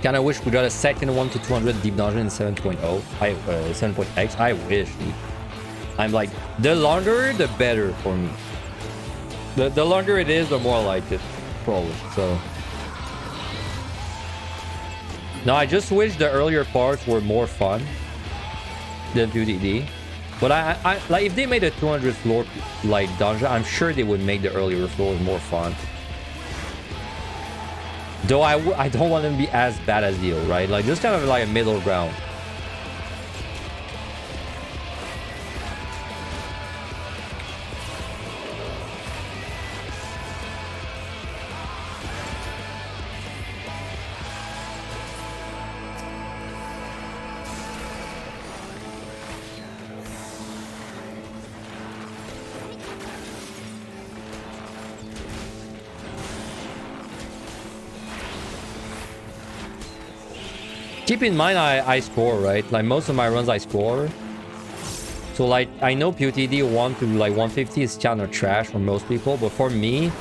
Kind of wish we got a second one to 200 deep dungeon in 7.0. 7.x. I wish, dude. I'm like, the longer, the better for me. The longer it is, the more I like it, probably. So, no, I just wish the earlier parts were more fun than PotD. But I like if they made a 200 floor like dungeon, I'm sure they would make the earlier floors more fun. Though I don't want them to be as bad as Eo, right? Like just kind of like a middle ground. Keep in mind, I score, right? Like most of my runs, I score. So like, I know PotD 1 to like 150 is kind of trash for most people, but for me,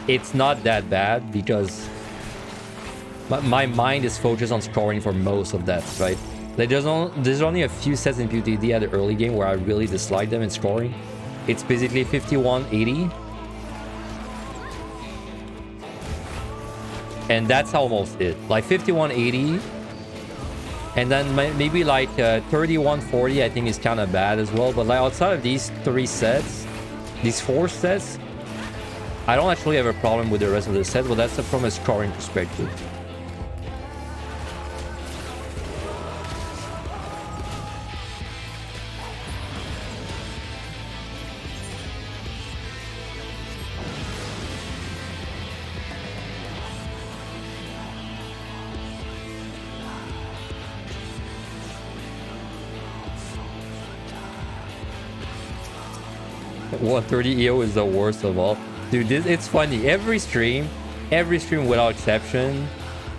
it's not that bad because my mind is focused on scoring for most of that, right? Like there's only a few sets in PotD at the early game where I really dislike them in scoring. It's basically 51-80. And that's almost it. Like 51-80. And then maybe like 31-40 I think is kind of bad as well. But like outside of these 3 sets, these 4 sets, I don't actually have a problem with the rest of the set, but that's from a scoring perspective. .130 EO is the worst of all. Dude, it's funny. Every stream without exception,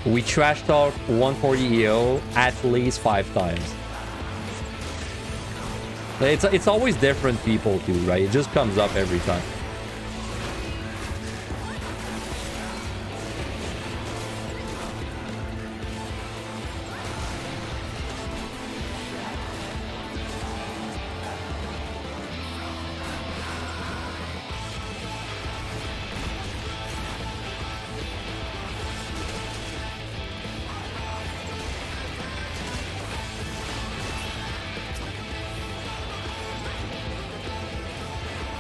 we trash talk 140 EO at least 5 times. It's always different people too, right? It just comes up every time.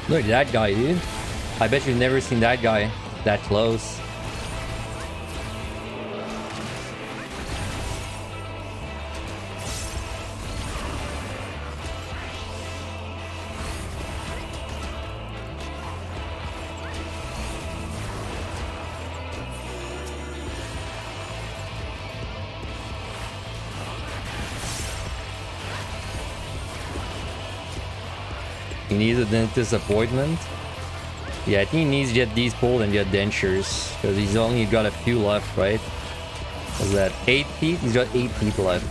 Look at that guy, dude. I bet you've never seen that guy that close. He needs a dentist appointment. Yeah, I think he needs to get these pulled and get dentures. Because he's only got a few left, right? What's that? 8 teeth? He's got 8 teeth left.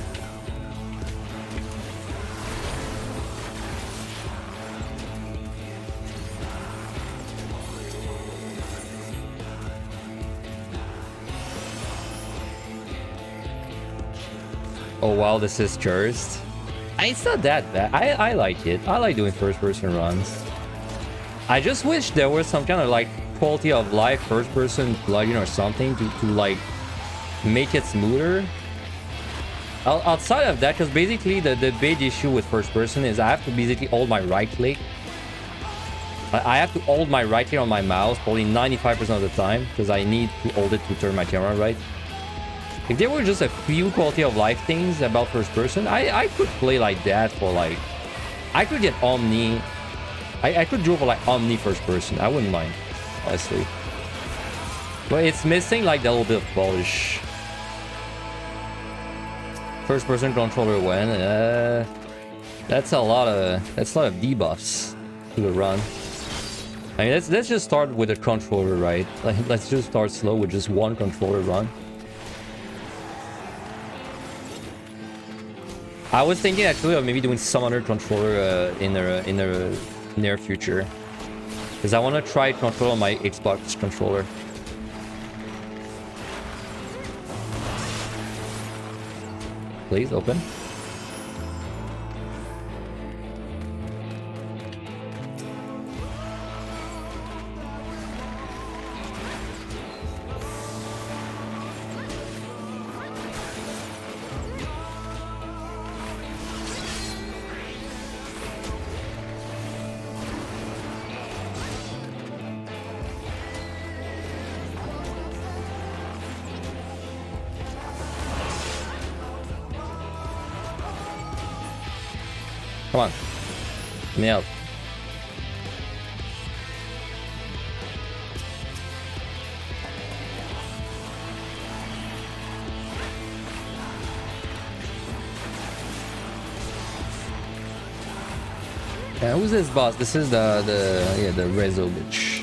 Oh wow, this is cursed. It's not that bad. I like it. I like doing first-person runs. I just wish there was some kind of like quality of life first-person plugin or something to like make it smoother. Outside of that, because basically the big issue with first-person is I have to basically hold my right click. I have to hold my right click on my mouse probably 95% of the time because I need to hold it to turn my camera right. If there were just a few quality of life things about first person, I could play like that for like... I could get Omni... I could do for like Omni first person. I wouldn't mind, honestly. But it's missing like that little bit of polish. First person controller when? That's a lot of debuffs to the run. I mean, let's just start with a controller, right? Like, let's just start slow with just one controller run. I was thinking actually of maybe doing some other controller in the near future, because I want to try control on my Xbox controller. please, open. Come on. Let me out. Yeah, who's this boss? This is the Rezo bitch.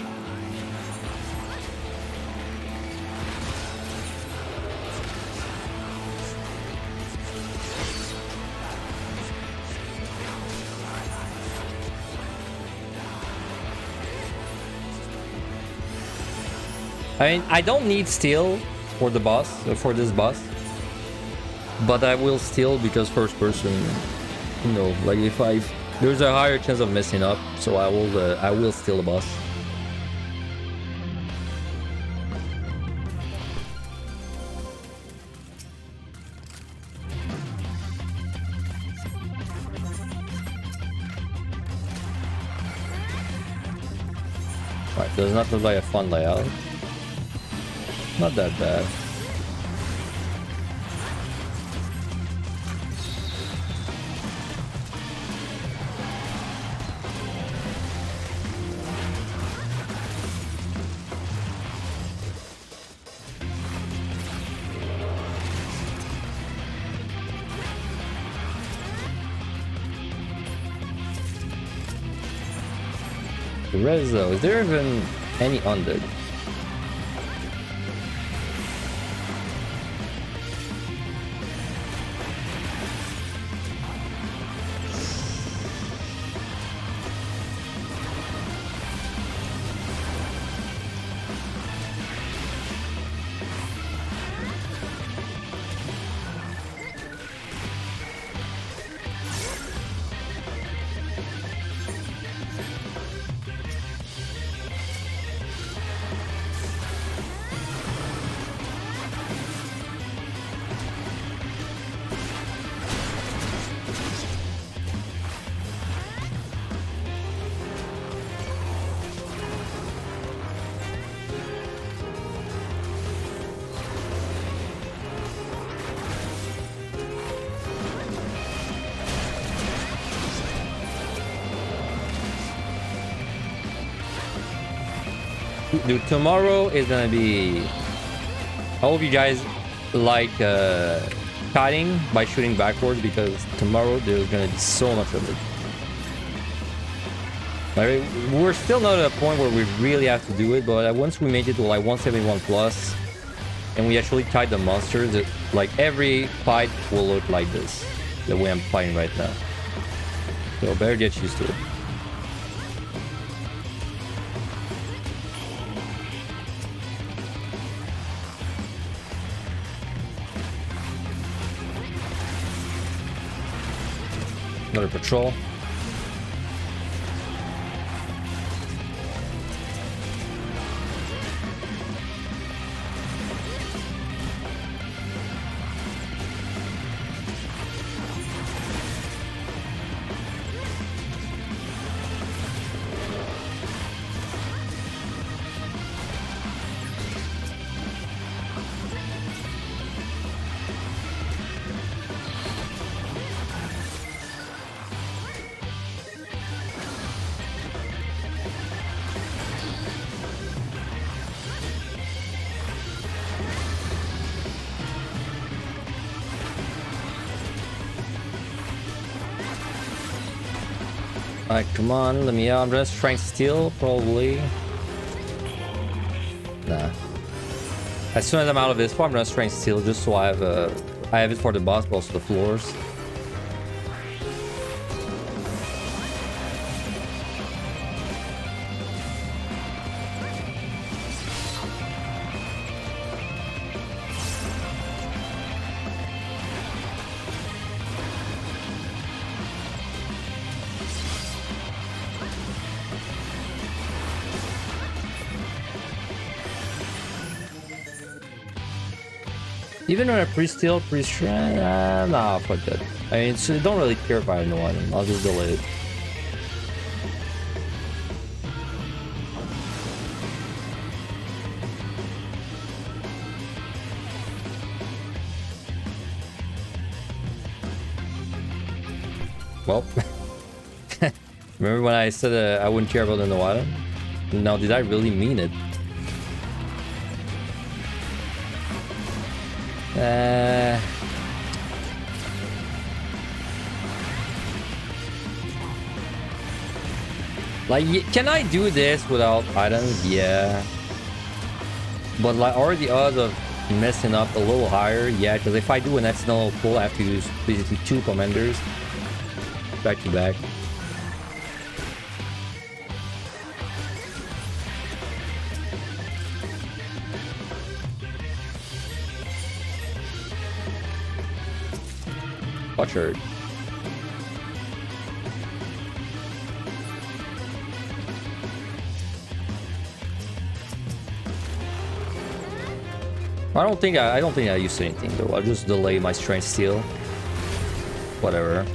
I mean, I don't need steel for the boss, for this boss, but I will steal because first person, you know, like if there's a higher chance of messing up, so I will steal the boss. Alright, does not look like a fun layout. Not that bad. Rezo, is there even any undead? Dude, tomorrow is gonna be... I hope you guys like kiting by shooting backwards, because tomorrow there's gonna be so much of it. Like, we're still not at a point where we really have to do it, but once we made it to like 171 plus, and we actually kite the monsters, like every fight will look like this, the way I'm fighting right now. So better get used to it. Another patrol. Alright, come on, let me out. I'm just trying to steal, probably. Nah. As soon as I'm out of this part, I'm just trying to steal just so I have it for the boss, but also the floors. Even when I pre-steal, pre-strand, nah, fuck that. I mean, I don't really care if I have no item. I'll just delay it. Well, remember when I said I wouldn't care about the no item? Now, did I really mean it? Like, can I do this without items? Yeah. But like, are the odds of messing up a little higher? Yeah, because if I do an accidental pull, I have to use basically 2 commanders back to back. Butchered. I don't think I used anything though. I'll just delay my strength steal. Whatever.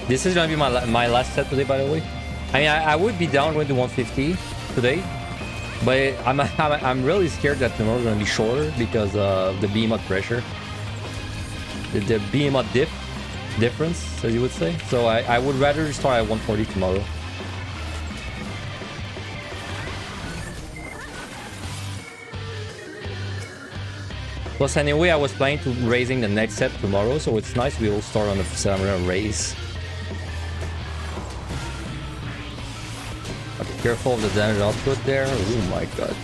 This is gonna be my last set today, by the way. I mean, I would be down going to 150 today, but I'm really scared that tomorrow's gonna be shorter because of the Behemoth pressure, the Behemoth difference, as you would say. So I would rather start at 140 tomorrow. Plus, anyway, I was planning to raising the next set tomorrow, so it's nice we will start on the set I'm gonna raise. Okay, careful of the damage output there. Oh my god.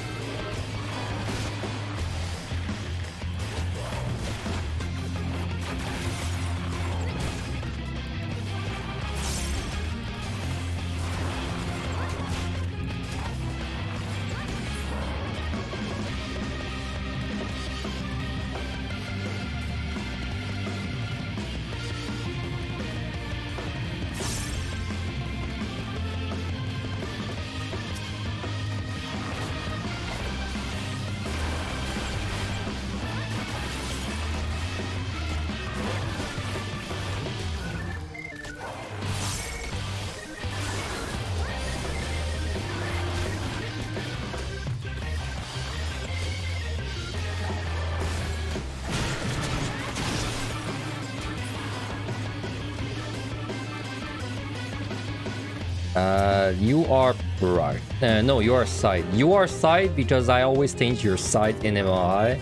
You are right. No, you are side. You are side because I always change your side in MLI,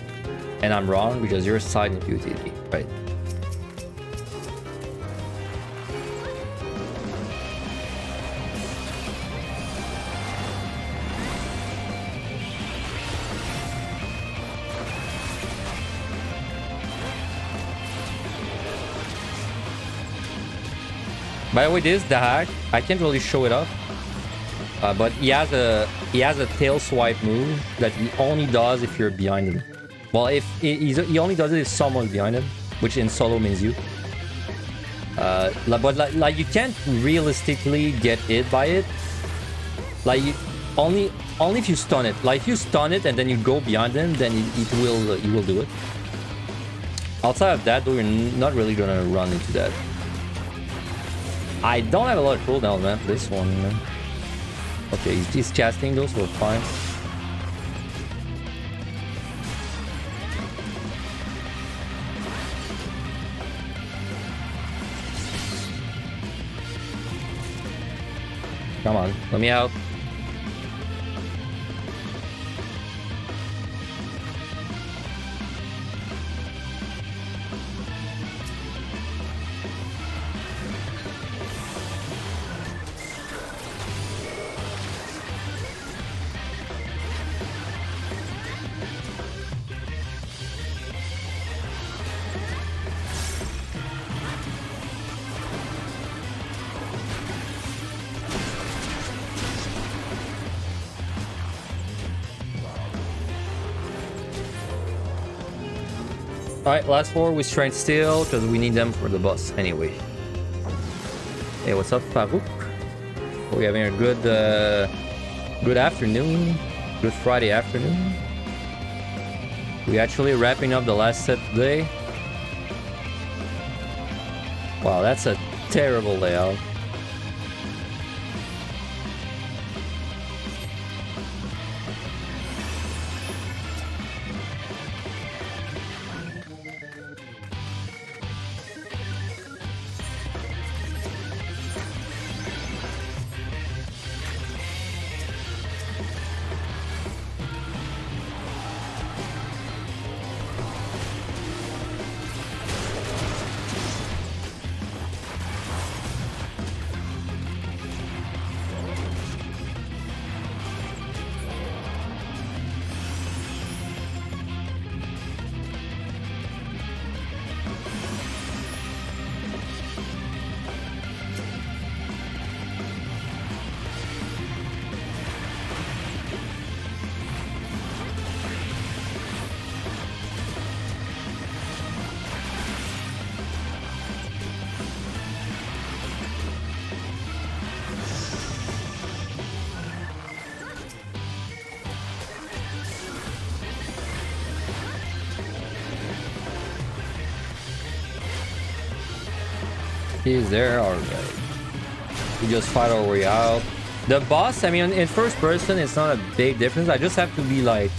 and I'm wrong because you're side in PotD, right? By the way, this is the hack. I can't really show it up, but he has a tail swipe move that he only does if you're behind him. Well, if he only does it if someone's behind him, which in solo means you. But like you can't realistically get hit by it. Like only if you stun it. Like if you stun it and then you go behind him, then he will do it. Outside of that, though, you're not really gonna run into that. I don't have a lot of cooldown, man, for this one, man. Okay, he's casting those, so we're fine. Come on, let me out. Alright, last 4 with strength steel, because we need them for the boss anyway. Hey, what's up, Farouk? We're having a good afternoon. Good Friday afternoon. We actually wrapping up the last set today. Wow, that's a terrible layout. He's there, alright. We just fight our way out. The boss, I mean, in first person, it's not a big difference. I just have to be like,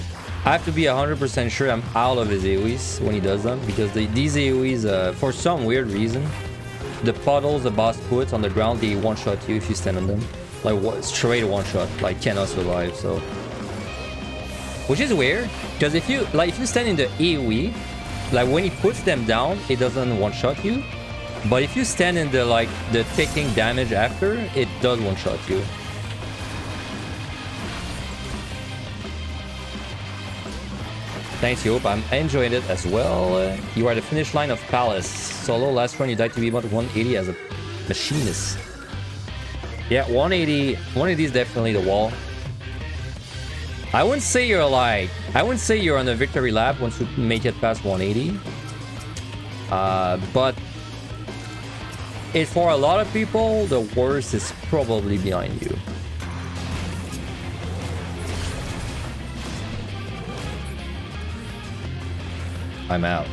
I have to be 100% sure I'm out of his AoEs when he does them, because these AoEs, for some weird reason, the puddles the boss puts on the ground, they one-shot you if you stand on them. Like, straight one-shot, like, cannot survive, so. Which is weird, because if you stand in the AoE, like, when he puts them down, it doesn't one-shot you. But if you stand in the taking damage after, it does one-shot you. Thanks, Yope. I'm enjoying it as well. You are the finish line of Palace. Solo, last run you died to be about 180 as a machinist. Yeah, 180 is definitely the wall. I wouldn't say you're on a victory lap once you make it past 180. But for a lot of people, the worst is probably behind you. I'm out.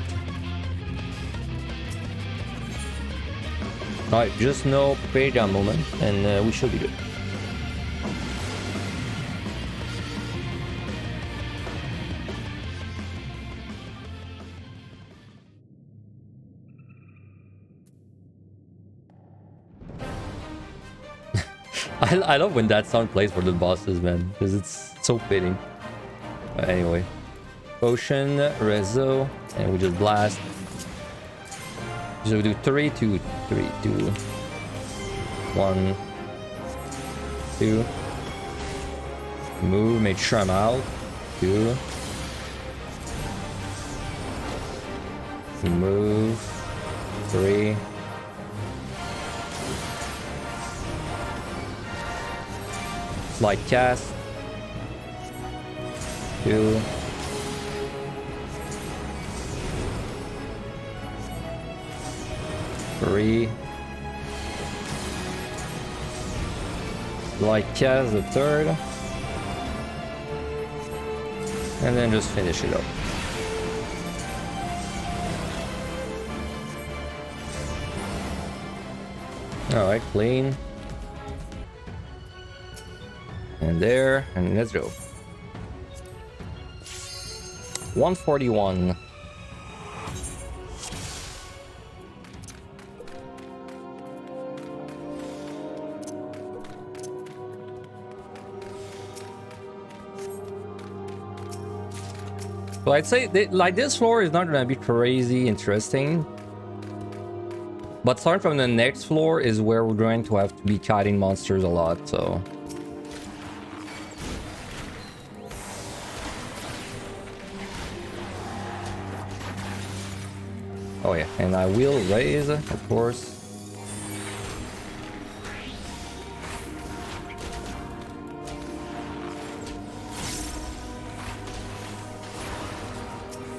Alright, just no pay down moment, and we should be good. I love when that sound plays for the bosses, man, because it's so fitting. But anyway, potion, rezo, and we just blast. So we do 3, 2, 3, 2, 1, 2. Move, make sure I'm out. 2. Move. 3. Slide cast. 2. Three. Slide cast the third. And then just finish it up. Alright, clean. And there, and let's go. 141. So I'd say like this floor is not gonna be crazy interesting, but starting from the next floor is where we're going to have to be kiting monsters a lot. So oh yeah, and I will raise, of course.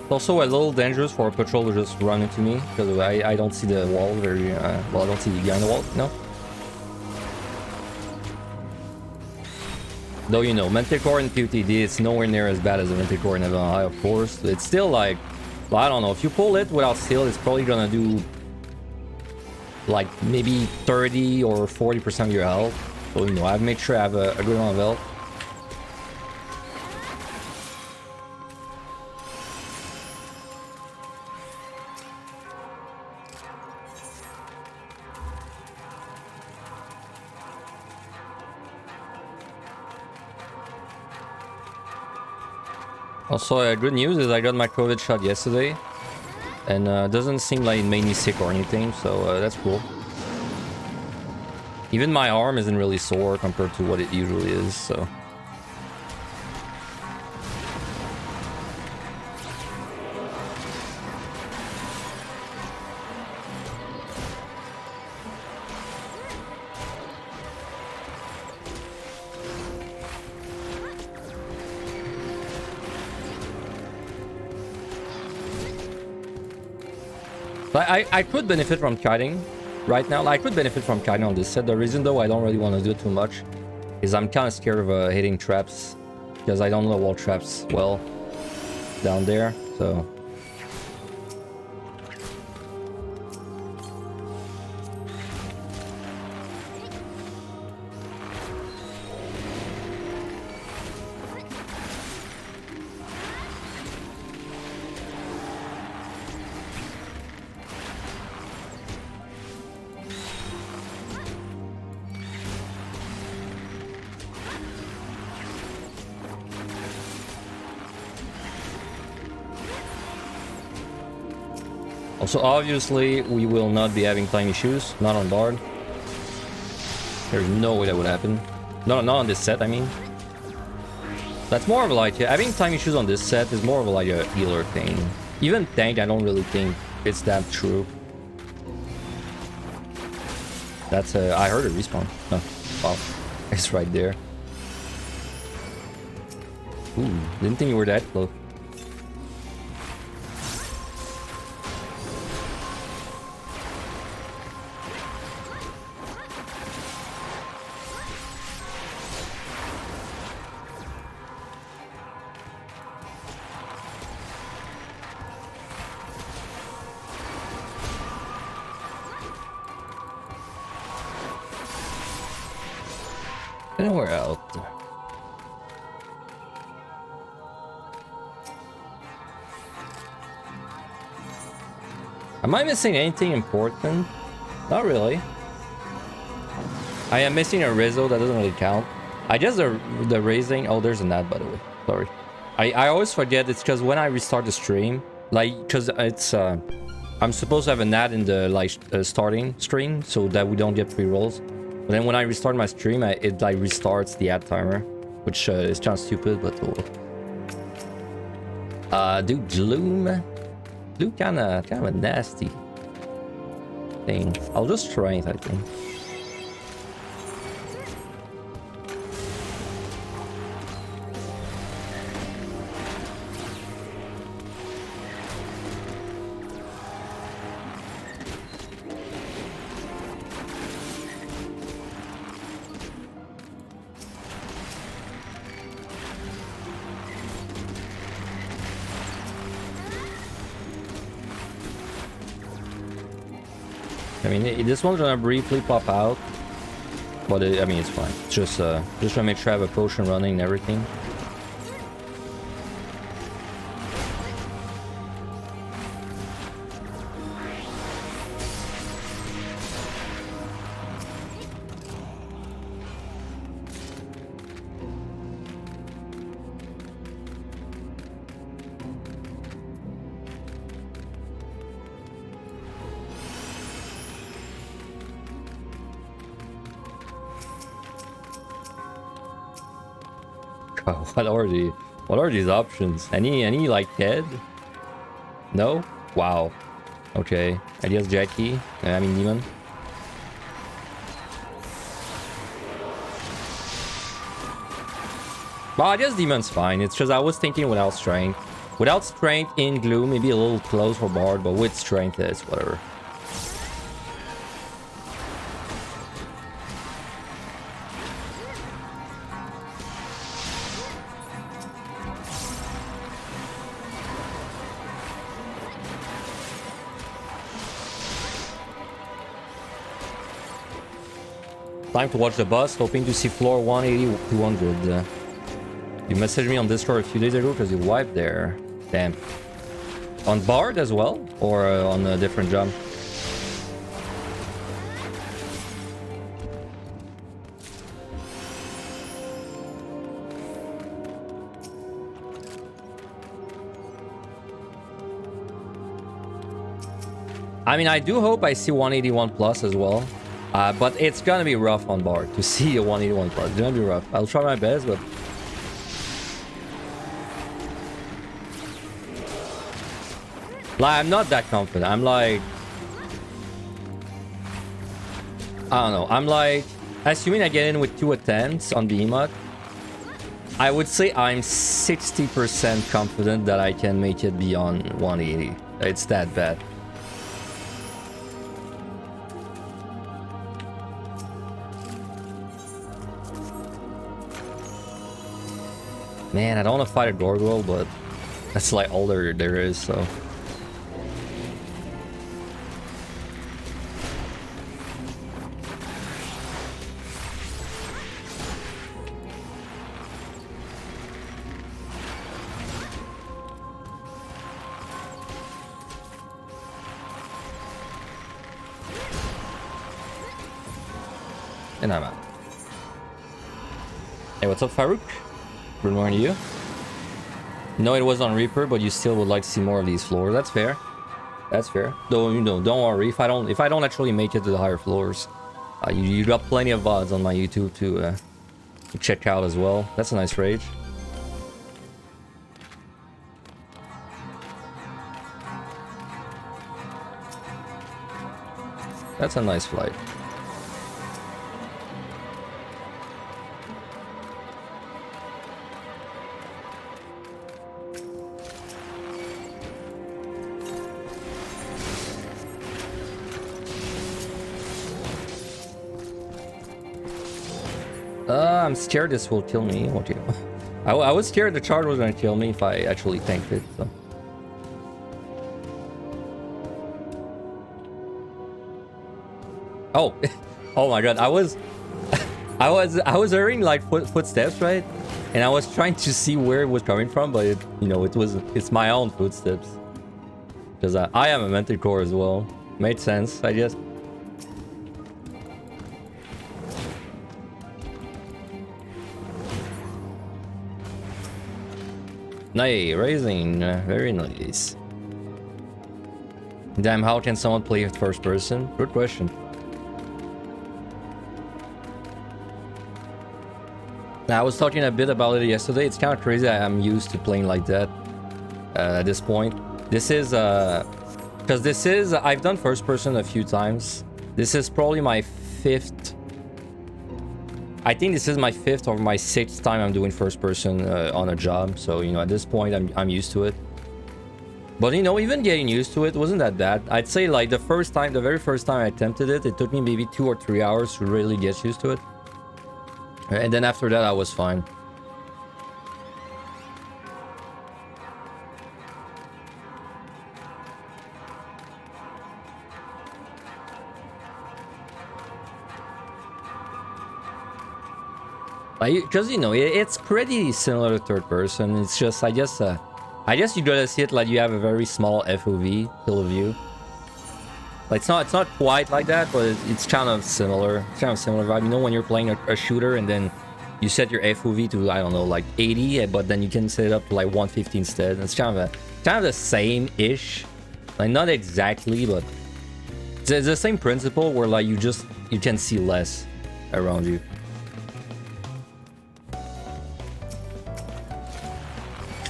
It's also a little dangerous for a patrol to just run into me, because I don't see the wall very well. I don't see the guy on the wall, no. Though, you know, Manticore in PotD, it's nowhere near as bad as a Manticore in Heaven High, of course. It's still like, well, I don't know. If you pull it without Seal, it's probably gonna do like maybe 30 or 40% of your health. So, you know, I've made sure I have a good amount of health. Also, good news is I got my COVID shot yesterday, and doesn't seem like it made me sick or anything, so that's cool. Even my arm isn't really sore compared to what it usually is, so. I could benefit from kiting right now. Like, I could benefit from kiting on this set. The reason, though, I don't really want to do it too much is I'm kind of scared of hitting traps because I don't know wall traps well down there. So. Also, obviously, we will not be having tiny shoes, not on Bard. There's no way that would happen. No, not on this set, I mean. That's more of like, having tiny shoes on this set is more of like a healer thing. Even tank, I don't really think it's that true. That's I heard a respawn. No, wow, it's right there. Ooh, didn't think you were that close. Anywhere else. Am I missing anything important? Not really. I am missing a Rizzo, that doesn't really count. I guess the raising. Oh, there's a Nat, by the way. Sorry. I always forget it's because when I restart the stream, like, because it's I'm supposed to have a Nat in the like starting stream so that we don't get pre-rolls. But then when I restart my stream, it like restarts the ad timer, which is kind of stupid, but dude, Gloom kind of a nasty thing. I'll just strength, I think. I mean, this one's gonna briefly pop out, but I mean, it's fine. It's just trying to make sure I have a potion running and everything. What are these options? Any like head? No? Wow. Okay. I guess Jackie. I mean Demon. Well, I guess Demon's fine. It's just I was thinking without strength. Without strength in Gloom, maybe a little close for Bard, but with strength, it's whatever. Time to watch the boss, hoping to see floor 180, 200. You messaged me on Discord a few days ago because you wiped there. Damn. On Bard as well? Or on a different jump? I mean, I do hope I see 181 plus as well. But it's gonna be rough on Bard to see a 181 plus. It's gonna be rough. I'll try my best, but... Like, I'm not that confident. I'm like... I don't know. I'm like... Assuming I get in with 2 attempts on Behemoth, I would say I'm 60% confident that I can make it beyond 180. It's that bad. Man, I don't want to fight a gargoyle, but that's like all there is, so... And I'm out. Hey, what's up, Farouk? Good morning to you. No, it was on Reaper, but you still would like to see more of these floors. That's fair. That's fair. Though, you know, don't worry. If I don't actually make it to the higher floors, you got plenty of VODs on my YouTube to check out as well. That's a nice rage. That's a nice flight. I'm scared this will kill me. Won't you? I was scared the charge was gonna kill me if I actually tanked it. So. Oh, oh my god! I was hearing like footsteps, right? And I was trying to see where it was coming from, but it's my own footsteps. Because I am a mental core as well. Made sense, I guess. Nay, raising, very nice. Damn, how can someone play with first person? Good question. Now, I was talking a bit about it yesterday. It's kind of crazy. I'm used to playing like that at this point. This is because I've done first person a few times. This is probably my 5th. I think this is my 5th or my 6th time I'm doing first person on a job. So, you know, at this point, I'm used to it. But, you know, even getting used to it wasn't that bad. I'd say, like, the very first time I attempted it, it took me maybe 2 or 3 hours to really get used to it. And then after that, I was fine. Because, you know, it's pretty similar to third person. It's just, I guess you gotta see it like you have a very small FOV, field of view. Like, it's not quite like that, but it's kind of similar. It's kind of similar vibe. You know, when you're playing a shooter and then you set your FOV to, I don't know, like 80, but then you can set it up to like 150 instead. It's kind of the same-ish. Like, not exactly, but it's the same principle where, like, you can see less around you.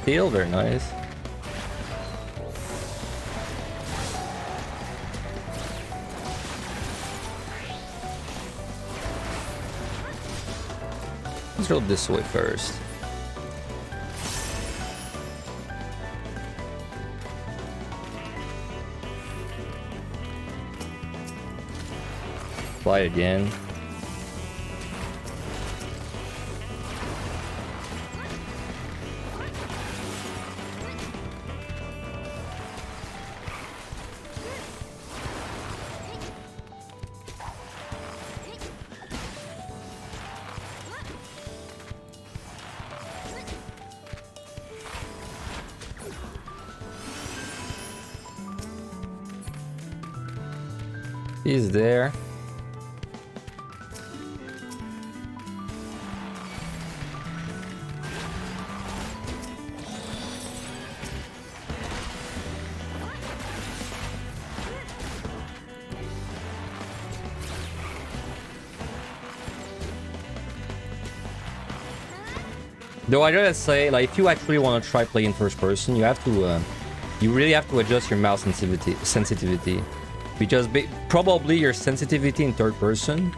Steel, very nice. Let's go this way first. Fly again. He's there. Though I gotta say, like, if you actually want to try playing first person, you have to, you really have to adjust your mouse sensitivity, because probably your sensitivity in third person,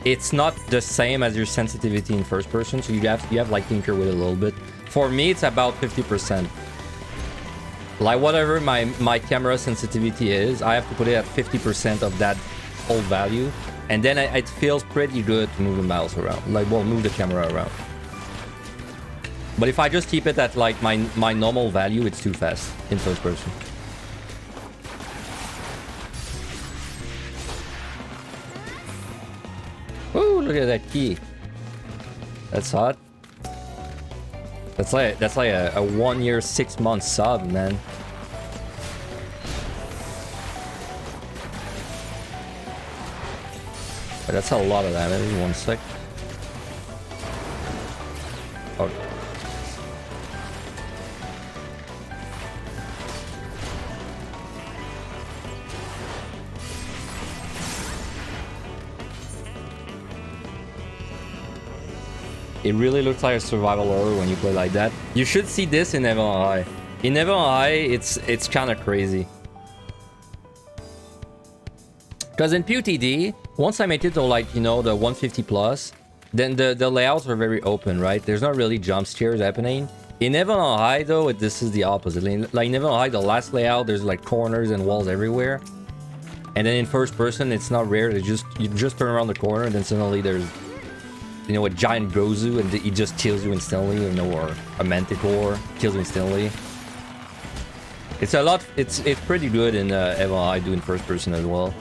it's not the same as your sensitivity in first person. So you have like tinker with it a little bit. For me, it's about 50%. Like whatever my camera sensitivity is, I have to put it at 50% of that old value, and then it feels pretty good to move the mouse around. Like, well, move the camera around. But if I just keep it at like my normal value, it's too fast in first person. Ooh, look at that key. That's hot. That's like a 1 year, 6 month sub, man. But that's a lot of damage. 1 sec. Oh. It really looks like a survival horror when you play like that. You should see this in Heaven on High. In Heaven on High, it's kind of crazy. Because in PotD, once I made it to like, you know, the 150 plus, then the layouts are very open, right? There's not really jump scares happening. In Heaven on High, though, this is the opposite. Like in Heaven on High, the last layout, there's like corners and walls everywhere. And then in first person, it's not rare. You just turn around the corner and then suddenly there's, you know, a giant Gozu and he just kills you instantly, you know, or a Manticore kills you instantly. It's a lot. It's pretty good in Heaven on High doing first person as well.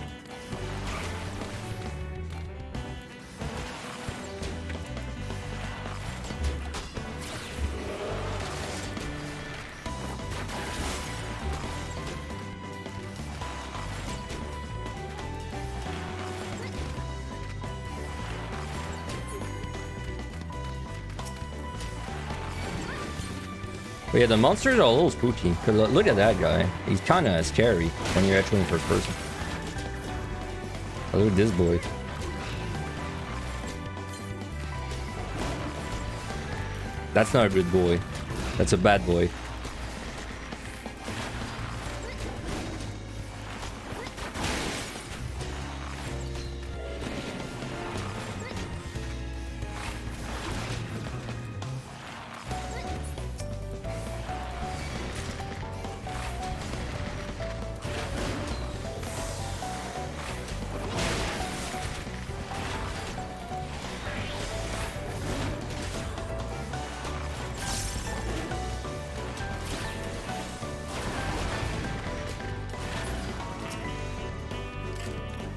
But yeah, the monsters are a little spooky. Cause look at that guy. He's kind of scary when you're actually in first person. Oh, look at this boy. That's not a good boy. That's a bad boy.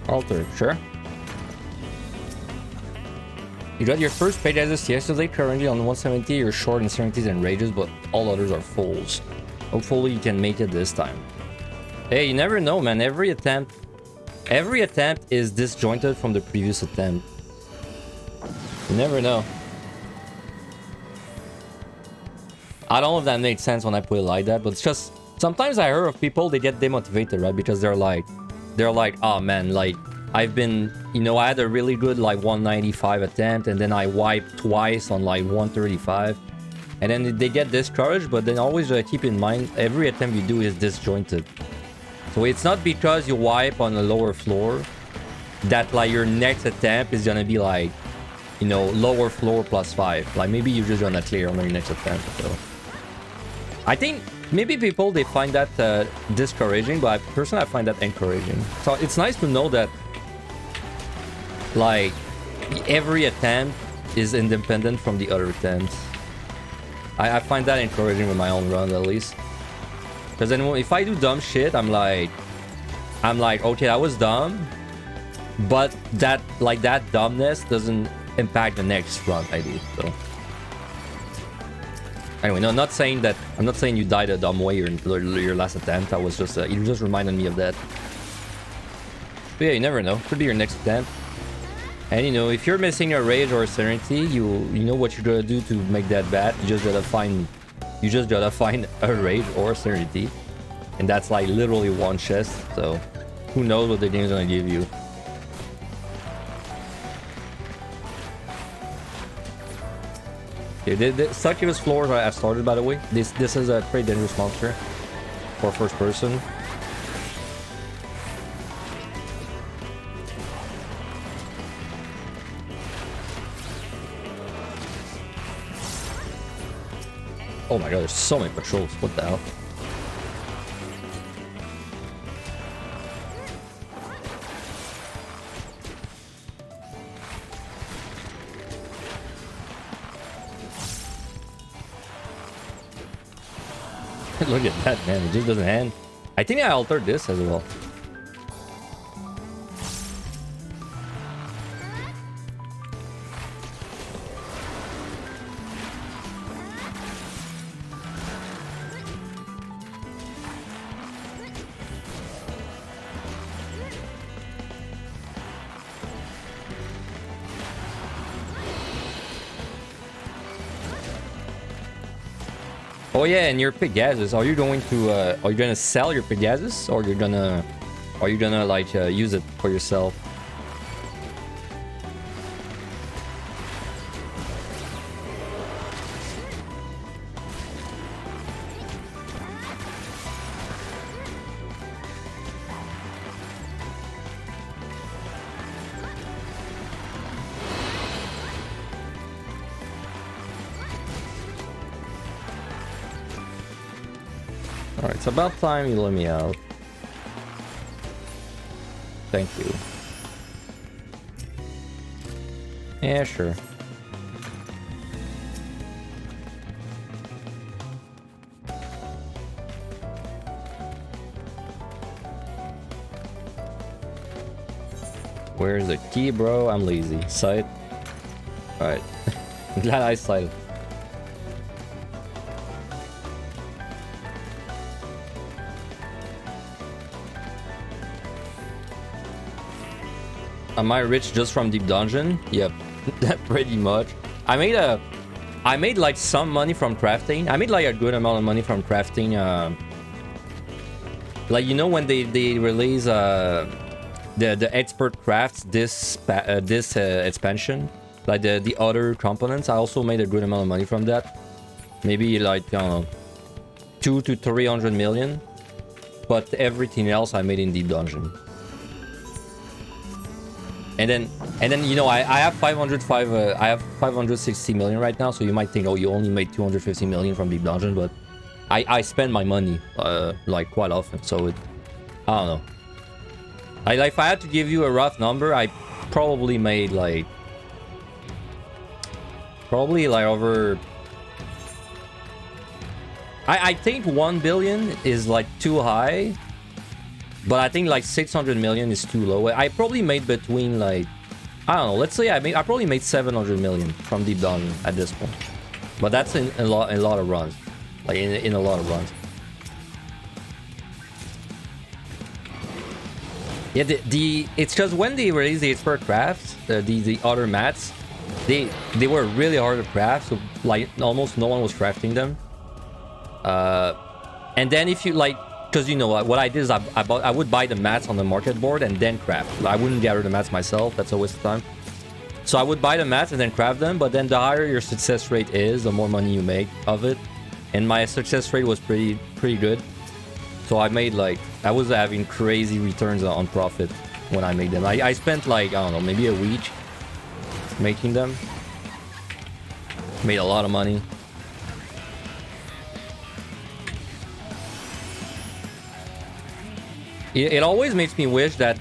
Alter, sure. You got your first page as yesterday, currently on 170. You're short in 70s and rages, but all others are fulls. Hopefully you can make it this time. Hey, you never know, man. Every attempt is disjointed from the previous attempt. You never know. I don't know if that makes sense when I put it like that, but it's just sometimes I hear of people, they get demotivated, right? Because they're like, oh man, like I've been, you know, I had a really good like 195 attempt and then I wiped twice on like 135 and then they get discouraged. But then always keep in mind, every attempt you do is disjointed. So it's not because you wipe on a lower floor that like your next attempt is gonna be like, you know, lower floor +5. Like maybe you're just gonna clear on your next attempt. So I think maybe people, they find that discouraging, but personally I find that encouraging. So it's nice to know that like every attempt is independent from the other attempts. I find that encouraging with my own runs at least. Because then if I do dumb shit, I'm like, okay, that was dumb, but that dumbness doesn't impact the next run I do. So anyway, no, I'm not saying you died a dumb way your last attempt. I was just, it just reminded me of that. But yeah, you never know. Could be your next attempt. And you know, if you're missing a rage or a serenity, you know what you're gonna do to make that bad. You just gotta find a rage or a serenity, and that's like literally one chest. So who knows what the game's gonna give you. Okay, the Succubus floors I started, by the way. This is a pretty dangerous monster for first person. Oh my god, there's so many patrols. What the hell? Look at that, man. It just doesn't end. I think I altered this as well. Oh yeah, and your Pegasus. Are you gonna sell your Pegasus, or are you gonna like use it for yourself? Alright, it's about time you let me out. Thank you. Yeah, sure. Where's the key, bro? I'm lazy. Sight. Alright. Glad I sighted. Am I rich just from Deep Dungeon? Yep, pretty much. I made like some money from crafting. I made like a good amount of money from crafting. Like, you know, when they release the expert crafts this expansion, like the other components, I also made a good amount of money from that. Maybe like 200 to 300 million. But everything else I made in Deep Dungeon. And then you know, I have 560 million right now, so you might think, oh, you only made 250 million from Deep Dungeon, but I spend my money like quite often, so I don't know. Like if I had to give you a rough number, I probably made like over. I think 1 billion is like too high. But I think like 600 million is too low. I probably made between like, I don't know, let's say I probably made 700 million from Deep Dungeon at this point. But that's in a lot of runs. Like in a lot of runs. Yeah, it's just when they released the expert crafts, the other mats, they were really hard to craft, so like almost no one was crafting them. And then if you like, because you know what I did is I would buy the mats on the market board and then craft. I wouldn't gather the mats myself. That's a waste of time. So I would buy the mats and then craft them. But then the higher your success rate is, the more money you make of it. And my success rate was pretty good. So I made like, I was having crazy returns on profit when I made them. I spent like, I don't know, maybe a week making them. Made a lot of money. It always makes me wish that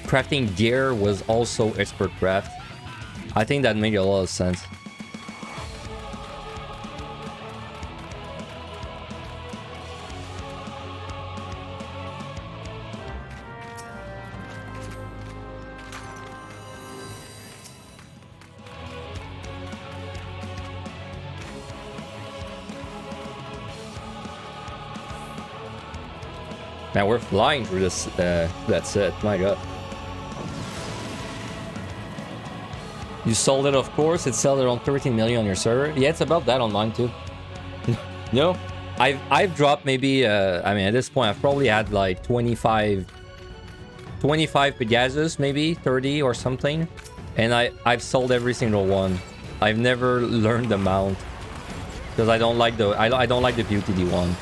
crafting gear was also expert craft. I think that made a lot of sense. Man, we're flying through this. That's it. My god. You sold it, of course. It sells around 13 million on your server. Yeah, it's about that on mine too. No, I've dropped maybe. I mean, at this point, I've probably had like 25 Pegasus, maybe 30 or something, and I've sold every single one. I've never learned the mount because I don't like the I don't like the PotD one.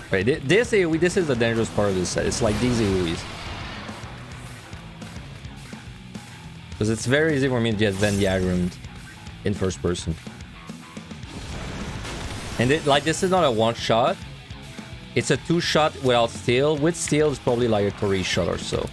Right, this AoE, this is the dangerous part of this set. It's like these AoEs. Because it's very easy for me to get Venn diagrammed in first person. And like, this is not a one shot. It's a 2-shot without steel. With steel, it's probably like a 3-shot or so.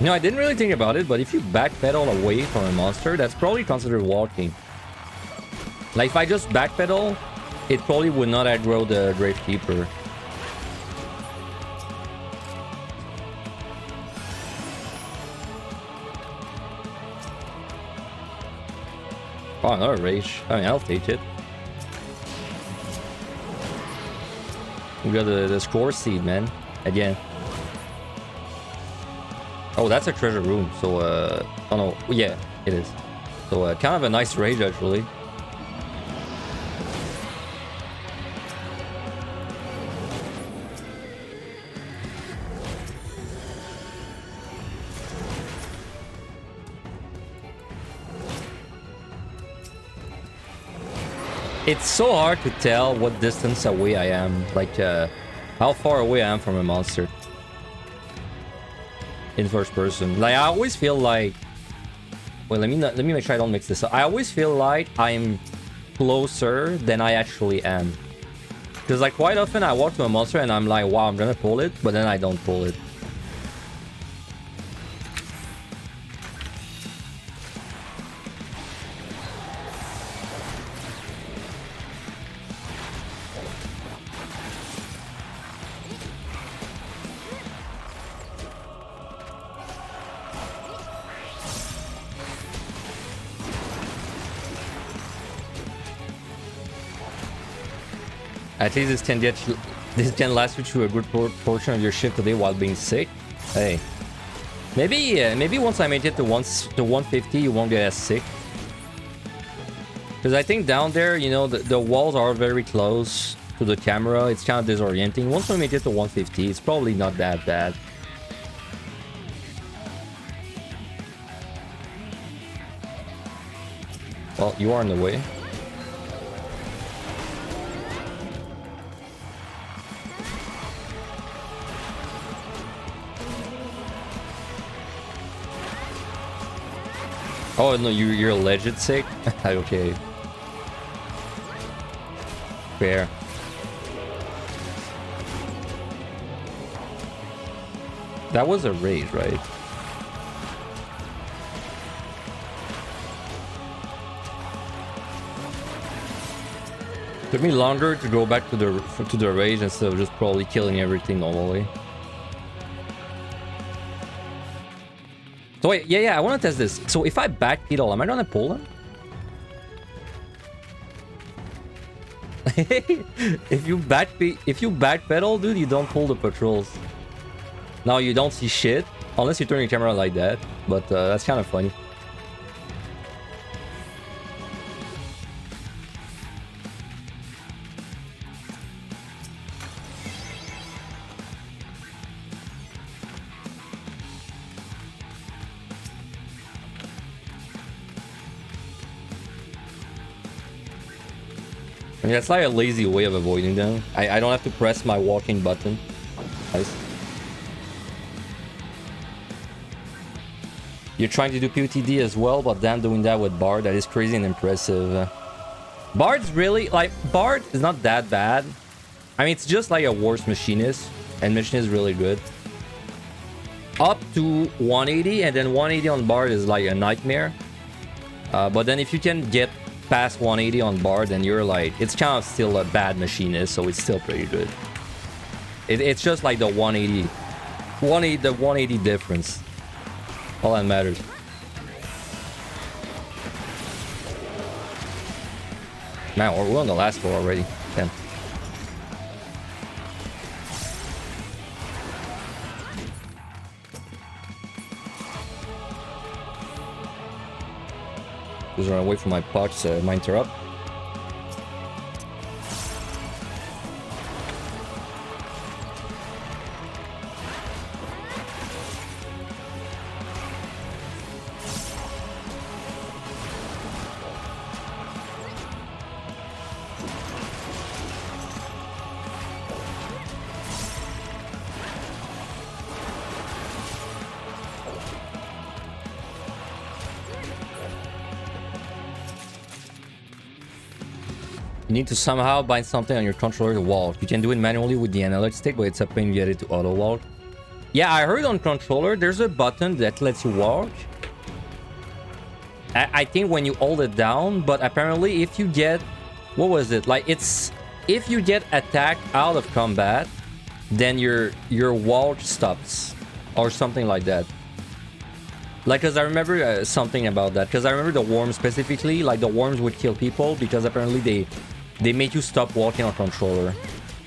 You know, I didn't really think about it, but if you backpedal away from a monster, that's probably considered walking. Like, if I just backpedal, it probably would not aggro the Grave Keeper. Oh, another rage. I mean, I'll take it. We got the score seed, man. Again. Oh, that's a treasure room. So, oh no, yeah, it is. So, kind of a nice rage, actually. It's so hard to tell what distance away I am. Like, how far away I am from a monster. In first person. Like, I always feel like... Well, let me make sure I don't mix this up. I always feel like I'm closer than I actually am. Because, like, quite often I walk to a monster and I'm like, wow, I'm gonna pull it, but then I don't pull it. At least this can last you through a good portion of your shift today while being sick. Hey, maybe once I make it to 150, you won't get as sick. Because I think down there, you know, the walls are very close to the camera. It's kind of disorienting. Once we make it to 150, it's probably not that bad. Well, you are in the way. Oh no, you're alleged sick? Okay. Fair. That was a raid, right? Took me longer to go back to the rage instead of just probably killing everything normally. So wait, yeah, I want to test this. So if I backpedal, am I gonna pull him? if you backpedal, dude, you don't pull the patrols. Now you don't see shit unless you turn your camera like that. But that's kind of funny. I mean, that's like a lazy way of avoiding them. I don't have to press my walking button. Nice. You're trying to do POTD as well, but then doing that with Bard, that is crazy and impressive. Bard's really, like, Bard is not that bad. I mean, it's just like a worse machinist, and machinist is really good. Up to 180, and then 180 on Bard is like a nightmare. But then if you can get past 180 on Bard, then you're like, it's kind of still a bad machinist, so it's still pretty good. It's just like the 180, the 180 difference. All that matters. Man, we're on the last floor already. Damn. Just run away from my pots, my interrupt. You need to somehow bind something on your controller to wall. You can do it manually with the analog stick, but it's a pain to get it to auto walk. Yeah, I heard on controller there's a button that lets you walk. I think when you hold it down, but apparently if you get... What was it? Like, it's... If you get attacked out of combat, then your walk stops. Or something like that. Like, because I remember something about that. Because I remember the worms specifically. Like, the worms would kill people because apparently they make you stop walking on controller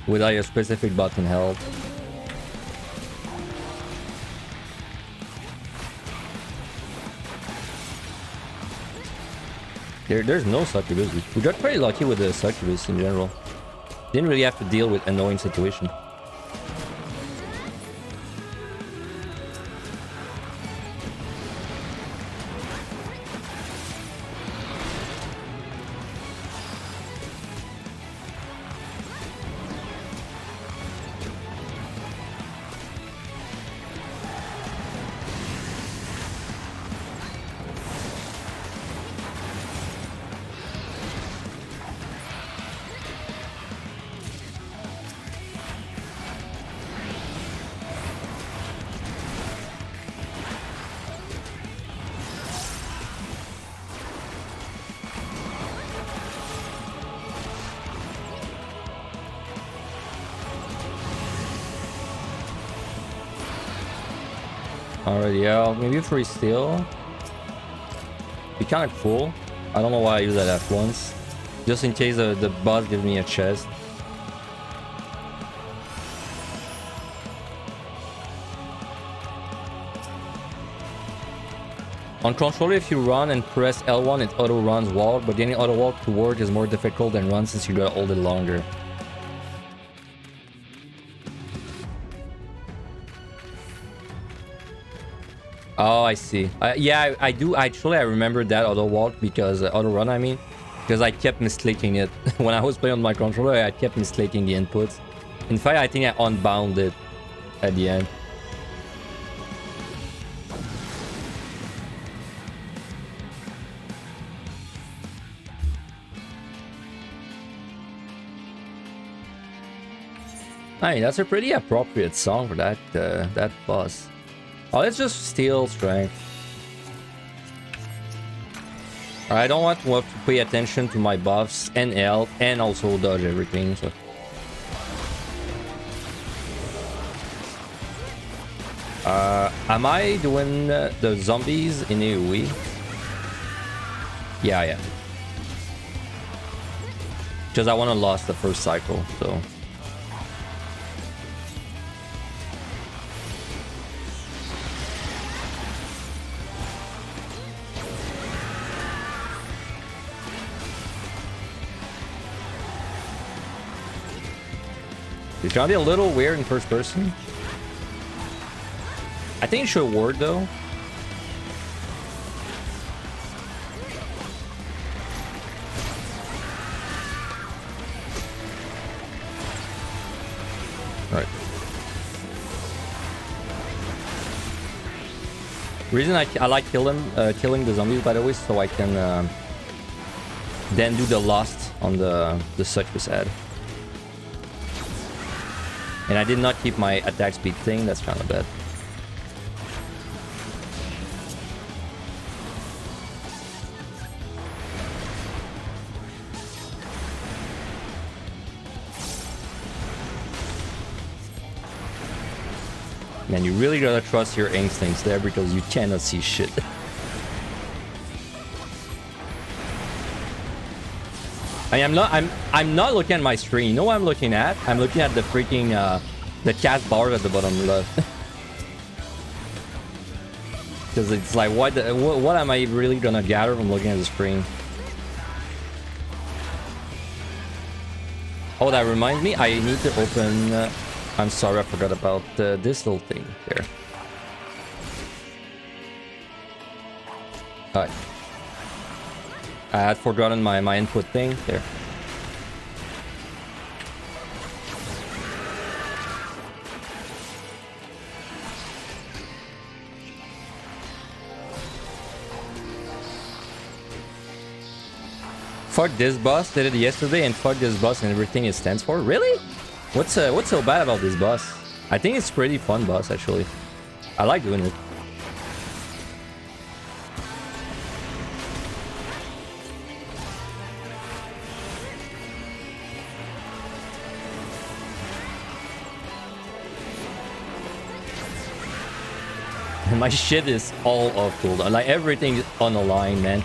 with like a specific button held. There's no Succubus. We got pretty lucky with the Succubus in general. Didn't really have to deal with annoying situation. Alright, yeah, maybe free steal. Be kind of cool. I don't know why I use that F once. Just in case the boss gives me a chest. On controller, if you run and press L1, it auto runs walk, but getting auto walk to work is more difficult than run since you gotta hold it longer. Oh, I see. Yeah, I do. Actually, I remember that auto walk because auto run, I mean, because I kept mistaking it when I was playing on my controller. I kept mistaking the inputs. In fact, I think I unbound it at the end. I mean, that's a pretty appropriate song for that that boss. Oh, let's just steal strength. I don't want to have to pay attention to my buffs and health and also dodge everything. So. Am I doing the zombies in AoE? Yeah, I am. Because I want to lose the first cycle, so. It's gonna be a little weird in first person. I think it should work though. Right. Reason I like killing the zombies, by the way, so I can then do the lost on the Succubus ad. And I did not keep my attack speed thing. That's kind of bad. Man, you really gotta trust your instincts there because you cannot see shit. I'm not looking at my screen. You know what I'm looking at? I'm looking at the freaking the cast bar at the bottom left. Because it's like, what am I really gonna gather from looking at the screen? Oh, that reminds me, I need to open. I'm sorry, I forgot about this little thing here. Alright. I had forgotten my input thing there. Fuck this boss, did it yesterday, and fuck this boss and everything it stands for. Really? What's so bad about this boss? I think it's pretty fun boss actually. I like doing it. And my shit is all off cooldown. Like everything is on the line, man.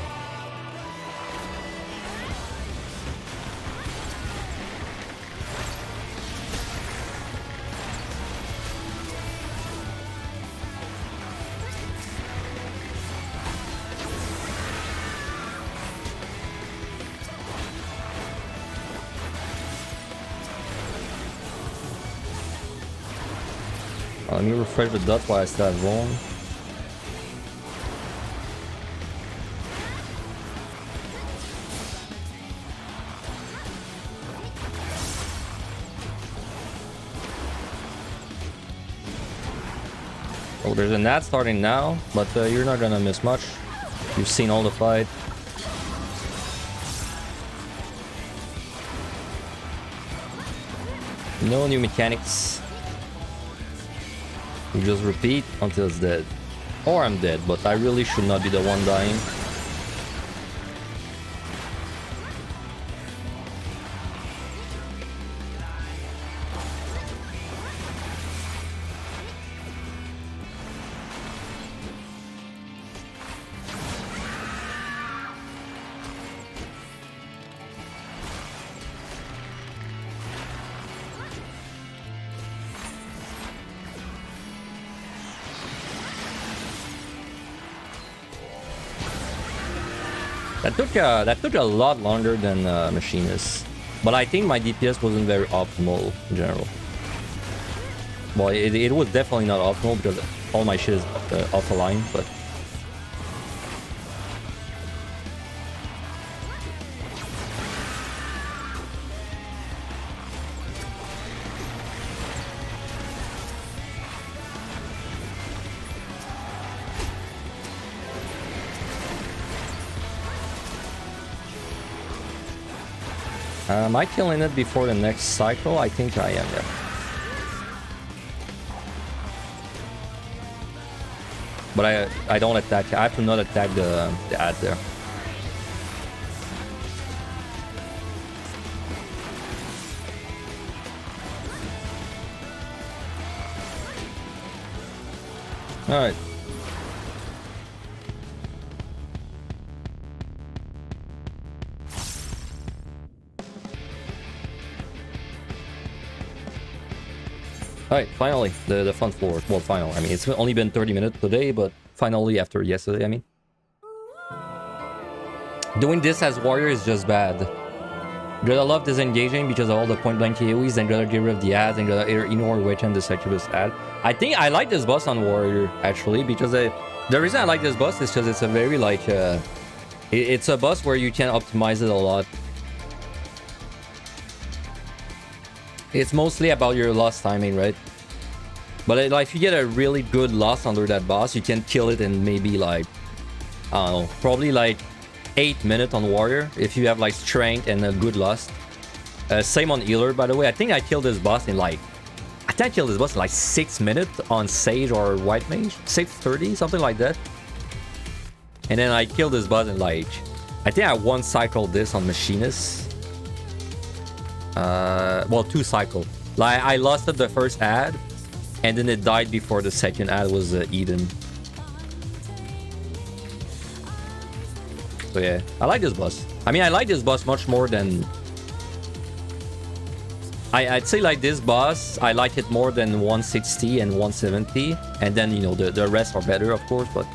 Let me refresh the dot while I still have one. Oh, there's a Nat starting now, but you're not gonna miss much. You've seen all the fight. No new mechanics. You just repeat until it's dead. Or I'm dead, but I really should not be the one dying. That took a lot longer than Machinist, but I think my DPS wasn't very optimal in general. Well, it was definitely not optimal because all my shit is off the line, but am I killing it before the next cycle? I think I am, yeah. But I don't attack. I have to not attack the ad there. Alright. Alright, finally, the fun floor. Well, finally. I mean, it's only been 30 minutes today, but finally after yesterday, I mean. Doing this as warrior is just bad. Gotta love disengaging because of all the point-blank AoEs, and gotta get rid of the ads, and gotta either ignore or wait on the Succubus ad. I think I like this boss on warrior, actually, because the reason I like this boss is because it's a very, like, it's a boss where you can optimize it a lot. It's mostly about your lost timing, right? But like, if you get a really good loss under that boss, you can kill it in maybe like, I don't know, probably like 8 minutes on warrior if you have like strength and a good loss. Same on healer, by the way. I think I killed this boss in like, I think I killed this boss in like 6 minutes on Sage or White Mage. 6:30, something like that. And then I killed this boss in like, I think I one cycled this on Machinist. Well, 2 cycles. Like, I lost it the first ad, and then it died before the second ad was eaten. So yeah, I like this boss. I mean, I like this boss much more than... I'd say like this boss, I like it more than 160 and 170. And then, you know, the rest are better, of course, but...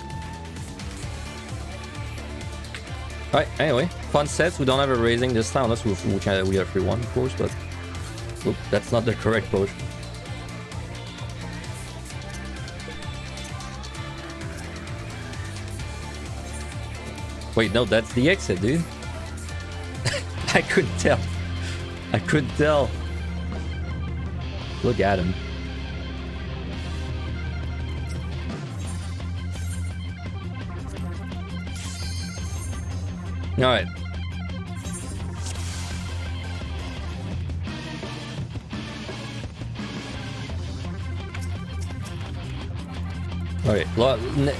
Alright, anyway, fun sets. We don't have a raising this time, unless we have free one, of course, but... Oop, that's not the correct potion. Wait, no, that's the exit, dude. I couldn't tell. I couldn't tell. Look at him. All right. Okay,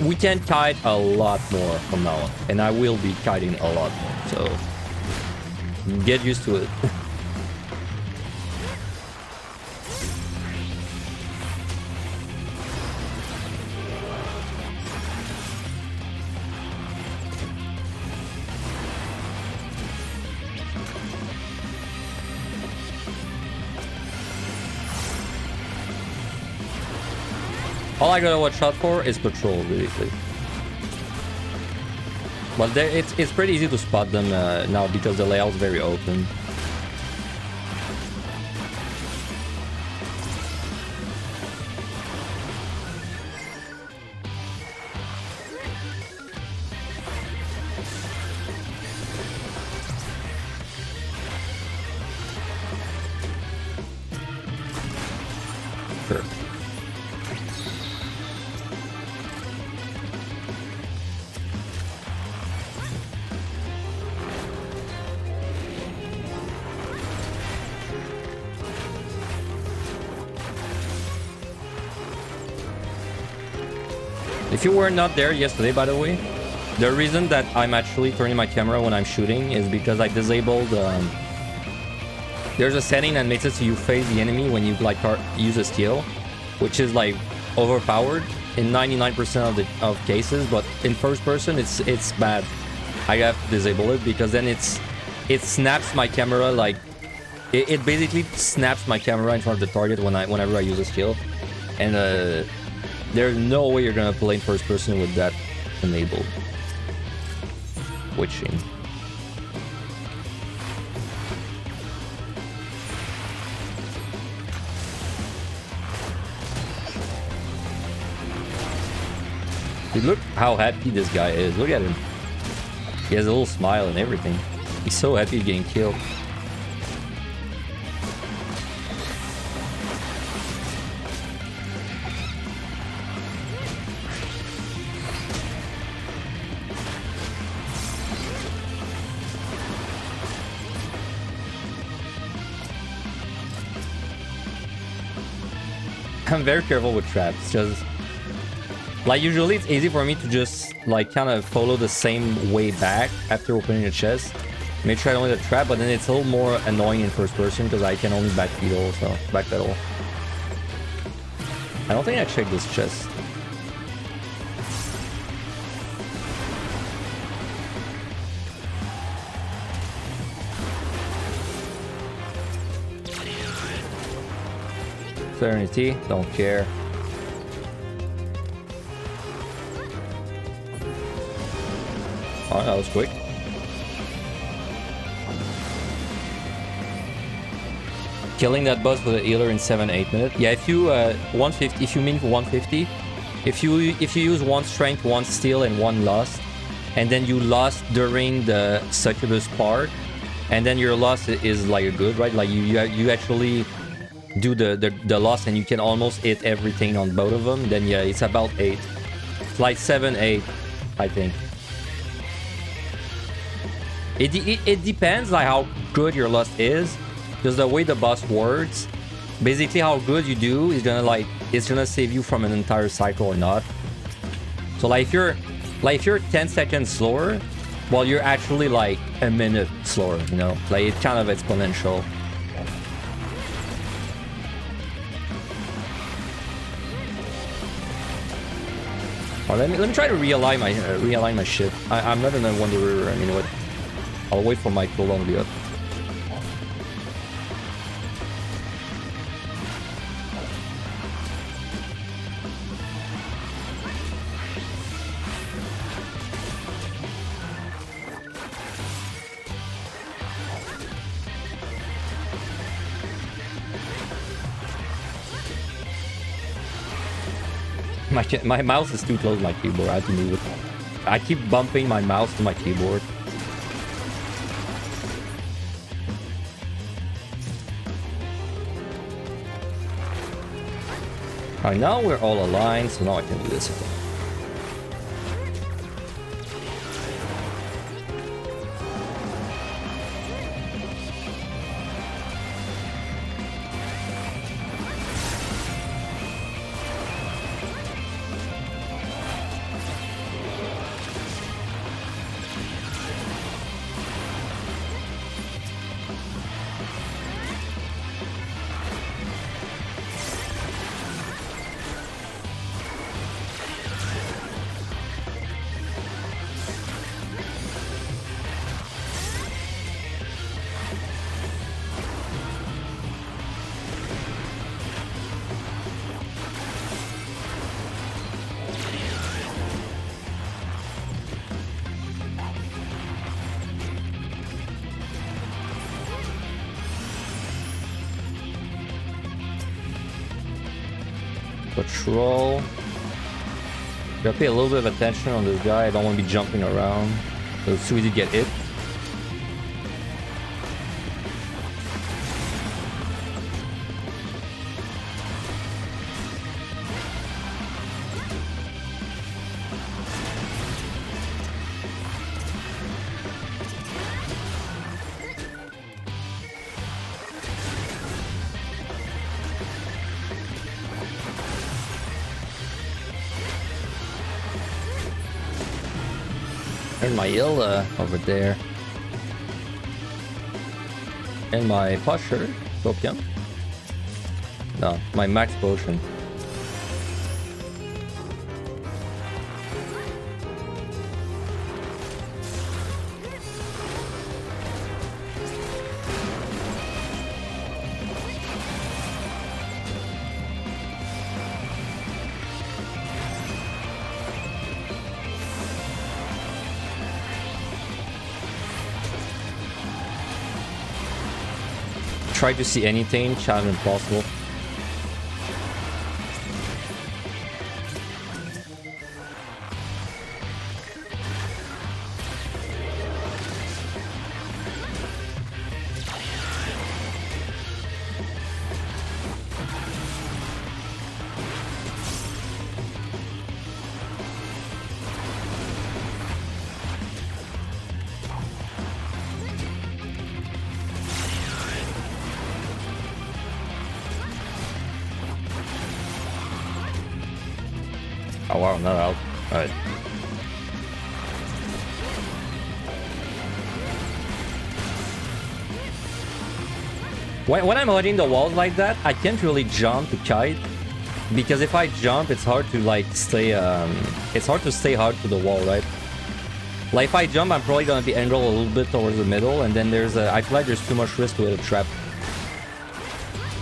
we can kite a lot more from now on, and I will be kiting a lot more, so get used to it. All I gotta watch out for is patrol, really. But it's pretty easy to spot them now because the layout's very open. Sure. If you were not there yesterday, by the way, the reason that I'm actually turning my camera when I'm shooting is because I disabled... there's a setting that makes it so you face the enemy when you like use a skill, which is like overpowered in 99% of cases, but in first person it's bad. I have to disable it because then it snaps my camera, like it basically snaps my camera in front of the target whenever I use a skill, and there's no way you're gonna play in first person with that enabled. Witching. Dude, look how happy this guy is. Look at him. He has a little smile and everything. He's so happy getting killed. I'm very careful with traps, just like usually it's easy for me to just like kind of follow the same way back after opening the chest. Make sure I don't hit a trap, but then it's a little more annoying in first person because I can only backpedal, so backpedal. I don't think I checked this chest. Serenity, don't care. Oh, that was quick. Killing that boss with a healer in 7-8 minutes. Yeah, if you 150, if you mean 150, if you use 1 strength, 1 steel, and 1 lost, and then you lost during the Succubus part, and then your loss is like a good, right? Like you actually do the loss and you can almost hit everything on both of them, then yeah, it's about 8. It's like 7, 8, I think. It depends like how good your lust is, because the way the boss works, basically how good you do is gonna like, it's gonna save you from an entire cycle or not. So like if you're 10 seconds slower, well, you're actually like a minute slower, you know, like it's kind of exponential. Oh, let me try to realign my ship. I'm not in a Wonder River. I mean, what? I'll wait for my cooldown to be up. My mouse is too close to my keyboard. I have to move it. I keep bumping my mouse to my keyboard. Alright, now we're all aligned, so now I can do this again. Patrol. Gotta pay a little bit of attention on this guy. I don't want to be jumping around. So as soon as you get hit. And my Illa over there. And my pusher. Copium. No, my max potion. Try to see anything, challenge impossible. Oh wow, not out. Alright. When I'm holding the walls like that, I can't really jump to kite. Because if I jump, it's hard to like stay, it's hard to stay hard to the wall, right? Like if I jump, I'm probably gonna be angled a little bit towards the middle, and then there's I feel like there's too much risk to hit a trap.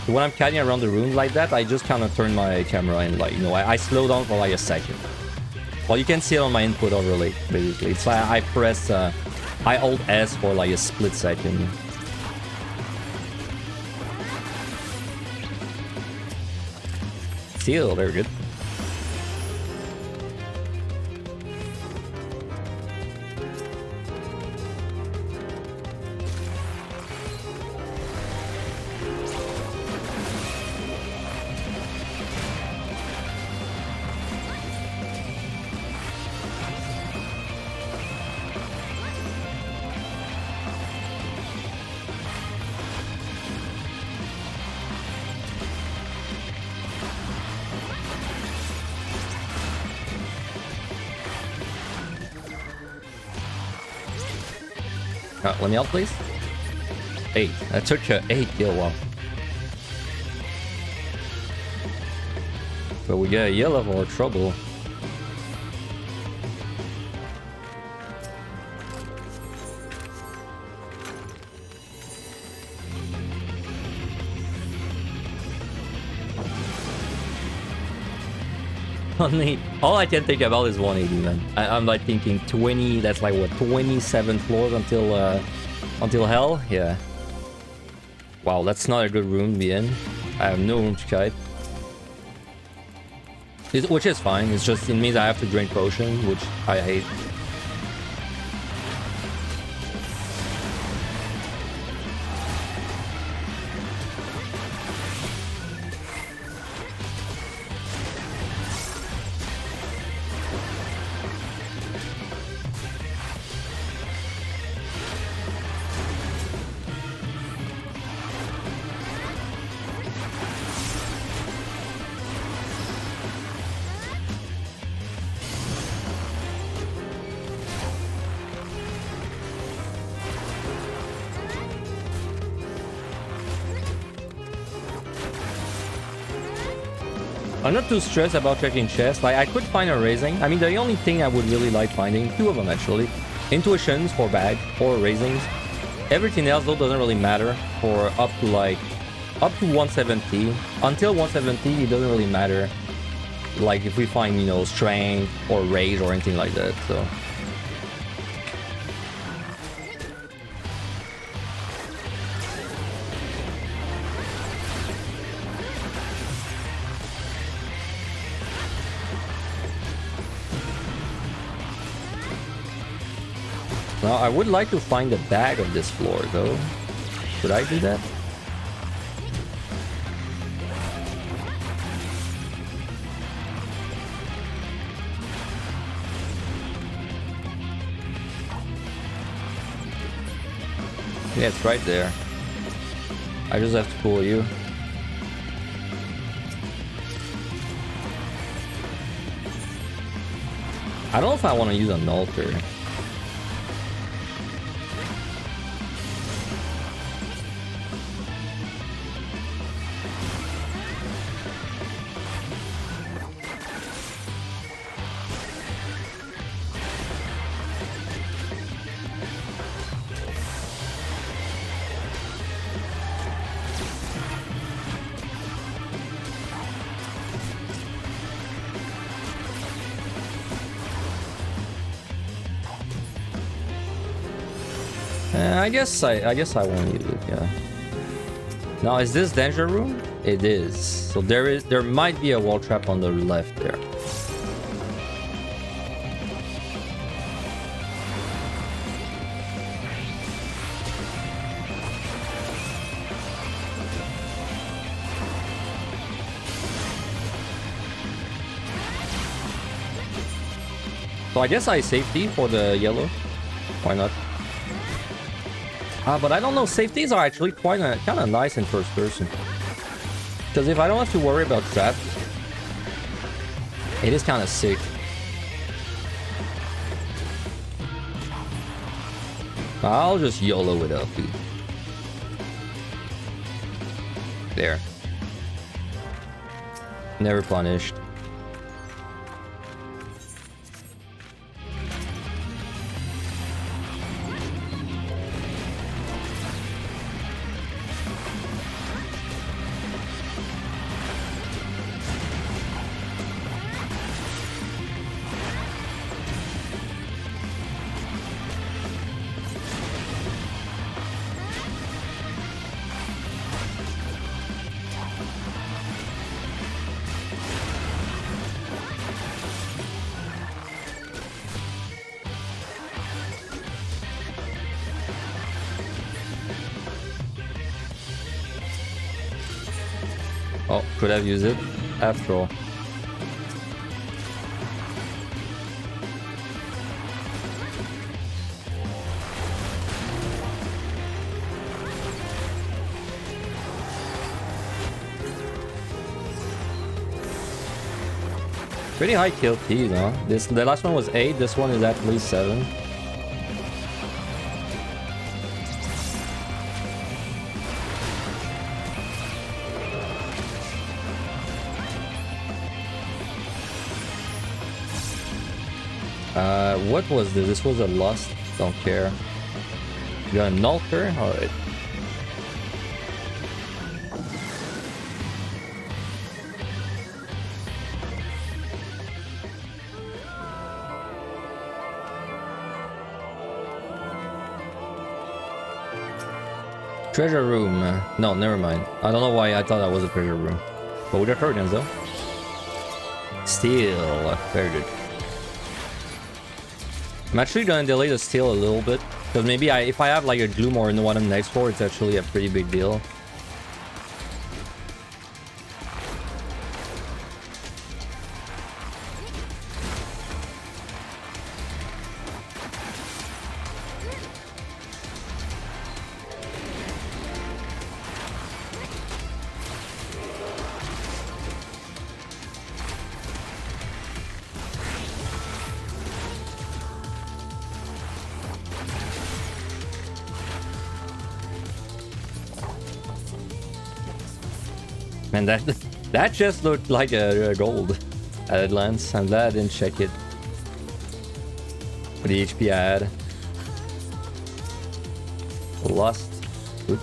When I'm kiting around the room like that, I just kind of turn my camera and like, you know, I slow down for like a second. Well, you can see it on my input overlay, basically. It's like I press, I hold S for like a split second. Still, very good. Let me out, please. 8. I took a 8 kill. Wow. But we got a yellow for our trouble. Only all I can think about is 180, man. I'm like thinking 20. That's like what, 27 floors until hell. Yeah. Wow, that's not a good room to be in. I have no room to kite. Which is fine. It's just, it means I have to drink potion, which I hate. I'm not too stressed about checking chests. Like, I could find a raising. I mean, the only thing I would really like finding, 2 of them actually, intuitions for bag or raisings. Everything else though doesn't really matter for up to 170. Until 170, it doesn't really matter. Like if we find, you know, strength or raise or anything like that. So. Now, I would like to find the bag of this floor, though. Should I do that? Yeah, it's right there. I just have to pull you. I don't know if I want to use an altar. I guess I won't use it, yeah. Now, is this danger room? It is. So there might be a wall trap on the left there. So I guess I safety for the yellow. Why not? But I don't know, safeties are actually kind of nice in first person. Because if I don't have to worry about traps, it is kind of sick. I'll just YOLO it up, dude. There. Never punished. Oh, could have used it after all. Pretty high kill T, no? The last one was 8, this one is at least 7. What was this? This was a lust. Don't care. You got an altar? Alright. Treasure room. No, never mind. I don't know why I thought that was a treasure room. But with the curtains though. Steel. Very good. I'm actually gonna delay the steel a little bit. Because maybe if I have like a gloom or one on the next floor, it's actually a pretty big deal. Man, that just looked like a gold at a glance. I'm glad I didn't check it. For the HP I had. Lost. Good.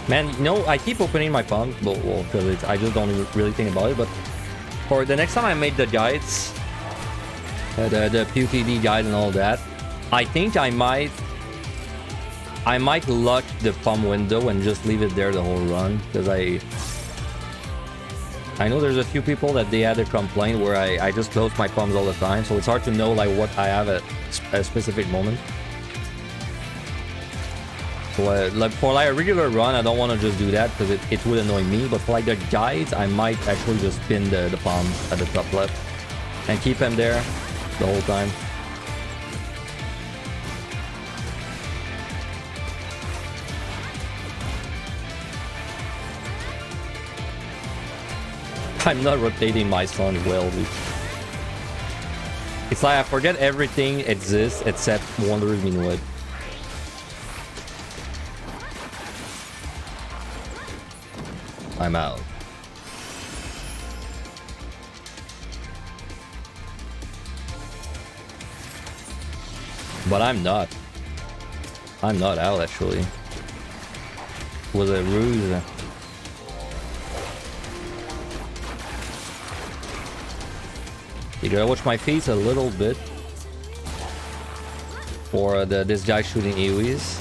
Man, you know, I keep opening my palm, well, because I just don't really think about it, but for the next time I made the guides, the PotD guide and all that, I think I might lock the palm window and just leave it there the whole run, because I know there's a few people that they had a complaint where I just close my palms all the time, so it's hard to know like what I have at a specific moment. So like for like a regular run, I don't want to just do that because it would annoy me. But for like the guides, I might actually just pin the palm at the top left and keep him there the whole time. I'm not rotating my sun well, dude. It's like I forget everything exists except Wanderer's Minuet. I'm out. But I'm not. I'm not out actually. It was a ruse. You gotta watch my face a little bit for this guy shooting AoEs.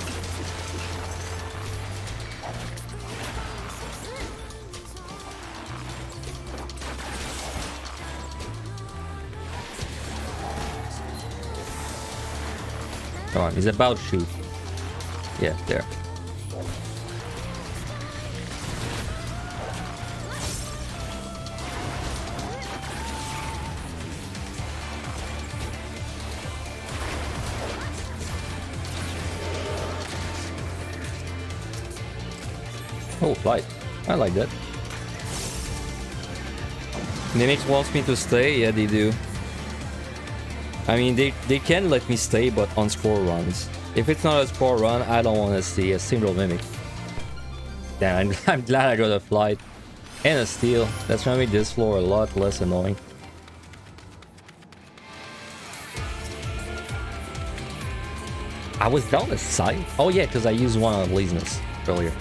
Come on, he's about to shoot. Yeah, there. Oh, flight. I like that. Mimics wants me to stay? Yeah, they do. I mean, they can let me stay, but on score runs. If it's not a score run, I don't want to see a single Mimic. Damn, I'm glad I got a flight. And a steal. That's gonna make this floor a lot less annoying. I was down the side? Oh yeah, because I used one on laziness earlier.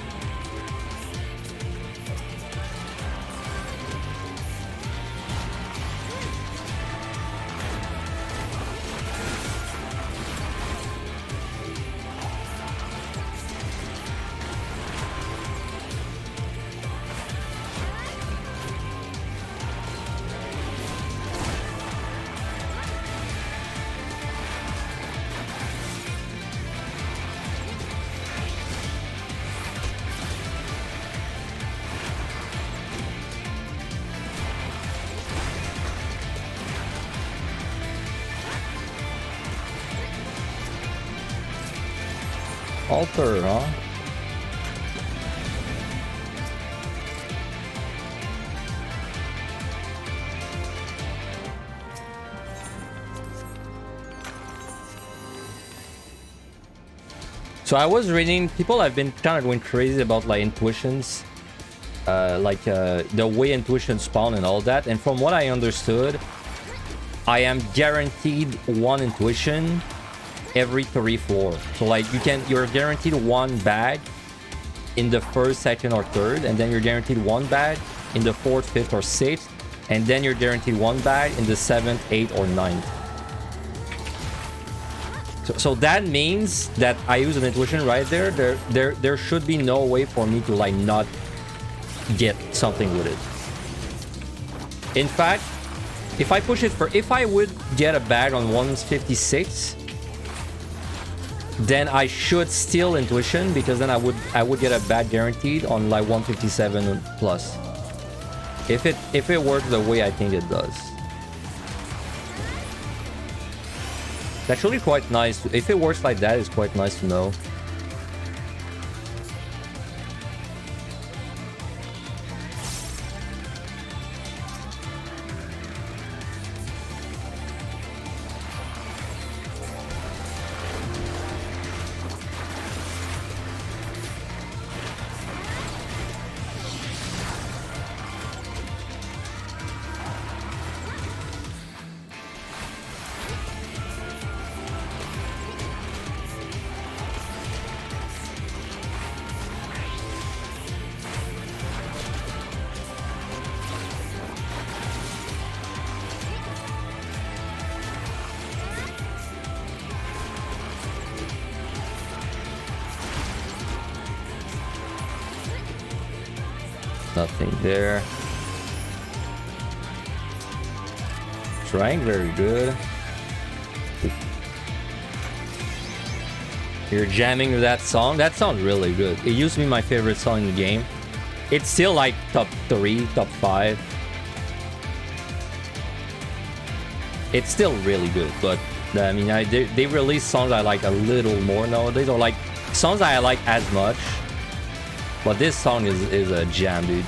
Alter, huh? So I was reading, people have been kind of going crazy about like intuitions, the way intuition spawn and all that. And from what I understood, I am guaranteed one intuition every 3 floors. So like you're guaranteed one bag in the first, second, or third, and then you're guaranteed one bag in the fourth, fifth, or sixth, and then you're guaranteed one bag in the seventh, eighth, or ninth. So that means that I use an intuition right there. There should be no way for me to like not get something with it. In fact, if I push it if I would get a bag on 156, then I should steal intuition, because then I would get a bag guaranteed on like 157 plus. If it works the way I think it does. It's actually quite nice. If it works like that, it's quite nice to know. Nothing there. Trying very good. You're jamming with that song? That sounds really good. It used to be my favorite song in the game. It's still like top 3, top 5. It's still really good, but I mean, they release songs I like a little more nowadays, or like songs I like as much. But this song is a jam, dude.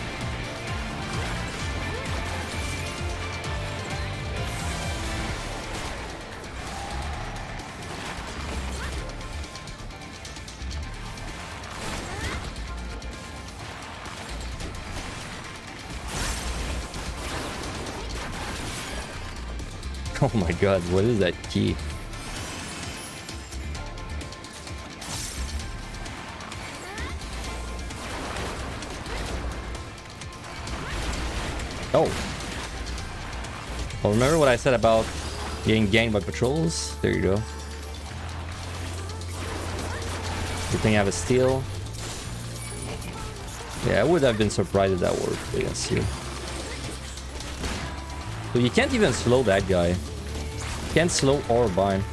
Oh my god, what is that key? Oh. Well, remember what I said about getting ganked by patrols? There you go. Good thing I have a steal. Yeah, I would have been surprised if that worked against you. So you can't even slow that guy. You can't slow or bind.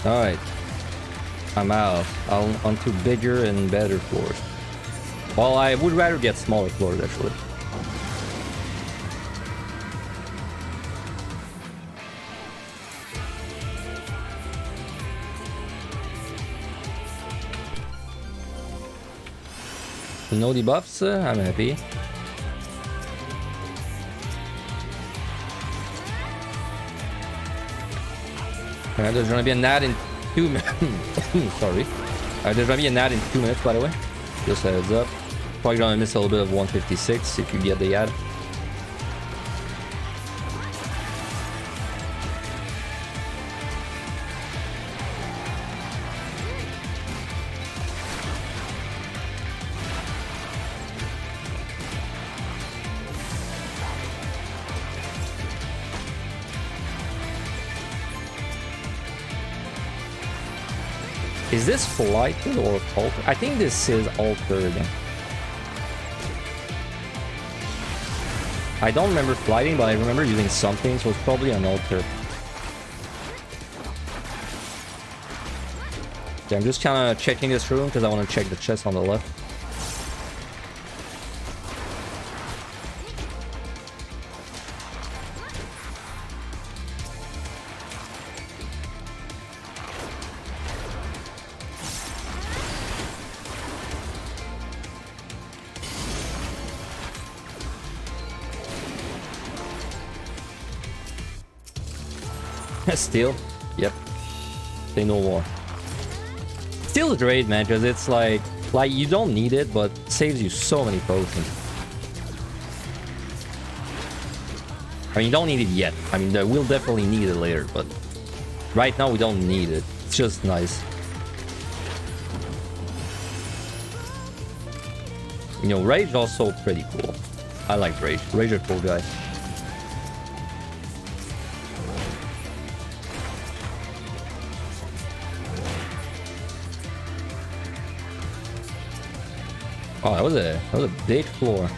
Alright. I'm out. Onto bigger and better floors. Well, I would rather get smaller floors, actually. No debuffs, I'm happy. There's gonna be a NAD in 2 minutes. Sorry. There's gonna be a NAD in 2 minutes, by the way. Just a heads up. Probably gonna miss a little bit of 156 if you get the ad. Is this flighted or altered? I think this is altered. I don't remember flighting, but I remember using something, so it's probably an altered. Okay, I'm just kind of checking this room because I want to check the chest on the left. Steal? Yep. Say no more. Steal is great, man, because it's like you don't need it, but saves you so many potions. I mean, you don't need it yet. I mean, we'll definitely need it later, but right now we don't need it. It's just nice. You know, Rage is also pretty cool. I like Rage. Rage is a cool guy. Oh, that was a big floor.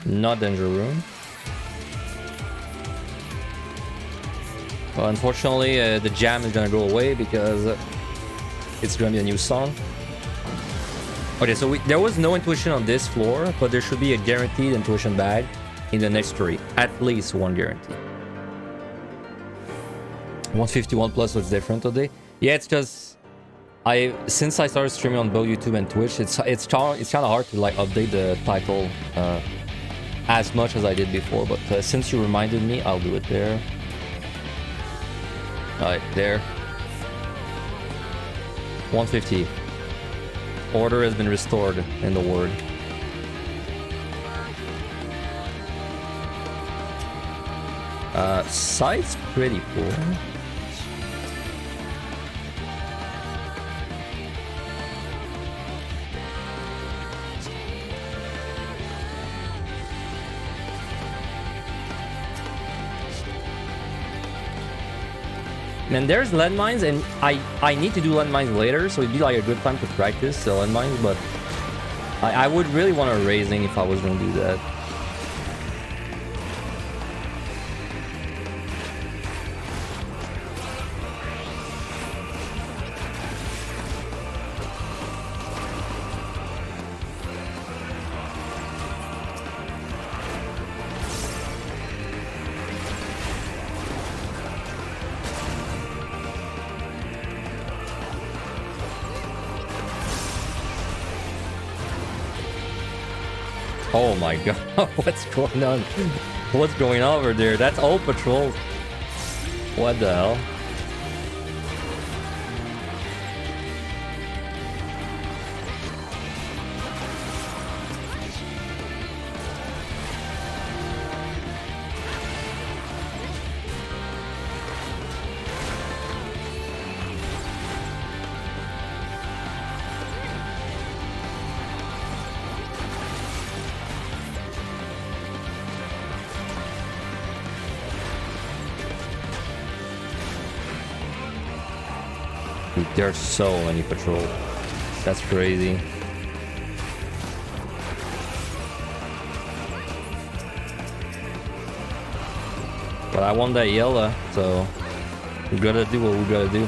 Not danger room. Well, unfortunately, the jam is gonna go away because it's gonna be a new song. Okay, so there was no intuition on this floor, but there should be a guaranteed intuition bag in the next 3. At least one guarantee. 151 plus looks different today. Yeah, it's just since I started streaming on both YouTube and Twitch, it's kind of hard to like update the title as much as I did before. But since you reminded me, I'll do it there. All right, there. 150. Order has been restored in the word. Site's pretty cool. And there's landmines, and I need to do landmines later, so it'd be like a good time to practice the landmines, but I would really want a raising if I was going to do that. Oh my god, what's going on? What's going on over there? That's all patrols. What the hell? There's so many patrols. That's crazy. But I want that yellow, so we gotta do what we gotta do.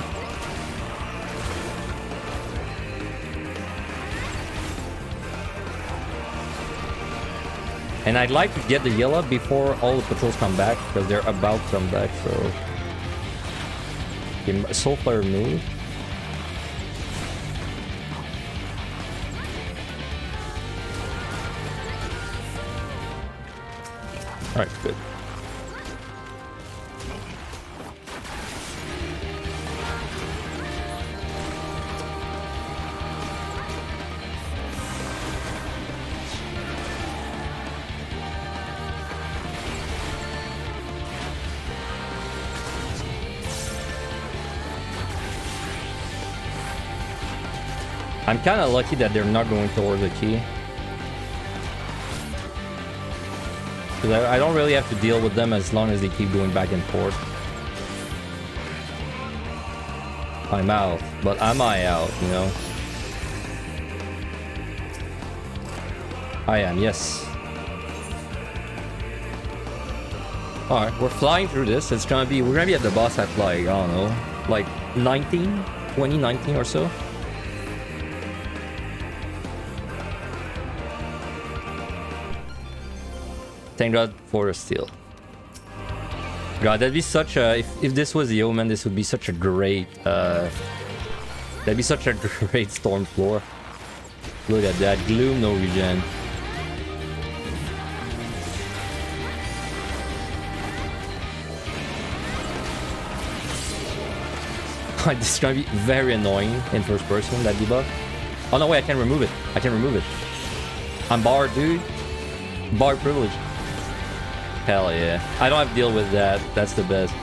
And I'd like to get the yellow before all the patrols come back, because they're about to come back, so... Okay, Soulfire move. Alright, good. I'm kind of lucky that they're not going towards the key. Because I don't really have to deal with them as long as they keep going back and forth. I'm out. But am I out, you know? I am, yes. Alright, we're flying through this. We're gonna be at the boss at like, I don't know, like 19 or so. Thank God for the steel. God, that'd be such a... If this was the Omen, this would be such a great... that'd be such a great storm floor. Look at that. Gloom, no regen. This is gonna be very annoying in first person, that debuff. Oh no, wait, I can remove it. I can remove it. I'm barred, dude. Barred privilege. Hell yeah. I don't have to deal with that. That's the best.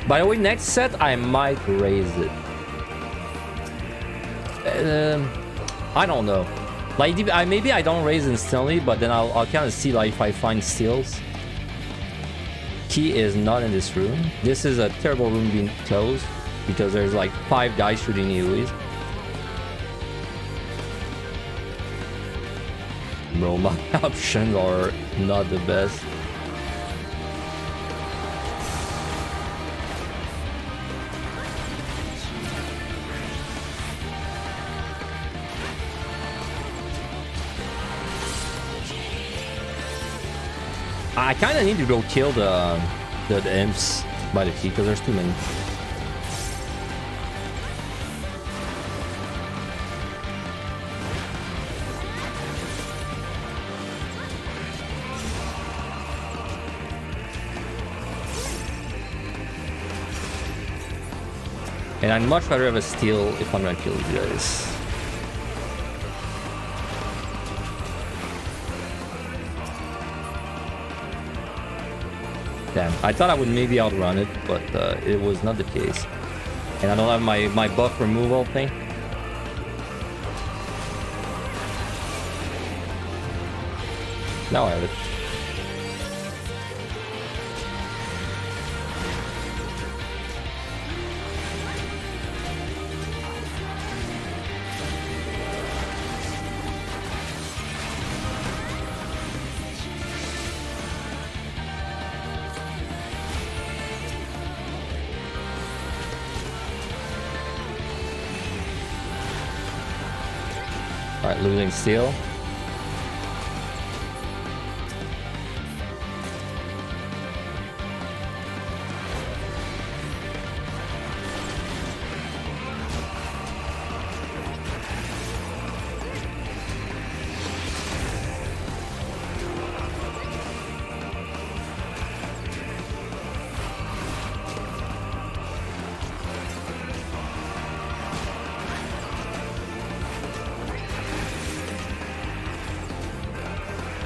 By the way, next set I might raise it. I don't know. Like maybe I don't raise instantly, but then I'll kind of see like if I find steals. Key is not in this room. This is a terrible room being closed because there's like 5 guys shooting AoEs. Bro, my options are not the best. I kind of need to go kill the imps by the key because there's too many. And I'd much rather have a steal if I'm gonna kill you guys. Damn, I thought I would maybe outrun it, but it was not the case. And I don't have my buff removal thing. Now I have it. Alright, losing steel.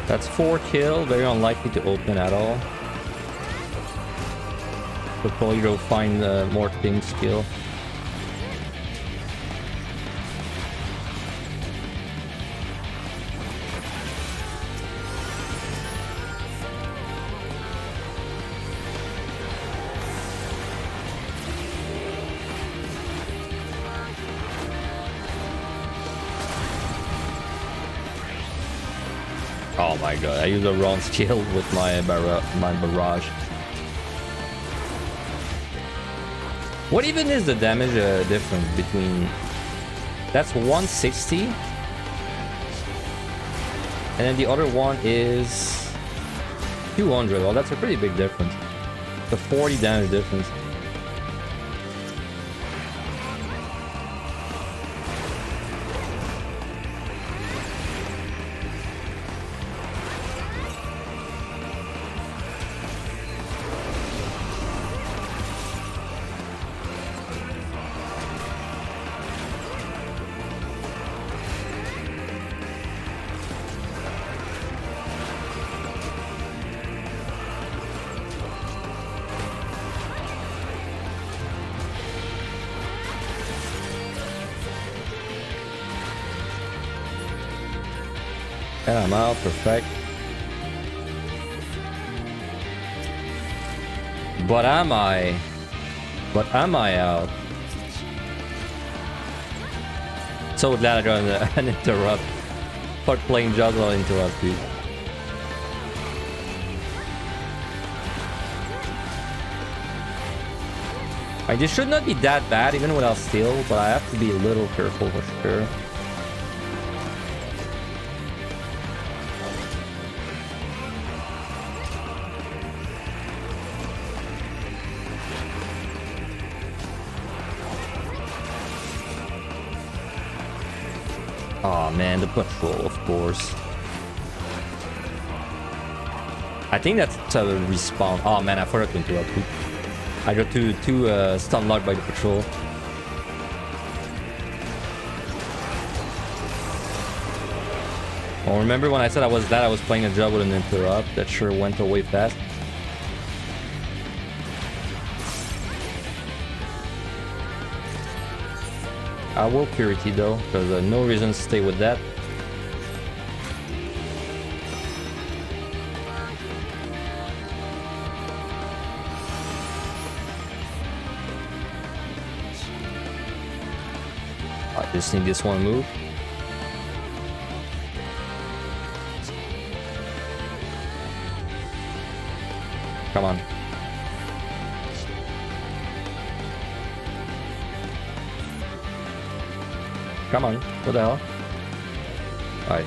That's 4 kill, very unlikely to open at all. We'll probably go find more thing skill. Oh my god, I used a wrong skill with my barrage. What even is the damage difference between... That's 160. And then the other one is 200. Well, that's a pretty big difference. The 40 damage difference. And I'm out, perfect. But am I? But am I out? So glad I got an interrupt. Start playing juggle, I'll interrupt you. Right, this should not be that bad even without steal, but I have to be a little careful for sure. Oh man, the patrol, of course. I think that's a respawn. Oh man, I forgot to interrupt you. I got two stun locked by the patrol. Well, remember when I said I was playing a job with an interrupt? That sure went away fast. I will purity though, because no reason to stay with that. I just need this one move. Come on. Come on, what the hell? Alright.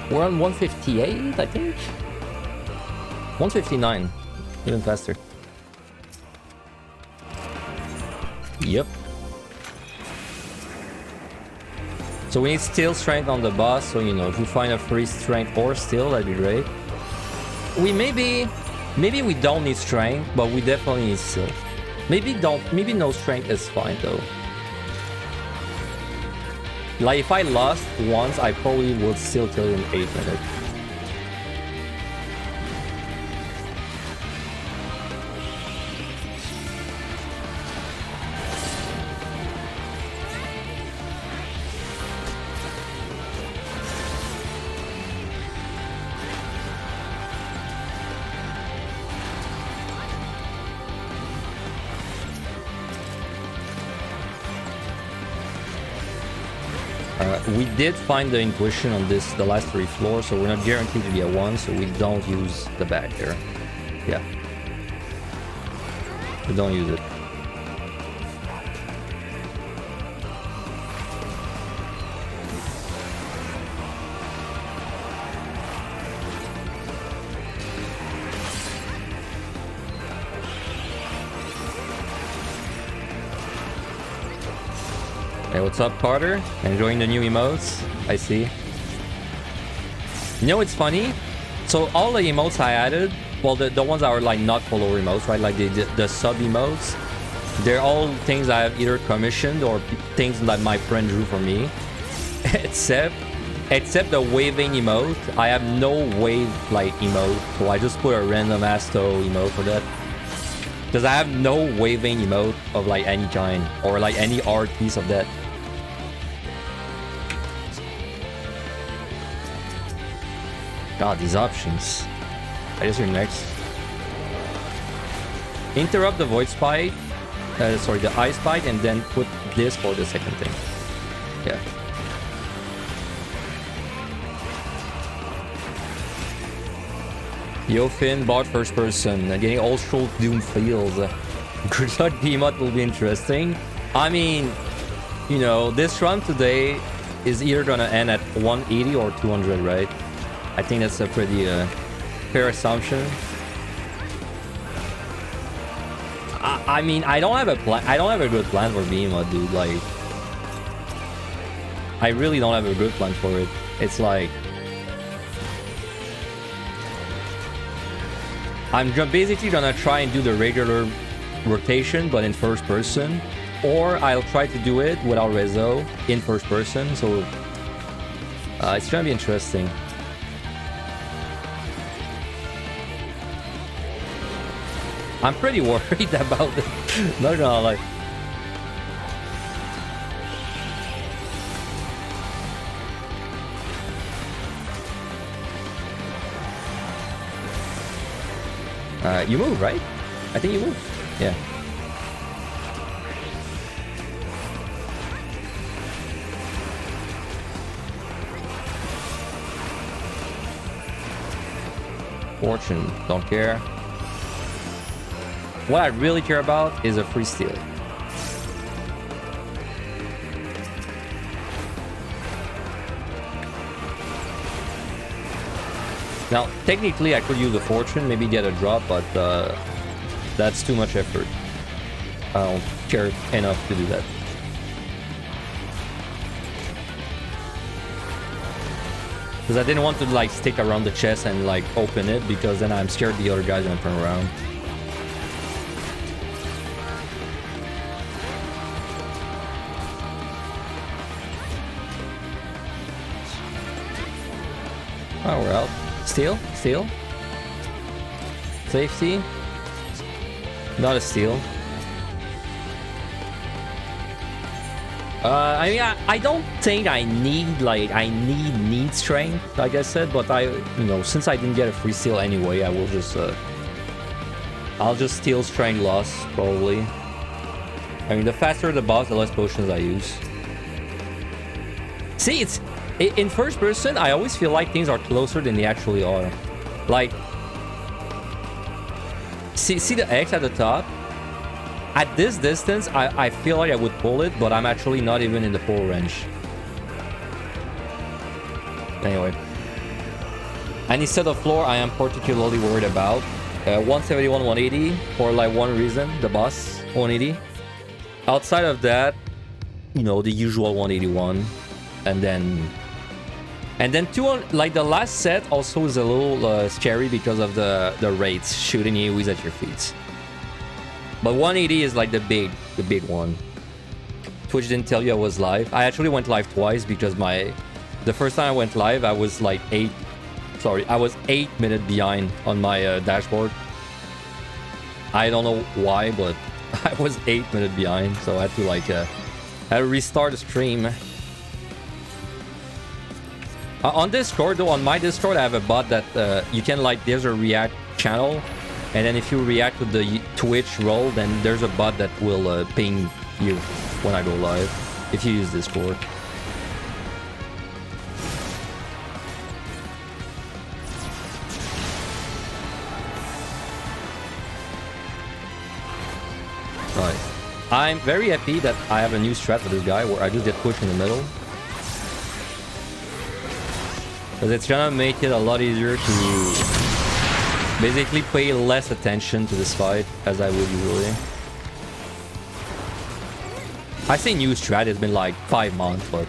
We're on 158, I think? 159. Even faster. Yep. So we need steel strength on the boss, so you know, if we find a free strength or steel, that'd be great. We maybe we don't need strength, but we definitely need steel. Maybe no strength is fine though. Like if I lost once, I probably would still kill in 8 minutes. We did find the intuition on the last 3 floors, so we're not guaranteed to be a 1, so we don't use the back there. Yeah. We don't use it. Hey, what's up, Carter? Enjoying the new emotes? I see. You know, it's funny. So all the emotes I added, well, the ones that are like not follower emotes, right? Like the sub emotes, they're all things I have either commissioned or things that my friend drew for me. except the waving emote. I have no wave like emote, so I just put a random Asto emote for that. Because I have no waving emote of like any kind or like any art piece of that. God, these options. I guess you're next. Interrupt the void spike. Sorry, the ice spike, and then put this for the second thing. Yeah. Yo, Finn, bought first person. Getting all Shoal Doom feels. Good luck, Behemoth will be interesting. I mean, you know, this run today is either gonna end at 180 or 200, right? I think that's a pretty fair assumption. I mean, I don't have a plan. I don't have a good plan for Behemoth, dude. Like, I really don't have a good plan for it. It's like I'm basically gonna try and do the regular rotation, but in first person, or I'll try to do it without Rezo in first person. So it's gonna be interesting. I'm pretty worried about it. Not gonna lie. You move, right? I think you move. Yeah. Fortune, don't care. What I really care about is a free steal. Now, technically, I could use a fortune, maybe get a drop, but that's too much effort. I don't care enough to do that. Because I didn't want to like stick around the chest and like open it, because then I'm scared the other guy's gonna turn around. Oh, we're out. Steal? Steal? Safety? Not a steal. I mean, I don't think I need, like, need strength, like I said, but you know, since I didn't get a free steal anyway, I will just, I'll just steal strength loss, probably. I mean, the faster the boss, the less potions I use. See, it's... In first person, I always feel like things are closer than they actually are. Like, see the X at the top? At this distance, I feel like I would pull it, but I'm actually not even in the full range. Anyway. And instead of floor, I am particularly worried about 171, 180, for like one reason, the boss, 180. Outside of that, you know, the usual 181. And then like the last set also is a little scary because of the Wraiths shooting AoEs at your feet. But 180 is like the big one. Twitch didn't tell you I was live. I actually went live twice because the first time I went live, I was like 8 minutes behind on my dashboard. I don't know why, but I was 8 minutes behind, so I had to like I had to restart the stream. On Discord, though, on my Discord, I have a bot that you can, like, there's a react channel, and then if you react with the Twitch role, then there's a bot that will ping you when I go live, if you use Discord. Right. I'm very happy that I have a new strat for this guy, where I just get pushed in the middle. Because it's gonna make it a lot easier to basically pay less attention to this fight as I would usually. I say new strat, it's been like 5 months, but...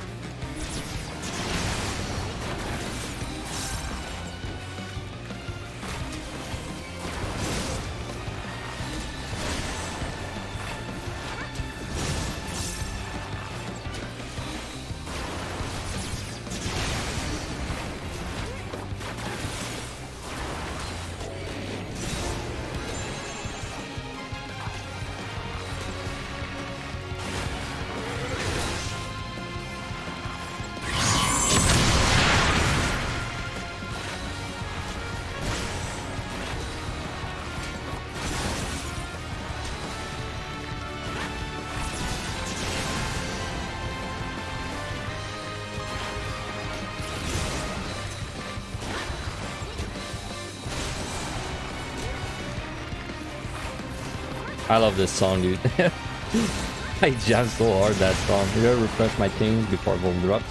I love this song, dude. I jam so hard that song. I'm gonna refresh my things before Gold drops.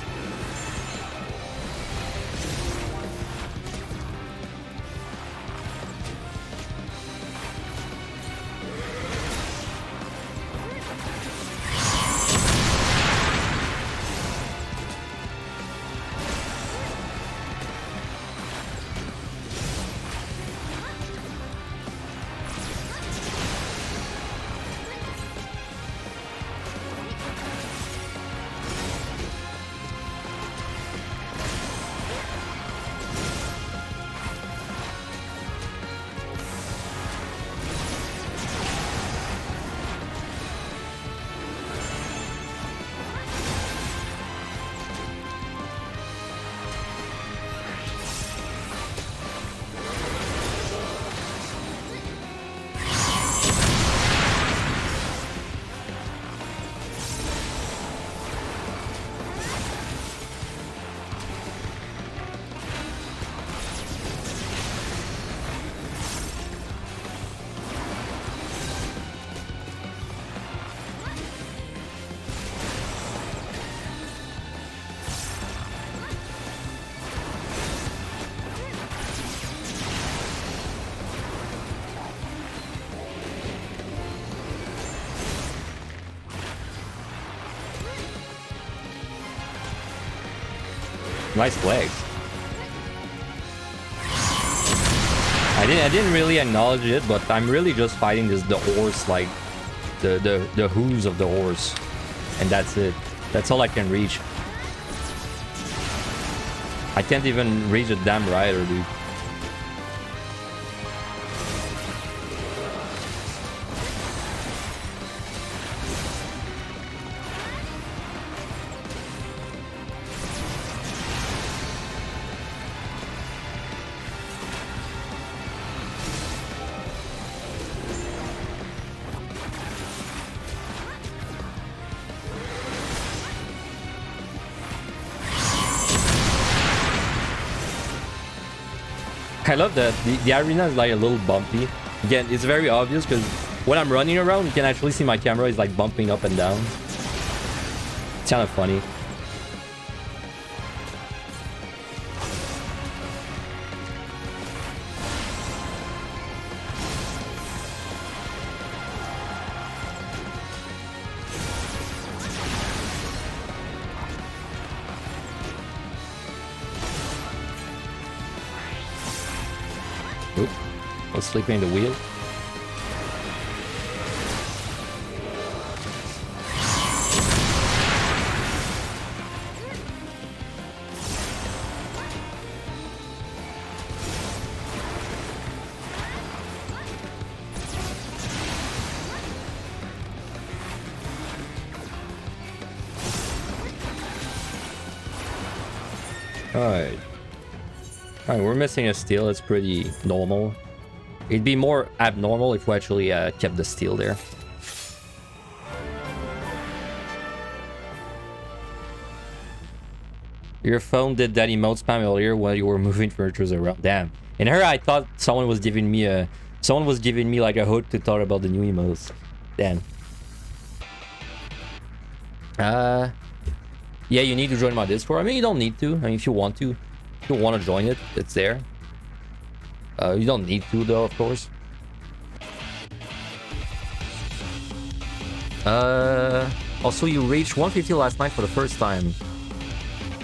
Nice flex. I didn't really acknowledge it, but I'm really just fighting the horse, like the hooves of the horse, and that's it. That's all I can reach. I can't even reach a damn rider, dude. I love that the arena is like a little bumpy. Again, it's very obvious because when I'm running around, you can actually see my camera is like bumping up and down. It's kind of funny. Sleeping in the wheel. Alright. Alright, we're missing a steal. It's pretty normal. It'd be more abnormal if we actually kept the steal there. Your phone did that emote spam earlier while you were moving furniture around. Damn. In her, I thought someone was giving me like a hook to talk about the new emotes. Damn. Yeah, you need to join my Discord. I mean, you don't need to. I mean, if you want to join it, it's there. You don't need to, though, of course. Also, you reached 150 last night for the first time.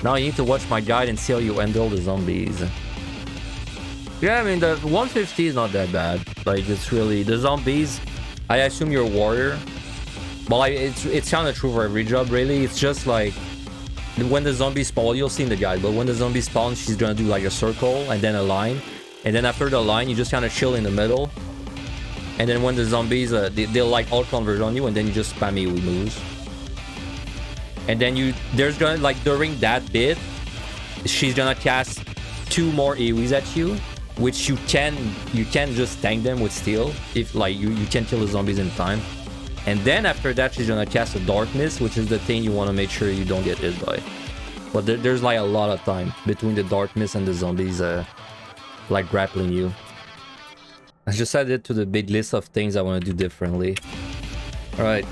Now you need to watch my guide and see how you handle the zombies. Yeah, I mean, the 150 is not that bad. Like, it's really... The zombies, I assume you're a warrior. Well, it's kind of true for every job, really. It's just like... When the zombies spawn, you'll see in the guide, but when the zombie spawns, she's gonna do like a circle and then a line. And then after the line, you just kind of chill in the middle. And then when the zombies, they'll like all converge on you, and then you just spam AoE moves. And then there's gonna, like, during that bit, she's gonna cast 2 more AoEs at you, which you can just tank them with steal, if like you can kill the zombies in time. And then after that, she's gonna cast a darkness, which is the thing you want to make sure you don't get hit by. But there's like a lot of time between the darkness and the zombies. Like grappling you. I just added to the big list of things I want to do differently. Alright.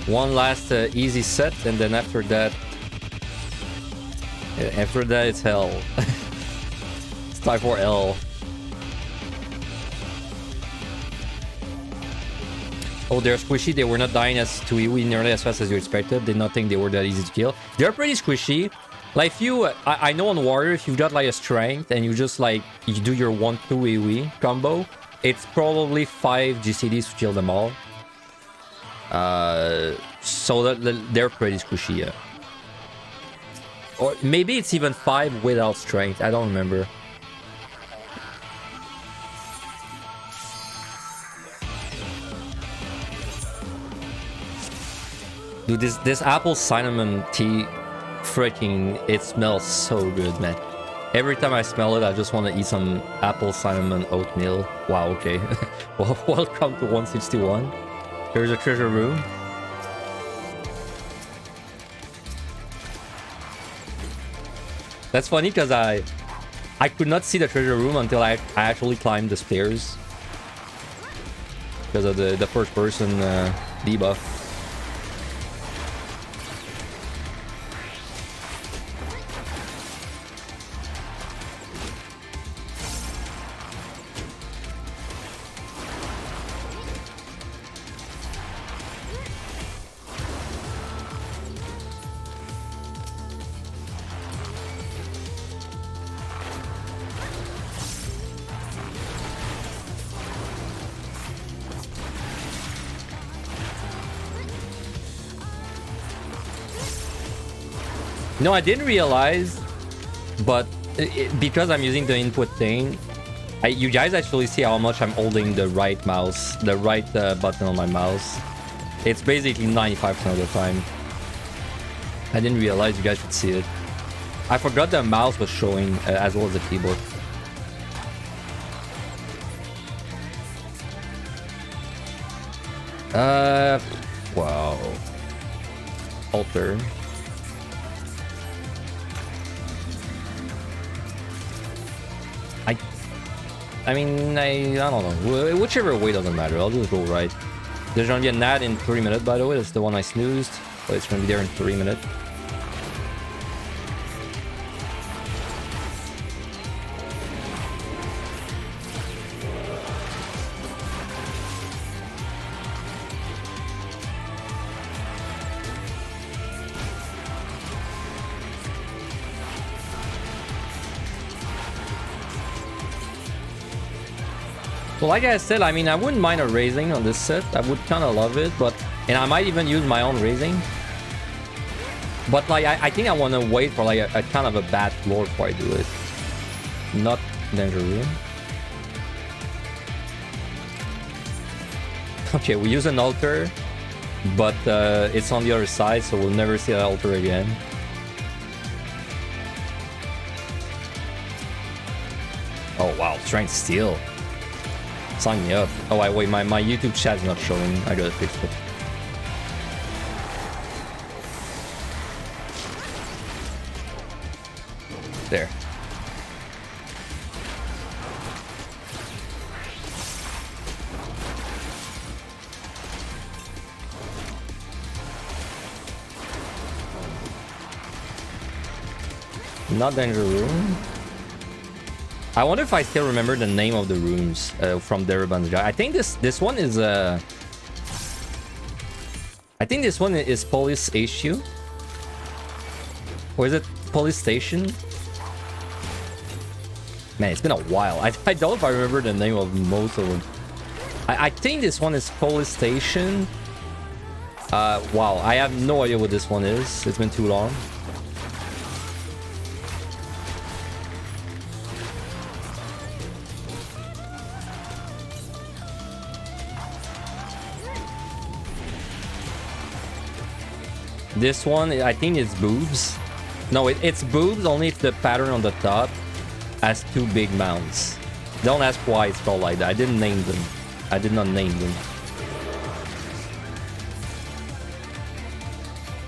One last easy set, and then after that... Yeah, after that, it's hell. It's time for L. Oh, they're squishy. They were not dying as to AoE nearly as fast as you expected. Did not think they were that easy to kill. They're pretty squishy. Like, if you, I know on Warrior, if you've got like a strength and you just like, you do your 1-2 AoE combo, it's probably 5 GCDs to kill them all. So they're pretty squishy, yeah. Or maybe it's even 5 without strength, I don't remember. Dude, this apple cinnamon tea, freaking, it smells so good, man. Every time I smell it, I just want to eat some apple cinnamon oatmeal. Wow, okay. Well, welcome to 161. Here's a treasure room. That's funny because I could not see the treasure room until I actually climbed the stairs. Because of the first person debuff. No, I didn't realize, but because I'm using the input thing, you guys actually see how much I'm holding the right mouse, the right button on my mouse. It's basically 95% of the time. I didn't realize you guys could see it. I forgot the mouse was showing as well as the keyboard. Wow. Alter. I mean, I don't know. Whichever way doesn't matter. I'll just go right. There's gonna be a nat in 3 minutes, by the way. That's the one I snoozed. But it's gonna be there in 3 minutes. Well, like I said, I mean, I wouldn't mind a raising on this set. I would kind of love it, but... And I might even use my own raising. But, like, I think I want to wait for, like, a kind of a bad floor before I do it. Not danger room. Okay, we use an altar, but it's on the other side, so we'll never see that altar again. Oh, wow. Strength Steel. Sign me up. Oh, wait, my YouTube chat is not showing. I gotta fix it. There. Not danger room. I wonder if I still remember the name of the rooms from Dereban's guy. I think this one is I think this one is Police HQ. Or is it Police Station? Man, it's been a while. I don't know if I remember the name of most of them. I think this one is Police Station. Wow, I have no idea what this one is. It's been too long. This one, I think it's boobs. No, it's boobs only if the pattern on the top has two big mounts. Don't ask why it's called like that. I didn't name them. I did not name them.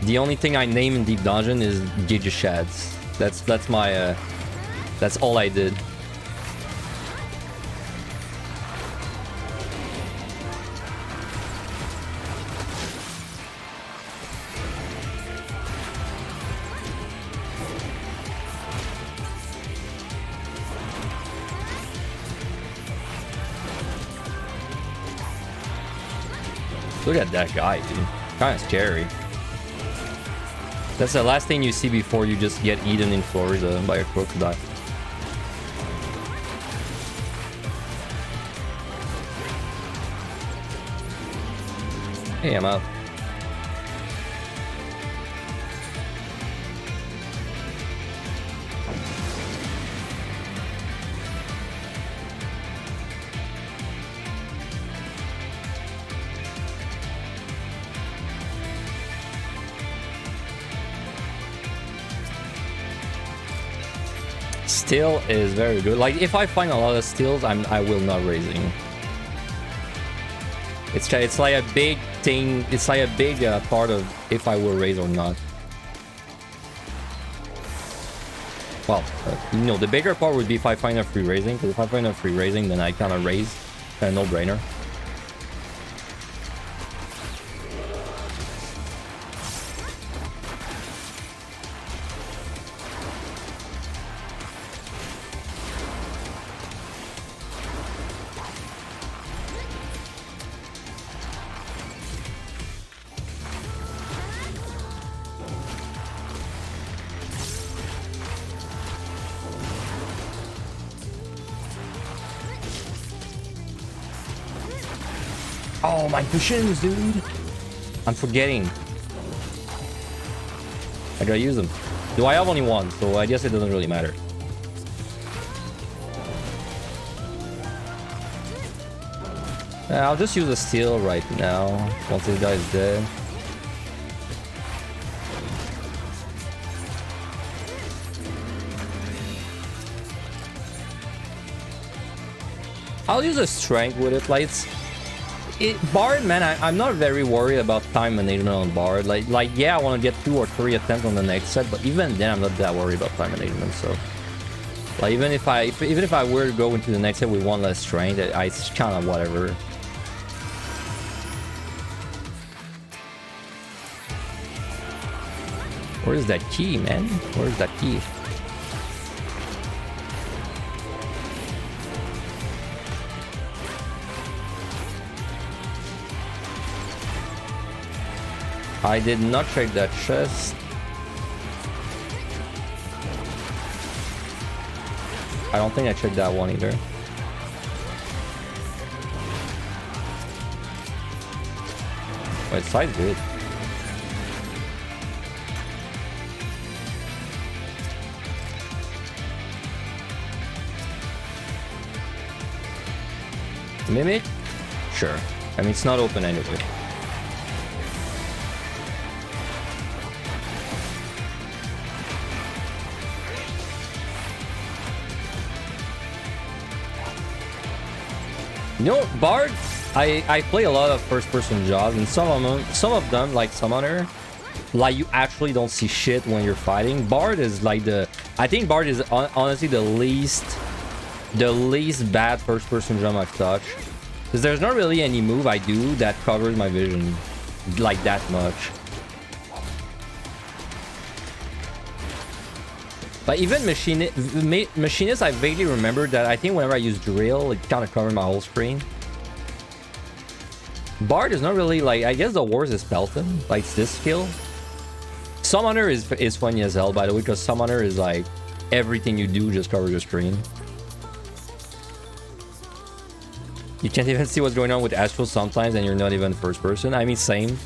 The only thing I name in Deep Dungeon is Gigashads. That's my that's all I did. Look at that guy, dude. Kind of scary. That's the last thing you see before you just get eaten in Florida by a crocodile. Hey, I'm out. Steel is very good. Like, if I find a lot of steals, I will not raising. It's like a big thing. It's like a big part of if I will raise or not. Well, you know, the bigger part would be if I find a free raising. Because if I find a free raising, then I kind of raise. No brainer. Oh, my cushions, dude. I'm forgetting. I gotta use them. Do I have only one? So I guess it doesn't really matter. I'll just use a steal right now once this guy is dead. I'll use a strength with it. Like Bard, man, I'm not very worried about time management on Bard. Like yeah, I want to get 2 or 3 attempts on the next set, but even then, I'm not that worried about time management. So, like even if I were to go into the next set with 1 less strength, it's kind of whatever. Where's that key, man? Where's that key? I did not check that chest. I don't think I checked that one either. Wait, side's good. Mimic? Sure. I mean, it's not open anyway. You know, Bard, I play a lot of first-person jobs, and some of them, like Summoner, like you actually don't see shit when you're fighting. Bard is like I think Bard is honestly the least bad first-person jump I've touched, because there's not really any move I do that covers my vision like that much. But even Machinist, I vaguely remember that I think whenever I use Drill, it kind of covered my whole screen. Bard is not really like, I guess the worst is Pelton, like it's this skill. Summoner is funny as hell, by the way, because Summoner is like everything you do just covers your screen. You can't even see what's going on with Astral sometimes, and you're not even first person. I mean, same.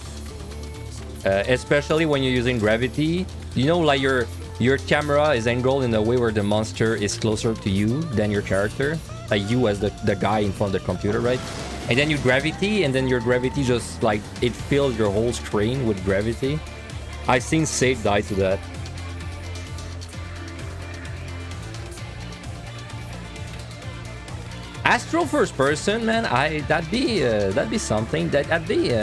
Especially when you're using gravity, you know, like your camera is angled in a way where the monster is closer to you than your character, like you as the guy in front of the computer, right? And then you gravity, and then your gravity just like it fills your whole screen with gravity. I've seen Sage die to that. Astral first person, man, that'd be something. That'd be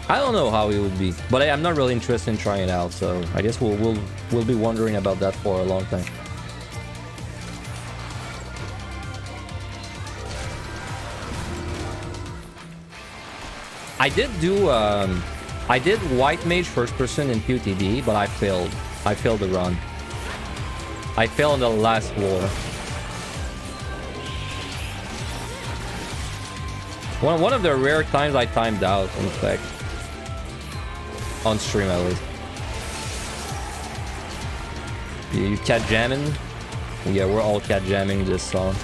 I don't know how it would be, but I'm not really interested in trying it out. So I guess we'll be wondering about that for a long time. I did White Mage first person in PotD, but I failed. I failed the run. I failed in the last war. One of the rare times I timed out, in fact. On stream, at least. You cat jamming? Yeah, we're all cat jamming this song.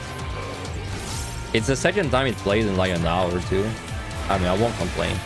It's the second time it plays in like an hour or two. I mean, I won't complain.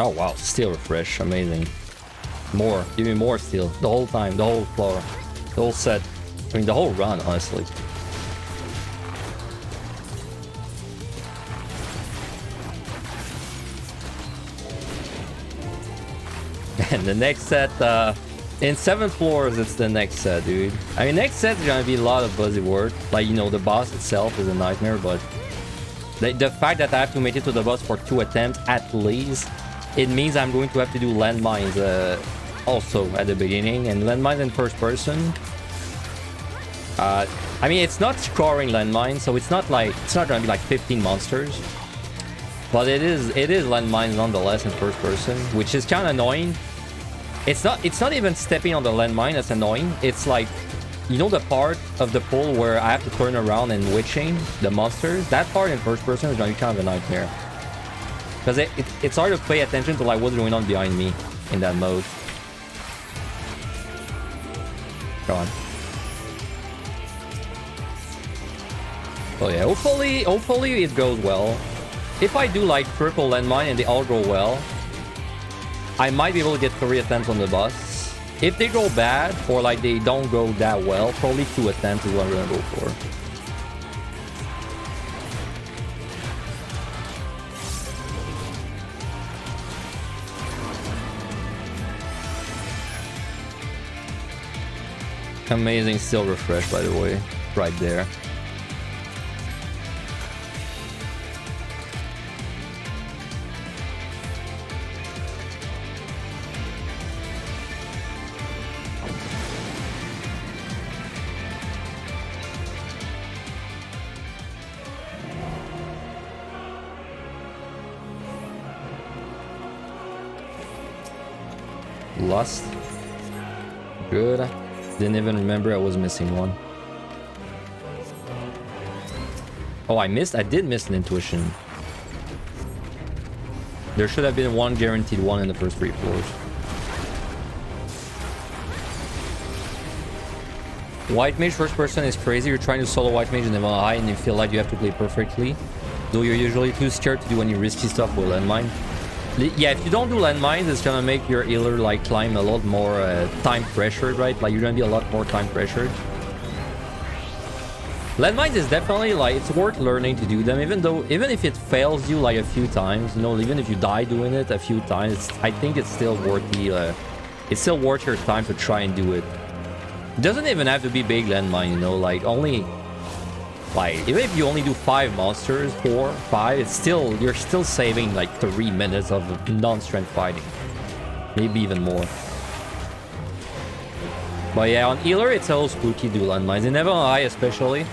Oh wow, steel refresh, amazing. More, give me more steel. The whole time, the whole floor, the whole set. I mean, the whole run, honestly. And the next set, In 7 floors, it's the next set, dude. I mean, next set is gonna be a lot of buzzy work. Like, you know, the boss itself is a nightmare, but the fact that I have to make it to the boss for 2 attempts at least, it means I'm going to have to do landmines also at the beginning. And landmines in first person. I mean, it's not scoring landmines, so it's not gonna be like 15 monsters. But it is landmines nonetheless in first person, which is kind of annoying. It's not even stepping on the landmine that's annoying. It's like, you know, the part of the pool where I have to turn around and witching the monsters. That part in first person is gonna be kind of a nightmare. Because it's hard to pay attention to like what's going on behind me in that mode. Go on. Oh yeah, hopefully it goes well. If I do like triple landmine and they all go well, I might be able to get 3 attempts on the boss. If they go bad or like they don't go that well, probably 2 attempts is what I'm gonna go for. Amazing, still refreshed by the way, right there. Lust. Good. Didn't even remember I was missing one. Oh, I did miss an intuition. There should have been one guaranteed one in the first 3 floors. White mage first person is crazy. You're trying to solo white mage in level high and you feel like you have to play perfectly. Though you're usually too scared to do any risky stuff with landmine. Yeah, if you don't do landmines, it's gonna make your healer like climb a lot more time pressured, right? Like you're gonna be a lot more time pressured. Landmines is definitely like, it's worth learning to do them, even if it fails you like a few times, you know, even if you die doing it a few times, I think it's still worth it's still worth your time to try and do it. It doesn't even have to be big landmine, you know, like only, like even if you only do 5 monsters, 4, 5, it's still, you're still saving like 3 minutes of non-strength fighting, maybe even more. But yeah, on healer, it's a little spooky to do landmines. In Heaven High especially.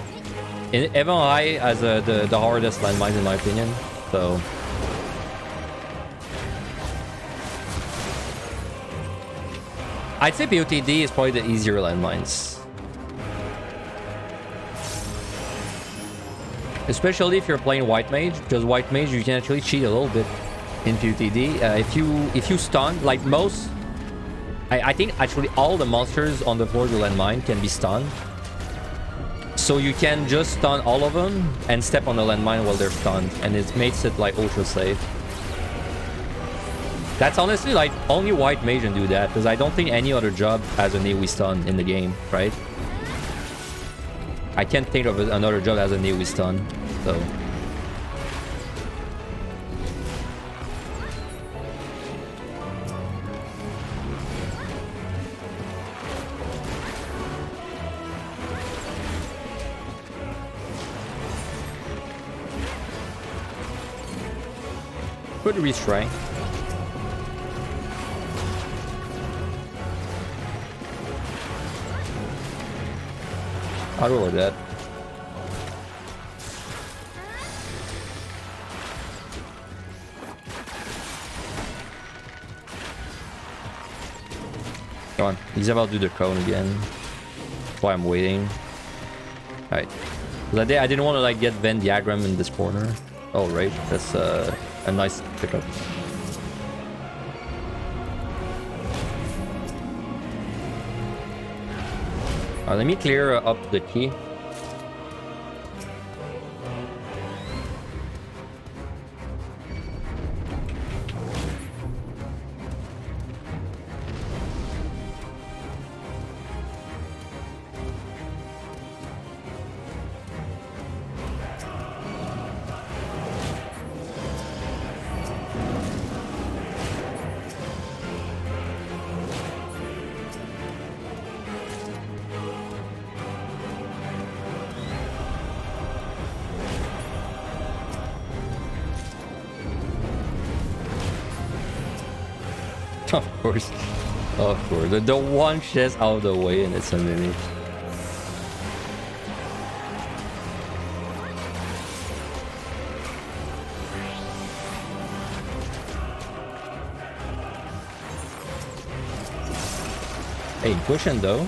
In Heaven High has the hardest landmines in my opinion. So I'd say PotD is probably the easier landmines. Especially if you're playing white mage, because white mage you can actually cheat a little bit in PotD. If you stun, like most, I think actually all the monsters on the floor of the landmine can be stunned. So you can just stun all of them and step on the landmine while they're stunned, and it makes it like ultra safe. That's honestly like only white mage can do that, because I don't think any other job has an AoE stun in the game, right? I can't think of another job that has an AoE stun, so. Could retry. I'll go with that. Come on, he's about to do the cone again. That's why I'm waiting. Alright. I didn't want to like get Venn diagram in this corner. Oh, right. That's a nice pickup. Let me clear up the key. Of course. Of course. The one chest out of the way and it's a mimic. Hey, pushing though.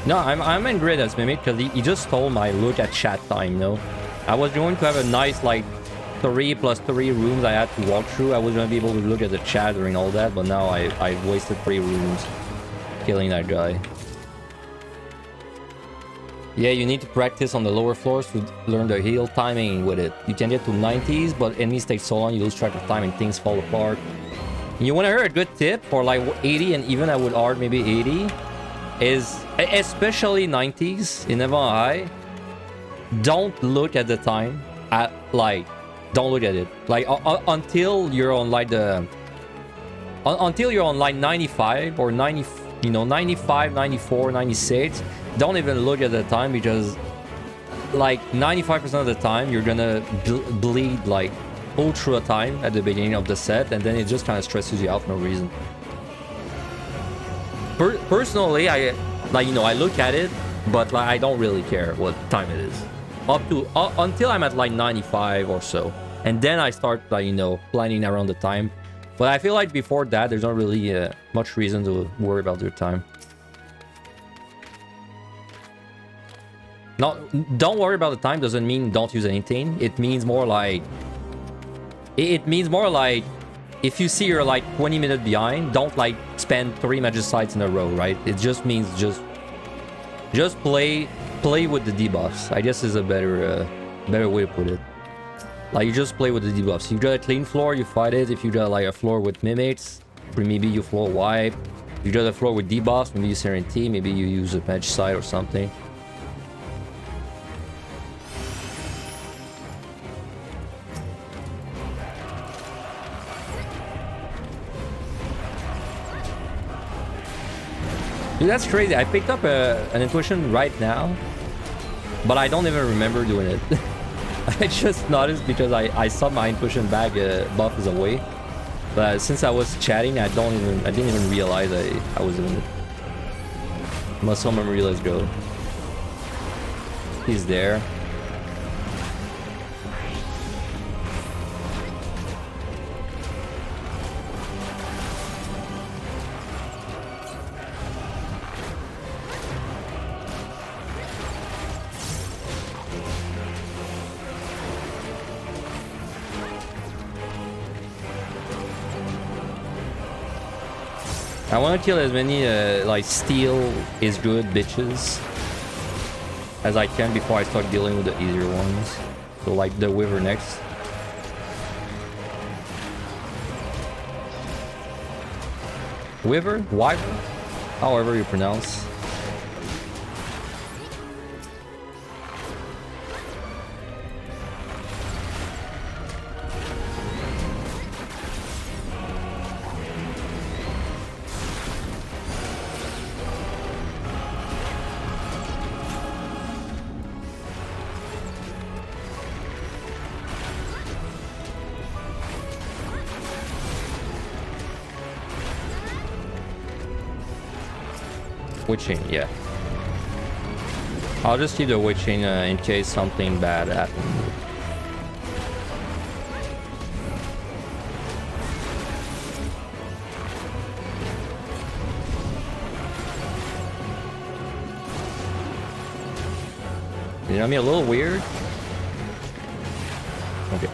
No, I'm in grid as Mimic because he just stole my look at chat time, you know? I was going to have a nice, like, 3 + 3 rooms I had to walk through. I was going to be able to look at the chat during all that, but now I've wasted 3 rooms killing that guy. Yeah, you need to practice on the lower floors to learn the heal timing with it. You can get to 90s, but enemies take so long you lose track of time and things fall apart. You want to hear a good tip for like 80 and even I would argue maybe 80? Is especially 90s in Evan High, don't look at the time at like don't look at it like until you're on like the until you're on like 95 or 90, you know, 95, 94, 96. Don't even look at the time because like 95% of the time you're gonna bleed like ultra time at the beginning of the set, and then it just kind of stresses you out for no reason. Personally, I like, you know, I look at it, but like I don't really care what time it is up to until I'm at like 95 or so, and then I start like, you know, planning around the time. But I feel like before that there's not really much reason to worry about your time. Don't worry about the time doesn't mean don't use anything. It means more like if you see you're like 20 minutes behind, don't like spend 3 magicides in a row, right? It just means just play with the debuffs. I guess is a better way to put it. Like you just play with the debuffs. You got a clean floor, you fight it. If you got like a floor with mimics, maybe you floor wipe. You got a floor with debuffs, maybe you Serenity, maybe you use a magicide or something. Dude, that's crazy. I picked up an intuition right now, but I don't even remember doing it. I just noticed because I saw my intuition bag buff is away. But since I was chatting, I didn't even realize I was doing it. Muscle memory, let's go. He's there. I want to kill as many like steel is good bitches as I can before I start dealing with the easier ones. So like the Wyvern next. Wyvern? Wyvern? However you pronounce. Witching, yeah. I'll just keep the witching in case something bad happens. You know what I mean? A little weird. Okay.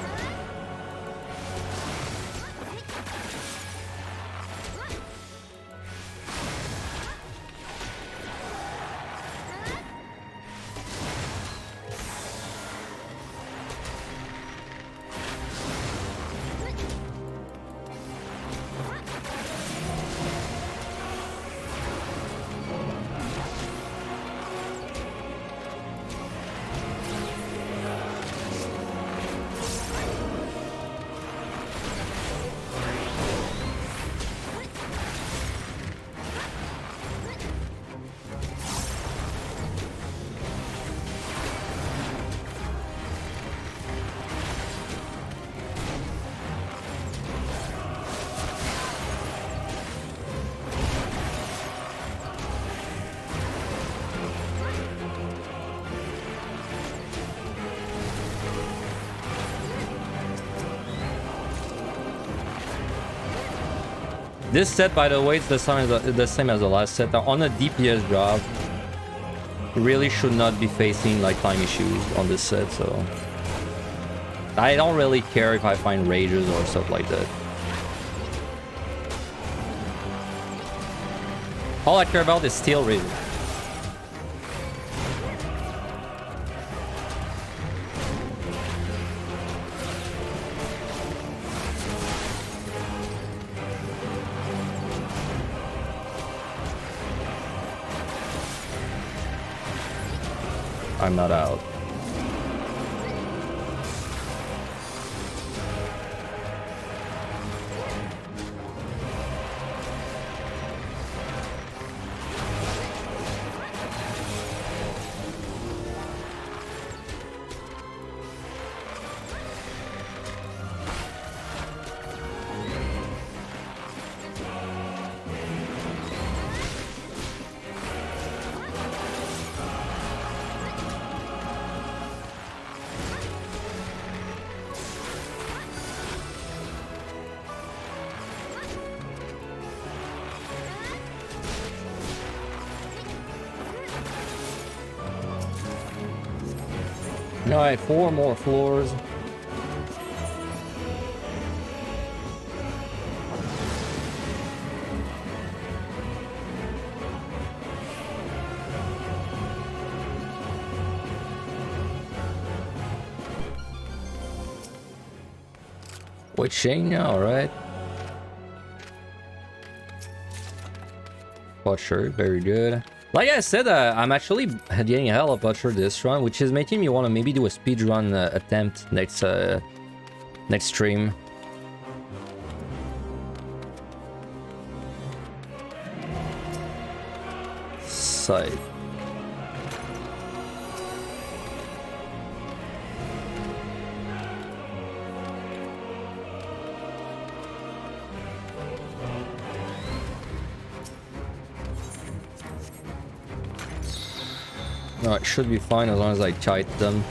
This set, by the way, it's the same as the last set. On a DPS job, you really should not be facing like time issues on this set, so I don't really care if I find rages or stuff like that. All I care about is steel rages. I'm not out. Alright, 4 more floors. With Shane now, alright. Butcher, very good. Like I said, I'm actually getting a hell of a butcher this run, which is making me want to maybe do a speedrun attempt next stream. Side. No, it should be fine as long as I kite them.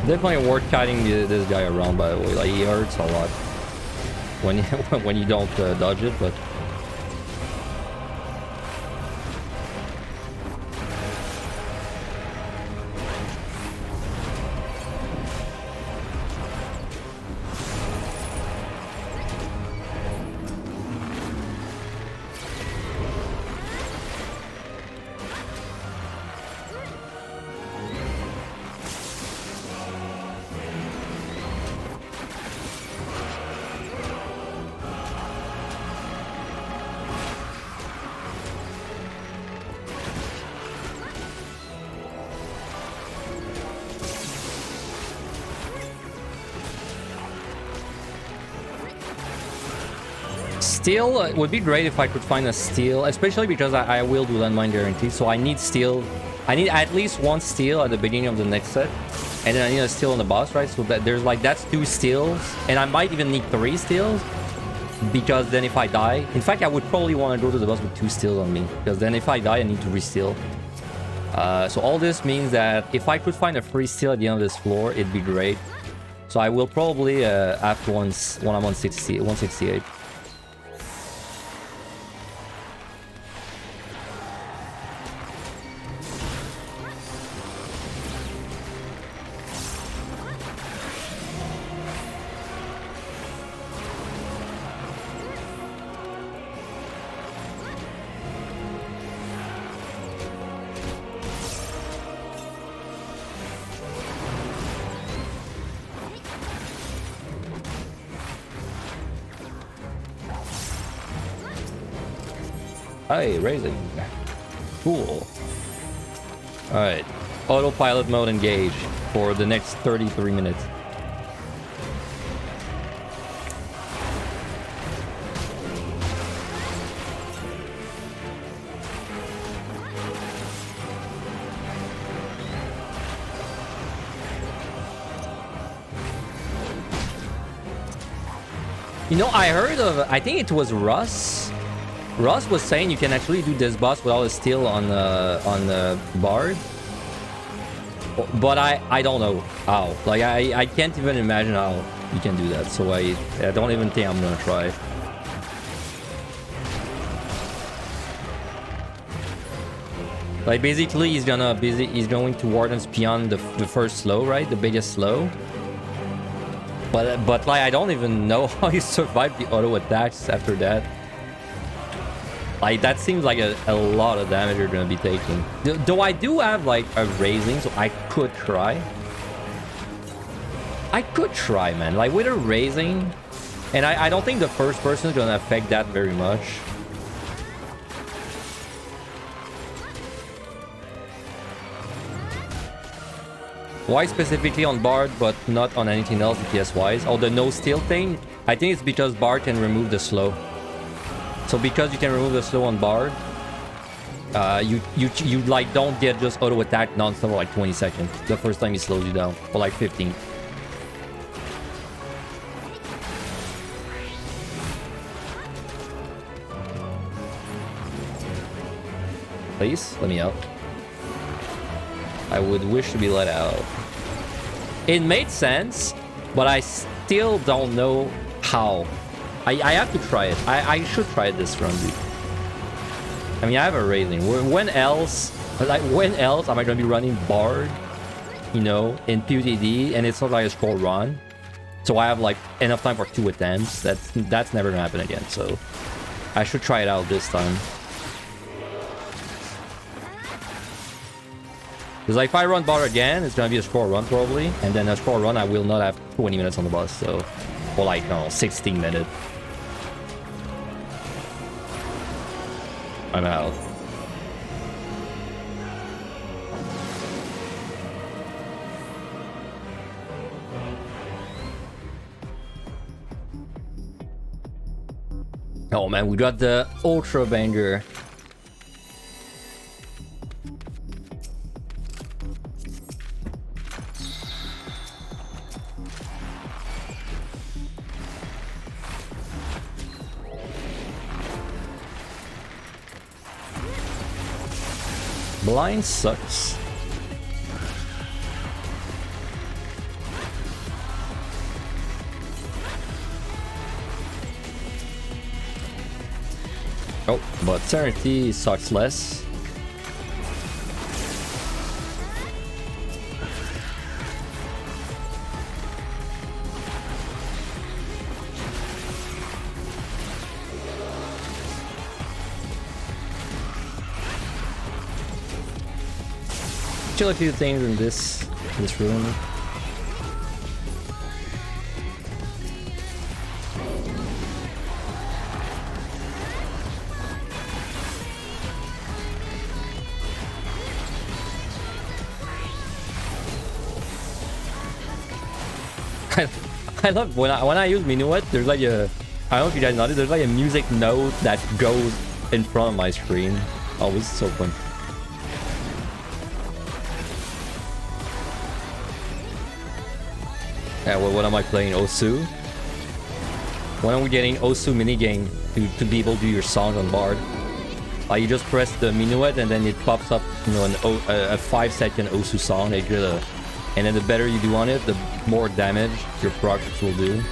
Definitely worth kiting this guy around, by the way. Like, he hurts a lot when you, when you don't dodge it, but steel it would be great if I could find a steel, especially because I will do landmine guarantee, so I need steel. I need at least one steel at the beginning of the next set, and then I need a steel on the boss, right? So that there's like, that's 2 steels, and I might even need 3 steels, because then if I die, in fact I would probably want to go to the boss with 2 steels on me, because then if I die I need to re-steal. So all this means that if I could find a free steel at the end of this floor, it'd be great. So I will probably after when I'm on 168. Hey, raising. Cool. Alright. Autopilot mode engaged for the next 33 minutes. You know, I heard of, I think it was Russ. Russ was saying you can actually do this boss without a steal on the Bard. But I don't know how. Like, I can't even imagine how you can do that. So I don't even think I'm gonna try. Like, basically, he's going to Warden's beyond the first slow, right? The biggest slow. But like, I don't even know how you survive the auto attacks after that. Like, that seems like a lot of damage you're gonna be taking. Though I do have like a raising, so I could try. I could try, man. Like, with a raising, and I don't think the first person is gonna affect that very much. Why specifically on Bard, but not on anything else DPS-wise? Oh, the no-steal thing? I think it's because Bard can remove the slow. So because you can remove the slow on Bard, you like don't get just auto-attack non-stop for like 20 seconds. The first time he slows you down, or like 15. Please, let me out. I would wish to be let out. It made sense, but I still don't know how. I have to try it. I should try it this run, dude. I mean, I have a raising. When else am I gonna be running Bard, you know, in PotD, and it's not like a scroll run? So I have like enough time for 2 attempts. That's never gonna happen again. So I should try it out this time. Because like, if I run Bard again, it's gonna be a scroll run probably, and then a scroll run I will not have 20 minutes on the bus, so, or like, no, 16 minutes. I'm out. Oh man, we got the Ultra Banger. Blind sucks. Oh, but Serenity sucks less. Still a few things in this room. I love when I use Minuet, there's like a, I don't know if you guys noticed, there's like a music note that goes in front of my screen. Oh, it's so fun. Yeah, well, what am I playing? Osu? When are we getting Osu minigame to be able to do your songs on Bard? You just press the minuet and then it pops up, you know, a 5-second Osu song. And then the better you do on it, the more damage your projects will do.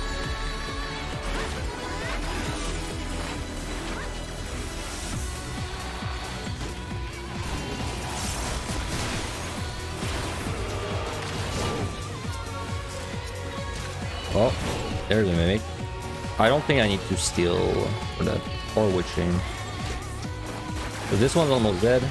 Oh, there's a mimic. I don't think I need to steal for that, or witching. So this one's almost dead.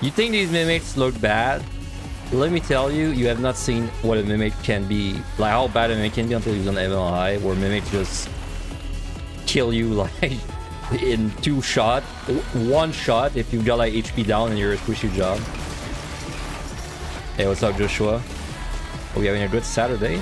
You think these mimics look bad? Let me tell you, you have not seen what a mimic can be. Like how bad a mimic can be until you've done MLI, where mimics just kill you like in 2 shots. 1 shot if you've got like HP down and you're a squishy job. Hey, what's up, Joshua? Are we having a good Saturday?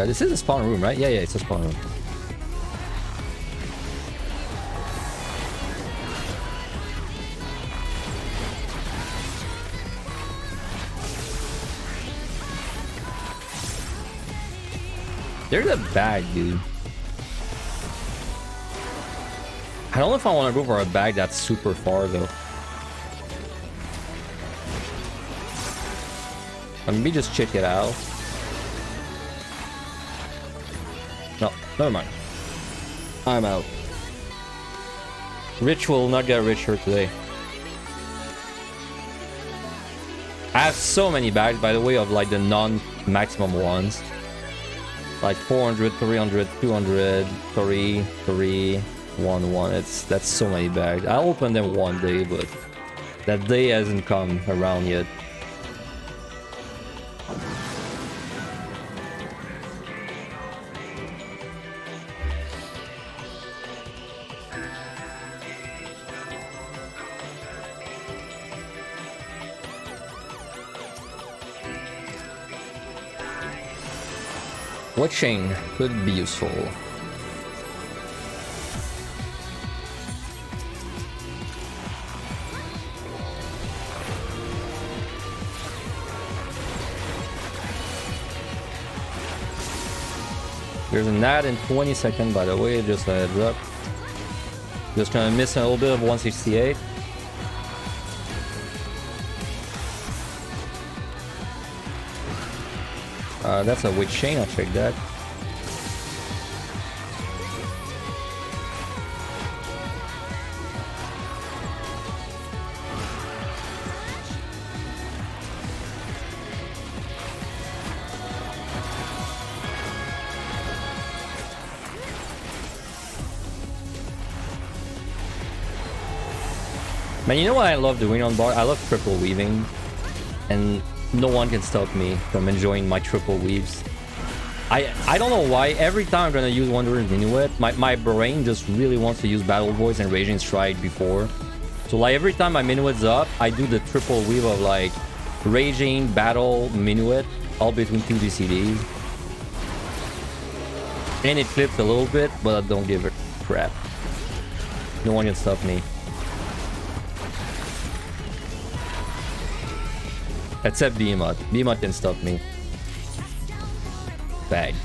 This is a spawn room, right? Yeah, it's a spawn room. There's a bag, dude. I don't know if I want to go for a bag that's super far, though. Or maybe just check it out. No, never mind. I'm out. Rich will not get richer today. I have so many bags, by the way, of like the non-maximum ones. Like 400, 300, 200, 3, 3, 1, 1. That's so many bags. I'll open them one day, but that day hasn't come around yet. What chain could be useful? There's an ad in 20 seconds, by the way, just a heads up. Just gonna miss a little bit of 168. That's a witch chain, I'll check that. Man, you know what I love doing on bar? I love triple weaving. And no one can stop me from enjoying my triple weaves. I don't know why. Every time I'm gonna use Wanderer's Minuet, my brain just really wants to use Battle Voice and Raging Strike before. So like every time my Minuet's up, I do the triple weave of like Raging, Battle, Minuet, all between 2 DCDs. And it flips a little bit, but I don't give a crap. No one can stop me. Except Behemoth. Behemoth can stop me. Bag.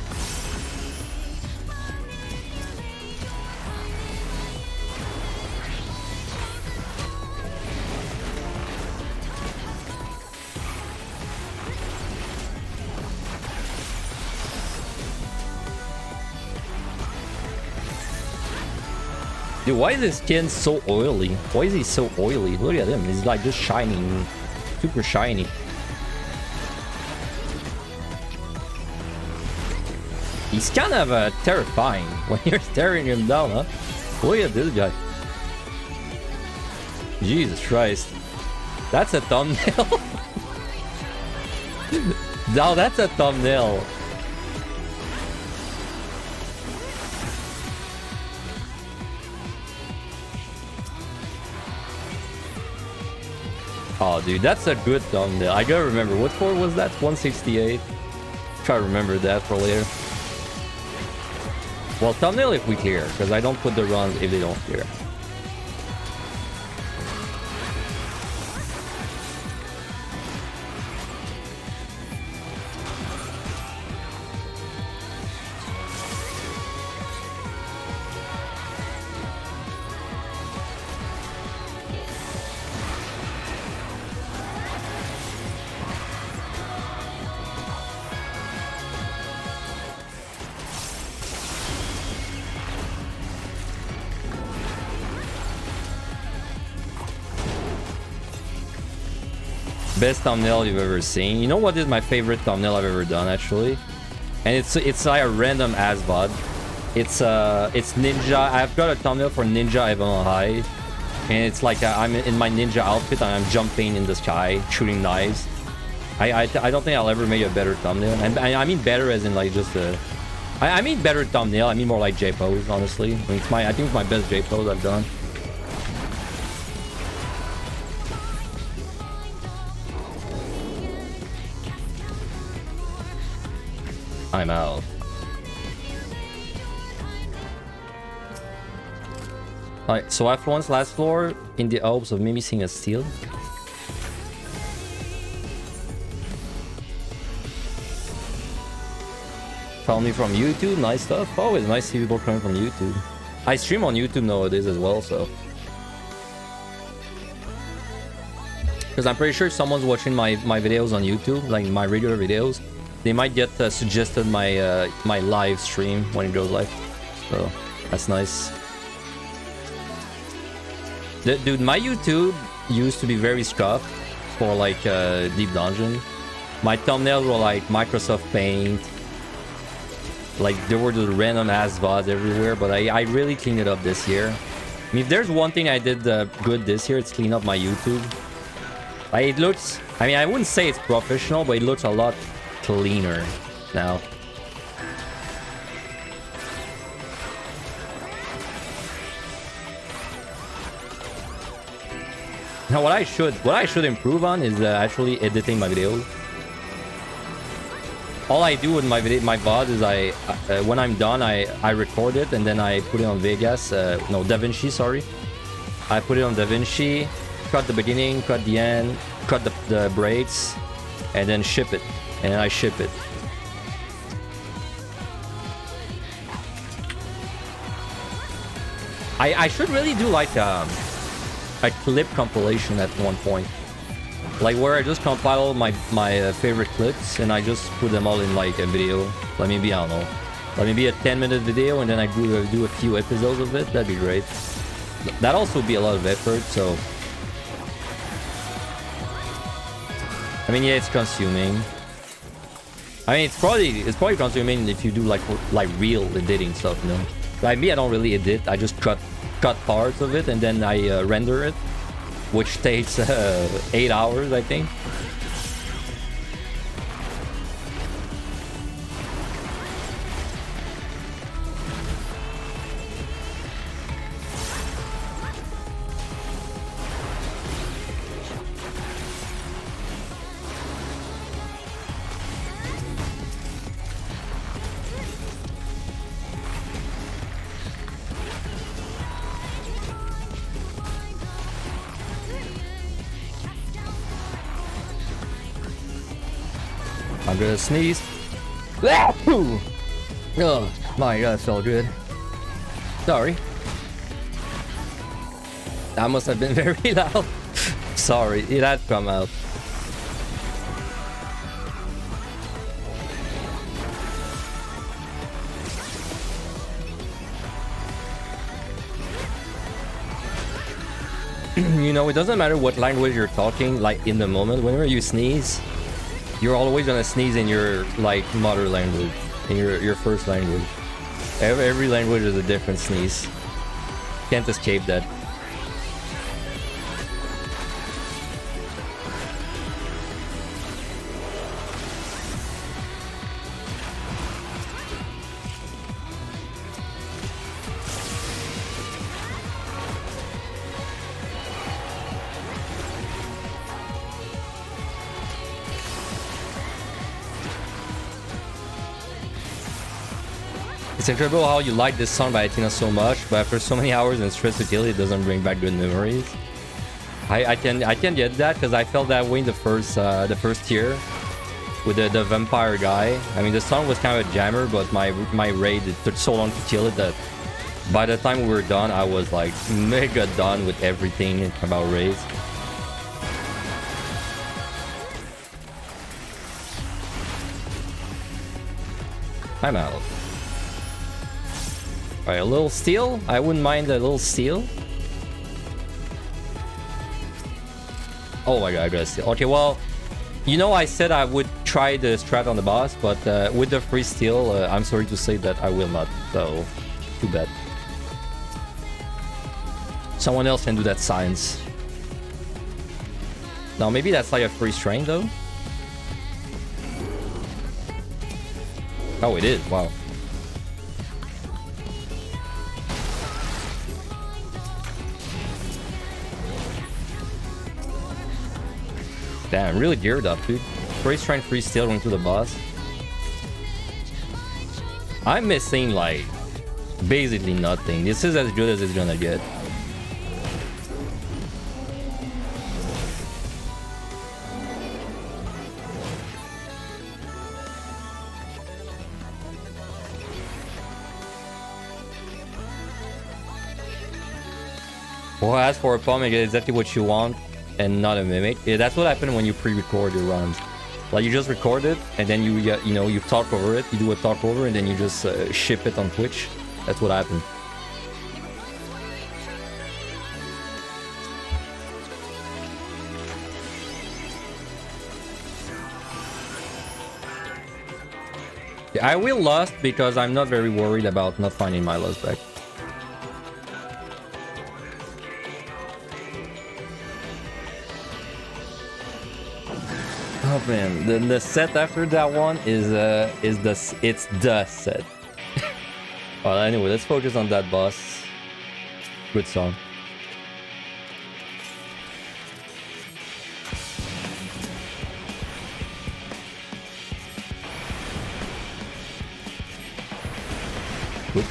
Dude, why is his skin so oily? Why is he so oily? Look at him. He's like just shining. Super shiny. He's kind of terrifying when you're staring him down, huh? Look at this guy. Jesus Christ. That's a thumbnail. No, that's a thumbnail. Oh, dude, that's a good thumbnail. I gotta remember. What score was that? 168? Try to remember that for later. Well, thumbnail if we clear, because I don't put the runs if they don't clear. Best thumbnail you've ever seen. You know what is my favorite thumbnail I've ever done, actually? And it's like a random ass VOD. It's Ninja. I've got a thumbnail for Ninja Evil High. And it's like I'm in my ninja outfit and I'm jumping in the sky, shooting knives. I don't think I'll ever make a better thumbnail. And I mean better as in like just a... I mean better thumbnail. I mean more like J-pose, honestly. I think it's my best J-pose I've done. I'm out. Alright, so affluence last floor in the hopes of maybe seeing a steal. Found me from YouTube, nice stuff. Always nice to see people coming from YouTube. I stream on YouTube nowadays as well, so. Because I'm pretty sure someone's watching my videos on YouTube, like my regular videos. They might get suggested my my live stream when it goes live. So, that's nice. Dude, my YouTube used to be very scuffed for like Deep Dungeon. My thumbnails were like Microsoft Paint. Like there were just random ass VODs everywhere, but I really cleaned it up this year. I mean, if there's one thing I did good this year, it's clean up my YouTube. Like, it looks, I mean, I wouldn't say it's professional, but it looks a lot cleaner now. Now what I should improve on is actually editing my videos. All I do with my VOD is when I'm done, I record it and then I put it on Vegas. No, DaVinci, sorry. I put it on DaVinci, cut the beginning, cut the end, cut the breaks, and then ship it. And then I ship it. I should really do like a clip compilation at one point. Like where I just compile all my favorite clips and I just put them all in like a video. Like maybe, I don't know, like maybe a 10-minute video and then I do a few episodes of it. That'd be great. That'd also be a lot of effort, so... I mean, yeah, it's consuming. I mean, it's probably consuming if you do like real editing stuff, you know? Like me, I don't really edit. I just cut parts of it and then I render it, which takes 8 hours, I think. I'm gonna sneeze. Oh my god, that felt good. Sorry. That must have been very loud. Sorry, it had come out. You know, it doesn't matter what language you're talking, like in the moment, whenever you sneeze, you're always gonna sneeze in your like mother language, in your first language. Every language is a different sneeze. Can't escape that. It's incredible how you like this song by Athena so much, but after so many hours in stress to kill, it doesn't bring back good memories. I can get that because I felt that way in the first tier with the vampire guy. I mean, the song was kind of a jammer, but my raid, it took so long to kill it that by the time we were done, I was like mega done with everything about raids. I'm out. Alright, a little steal. I wouldn't mind a little steal. Oh my god, I gotta steal. Okay, well, You know, I said I would try the strat on the boss, but with the free steal, I'm sorry to say that I will not. So, too bad. Someone else can do that science. Now, maybe that's like a free strain, though. Oh, it is. Wow. Damn, really geared up, dude. Free strain, free steal going to the boss. I'm missing, like, basically nothing. This is as good as it's gonna get. Well, as for a palm, you get exactly what you want and not a mimic. Yeah, that's what happened when you pre-record your runs. Like, you just record it and then you know, you talk over it. You do a talk over and then you just ship it on Twitch. That's what happened. Yeah, I will lost because I'm not very worried about not finding my lost back. Oh man, the set after that one is the set. Well, anyway, let's focus on that boss. Good song. Good.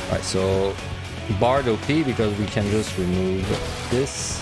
Alright, so BRD OP because we can just remove this.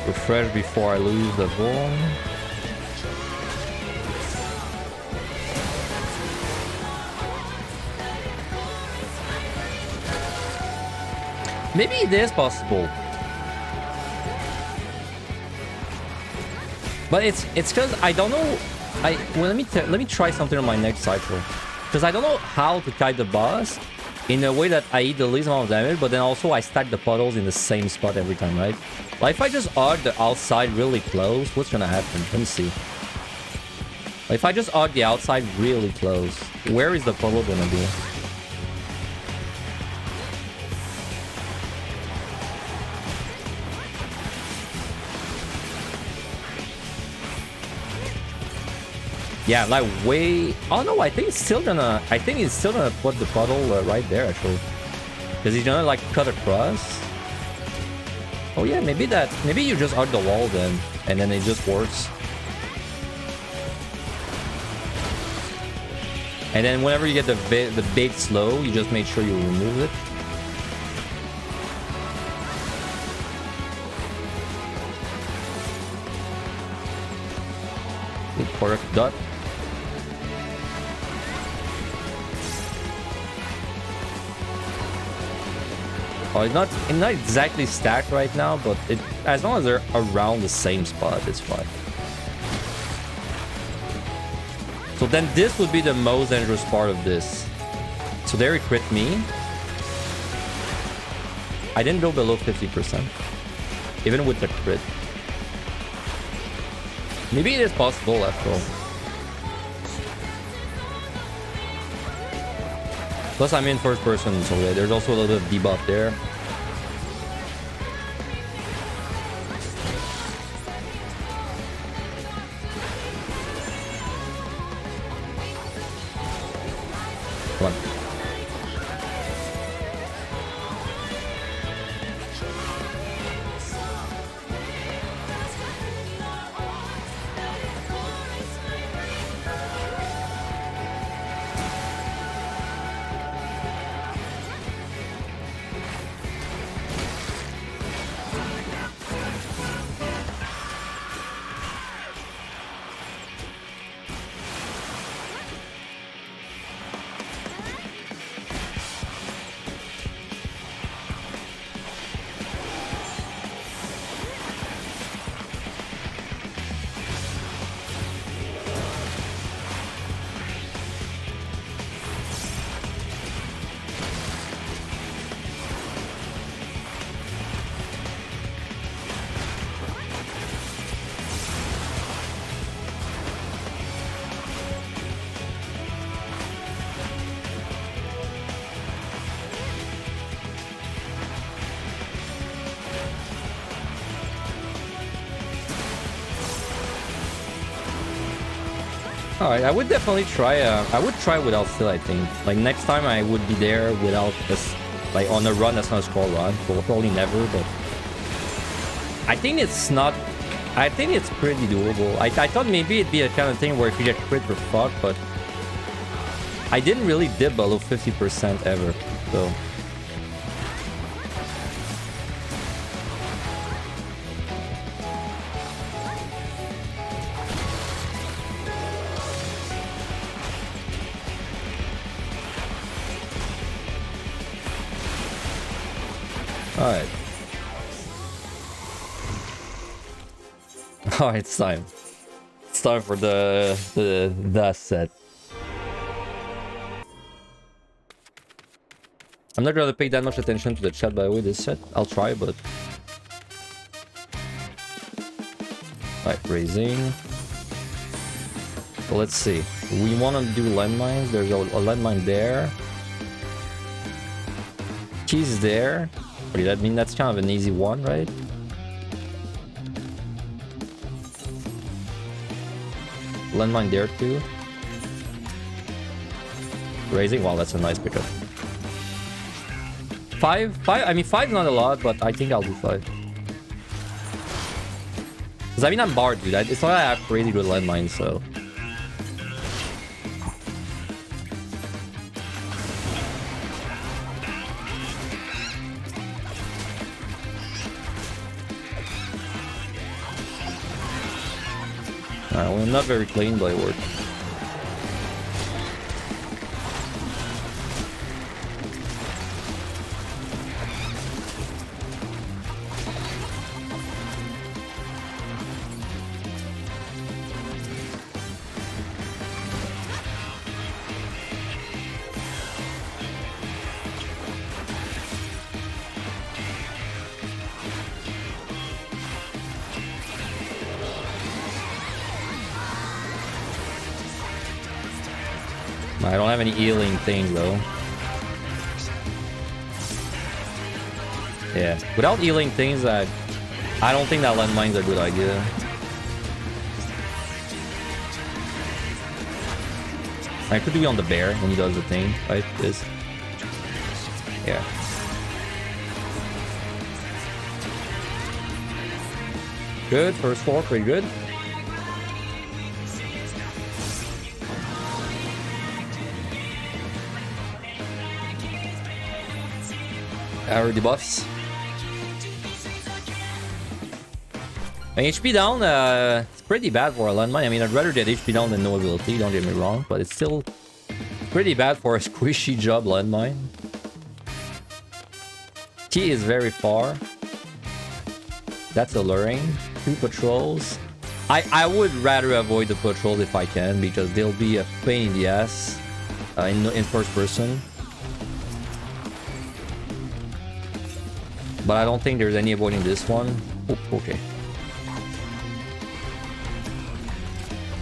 Refresh before I lose the ball. Maybe it is possible, but it's because I don't know. Well, let me try something on my next cycle, because I don't know how to kite the boss in a way that I eat the least amount of damage, but then also I stack the puddles in the same spot every time, right? Like if I just arc the outside really close, what's gonna happen? Let me see. Like if I just arc the outside really close, where is the puddle gonna be? Yeah, like way... Oh no, I think it's still gonna put the puddle right there, actually. Because he's gonna like cut across. Oh yeah, maybe you just arc the wall then, and then it just works. And then whenever you get the big slow, you just make sure you remove it. Correct dot. Oh, it's not exactly stacked right now, but as long as they're around the same spot, it's fine. So then this would be the most dangerous part of this. So there it crit me. I didn't go below 50%. Even with the crit. Maybe it is possible after all. Plus I'm in first person, so yeah, there's also a little bit of debuff there. Come on. Alright, I would definitely try, I would try without still, I think. Like, next time I would be there without this, like, on a run that's not a scroll run. Well, probably never, but... I think it's not... I think it's pretty doable. I thought maybe it'd be a kind of thing where if you get crit, you're fucked, but... I didn't really dip below 50% ever, so... Alright. Alright, it's time. It's time for the set. I'm not gonna pay that much attention to the chat by the way this set. I'll try, but... Alright, raising. So let's see. We wanna do landmines. There's a landmine there. Keys there. I mean, that's kind of an easy one, right? Landmine there too. Raising, wow, that's a nice pickup. Five? I mean, 5's not a lot, but I think I'll do 5. Because I mean, I'm barred, dude. It's not like I have crazy good landmines, so... Well, not very clean, but it worked. I don't have any healing thing though. Yeah, without healing things, I don't think that landmine's a good idea. I could be on the bear when he does the thing, right? This. Yeah. Good, first floor, pretty good. Our debuffs. HP down, it's pretty bad for a landmine. I mean, I'd rather get HP down than no ability, don't get me wrong, but it's still pretty bad for a squishy job landmine. T is very far. That's alluring. 2 patrols. I would rather avoid the patrols if I can, because they'll be a pain in the ass in first person. But I don't think there's any avoiding this one. Oh, okay.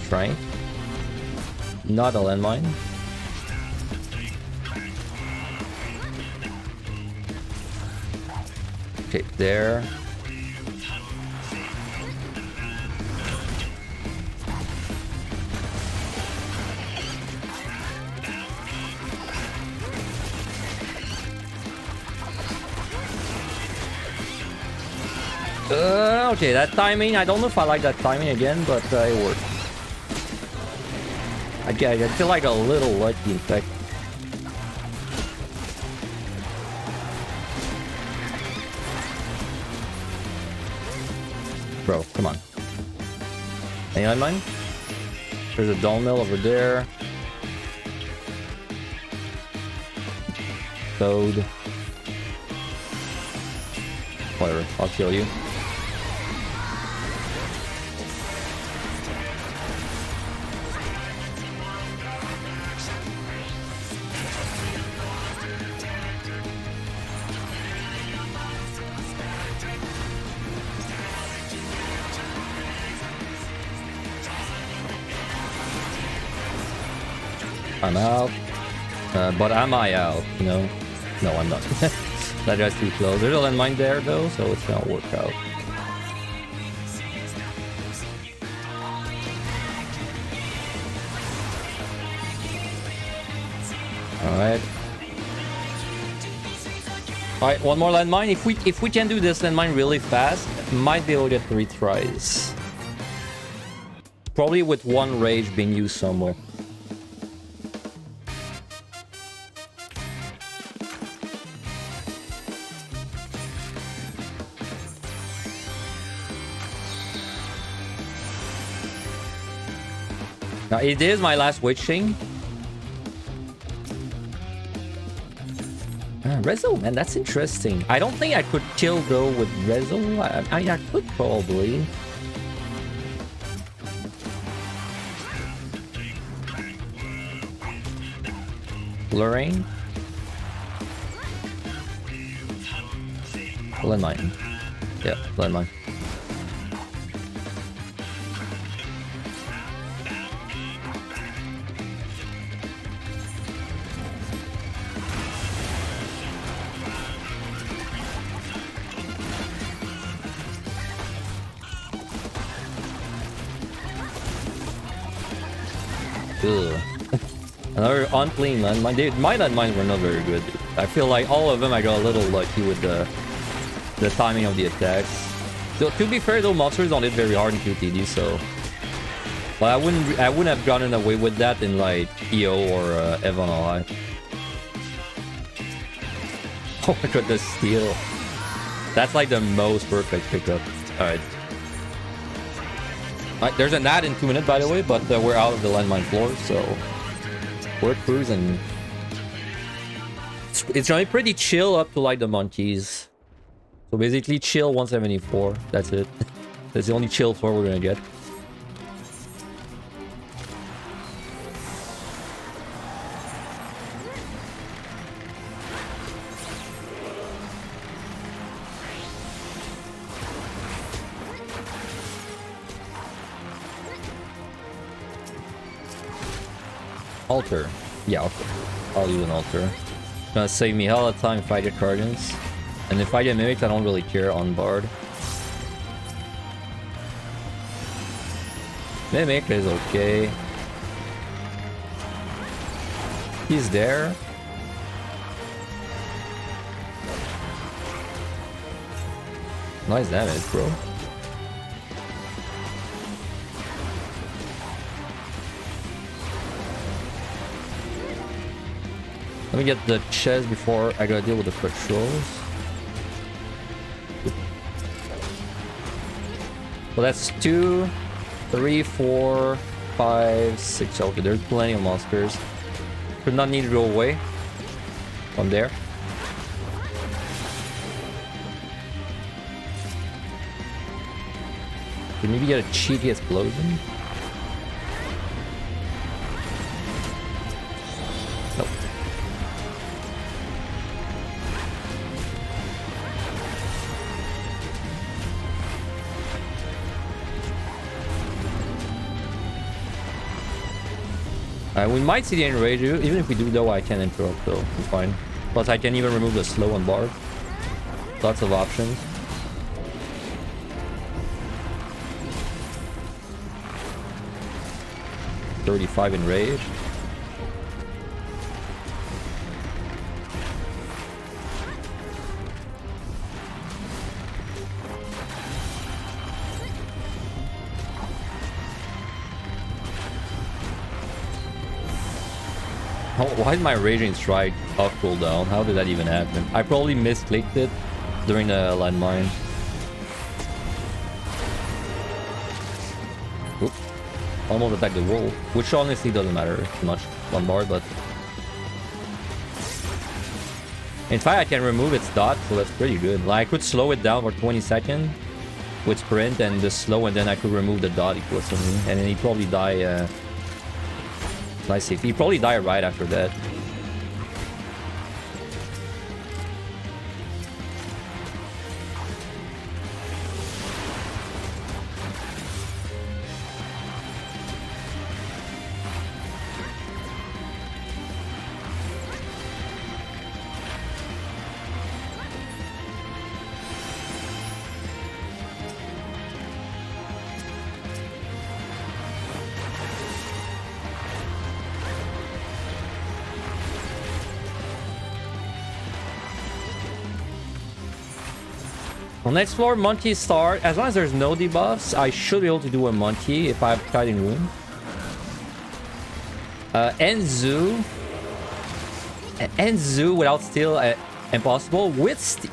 Shrine. Not a landmine. Okay, there. Okay, that timing, I don't know if I like that timing again, but it worked. I feel like a little lucky, in fact. Bro, come on. Any on mine? There's a dull mill over there. Code. Whatever, I'll kill you. I'm out. But am I out? No. No, I'm not. That guy's too close. There's a landmine there, though, so it's gonna work out. Alright. Alright, one more landmine. If we can do this landmine really fast, might be able to get 3 tries. Probably with one rage being used somewhere. Now, it is my last witching. Rezo, man, that's interesting. I don't think I could kill, though, with Rezo. I could probably. Luring. Landmine. Yeah, landmine. Ugh. Another unclean landmine. Dude, my landmines were not very good. I feel like all of them I got a little lucky with the timing of the attacks. So, to be fair though, monsters don't hit very hard in QTD, so... But I wouldn't have gotten away with that in like EO or Evan Alive. Oh my god, the steal. That's like the most perfect pickup. Alright. There's an ad in 2 minutes, by the way, but we're out of the landmine floor, so we're cruising. It's gonna be pretty chill up to like the monkeys. So basically, chill 174. That's it. That's the only chill floor we're gonna get. Altar. Yeah, I'll use an altar. It's gonna save me hell of a time if I get Guardians. And if I get Mimic, I don't really care on Bard. Mimic is okay. He's there. Nice damage, bro. Let me get the chest before I gotta deal with the patrols. Well, that's 2, 3, 4, 5, 6. Okay, there's plenty of monsters. Could not need to go away from there. Could maybe get a cheeky explosion. Nope. We might see the enrage. Even if we do, though, I can interrupt, though. It's fine. Plus, I can even remove the slow on Bard. Lots of options. $35 enrage. Why is my Raging Strike off cooldown? How did that even happen? I probably misclicked it during the landmine. Oop. Almost attacked the wall, which honestly doesn't matter too much. One bar, but... In fact, I can remove its dot, so that's pretty good. Like, I could slow it down for 20 seconds with sprint and the slow, and then I could remove the dot equals to me. And then he'd probably die... Nice safety. He'd probably die right after that. On next floor, Monkey start. As long as there's no debuffs, I should be able to do a Monkey if I have Guiding Rune. Enzu without Steel, impossible.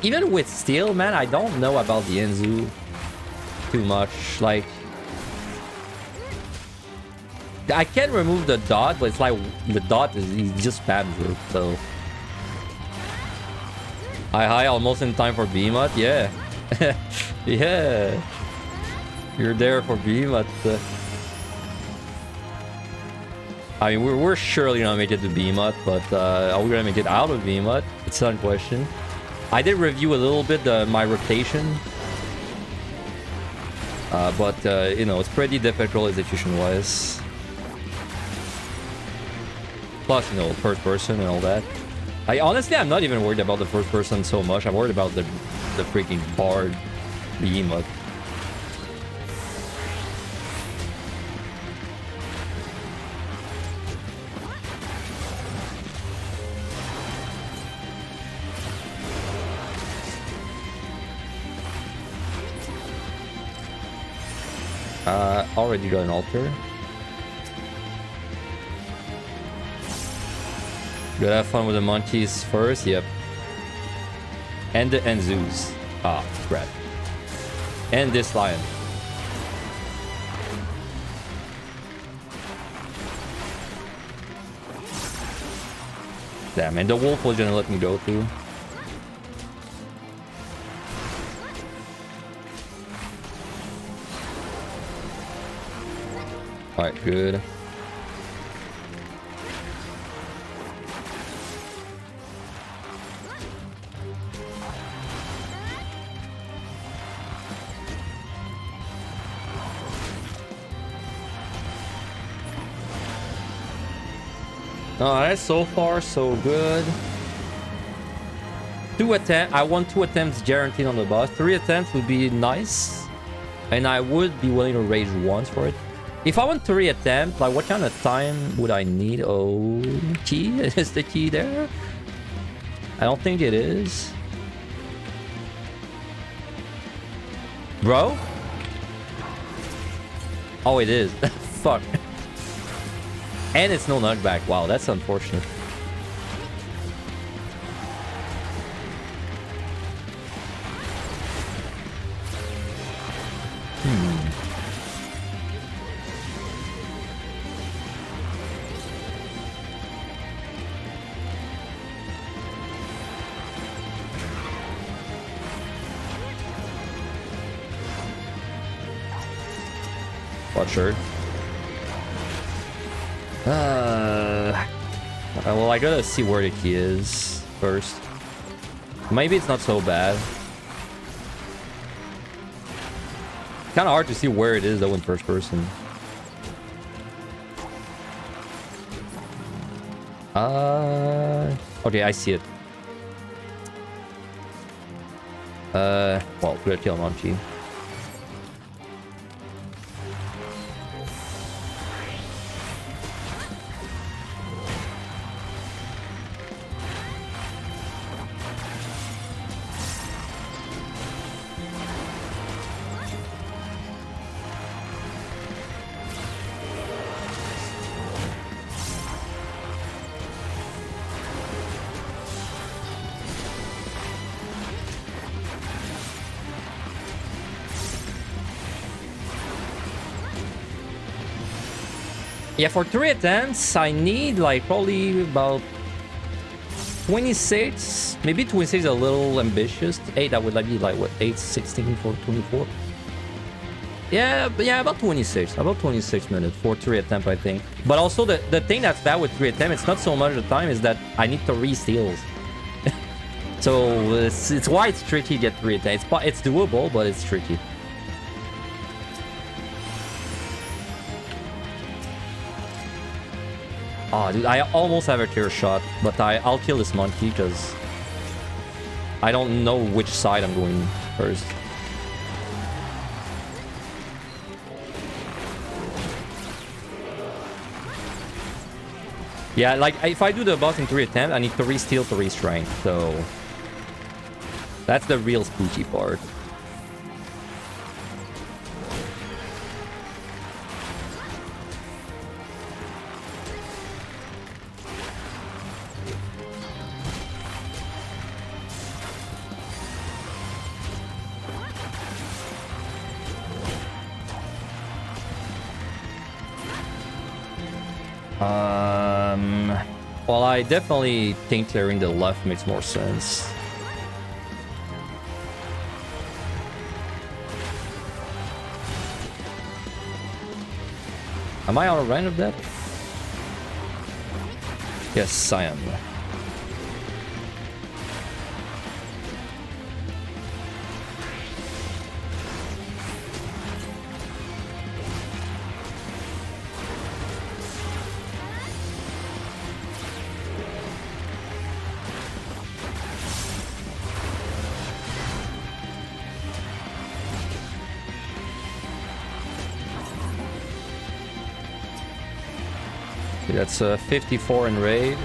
Even with Steel, man, I don't know about the Enzu too much. Like, I can remove the dot, but it's like the dot is he just spams it. So, hi, almost in time for Behemoth. Yeah. Yeah, you're there for Behemoth. I mean, we're surely gonna make it to Behemoth, but are we gonna make it out of Behemoth? It's not a question. I did review a little bit my rotation, but you know, it's pretty difficult execution-wise. Plus, you know, first person and all that. Honestly, I'm not even worried about the first person so much. I'm worried about the freaking Bard Behemoth. Already got an altar. Gotta have fun with the monkeys first. Yep. And the Enzus. Ah, crap. And this lion. Damn, and the wolf was gonna let me go too. Alright, good. Alright, so far so good. 2 attempts. I want 2 attempts guaranteed on the boss. 3 attempts would be nice. And I would be willing to rage once for it. If I want 3 attempts, like what kind of time would I need? Oh, key? Is the key there? I don't think it is. Bro? Oh, it is. Fuck. And it's no knockback. Wow, that's unfortunate. Butchered. Well, I gotta see where the key is first. Maybe it's not so bad. Kind of hard to see where it is though in first person. Okay, I see it. Well, we're gonna kill Monchi. Yeah, for 3 attempts, I need like probably about 26. Maybe 26 is a little ambitious. 8, that would like be like what? 8, 16 for 24. Yeah, but yeah, about 26. About 26 minutes for 3 attempt, I think. But also the thing that's bad with 3 attempt, it's not so much the time, is that I need 3 steals. So it's why it's tricky to get 3 attempts. It's doable, but it's tricky. Oh, dude, I almost have a clear shot, but I'll kill this monkey because I don't know which side I'm going first. Yeah, like if I do the boss in 3 attempts, I need 3 steel, 3 strength, so that's the real spooky part. Well, I definitely think clearing the left makes more sense. Am I on a run of that? Yes, I am. That's 54 in raid.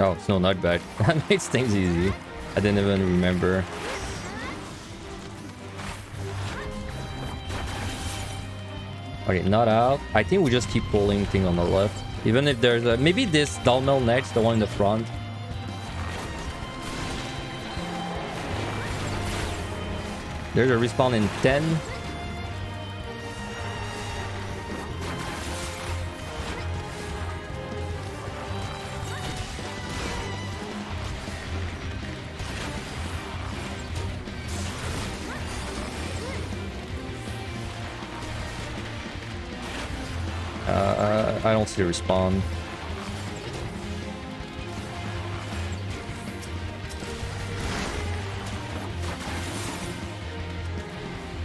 Oh, it's no knockback. That makes things easy. I didn't even remember. Okay, not out. I think we just keep pulling thing on the left. Even if there's a... Maybe this Dullmill next, the one in the front. There's a respawn in 10. I don't see a respawn.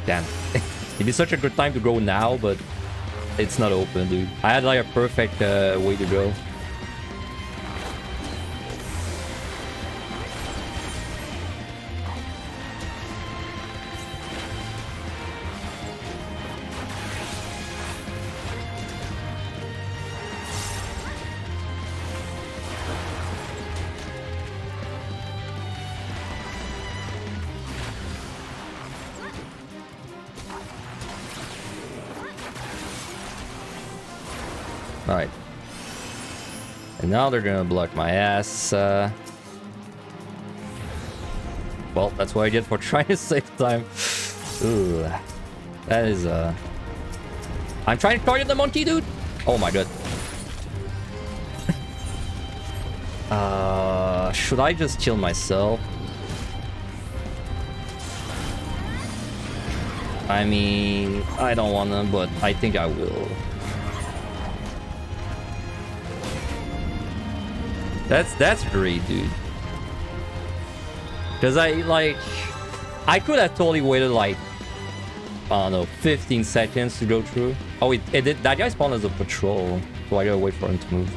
Damn. It'd be such a good time to go now, but it's not open, dude. I had like a perfect way to go. Alright. And now they're gonna block my ass. Well, that's what I get for trying to save time. Ooh. That is, I'm trying to target the monkey, dude! Oh my god. Should I just kill myself? I mean, I don't wanna, but I think I will. That's great, dude. Because I could have totally waited like, I don't know, 15 seconds to go through. Oh, it did. That guy spawned as a patrol, so I gotta wait for him to move.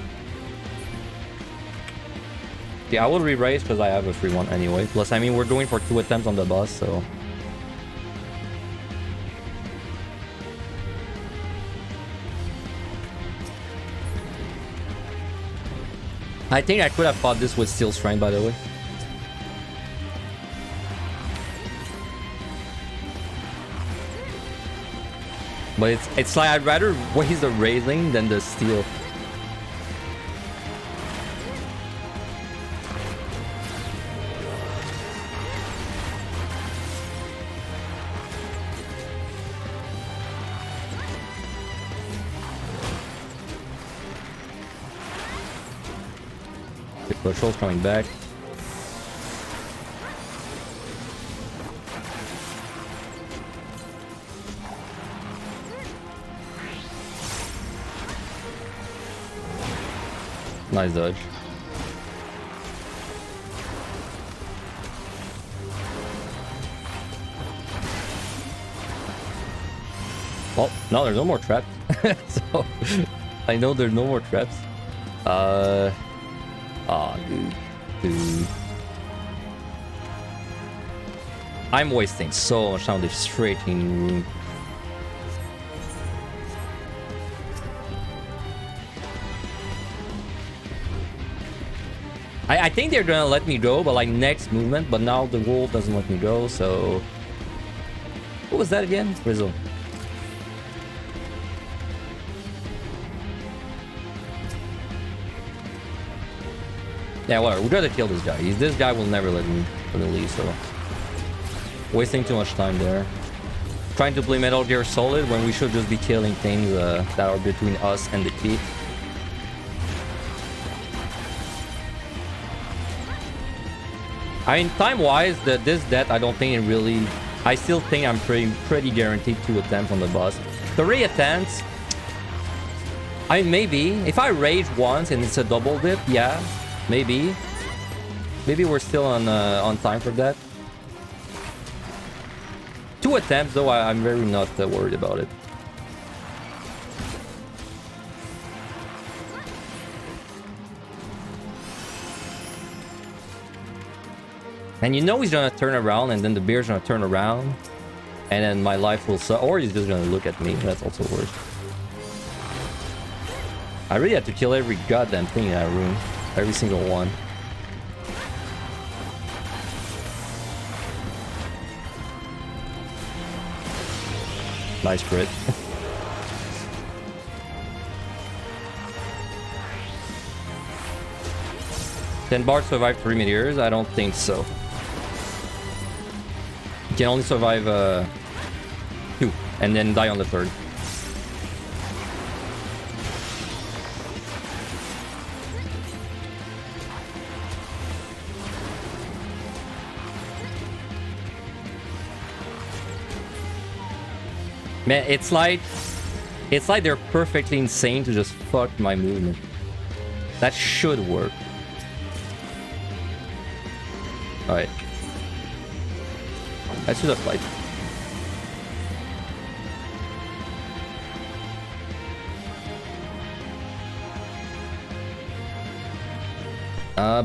Yeah, I will re-raise because I have a free one anyway. Plus, I mean, we're going for 2 attempts on the boss, so... I think I could have fought this with Steel Strength, by the way. But it's like I'd rather waste the railing than the steel. The patrol's coming back. Nice dodge. Well, no, there's no more traps. So, I know there's no more traps. Dude. I'm wasting so much time this freaking room. I think they're gonna let me go, but like next movement, but now the wolf doesn't let me go, so... What was that again? Rizzo. Yeah, whatever. We gotta kill this guy. This guy will never let me leave, so... Wasting too much time there. Trying to play Metal Gear Solid when we should just be killing things that are between us and the key. I mean, time-wise, this death, I don't think it really... I still think I'm pretty guaranteed 2 attempts on the boss. 3 attempts... I mean, maybe. If I rage once and it's a double dip, yeah. Maybe. Maybe we're still on time for that. 2 attempts, though, I'm very not worried about it. And you know he's gonna turn around, and then the bear's gonna turn around, and then my life will suck. Or he's just gonna look at me. That's also worse. I really had to kill every goddamn thing in that room. Every single one. Nice crit. Can Bard survive 3 meteors? I don't think so. You can only survive 2 and then die on the 3rd. Man, it's like they're perfectly insane to just fuck my movement. That should work. Alright. Let's do the fight.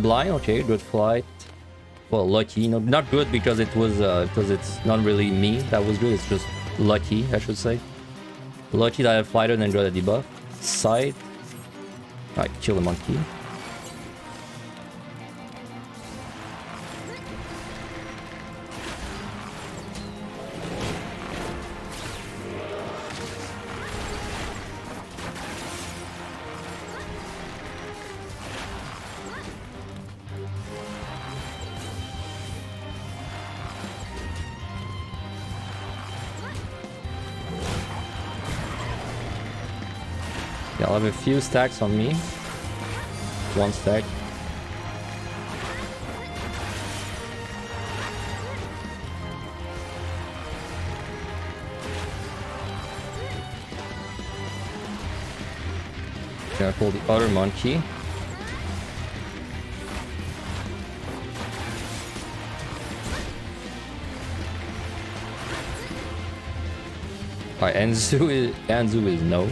Blind, okay, good flight. Well, lucky, no, not good because it was because it's not really me that was good, it's just lucky, I should say. Lucky that I fighter and then got a debuff. Side. Alright, kill the monkey. Yeah, I'll have a few stacks on me. One stack. Gonna pull the other monkey. Alright, Anzu is no.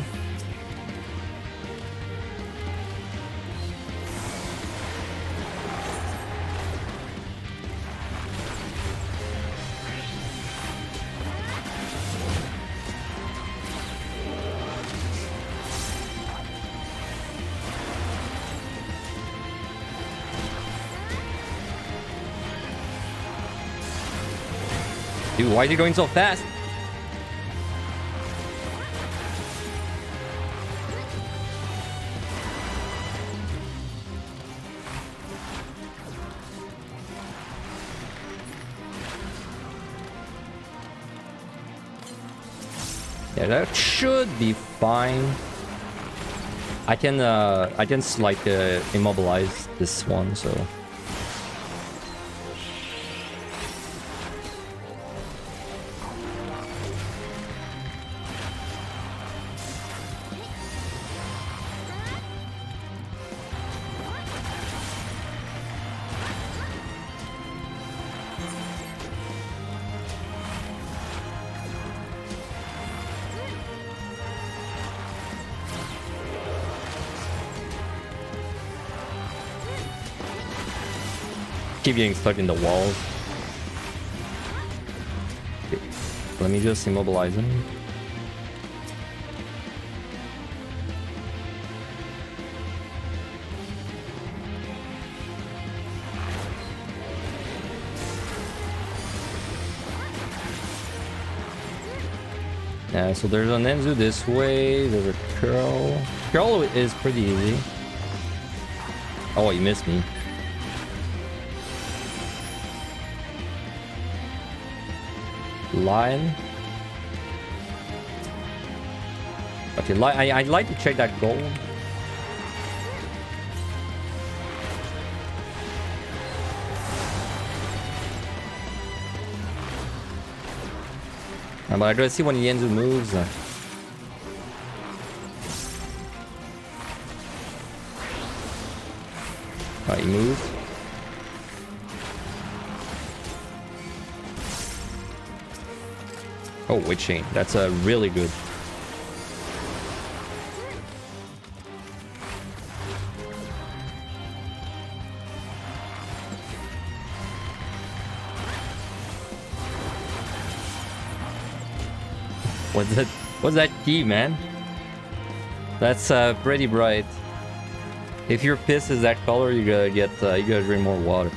Dude, why are you going so fast? Yeah, that should be fine. I can like immobilize this one, so. Keep getting stuck in the walls. Okay. Let me just immobilize him. Yeah, so there's an Enzu this way, there's a curl. Curl is pretty easy. Oh, you missed me. Lion. Okay, I'd like to check that gold. But I gotta see when Yenzu moves. Oh, he moved. Oh, Witch Chain. That's really good. What's that key, man? That's pretty bright. If your piss is that color, you gotta drink more water.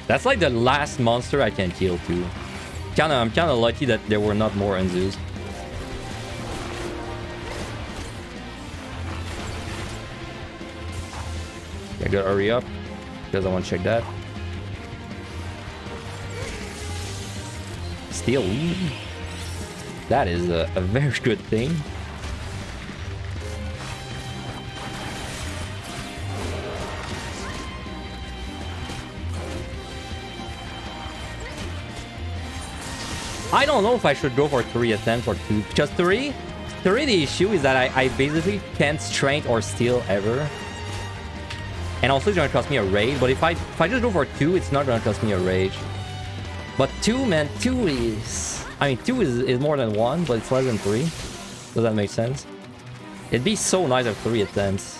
That's like the last monster I can kill too. I'm kinda lucky that there were not more Enzus. I gotta hurry up because I want to check that. Steel. That is a very good thing. I don't know if I should go for 3 attempts or 2. Because 3, the issue is that I basically can't strength or steal ever. And also it's gonna cost me a rage. But if I just go for 2, it's not gonna cost me a rage. But 2, man, 2 is... I mean, 2 is more than 1, but it's less than 3. Does that make sense? It'd be so nice of 3 attempts.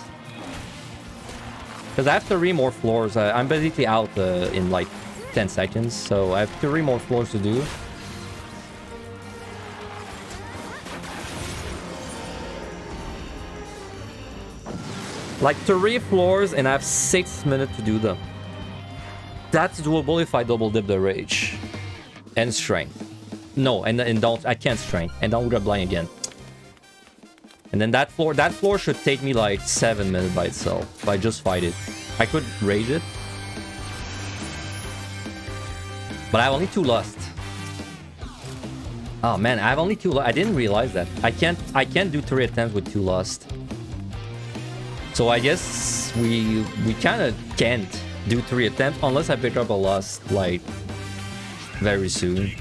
Because I have 3 more floors. I'm basically out in like 10 seconds. So I have 3 more floors to do. Like 3 floors and I have 6 minutes to do them. That's doable if I double dip the rage. And strength. No, and don't, I can't strength. And don't get blind again. And then that floor should take me like 7 minutes by itself. If I just fight it. I could rage it. But I have only 2 lust. Oh man, I have only 2 I didn't realize that. I can't do 3 attempts with 2 lost. So I guess we kind of can't do 3 attempts unless I pick up a lost like very soon.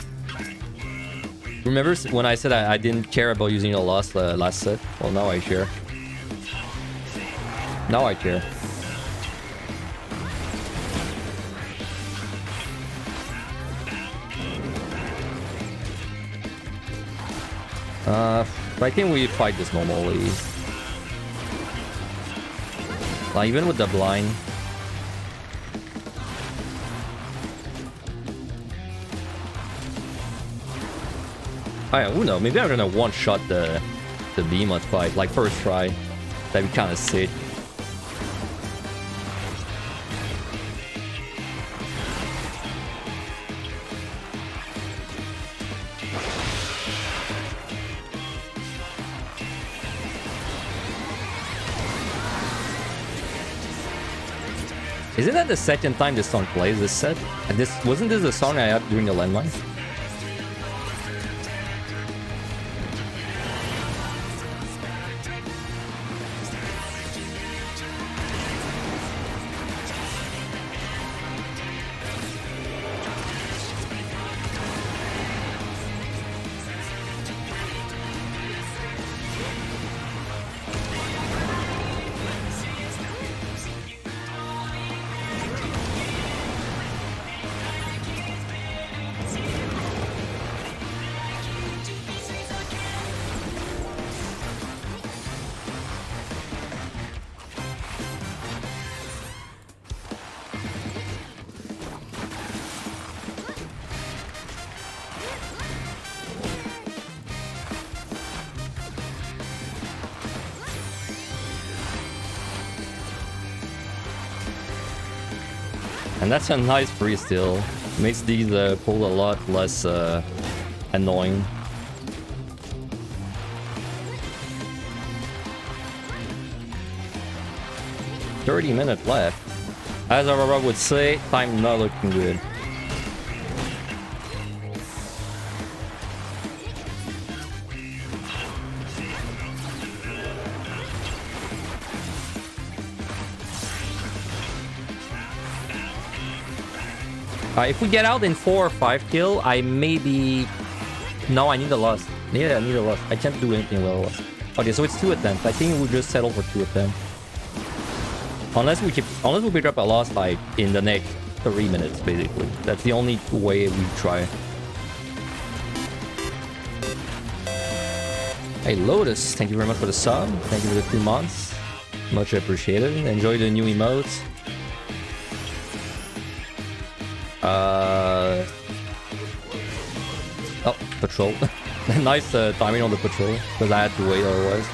Remember when I said I didn't care about using a lost last set? Well, now I care. Now I care. I think we fight this normally. Like, even with the blind. Who knows? Maybe I'm gonna one-shot the Behemoth fight, like first try. That'd be kind of sick. Isn't that the second time this song plays this set? And wasn't this the song I had during the landmine? And that's a nice free still. Makes these pull a lot less annoying. $30 left. As Aurora would say, time not looking good. If we get out in 4 or 5 kill, I maybe... No, I need a loss. Yeah, I need a loss. I can't do anything with a loss. Okay, so it's 2 attempts. I think we'll just settle for 2 attempts. Unless we pick up a loss like in the next 3 minutes, basically. That's the only way we try. Hey Lotus, thank you very much for the sub. Thank you for the 2 months. Much appreciated. Enjoy the new emotes. Oh, patrol. Nice timing on the patrol, because I had to wait otherwise.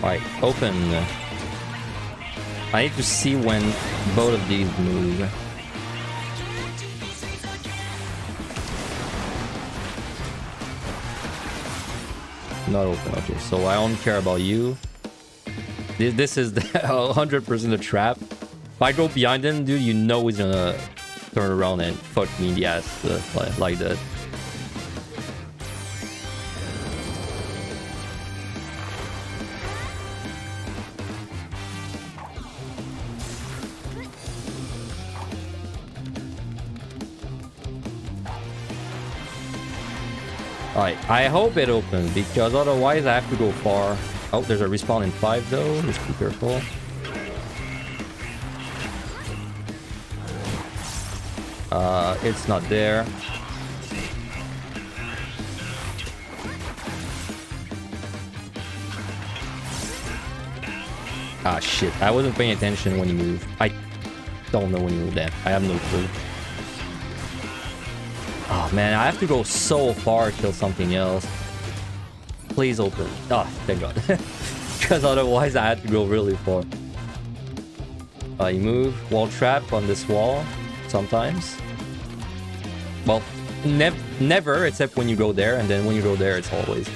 Alright, open. I need to see when both of these move. Not open, okay, so I don't care about you. This is 100% a trap. If I go behind him, dude, you know he's gonna turn around and fuck me in the ass like that. Alright, I hope it opens, because otherwise I have to go far. Oh, there's a respawn in 5 though, just be careful. It's not there. Ah shit, I wasn't paying attention when you moved. I don't know when you moved that. I have no clue. Oh Man, I have to go so far to kill something else. Please open. Oh, thank God. Because otherwise I had to go really far. You move. Wall trap on this wall. Sometimes. Well, never, except when you go there. And then when you go there, it's always.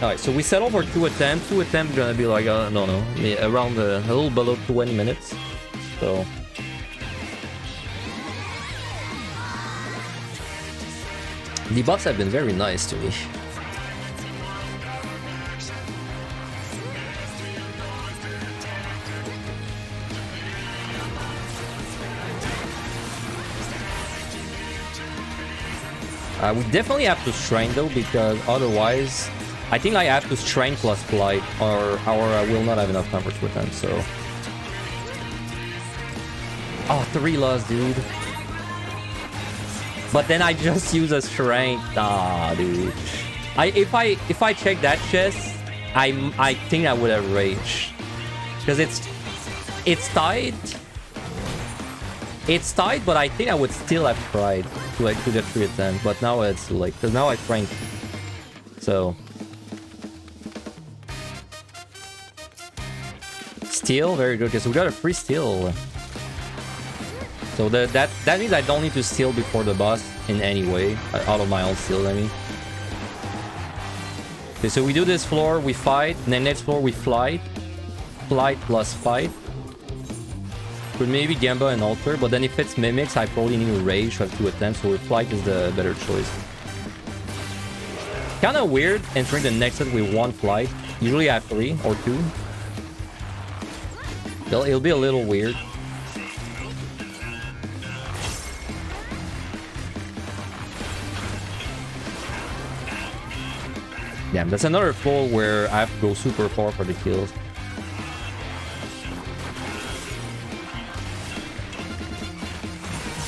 Alright, so we settle for 2 attempts. 2 attempts gonna be like, no, around a little below 20 minutes. So... the buffs have been very nice to me. We definitely have to strain though, because otherwise I think I have to strain plus flight, or I will not have enough coverage with them, so... oh, 3 loss, dude. But then I just use a strength. Ah, dude. If I check that chest, I think I would have raged. Because it's tight. It's tight, but I think I would still have tried to like do the 3 attempts. But now it's like, because now I strength. So steal, very good. Okay, so we got a free steal. So that means I don't need to steal before the boss in any way. Out of my own steal, I mean. Okay, so we do this floor, we fight. And then next floor, we flight. Flight plus fight. Could maybe Gamba and Alter, but then if it's Mimics, I probably need a Rage to have 2 attempts, so flight is the better choice. Kinda weird entering the next set with 1 flight. Usually I have 3 or 2. It'll be a little weird. Damn, that's another floor where I have to go super far for the kills.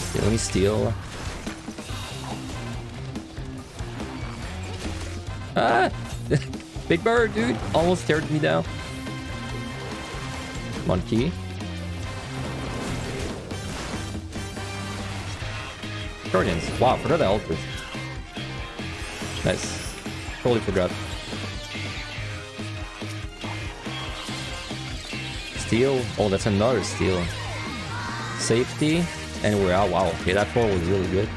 Okay, let me steal. Ah! Big bird, dude! Almost stared me down. Monkey. Guardians. Wow, forgot the Eldritch. Nice. Totally forgot. Steal. Oh, that's another steal. Safety. And we're out. Wow. Okay, that floor was really good.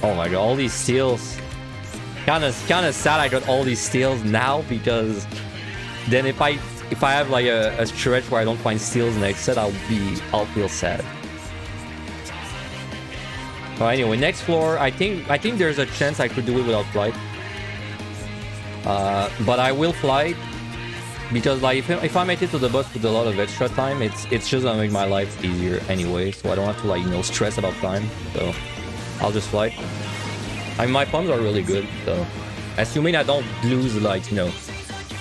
Oh my god, all these steals. Kinda sad I got all these steals now, because then if I have like a stretch where I don't find steals next set, I'll feel sad. Well, anyway, next floor, I think there's a chance I could do it without flight. But I will flight, because like if I make it to the boss with a lot of extra time, it's just gonna make my life easier anyway, so I don't have to like, you know, stress about time. So I'll just flight. I mean, my pumps are really good, so assuming I don't lose like, you know,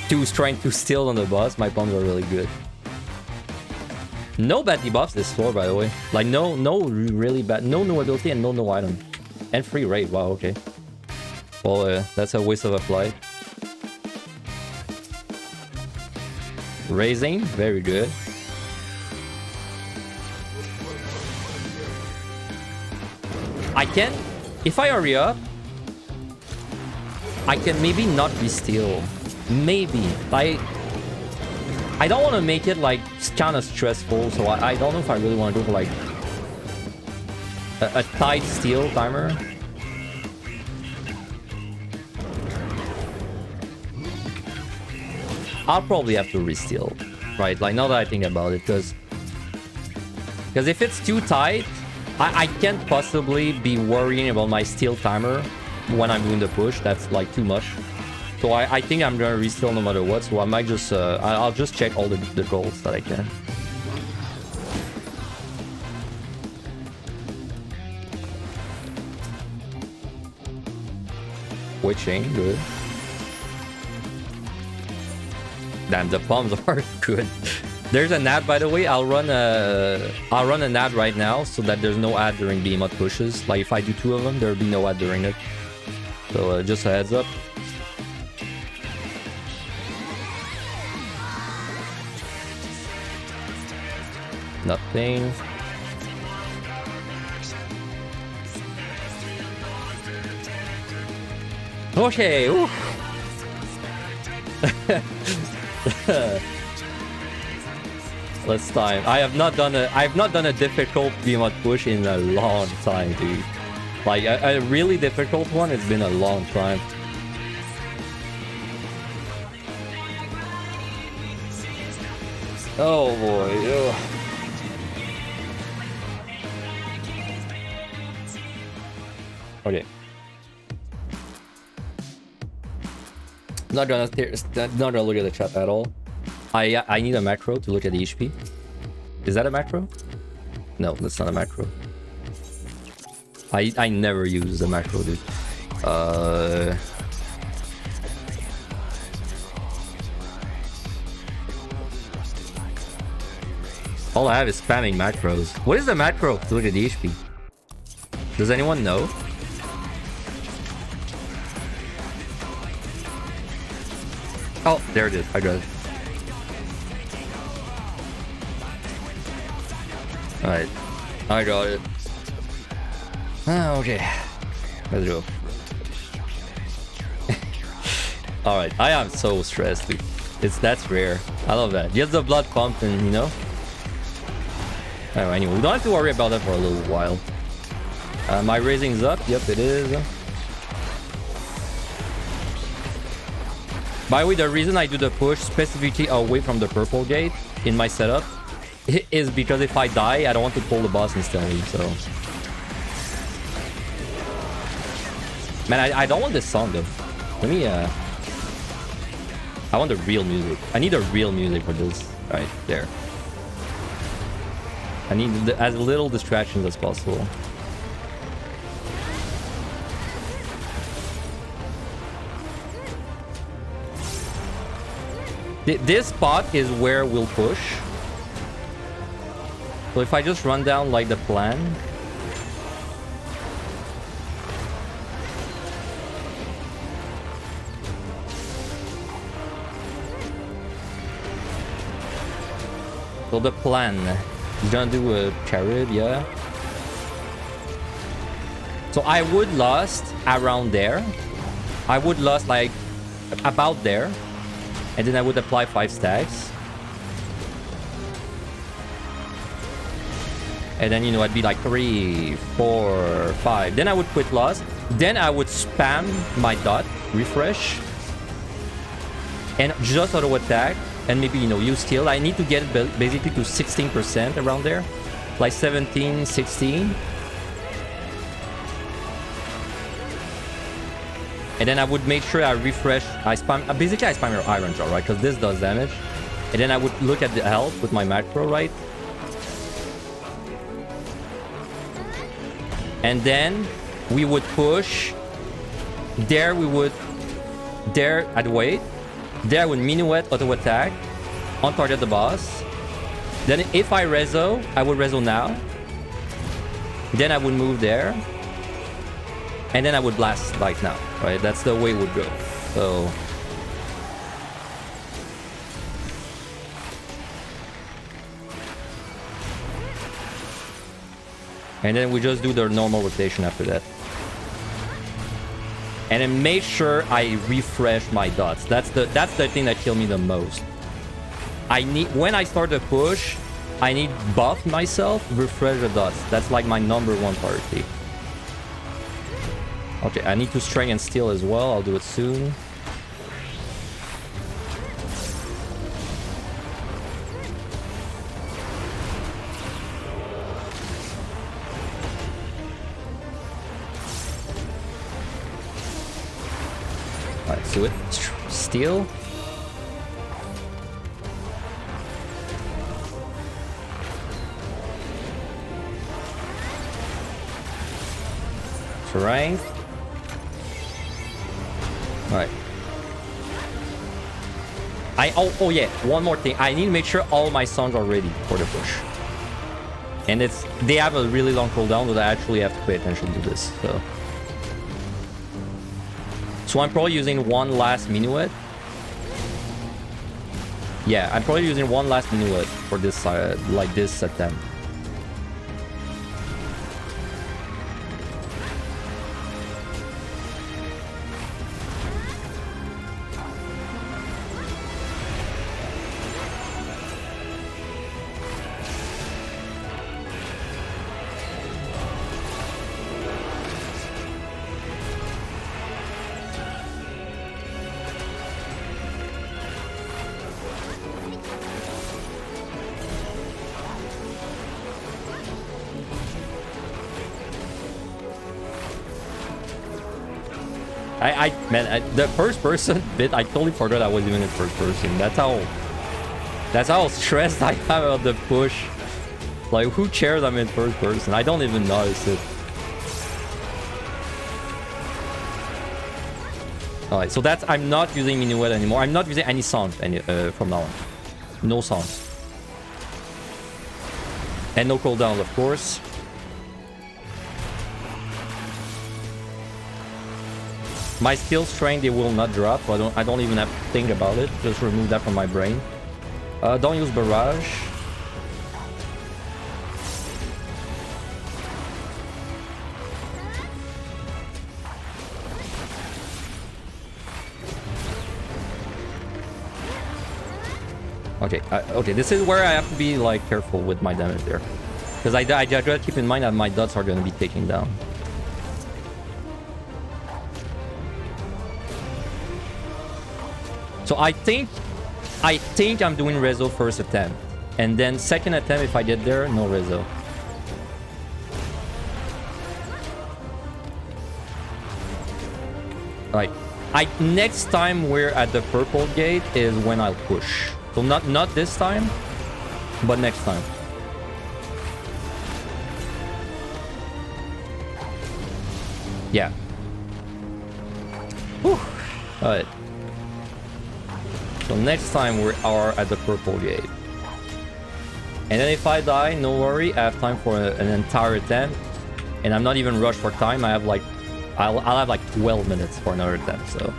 2 strength, 2 steal on the boss, my pumps are really good. No bad debuffs this floor, by the way. Like, no really bad. No new ability and no item. And free raid. Wow, okay. Well, that's a waste of a flight. Raising. Very good. I can... if I hurry up, I can maybe not re-steal. Maybe. I don't want to make it like kind of stressful, so I don't know if I really want to go for like a tight steal timer. I'll probably have to re-steal, right? Like, now that I think about it, because if it's too tight, I can't possibly be worrying about my steal timer when I'm doing the push. That's like too much. So I think I'm gonna re-steal no matter what, so I might just, I'll just check all the goals that I can. Witching, good. Damn, the pumps are good. There's an ad, by the way. I'll run an ad right now, so that there's no ad during Behemoth pushes. Like, if I do 2 of them, there'll be no ad during it. So just a heads up. Nothing. Okay. Let's time. I've not done a difficult Behemoth push in a long time, dude. Like a really difficult one. It's been a long time. Oh boy. Ugh. Okay. Not gonna look at the chat at all. I need a macro to look at the HP. Is that a macro? No, that's not a macro. I never use the macro, dude. All I have is spamming macros. What is the macro to look at the HP? Does anyone know? Oh, there it is. I got it. Alright. I got it. Okay. Let's go. Alright. I am so stressed, dude. That's rare. I love that. Just the blood pumping, you know? Anyway, we don't have to worry about that for a little while. My raising's up. Yep, it is. By the way, the reason I do the push specifically away from the purple gate in my setup is because if I die, I don't want to pull the boss instantly, so... Man, I don't want this song, though. Let me, I want the real music. I need the real music for this. Alright, there. I need as little distractions as possible. This spot is where we'll push. So if I just run down like the plan. So the plan. He's gonna do a Carib, yeah. So I would last around there. I would last like about there. And then I would apply 5 stacks. And then, you know, I'd be like 3, 4, 5. Then I would quit loss. Then I would spam my dot, refresh. And just auto attack. And maybe, you know, use steal. I need to get it basically to 16% around there. Like 17, 16. And then I would make sure I refresh. Basically, I spam your Iron Jaw, right? Because this does damage. And then I would look at the health with my macro, right? And then we would push. There we would... There, I'd wait. There I would minuet, auto attack. On target the boss. Then if I rezo, I would rezo now. Then I would move there. And then I would blast like now, right? That's the way it would go. So... And then we just do the normal rotation after that. And then make sure I refresh my dots. That's the thing that killed me the most. When I start the push, I need buff myself, refresh the dots. That's like my #1 priority. Okay, I need to strength and steal as well. I'll do it soon. Alright, do it. Steal. Strength. Alright. Oh yeah, one more thing. I need to make sure all my songs are ready for the push. And they have a really long cooldown, but I actually have to pay attention to this. So I'm probably using one last minuet. Yeah, I'm probably using one last minuet for this like this attempt. The first person bit, I totally forgot I was even in first person. That's how stressed I am about the push. Like, who cares I'm in first person? I don't even notice it. Alright, so that's... I'm not using Minuet anymore. I'm not using any songs from now on. No songs. And no cooldown, of course. My skill strength, they will not drop. So I don't even have to think about it. Just remove that from my brain. Don't use barrage. Okay, okay, this is where I have to be like careful with my damage there, because I gotta keep in mind that my dots are gonna be taken down. So I think I'm doing reso first attempt, and then second attempt if I get there, no reso. Alright, next time we're at the purple gate is when I'll push. So not this time, but next time. Yeah. Whew. Alright. So next time we are at the purple gate. And then if I die, no worry, I have time for an entire attempt. And I'm not even rushed for time. I have like... I'll have like 12 minutes for another attempt, so...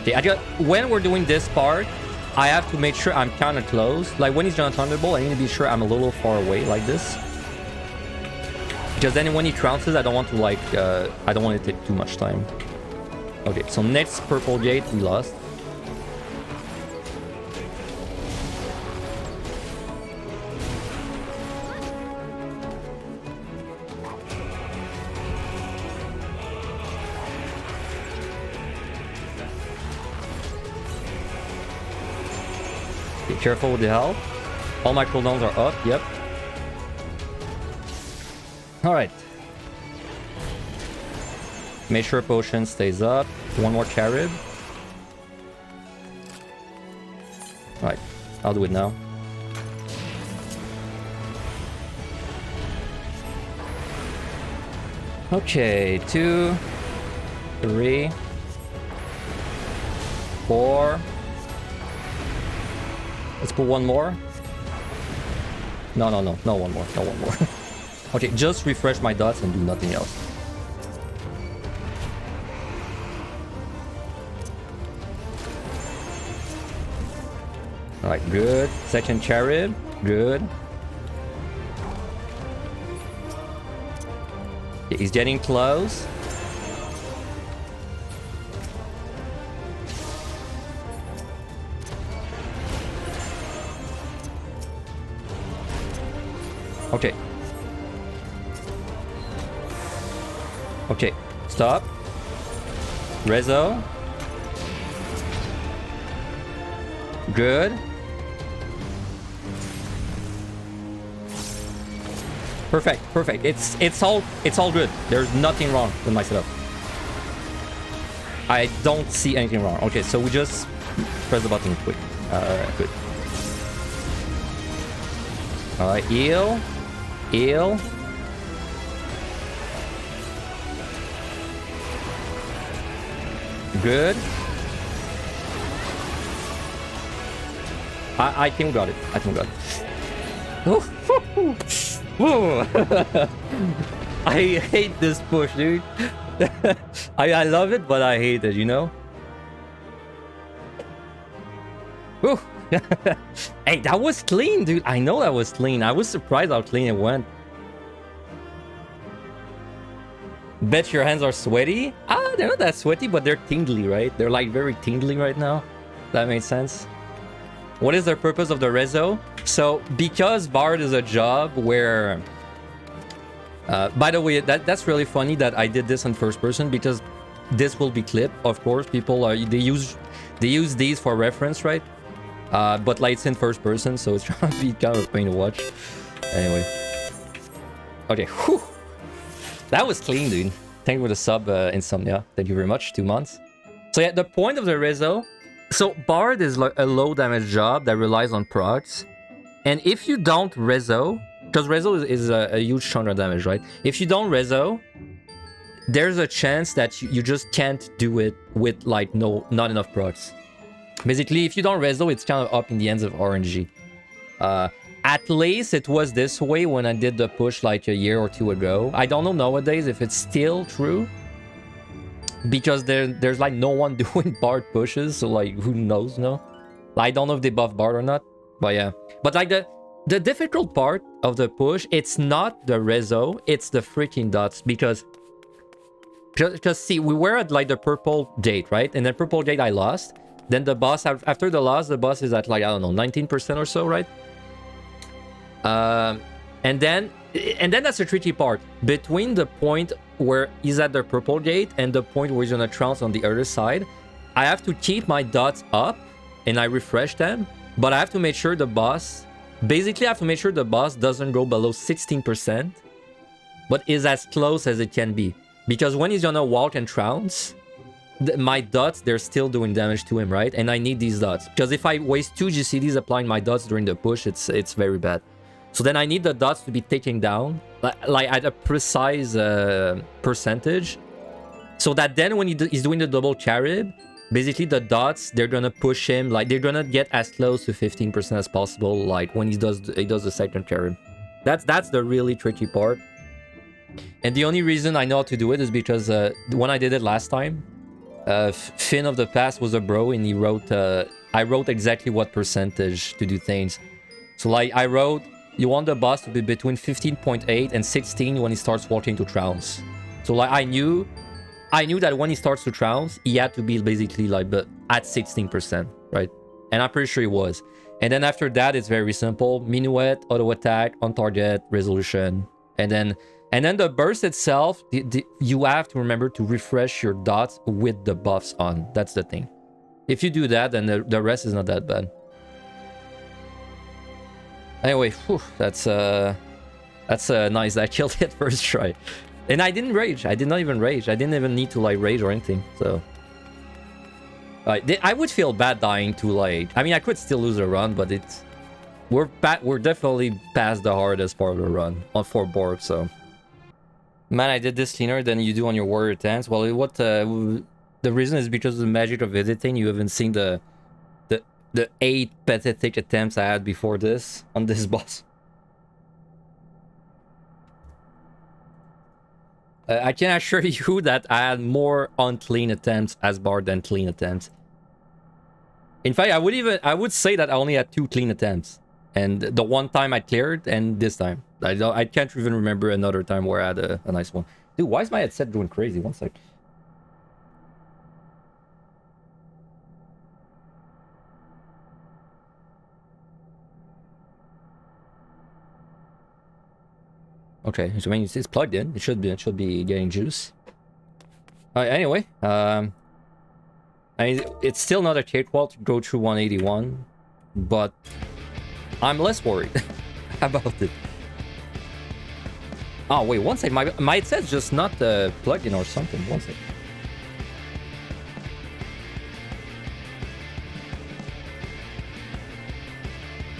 Okay, when we're doing this part, I have to make sure I'm kind of close. Like when he's gonna Thunderbolt, I need to be sure I'm a little far away, like this. Because then when he trounces, I don't want to like, I don't want to take too much time. Okay, so next purple gate, we lost. Careful with the health. All my cooldowns are up. Yep. Alright. Make sure potion stays up. One more Charib. Alright. I'll do it now. Okay. 2, 3, 4. Let's put one more. No, one more. No one more. Okay, just refresh my dots and do nothing else. Alright, good. Second Charib. Good. Okay, he's getting close. Okay. Okay. Stop. Rezo. Good. Perfect. Perfect. It's all good. There's nothing wrong with my setup. I don't see anything wrong. Okay, so we just press the button quick. Good. Alright, heal. Heal. Good. I think we got it. I think we got it. I hate this push, dude. I love it, but I hate it, you know? Hey, that was clean, dude. I know that was clean. I was surprised how clean it went. Bet your hands are sweaty? Ah, they're not that sweaty, but they're tingly, right? They're like very tingly right now. That makes sense. What is the purpose of the rezo? So, because Bard is a job where... by the way, that's really funny that I did this in first person, because this will be clipped. Of course, people they use these for reference, right? But like it's in first person, so it's trying to be kind of a pain to watch. Anyway. Okay, whew. That was clean, dude. Thank you for the sub, Insomnia. Thank you very much. 2 months. So yeah, the point of the Rezo... So Bard is like a low damage job that relies on procs. And if you don't Rezo... Because Rezo is a huge chunk of damage, right? If you don't Rezo, there's a chance that you just can't do it with like not enough procs. Basically, if you don't Rezo, it's kind of up in the ends of RNG. At least it was this way when I did the push like a year or two ago. I don't know nowadays if it's still true. Because there's like no one doing Bard pushes, so like who knows, no? I don't know if they buff Bard or not, but yeah. But like the difficult part of the push, it's not the Rezo, it's the freaking dots. Because see, we were at like the purple gate, right? And then purple gate I lost. Then the boss, after the loss, the boss is at like, I don't know, 19% or so, right? And then that's the tricky part. Between the point where he's at the purple gate and the point where he's gonna trounce on the other side, I have to keep my dots up and I refresh them, but I have to make sure the boss... Basically, I have to make sure the boss doesn't go below 16%, but is as close as it can be. Because when he's gonna walk and trounce, my dots, they're still doing damage to him, right? And I need these dots. Because if I waste 2 GCDs applying my dots during the push, it's very bad. So then I need the dots to be taken down, like at a precise percentage. So that then when he's doing the double Charib, basically the dots, they're gonna push him, like they're gonna get as close to 15% as possible, like when he does the second Charib. That's the really tricky part. And the only reason I know how to do it is because when I did it last time, Finn of the Past was a bro and he wrote, I wrote exactly what percentage to do things. So like I wrote, you want the boss to be between 15.8 and 16 when he starts walking to trounce. So like I knew that when he starts to trounce, he had to be basically like at 16%, right? And I'm pretty sure he was. And then after that, it's very simple. Minuet, auto attack, on target, resolution. And then the burst itself, you have to remember to refresh your dots with the buffs on. That's the thing. If you do that, then the rest is not that bad. Anyway, whew, that's nice. I killed it first try. And I didn't rage. I did not even rage. I didn't even need to like rage or anything. So I would feel bad dying to like... I mean, I could still lose a run, but it's... We're definitely past the hardest part of the run on 4 board, so... Man, I did this cleaner than you do on your warrior attempts. Well, the reason is because of the magic of visiting. You haven't seen the 8 pathetic attempts I had before this on this boss. I can assure you that I had more unclean attempts as Bard than clean attempts. In fact, I would say that I only had 2 clean attempts, and the one time I cleared, and this time I can't even remember another time where I had a nice one. Dude, why is my headset going crazy? One sec. Okay, so when it's plugged in, it should be getting juice. Anyway, I mean, it's still not a cakewalk to go through 181, but I'm less worried about it. Oh wait, one sec. My headset's just not plugged in or something. One sec.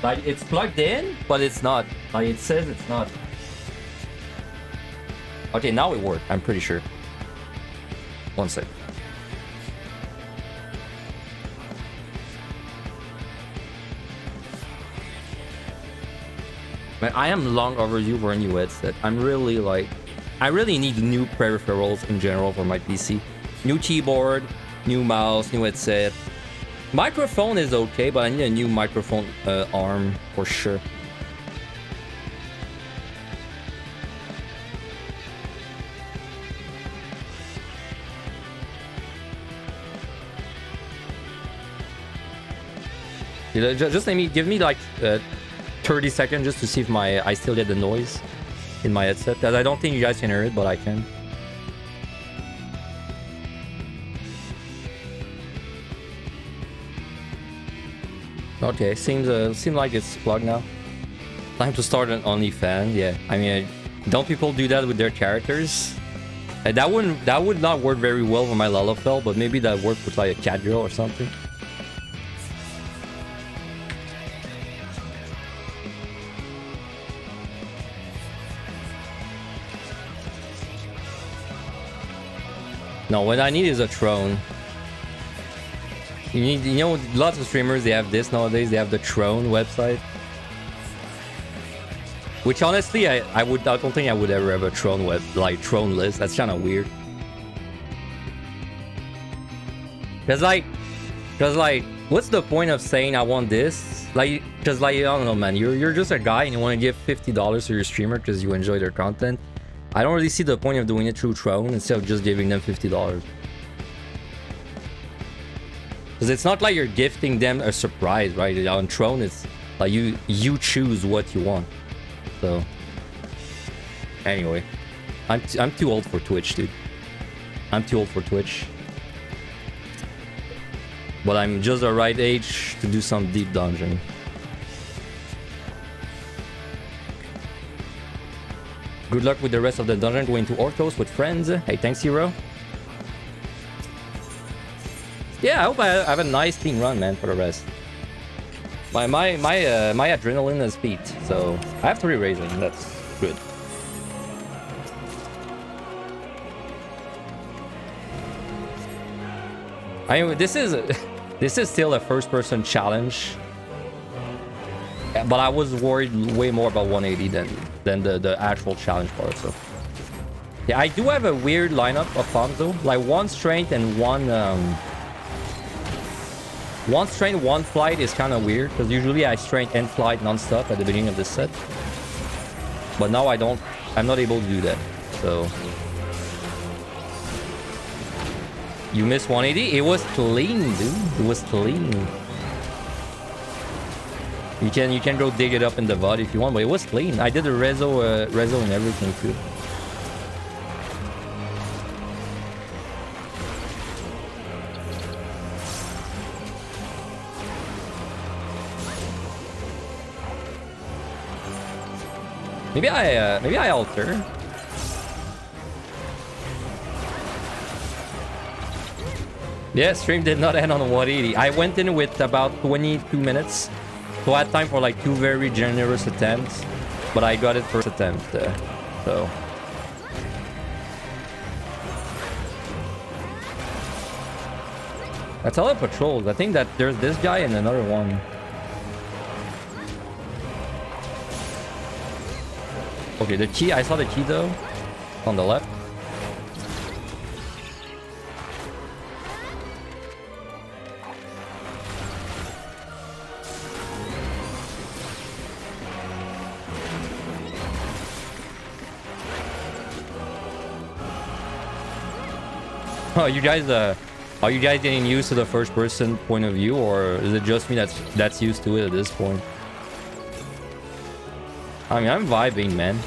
Like it's plugged in, but it's not. Like it says it's not. Okay, now it worked, I'm pretty sure. One sec. Man, I am long overdue for a new headset. I'm really like... I really need new peripherals in general for my PC. New keyboard, new mouse, new headset. Microphone is okay, but I need a new microphone arm for sure. Just give me like 30 seconds just to see if I still get the noise in my headset. Because I don't think you guys can hear it, but I can. Okay, seems like it's plugged now. Time to start an OnlyFans. Yeah, I mean, Don't people do that with their characters? That would not work very well with my Lalafell, but maybe that worked with like a cat girl or something. No, what I need is a throne. You need, you know, lots of streamers, they have this nowadays. They have the Throne website, which honestly, I don't think I would ever have a Throne Throne list. That's kind of weird. Cause like, what's the point of saying I want this? Like, cause like, I don't know, man. You're just a guy and you want to give $50 to your streamer because you enjoy their content. I don't really see the point of doing it through Throne instead of just giving them $50. Because it's not like you're gifting them a surprise, right? On Throne, it's like you choose what you want. So, anyway, I'm too old for Twitch, dude. I'm too old for Twitch. But I'm just the right age to do some deep dungeon. Good luck with the rest of the dungeon going to Orthos with friends. Hey, thanks, Hero. Yeah, I hope I have a nice team run, man, for the rest. My adrenaline is peaked, so I have 3 raising. That's good. I mean, this is still a first-person challenge, but I was worried way more about 180 than the actual challenge part. So yeah, I do have a weird lineup of farms though, like 1 strength and 1 strength, 1 flight is kind of weird because usually I strength and flight non-stop at the beginning of the set, but now I'm not able to do that. So you missed 180. It was clean, dude. It was clean. You can go dig it up in the VOD if you want, but it was clean. I did a rezo and everything too. Maybe I alter. Yeah, stream did not end on 180. I went in with about 22 minutes. So I had time for like 2 very generous attempts. But I got it first attempt. So. That's all the patrols. I think that there's this guy and another one. Okay, the key, I saw the key though, on the left. Oh, are you guys getting used to the first person point of view, or is it just me that's used to it at this point? I mean, I'm vibing, man.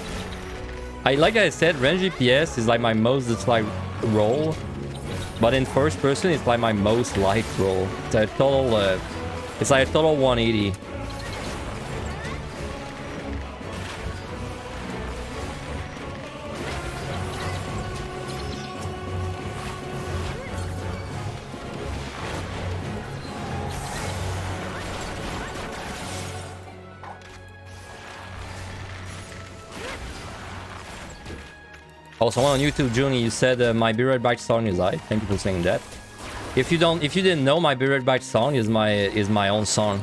Like I said, range GPS is like my most disliked role, but in first person, it's like my most liked role. It's a total, it's like a total 180. Oh, someone on YouTube, Junie, you said my Be Right Back song is live. Thank you for saying that. If you didn't know, my Be Right Back song is my own song.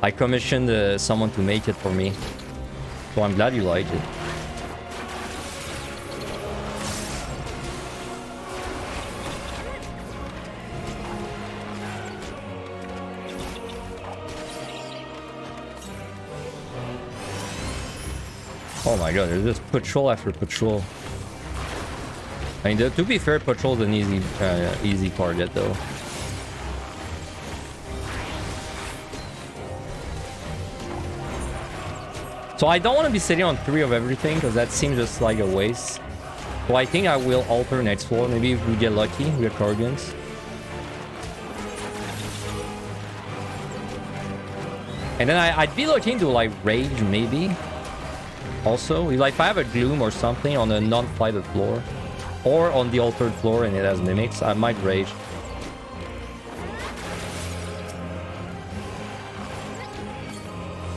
I commissioned someone to make it for me, so I'm glad you like it. Oh my god, there's just patrol after patrol. I mean, to be fair, patrol's an easy target though. So I don't want to be sitting on 3 of everything because that seems just like a waste. So I think I will alter next floor. Maybe if we get lucky with Cargans. And then I'd be looking to like rage maybe. Also, like if I have a Gloom or something on a non-flighted floor, or on the altered floor and it has mimics, I might rage.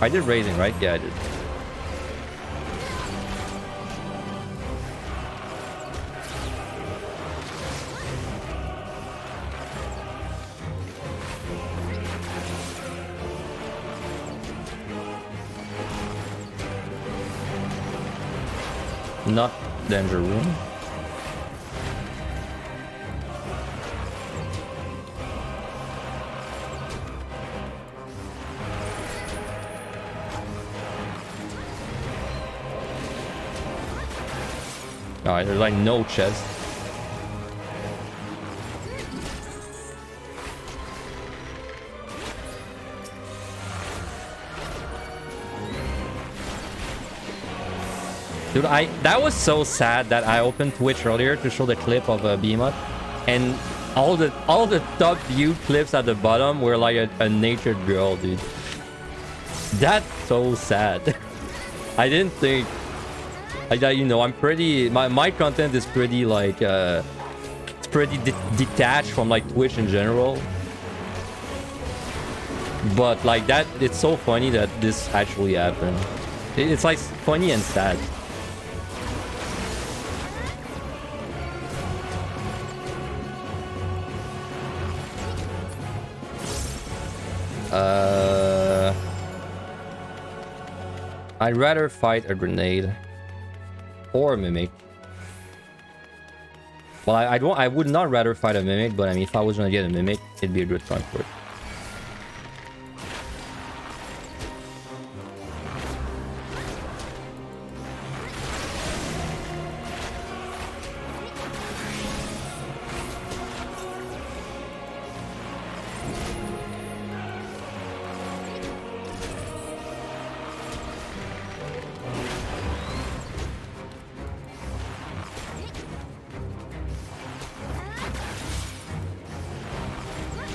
I did raising, right? Yeah, I did. Not danger room. Alright, there's like no chest. Dude, that was so sad that I opened Twitch earlier to show the clip of Behemoth, and all the top view clips at the bottom were like a natured girl, dude. That's so sad. I didn't think. You know, I'm pretty. My content is pretty like it's pretty detached from like Twitch in general. But like that, it's so funny that this actually happened. It's like funny and sad. I'd rather fight a grenade or a mimic. Well, I would not rather fight a mimic, but I mean, if I was gonna get a mimic, it'd be a good comfort.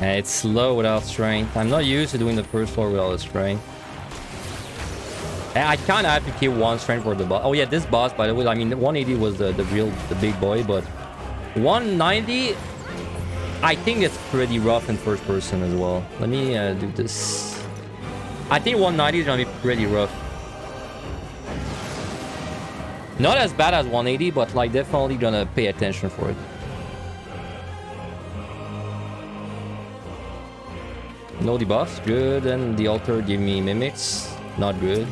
And it's slow without strength. I'm not used to doing the first floor without a strength. And I kind of have to keep one strength for the boss. Oh yeah, this boss, by the way, I mean, 180 was the big boy, but 190, I think it's pretty rough in first person as well. Let me do this. I think 190 is gonna be pretty rough. Not as bad as 180, but like definitely gonna pay attention for it. No debuffs, good, and the altar give me mimics, not good.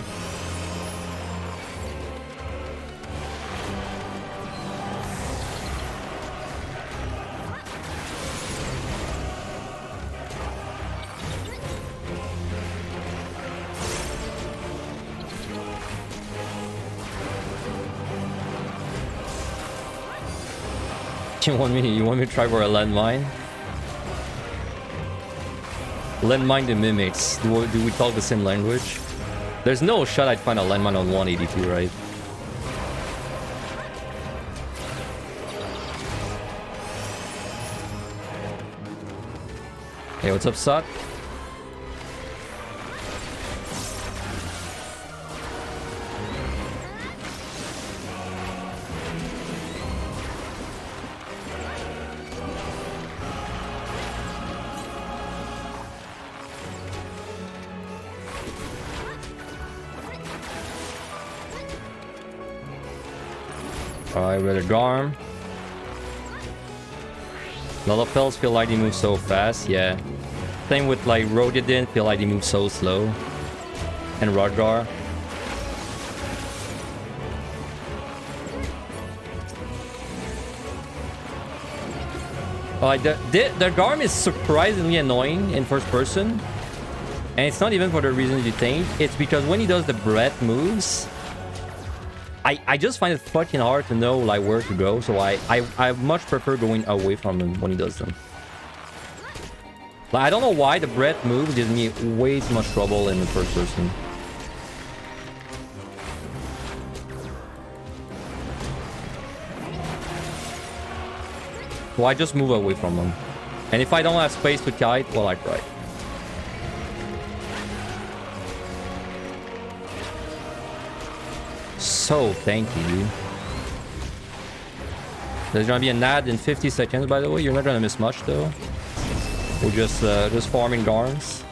You want me to try for a landmine? Landmine the mimics. Do we talk the same language? There's no shot I'd find a landmine on 182, right? Hey, what's up, Sot? Alright, with a Garm. A lot of spells feel like they move so fast, yeah. Same with like Rodidin, feel like they move so slow. And Rodgar. Like the Garm is surprisingly annoying in first person. And it's not even for the reasons you think. It's because when he does the breath moves, I just find it fucking hard to know like where to go, so I much prefer going away from him when he does them. Like, I don't know why the breath move gives me way too much trouble in the first person. So I just move away from him. And if I don't have space to kite, well, I try. so tanky, dude. There's gonna be an ad in 50 seconds, by the way. You're not gonna miss much, though. We're just farming Garms.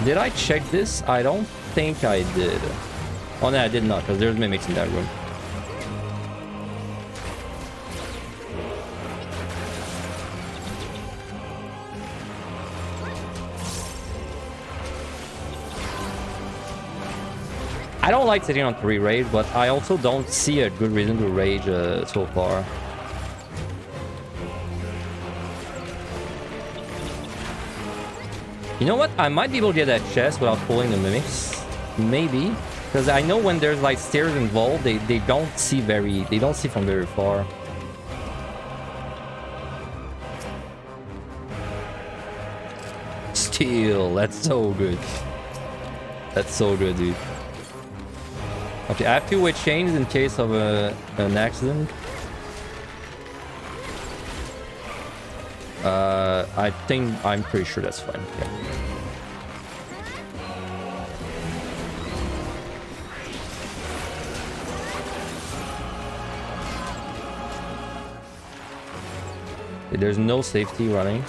Did I check this? I don't think I did. Oh no, I did not, because there's mimics in that room. I don't like sitting on 3 rage, but I also don't see a good reason to rage so far. You know what? I might be able to get that chest without pulling the mimics. Maybe. Because I know when there's like stairs involved, they don't see from very far. Steel, that's so good. That's so good, dude. Okay, I have 2-way chains in case of an accident. I'm pretty sure that's fine. Yeah. There's no safety running.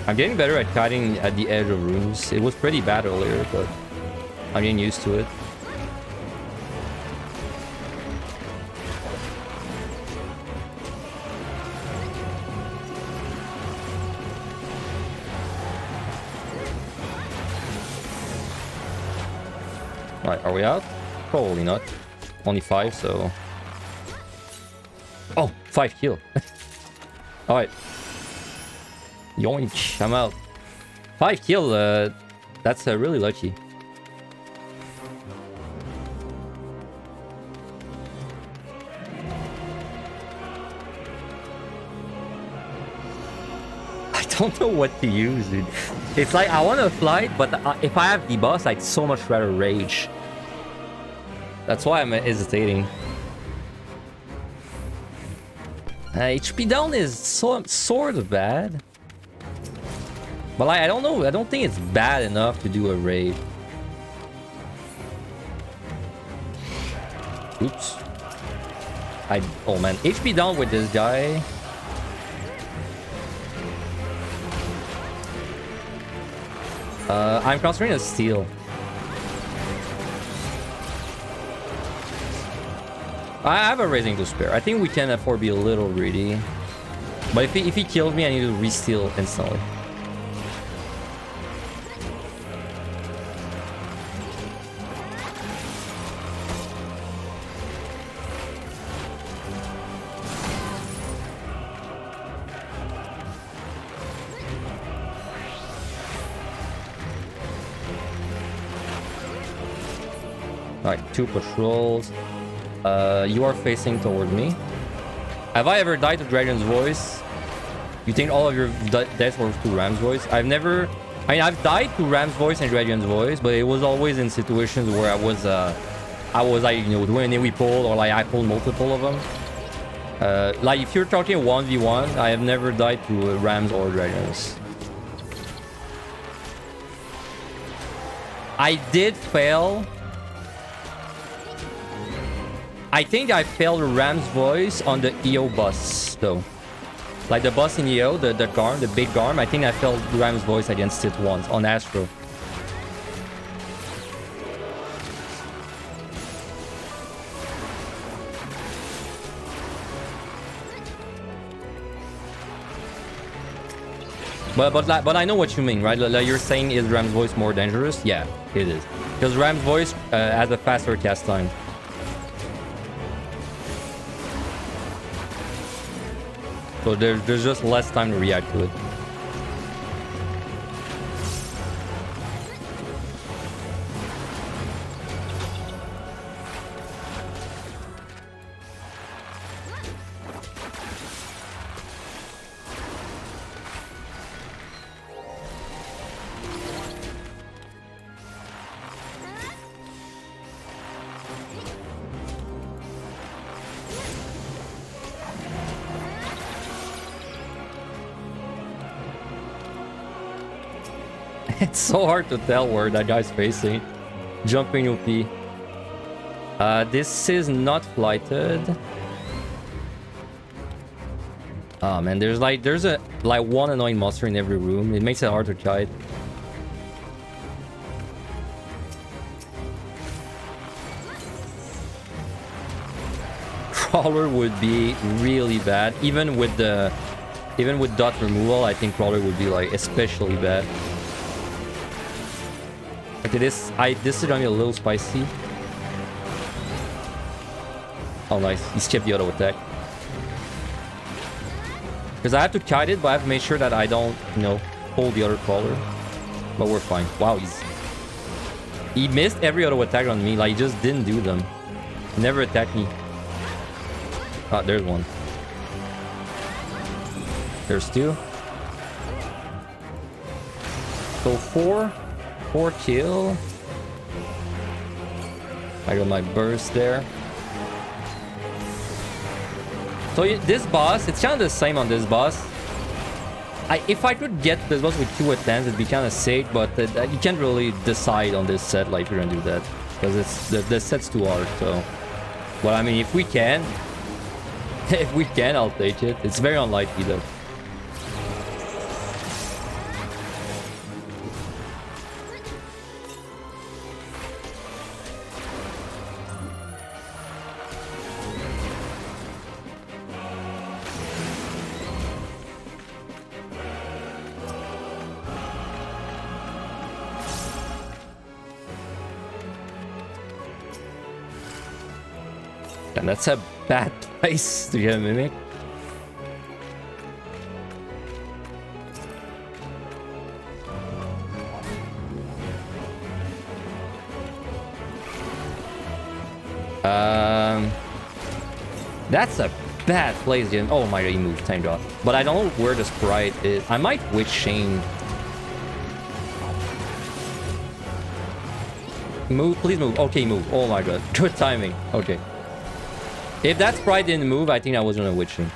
I'm getting better at kiting at the edge of rooms. It was pretty bad earlier, but I'm getting used to it. Alright, are we out? Probably not. Only 5, so... Oh, 5 kill. Alright. Yoink, I'm out. 5 kill, that's really lucky. I don't know what to use, dude. It's like, I want to fly, but if I have the boss, I'd so much rather rage. That's why I'm hesitating. HP down is sort of bad. But like, I don't know. I don't think it's bad enough to do a raid. Oops. Oh man, HP down with this guy. I'm considering a steal. I have a raising to spare. I think we can afford to be a little greedy. But if he kills me, I need to re-steal instantly. Alright, 2 patrols. You are facing toward me. Have I ever died to Dragon's Voice? You think all of your deaths were to Ram's Voice? I've never... I mean, I've died to Ram's Voice and Dragon's Voice, but it was always in situations where I was like, you know, doing a we pull, or like I pulled multiple of them. Like, if you're talking 1v1, I have never died to Rams or Dragons. I did fail... I think I failed Ram's Voice on the EO boss, though. Like the boss in EO, the Garm, the big Garm, I think I failed Ram's Voice against it once, on Astro. But I know what you mean, right? Like you're saying, is Ram's Voice more dangerous? Yeah, it is. Because Ram's Voice has a faster cast time. So there's just less time to react to it. It's so hard to tell where that guy's facing. Jumping OP. This is not flighted. Oh man, there's a one annoying monster in every room. It makes it hard to kite. Crawler would be really bad. Even with dot removal, I think Crawler would be like especially bad. Okay, this is gonna be a little spicy. Oh nice, he skipped the auto attack. Because I have to kite it, but I have to make sure that I don't, pull the other Crawler. But we're fine. Wow, he missed every auto attack on me, like he just didn't do them. Never attacked me. Ah, there's one. There's two. So four kill. I got my burst there. So this boss, it's kind of the same on this boss. If I could get this boss with 2 attempts, it'd be kind of sick, but you can't really decide on this set like you're gonna do that. Because the set's too hard, so... But I mean, if we can, I'll take it. It's very unlikely though. And that's a bad place to get a Mimic. That's a bad place, dude. Oh my god, he moved. Time drop. But I don't know where the sprite is. I might Witch Shame. Move, please move. Okay, move. Oh my god. Good timing. Okay. If that sprite didn't move, I think I was gonna Witch Shame.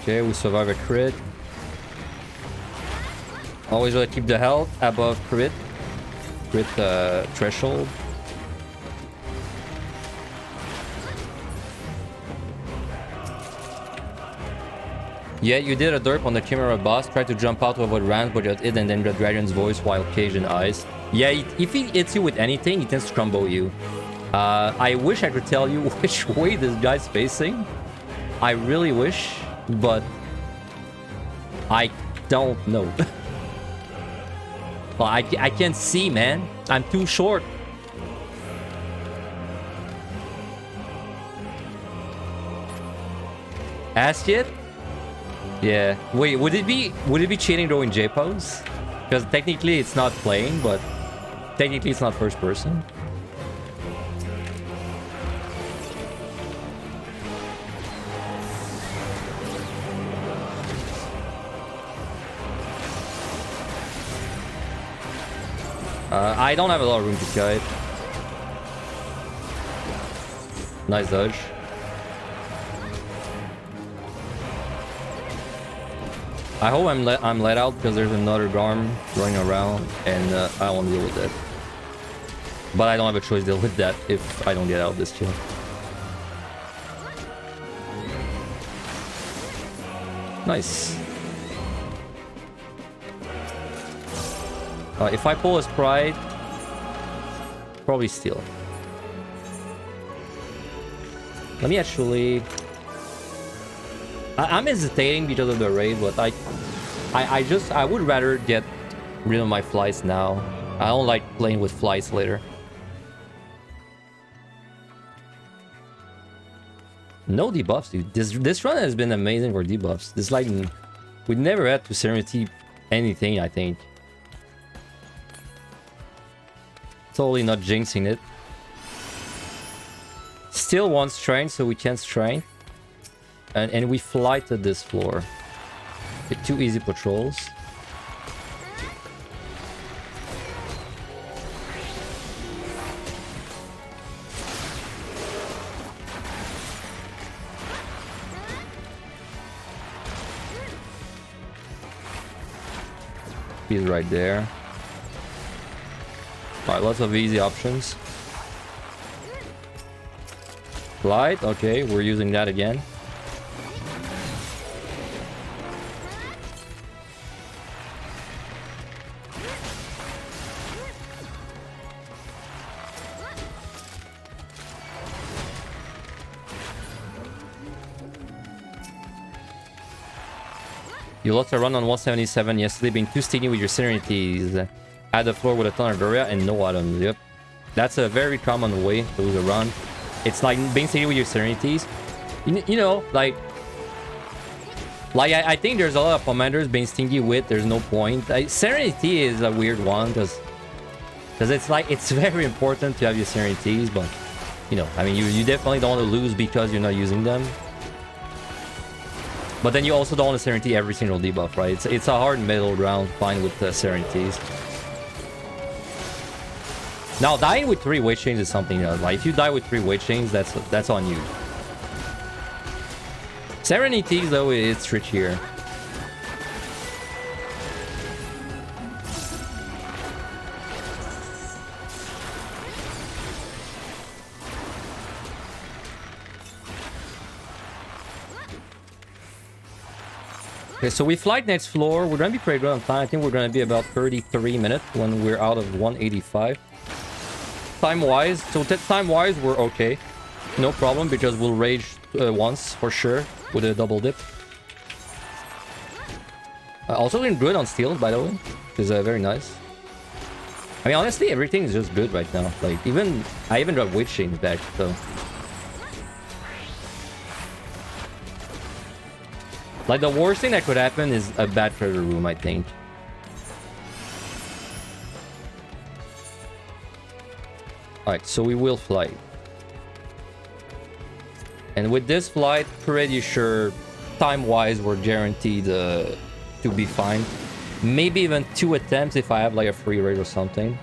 Okay, we survive a crit. Always gotta keep the health above crit threshold. Yeah, you did a derp on the Chimera boss. Try to jump out to avoid ramps, but just hit and then the dragon's voice while caged in ice. Yeah, if he hits you with anything, he tends to combo you. I wish I could tell you which way this guy's facing. I really wish. But I don't know. Well, I can't see, man. I'm too short. Asked it? Yeah. Wait, would it be cheating throwing J pose? Because technically it's not playing, but technically it's not first person. I don't have a lot of room to kite. Nice dodge. I hope I'm let out because there's another Garm running around and I won't deal with that. But I don't have a choice to deal with that if I don't get out of this kill. Nice. If I pull a sprite, probably steal. Let me actually... I'm hesitating because of the raid, but I would rather get rid of my flies now. I don't like playing with flies later. No debuffs, dude. This run has been amazing for debuffs. This like we never had to Serenity anything, I think. Totally not jinxing it. Still one strength, so we can strength. And we fly to this floor. With 2 easy patrols. He's right there. Alright, lots of easy options. Light, okay, we're using that again. You lost a run on 177 yesterday, being too stingy with your serenities. Add the floor with a ton of Doria and no items. Yep. That's a very common way to lose a run. It's like being stingy with your serenities. You know, like I think there's a lot of commanders being stingy with, there's no point. Serenity is a weird one because it's like, it's very important to have your serenities, but you know, I mean, you definitely don't want to lose because you're not using them. But then you also don't want to Serenity every single debuff, right? It's a hard middle ground fine with Serenities. Now, dying with 3 weight chains is something else. Like, if you die with 3 weight chains, that's on you. Serenities, though, it's trickier. Okay, so we flight next floor. We're gonna be pretty good on time. I think we're gonna be about 33 minutes when we're out of 185. Time-wise, so time-wise, we're okay. No problem, because we'll rage once, for sure, with a double dip. Also doing good on steel, by the way, which is very nice. I mean, honestly, everything is just good right now. Like, I even got Witch Chains back, so... Like, the worst thing that could happen is a bad treasure room, I think. Alright, so we will fly. And with this flight, pretty sure, time-wise, we're guaranteed to be fine. Maybe even 2 attempts if I have, like, a free raid or something.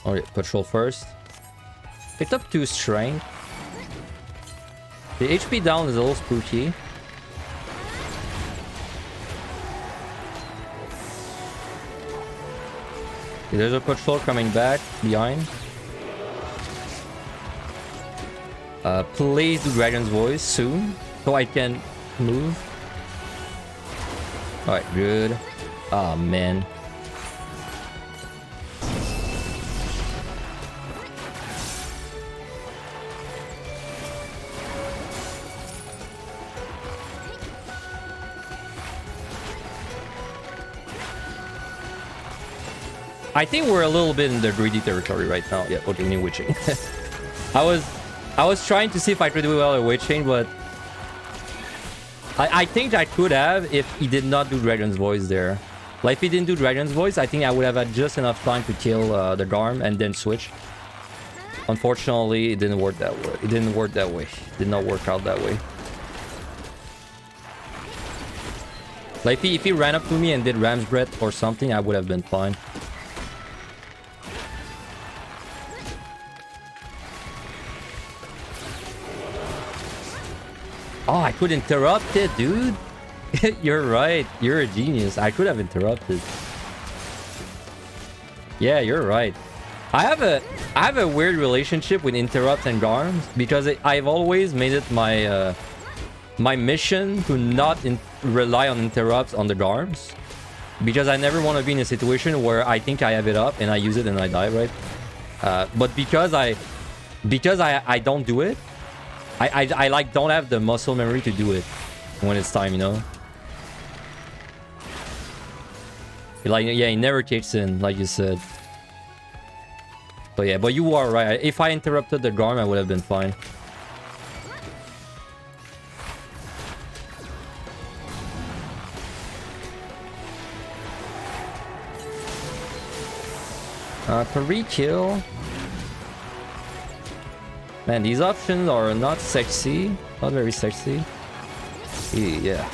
Alright, patrol first. Picked up 2 strength. The HP down is a little spooky. Okay, there's a patrol coming back behind. Please do Dragon's Voice soon, so I can move. Alright, good. Oh man. I think we're a little bit in the greedy territory right now. Yeah, okay, new witching. I was trying to see if I could do well at witching, but I think I could have if he did not do Dragon's Voice there. Like, if he didn't do Dragon's Voice, I think I would have had just enough time to kill the Garm and then switch. Unfortunately, it didn't work that way. It didn't work that way. It did not work out that way. Like, if he ran up to me and did Ram's Breath or something, I would have been fine. Oh, I could interrupt it, dude. You're right. You're a genius. I could have interrupted. Yeah, you're right. I have a weird relationship with interrupts and Garms because I've always made it my my mission to not rely on interrupts on the Garms, because I never want to be in a situation where I think I have it up and I use it and I die, right? But because I don't do it, I like don't have the muscle memory to do it when it's time, you know? Like, yeah, it never kicks in, like you said. But yeah, but you are right. If I interrupted the Garm, I would have been fine. 3 kill. Man, these options are not sexy. Not very sexy. Yeah.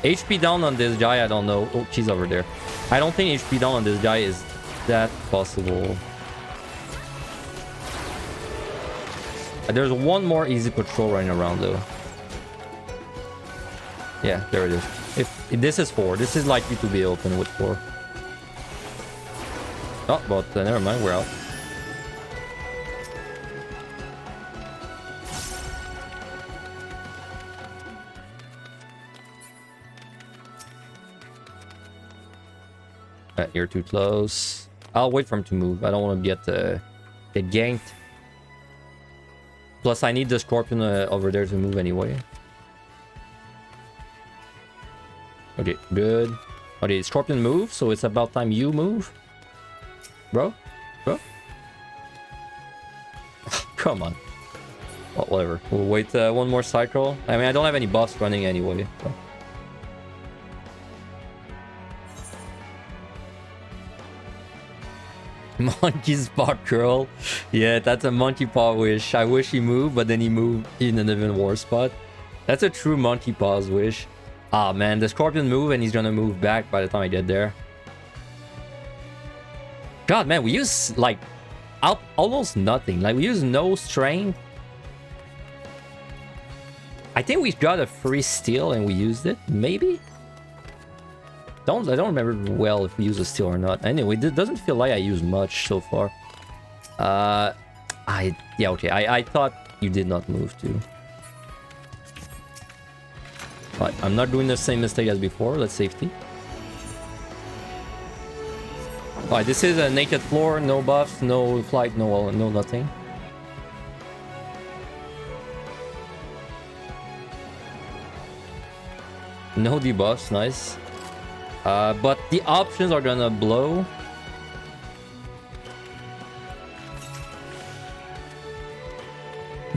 HP down on this guy, I don't know. Oh, she's over there. I don't think HP down on this guy is that possible. There's one more easy patrol running around though. Yeah, there it is. If this is 4, this is likely to be open with 4. Oh, but never mind, we're out. You're too close. I'll wait for him to move. I don't want to get ganked. Plus, I need the Scorpion over there to move anyway. Okay, good. Okay, Scorpion move, so it's about time you move. Bro? Come on. Well, whatever. We'll wait one more cycle. I mean, I don't have any buffs running anyway. So. Monkey spot curl. Yeah, that's a monkey paw wish. I wish he moved, but then he moved in an even worse spot. That's a true monkey paws wish. Ah, man, the Scorpion move and he's gonna move back by the time I get there. God, man, we use like almost nothing. Like we use no strength. I think we got a free steal and we used it. Maybe. I don't remember well if we use a steal or not. Anyway, it doesn't feel like I used much so far. Yeah, okay. I thought you did not move too. But I'm not doing the same mistake as before. Let's safety. Alright, this is a naked floor, no buffs, no flight, no nothing. No debuffs, nice. But the options are gonna blow.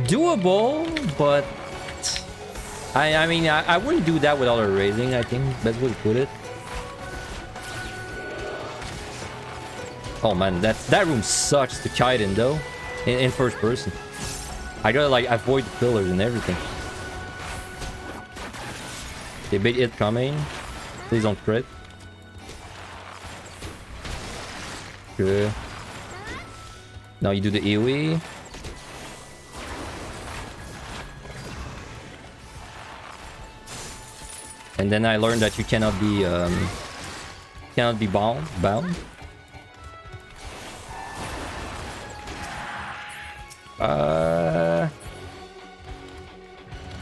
Doable, but I mean I wouldn't do that without a raising. I think best way to put it. Oh man, that room sucks to kite in though, in first person. I gotta like avoid the pillars and everything. Okay, big hit coming. Please don't crit. Good. Now you do the AoE. And then I learned that you cannot be bound.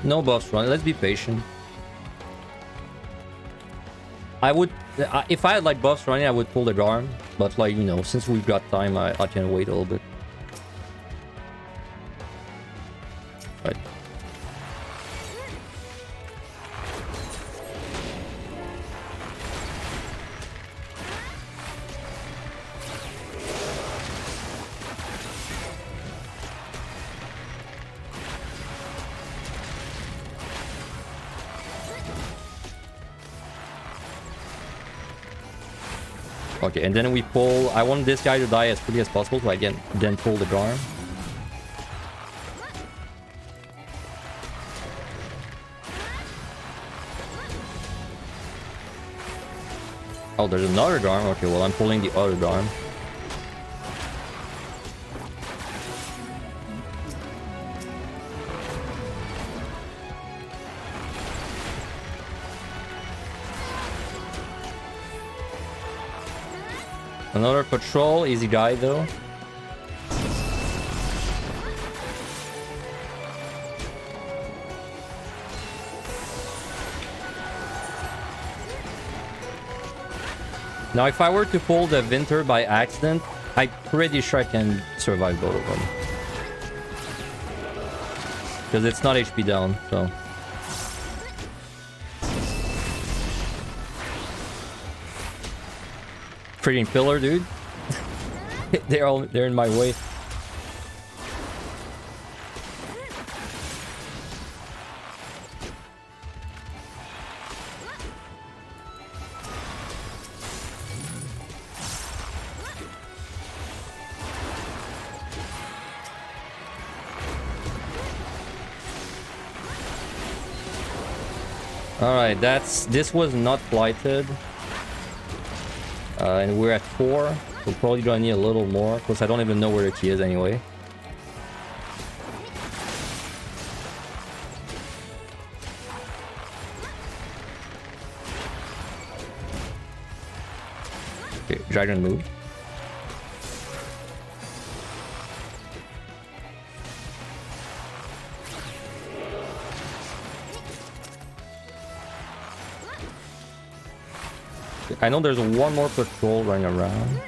No buffs run. Let's be patient. I would, if I had like buffs running, I would pull the arm. But like, you know, since we've got time, I can wait a little bit. Right. Okay, and then we pull. I want this guy to die as quickly as possible, so I can then pull the Garm. Oh, there's another Garm. Okay, well, I'm pulling the other Garm. Another patrol, easy guy though. Now if I were to pull the Winter by accident, I'm pretty sure I can survive both of them. Because it's not HP down, so... Freaking pillar, dude. They're in my way. Alright, this was not flighted. And we're at 4. We're probably gonna need a little more, because I don't even know where the key is anyway. Okay, dragon move. I know there's one more patrol running around.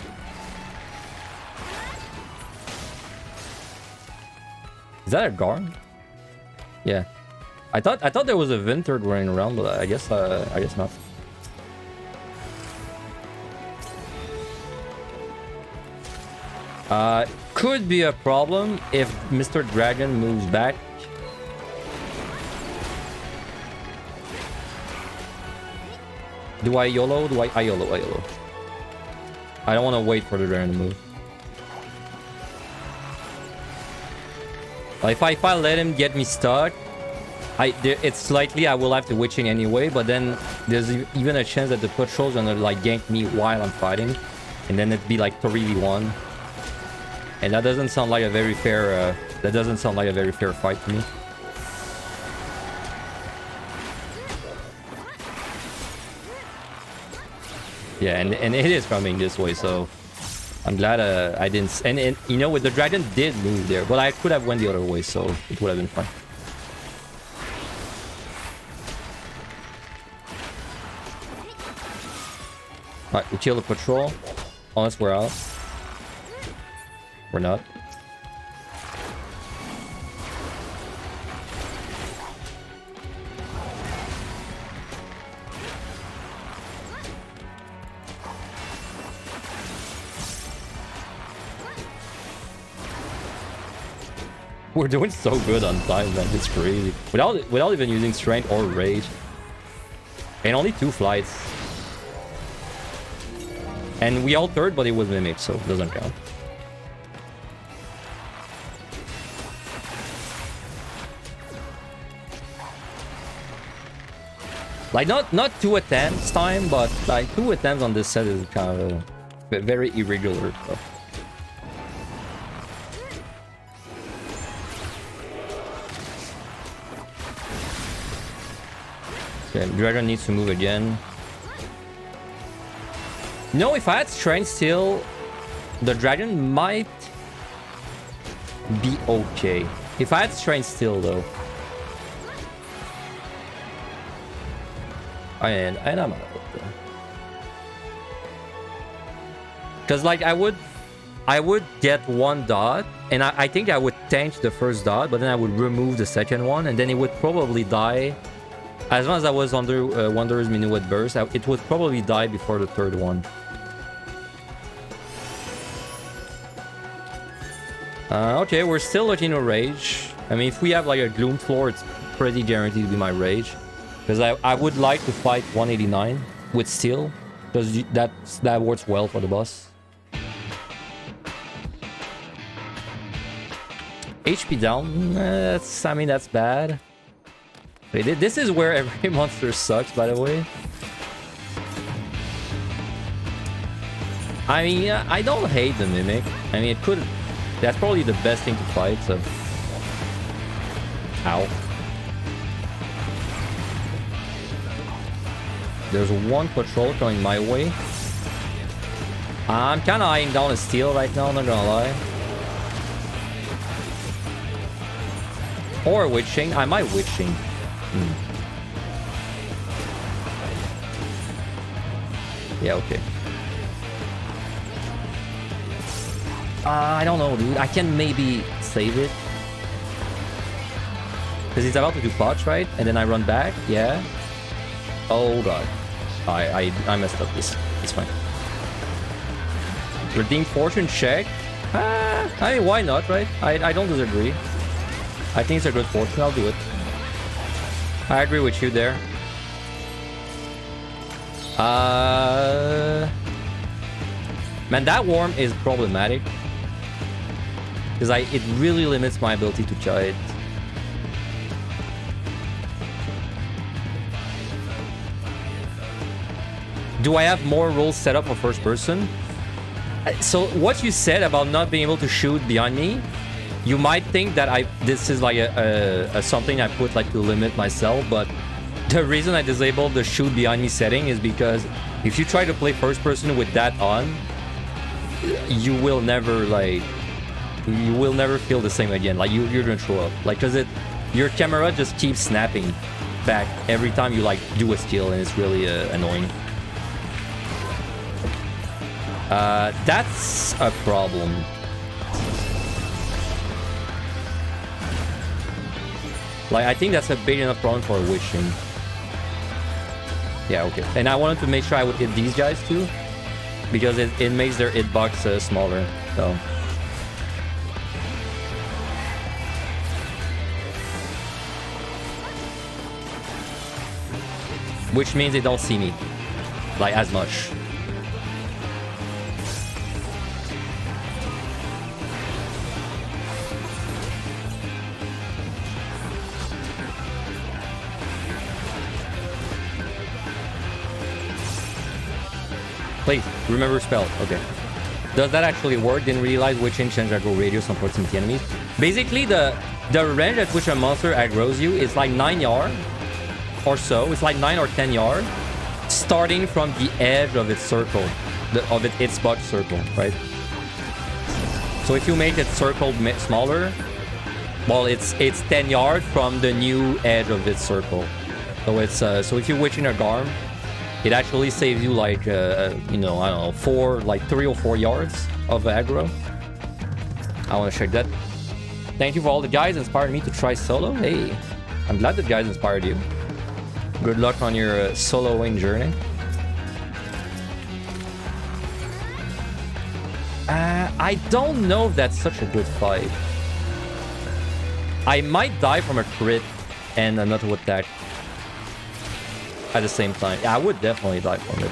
Is that a guard? Yeah. I thought there was a Vinterd running around, but I guess not. Could be a problem if Mr. Dragon moves back. Do I YOLO? I YOLO. I don't want to wait for the dragon to move. If I let him get me stuck, it's likely I will have to witching anyway, but then there's even a chance that the patrol's gonna like gank me while I'm fighting, and then it'd be like 3v1. And that doesn't sound like a very fair fight to me. Yeah, and it is coming this way, so I'm glad I didn't. And you know what, the dragon did move there, but I could have went the other way, so it would have been fine. Alright, we kill the patrol. Unless we're out. We're not. We're doing so good on time, man. It's crazy. Without even using strength or rage. And only 2 flights. And we altered, but it was mimic, so it doesn't count. Like, not 2 attempts time, but like 2 attempts on this set is kind of very irregular stuff. Okay, dragon needs to move again. No, if I had strength still, the dragon might be okay. If I had strength still, though. And I'm out of it. Because like I would get 1 dot, and I think I would tank the first dot, but then I would remove the second one, and then it would probably die. As long as I was under Wanderer's Minuet Burst, it would probably die before the 3rd one. Okay, we're still looking to rage. I mean, if we have like a Gloom floor, it's pretty guaranteed to be my rage. Because I would like to fight 189 with steel, because that works well for the boss. HP down, I mean, that's bad. This is where every monster sucks, by the way. I mean, I don't hate the Mimic. I mean, that's probably the best thing to fight, so... Ow. There's 1 patrol coming my way. I'm kind of eyeing down a steel right now, not gonna lie. Or witching. I might witching. Yeah, okay. I don't know, dude. I can maybe save it. Because he's about to do potch, right? And then I run back. Yeah. Oh, God. I messed up this. It's fine. Redeem Fortune check. I mean, why not, right? I don't disagree. I think it's a good fortune. I'll do it. I agree with you there. Man, that worm is problematic. Because it really limits my ability to kill it. Do I have more rules set up for first person? So what you said about not being able to shoot behind me, you might think that this is like a something I put like to limit myself, but the reason I disabled the shoot behind me setting is because if you try to play first person with that on, you will never feel the same again. Like you're gonna throw up, like, because your camera just keeps snapping back every time you like do a skill, and it's really annoying. That's a problem. Like, I think that's a big enough problem for a wishing. Yeah, okay. And I wanted to make sure I would hit these guys too, because it makes their hitbox smaller. So. Which means they don't see me, like, as much. Please, remember spell. Okay. Does that actually work? Didn't realize witching change aggro radius on proximity enemies. Basically, the range at which a monster aggroes you is like 9 yards or so. It's like 9 or 10 yards, starting from the edge of its circle, its bot circle, right? So if you make it circle smaller, well, it's 10 yards from the new edge of its circle. So it's so if you're witching a Garm, it actually saves you like, you know, I don't know, 3 or 4 yards of aggro. I want to check that. Thank you for all the guys inspired me to try solo. Hey, I'm glad that guys inspired you. Good luck on your soloing journey. I don't know if that's such a good fight. I might die from a crit and an auto attack at the same time. I would definitely die from it.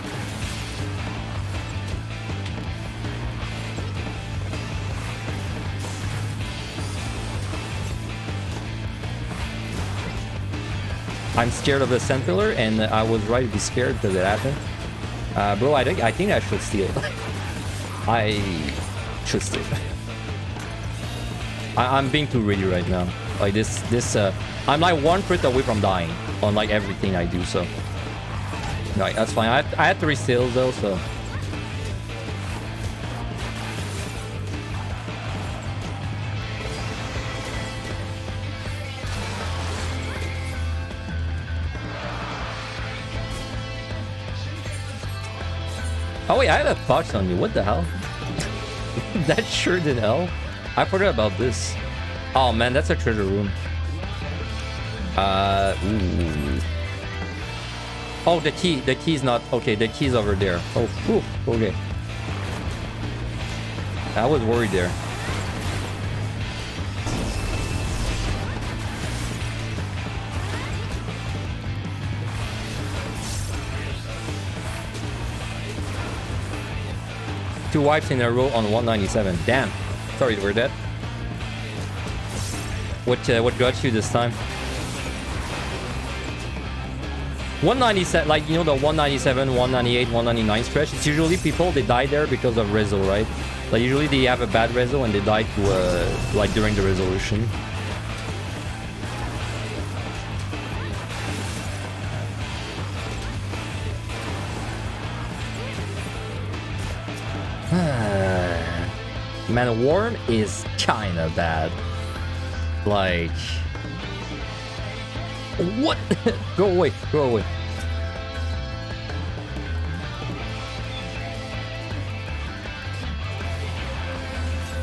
I'm scared of the Sand Pillar, and I was right to be scared because it happened. Bro, I think I should steal. I should steal. I'm being too greedy right now. Like this, I'm like 1 crit away from dying on like everything I do, so. Right, that's fine. I had 3 steals though, so. Oh wait, I have a fox on me. What the hell? That sure did help. I forgot about this. Oh man, that's a treasure room. Ooh. Oh, the key's not... Okay, the key's over there. Oh, whew, okay. I was worried there. Two wipes in a row on 197. Damn. Sorry, we're dead. What got you this time? 197, like, you know, the 197, 198, 199 stretch, it's usually people, they die there because of reso, right? Like, usually they have a bad reso and they die to, like, during the resolution. Man, Worm is kinda bad. Like... What? Go away, go away.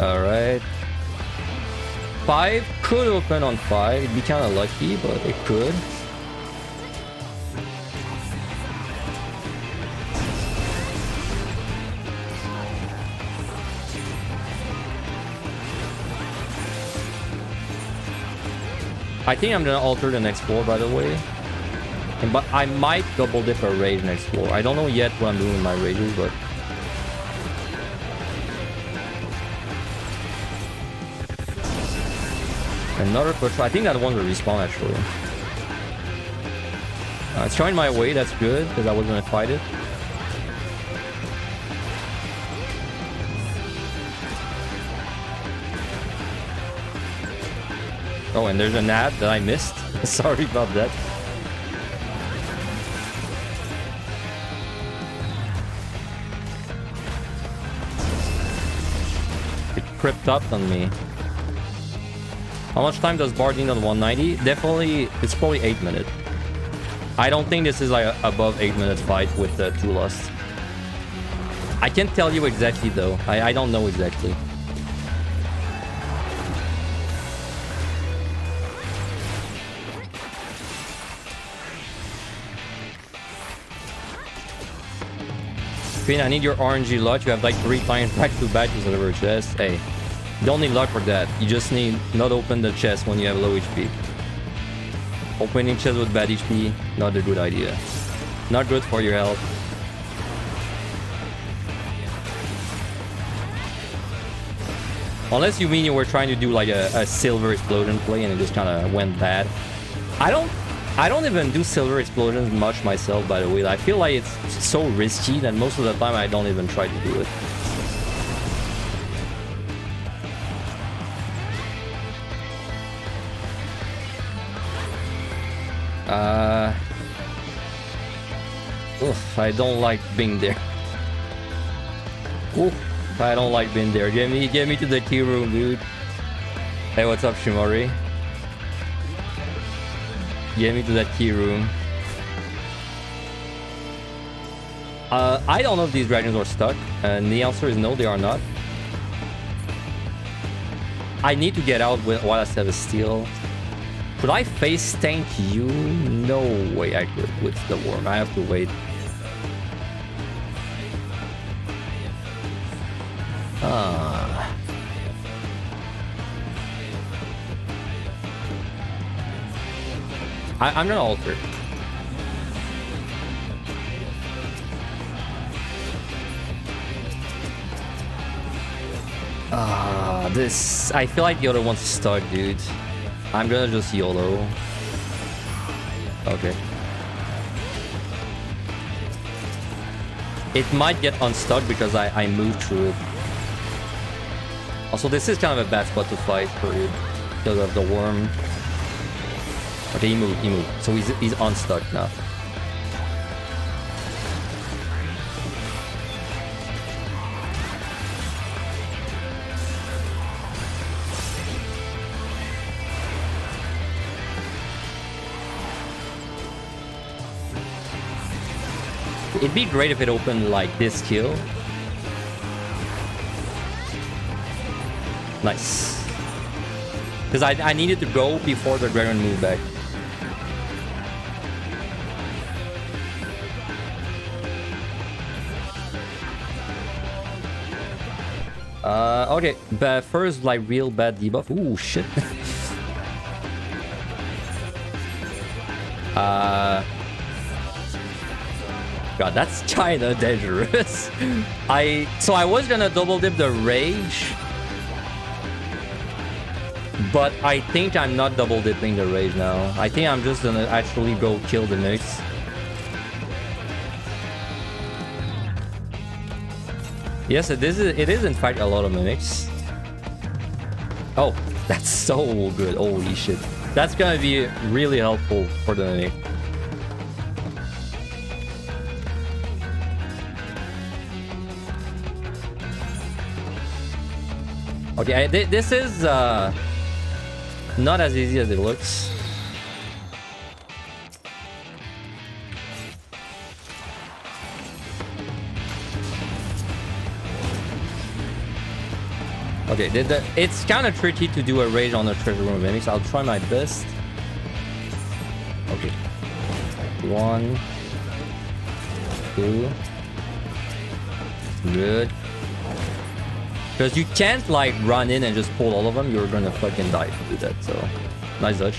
Alright. 5 could open on 5. It'd be kind of lucky, but it could. I think I'm gonna alter the next floor, by the way. But I might double dip a rage next floor. I don't know yet what I'm doing with my rages, but... Another push. I think that one will respawn, actually. It's trying my way, that's good, because I was gonna fight it. Oh, and there's an ad that I missed. Sorry about that. It crept up on me. How much time does BRD need on 190? Definitely, it's probably 8 minutes. I don't think this is like above 8 minutes fight with the two Lust. I can't tell you exactly though. I don't know exactly. Queen, I need your RNG luck. You have like 3 times back to back to deliver chest. Hey, you don't need luck for that. You just need not open the chest when you have low HP. Opening chest with bad HP, not a good idea. Not good for your health. Unless you mean you were trying to do like a silver explosion play and it just kind of went bad. I don't even do silver explosions much myself, by the way. I feel like it's so risky that most of the time I don't even try to do it. Oof, I don't like being there. Oof, I don't like being there. Get me to the key room, dude. Hey, what's up, Shimori? Get me to that key room. I don't know if these dragons are stuck. And the answer is no, they are not. I need to get out while I still have a steal. Could I face tank you? No way I could with the worm. I have to wait. I'm gonna alter. This... I feel like the other one's stuck, dude. I'm gonna just YOLO. Okay. It might get unstuck because I moved through it. Also, this is kind of a bad spot to fight for it because of the worm. Okay, he moved. So he's unstuck now. It'd be great if it opened like this kill. Nice. Because I needed to go before the dragon moved back. Okay, but first, like, real bad debuff. Ooh, shit. God, that's kinda dangerous. So I was gonna double dip the rage, but I think I'm not double dipping the rage now. I think I'm just gonna actually go kill the mix. Yes, it is in fact a lot of mimics. Oh, that's so good. Holy shit. That's gonna be really helpful for the mimic. Okay, this is not as easy as it looks. Okay, it's kind of tricky to do a rage on a treasure room of mimics. I'll try my best. Okay. 1, 2. Good. Because you can't like run in and just pull all of them. You're gonna fucking die if you do that. So, nice dodge.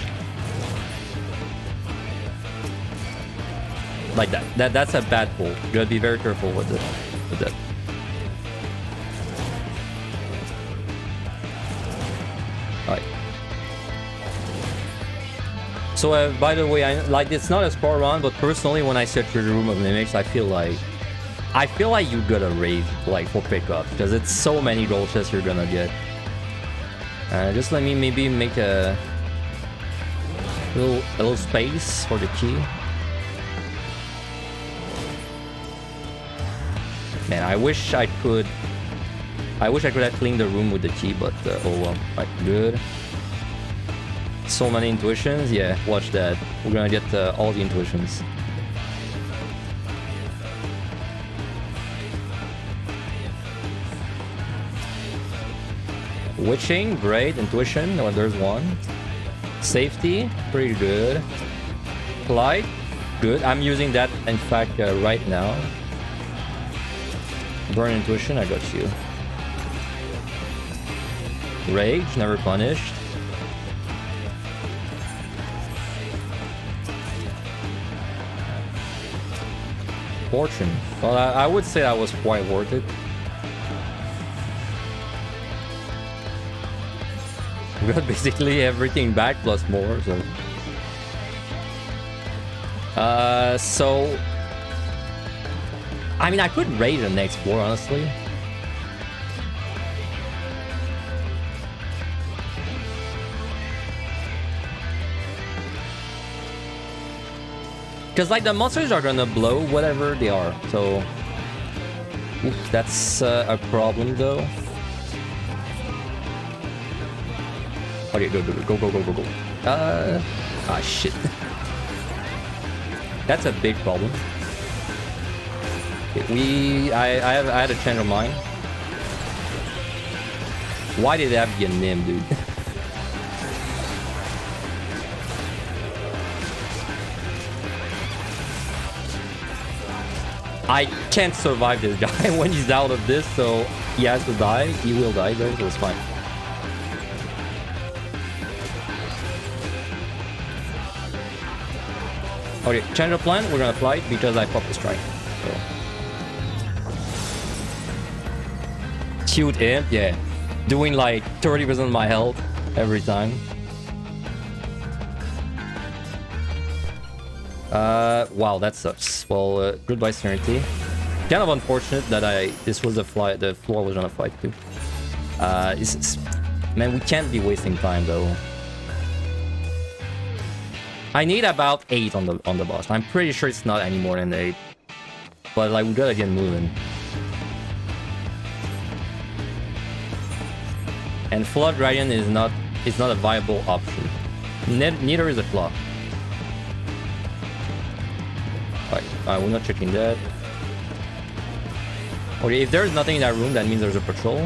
Like that. That's a bad pull. You gotta be very careful with that. Alright. So by the way, it's not a score run, but personally, when I search for the room of mimics, I feel like you gotta raid like for pickup because it's so many gold chests you're gonna get. Just let me maybe make a A little space for the key. Man, I wish I could have cleaned the room with the key, but oh well. Right, good. So many intuitions. Yeah, watch that. We're gonna get all the intuitions. Witching, great. Intuition, oh, there's one. Safety, pretty good. Flight, good. I'm using that, in fact, right now. Burn intuition, I got you. Rage, never punished. Fortune. Well, I would say that was quite worth it. We got basically everything back plus more, so... So... I mean, I could raid the next floor, honestly. Because, like, the monsters are gonna blow whatever they are, so... Oof, that's a problem, though. Okay, go. Ah, shit. That's a big problem. Okay, I had a change of mind. Why did that be a Nim, dude? I can't survive this guy when he's out of this, so he has to die. He will die, though, so it's fine. Okay, change of plan, we're gonna fly because I popped the strike. So. Cute imp, yeah. Doing like 30% of my health every time. Wow, that sucks. Well, goodbye Serenity. Kind of unfortunate that this was the floor was gonna fight too. Man, we can't be wasting time though. I need about 8 on the boss. I'm pretty sure it's not any more than 8. But like we gotta get moving. And Flood Dragon is not a viable option. Neither is a Claw. Alright, we're not checking that. Okay, if there's nothing in that room, that means there's a patrol.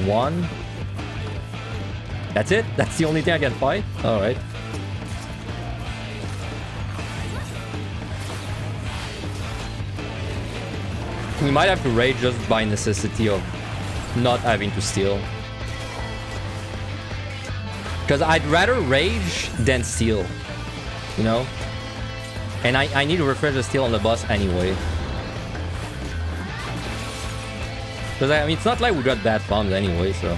1. That's it? That's the only thing I can fight? Alright. We might have to raid just by necessity of not having to steal. Because I'd rather rage than steal. You know? And I need to refresh the steal on the boss anyway. Because I mean, it's not like we got bad bombs anyway, so...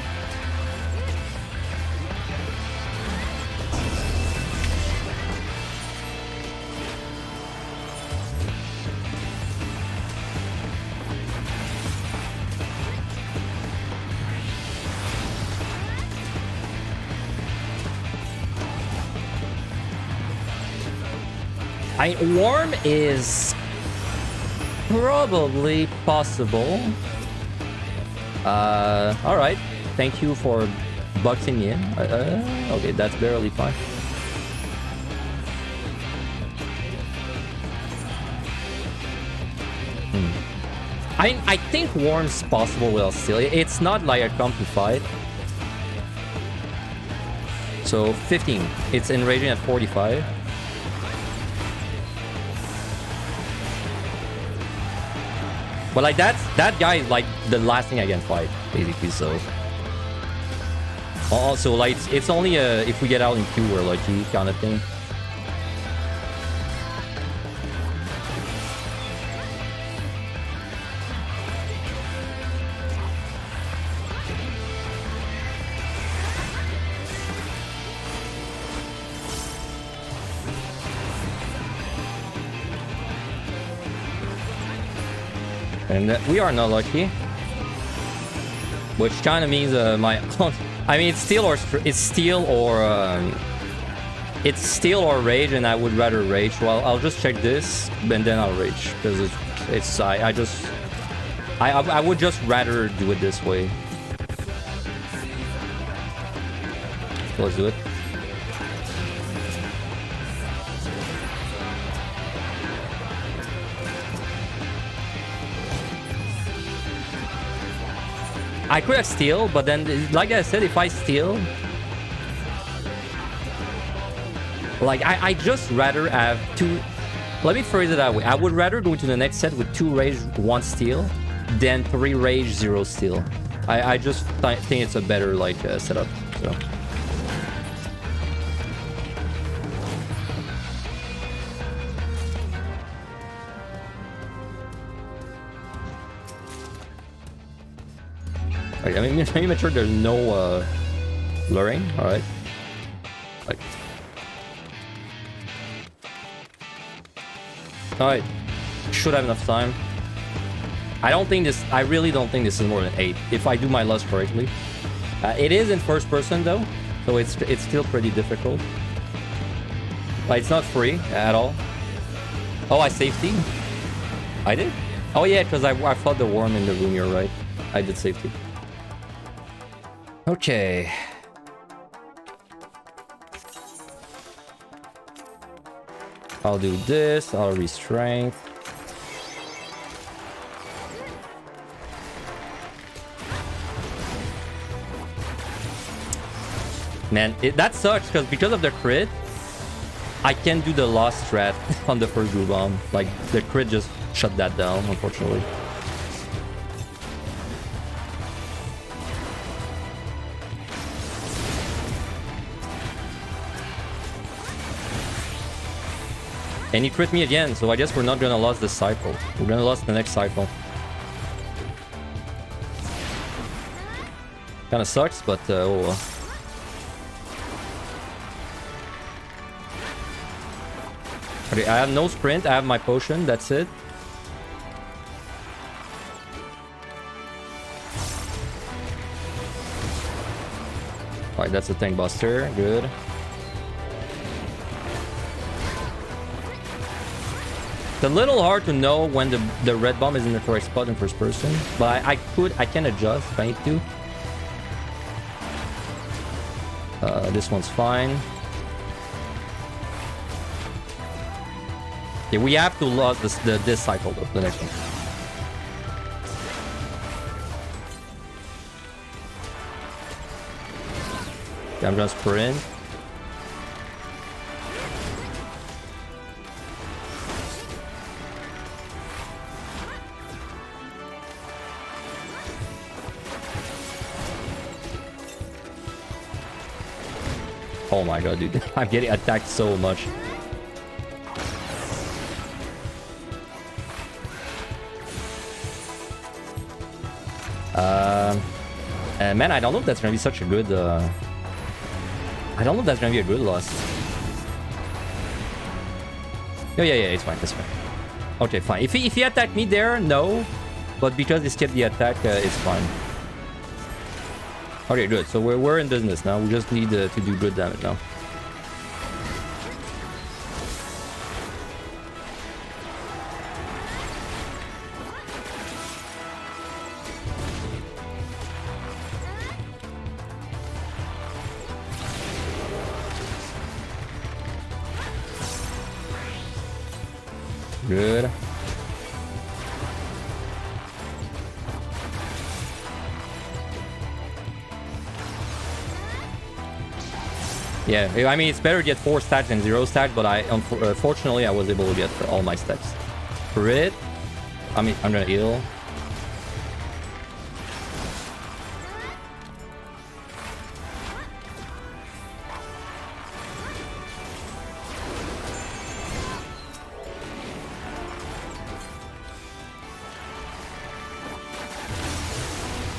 Worm is probably possible. Alright. Thank you for boxing me in. Okay, that's barely fine. I think Worm's possible with Steal. It's not like a comfy fight. So 15. It's enraging at 45. But like that guy is like the last thing I can fight, basically, so. Also, like it's only if we get out in Q we're lucky kind of thing. And we are not lucky. Which kind of means my I mean, it's steel or it's steel or rage, and I would rather rage. Well, I'll just check this, and then I'll rage because I would just rather do it this way. So let's do it. I could have steal, but then, like I said, if I steal, like I just rather have two. Let me phrase it that way. I would rather go to the next set with 2 rage, 1 steal, than 3 rage, 0 steal. I just think it's a better like setup. So. Right, let me make sure there's no luring. All right. Like. All right. Should have enough time. I really don't think this is more than 8 if I do my lust correctly. It is in first person though, so it's still pretty difficult. Like, it's not free at all. Oh, I safety? I did? Oh yeah, because I fought the worm in the room, you're right. I did safety. Okay. I'll do this, I'll restrain. Man, that sucks because of the crit, I can't do the lost strat on the first blue bomb. Like, the crit just shut that down, unfortunately. And he crit me again, so I guess we're not gonna lose this cycle. We're gonna lose the next cycle. Kinda sucks, but oh well. Okay, I have no sprint, I have my potion, that's it. Alright, that's a tank buster, good. It's a little hard to know when the red bomb is in the correct spot in first person, but I can adjust if I need to. This one's fine. Yeah, we have to lose this cycle though, the next one. Okay, I'm gonna sprint. Oh my god, dude. I'm getting attacked so much. Man, I don't know if that's gonna be such a good... I don't know if that's gonna be a good loss. Oh, yeah, it's fine, that's fine. Okay, fine. If he attacked me there, no. But because he skipped the attack, it's fine. Okay, good. So we're in business now. We just need to do good damage now. Good. Yeah, I mean, it's better to get 4 stacks than 0 stacks, but unfortunately I was able to get all my stacks. Crit. I mean, I'm gonna heal.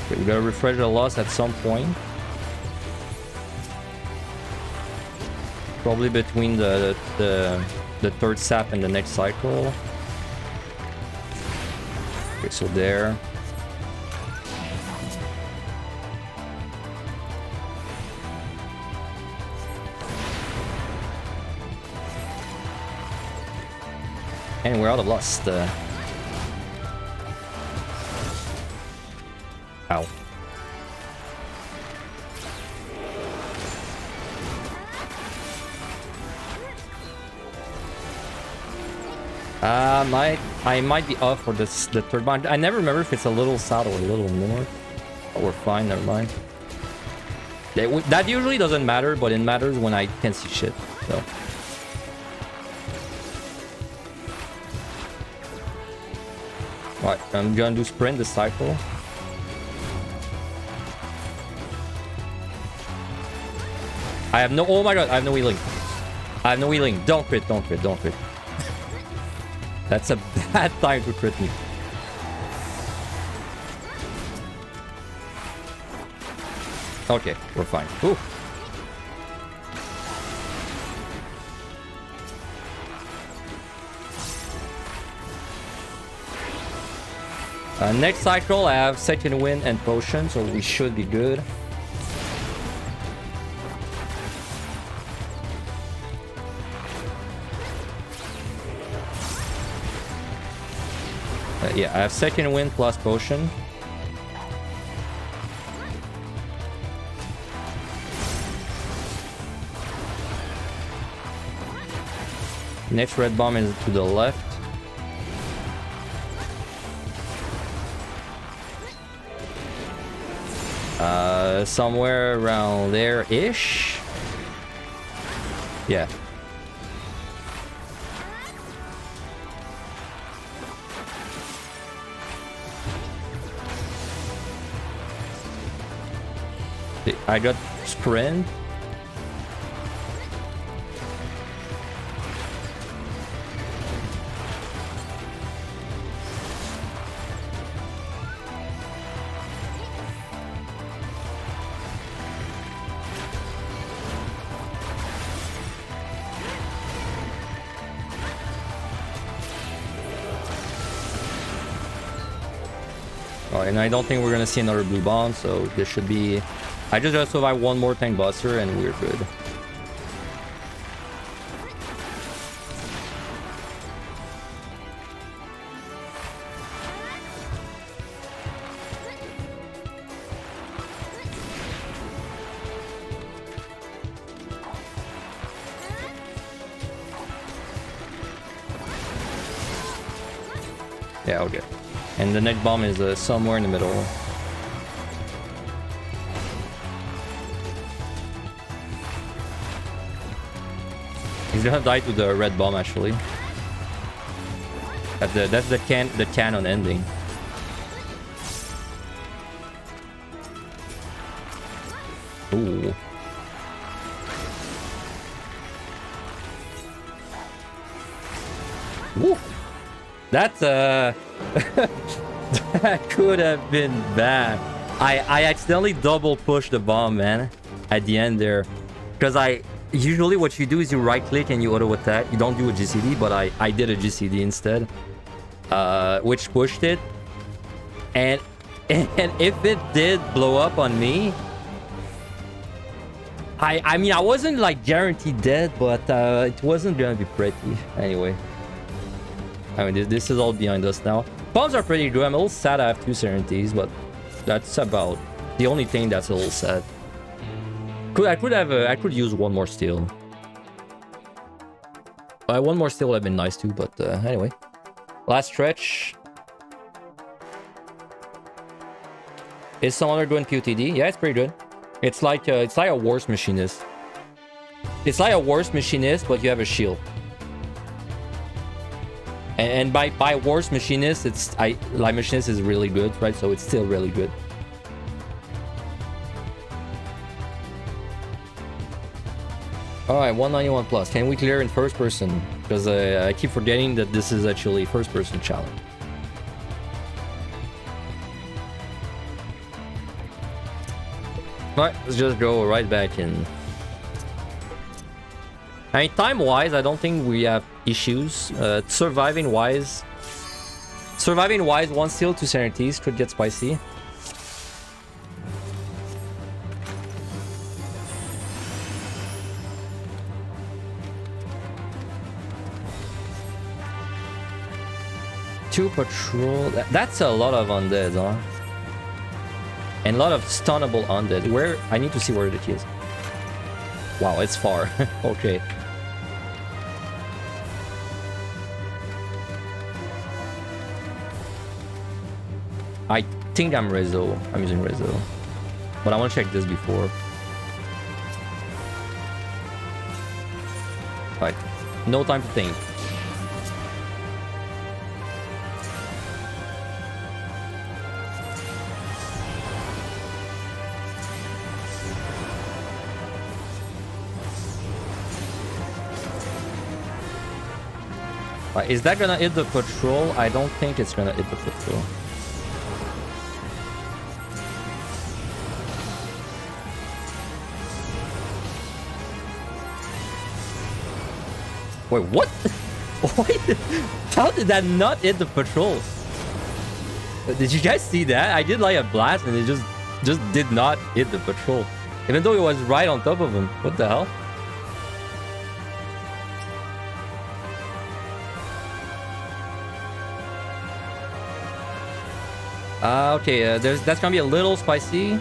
Okay, we gotta refresh the loss at some point. Probably between the third sap and the next cycle. Okay, so there. And we're out of lust. Ow. I might be off for this the third one. I never remember if it's a little south or a little north. Oh, we're fine, never mind. That usually doesn't matter, but it matters when I can't see shit. So. Alright, I'm gonna do sprint this cycle. I have no. Oh my god, I have no healing. I have no healing. Don't crit, don't crit, don't crit. That's a bad time to crit me. Okay, we're fine. Ooh. Next cycle, I have second wind and potion, so we should be good. Yeah, I have second wind plus potion. Next red bomb is to the left. Somewhere around there-ish. Yeah. I got sprint. And I don't think we're gonna see another blue bomb, so this should be... I just gotta survive one more tank buster and we're good. Yeah, okay. And the next bomb is somewhere in the middle. He's gonna die to the red bomb actually. That's the canon ending. Ooh. Woo. That's that could have been bad. I accidentally double pushed the bomb, man, at the end there. Because usually what you do is you right click and you auto attack. You don't do a GCD, but I did a GCD instead. Which pushed it. And if it did blow up on me, I mean I wasn't like guaranteed dead, but it wasn't gonna be pretty anyway. I mean this is all behind us now. Bombs are pretty good. I'm a little sad I have 2 Serenities, but that's about the only thing that's a little sad. I could use one more steel. One more steel would have been nice too, but anyway. Last stretch. Is someone doing PotD? Yeah, it's pretty good. It's like a worse machinist. It's like a worse machinist, but you have a shield. And by worse machinist, like machinist is really good, right? So it's still really good. Alright, 191 plus. Can we clear in first person? Because I keep forgetting that this is actually first person challenge. Alright, let's just go right back in. I mean, time-wise, I don't think we have issues. Surviving-wise, one steal, 2 Serenities could get spicy. 2 patrol. That's a lot of undead, huh? And a lot of stunnable undead. Where? I need to see where it is. Wow, it's far. Okay. I think I'm Rezo. I'm using Rezo. But I want to check this before. Alright. No time to think. Is that gonna hit the patrol? I don't think it's gonna hit the patrol. Wait, what? Wait, how did that not hit the patrol? Did you guys see that? I did like a blast and it just did not hit the patrol. Even though it was right on top of him. What the hell? Okay, that's gonna be a little spicy.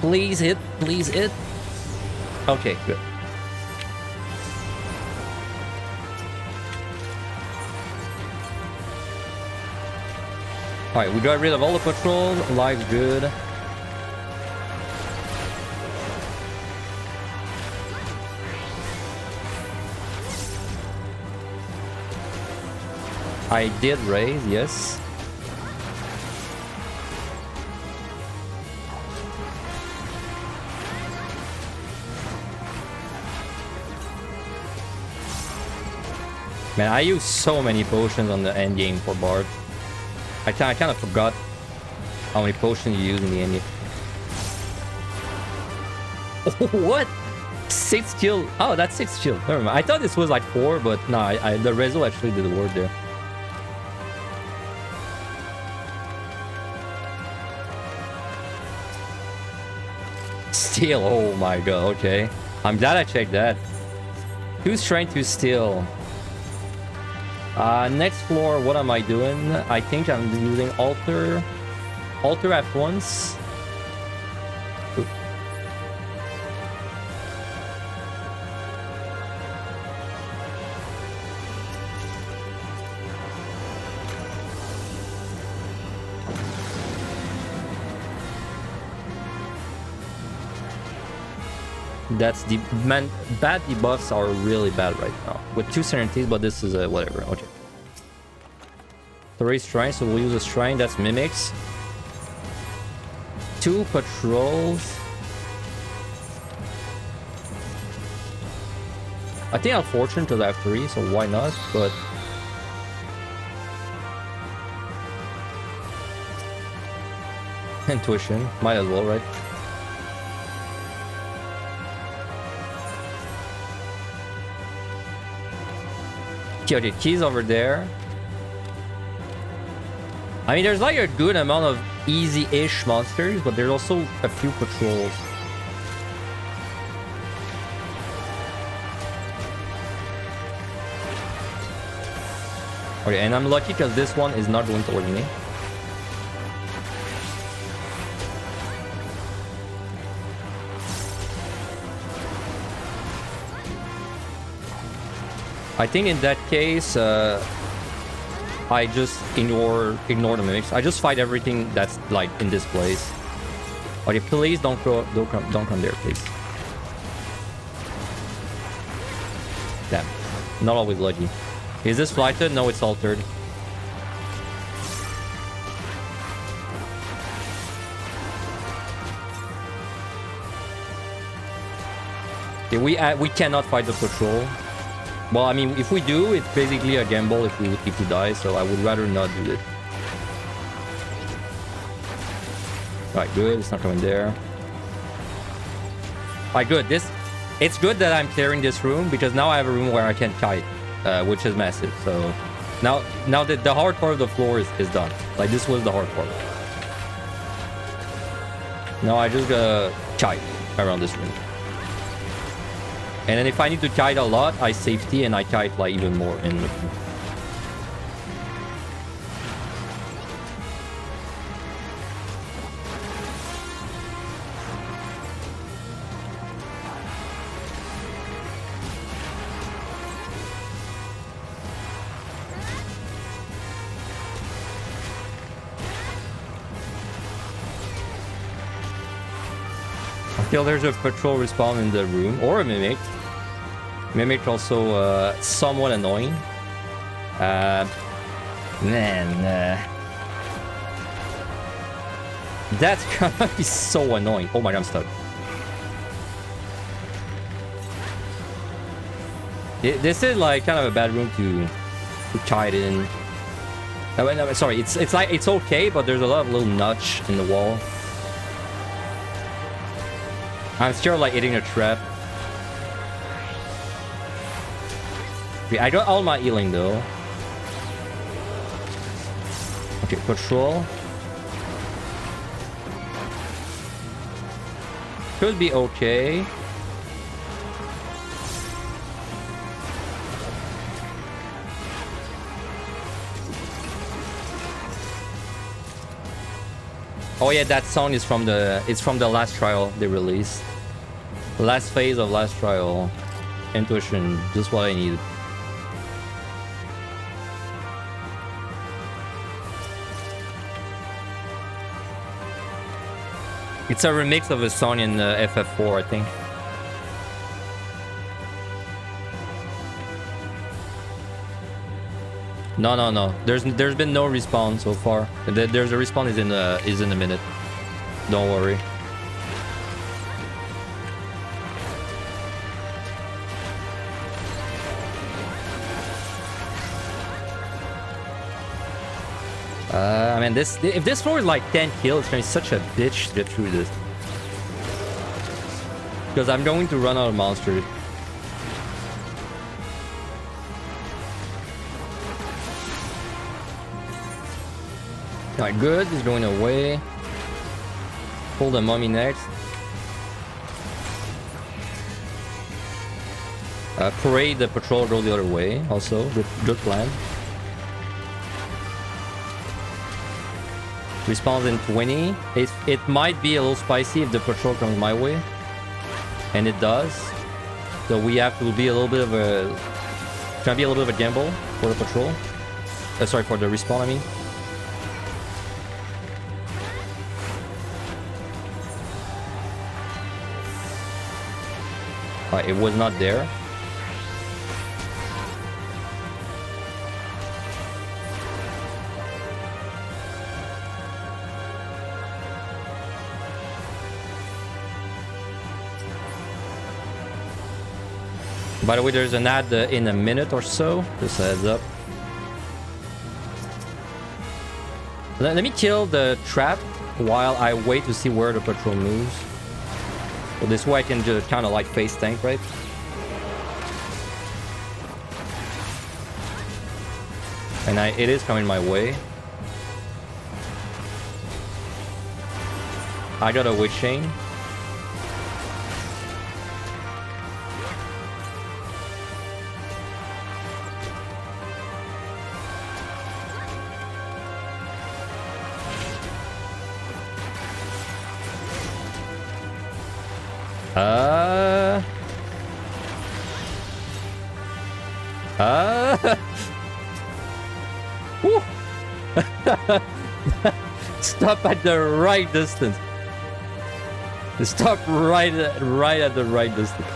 Please hit, please hit. Okay, good. Alright, we got rid of all the patrols. Life's good. I did raise, yes. Man, I use so many potions on the end game for Bard. I kind of forgot how many potions you use in the end game. Oh, what? 6 kill? Oh, that's 6 kill. Never mind. I thought this was like 4, but no, the Rezo actually did the work there. Steal. Oh my god, okay. I'm glad I checked that. 2 strength, 2 steal. Next floor, what am I doing? I think I'm using altar. Altar at once. Ooh. That's the man. Bad debuffs are really bad right now with 2 serenities, but this is a whatever. Okay. 3 strength, so we'll use a strength. That's mimics. 2 patrols. I think I'm fortunate because I have 3, so why not? But intuition, might as well, right? Okay, keys over there. I mean, there's like a good amount of easy-ish monsters, but there's also a few patrols. Okay, and I'm lucky because this one is not going towards me. I think in that case, I just ignore the mimics. I just fight everything that's like in this place. Okay, please don't come there, please. Damn, not always lucky. Is this flighted? No, it's altered. Okay, we cannot fight the patrol. Well, I mean, if we do, it's basically a gamble if we die, so I would rather not do it. Alright, good. It's not coming there. Alright, good. It's good that I'm clearing this room, because now I have a room where I can kite, which is massive. So now that the hard part of the floor is done. Like, this was the hard part. Now I just gotta kite around this room. And then if I need to kite a lot, I safety and I kite like even more in the... Until there's a patrol respawn in the room, or a mimic. Mimic also somewhat annoying. That's gonna be so annoying. Oh my god, I'm stuck. This is like kind of a bad room to kite in. No, sorry, it's like it's okay, but there's a lot of little notch in the wall. I'm still like hitting a trap. I got all my healing though. Okay, patrol. Could be okay. Oh yeah, that song is from the last trial they released. Last phase of last trial. Intuition, just what I needed. It's a remix of a song in FF4, I think. No. There's been no respawn so far. There's a respawn is in a minute. Don't worry. I mean, if this floor is like 10 kills, it's gonna be such a bitch to get through this. Because I'm going to run out of monsters. Alright, good. He's going away. Pull the mummy next. Parade the patrol, go the other way. Also, good plan. Respawns in 20. It might be a little spicy if the patrol comes my way. And it does. So we have to be a little bit of a... It's gonna be a little bit of a gamble for the patrol. Sorry, for the respawn, I mean. It was not there. By the way, there's an ad in a minute or so. Just a heads up. Let me kill the trap while I wait to see where the patrol moves. So this way I can just kind of like face tank, right? And it is coming my way. I got a witch chain. Stop at the right distance. Stop right at the right distance.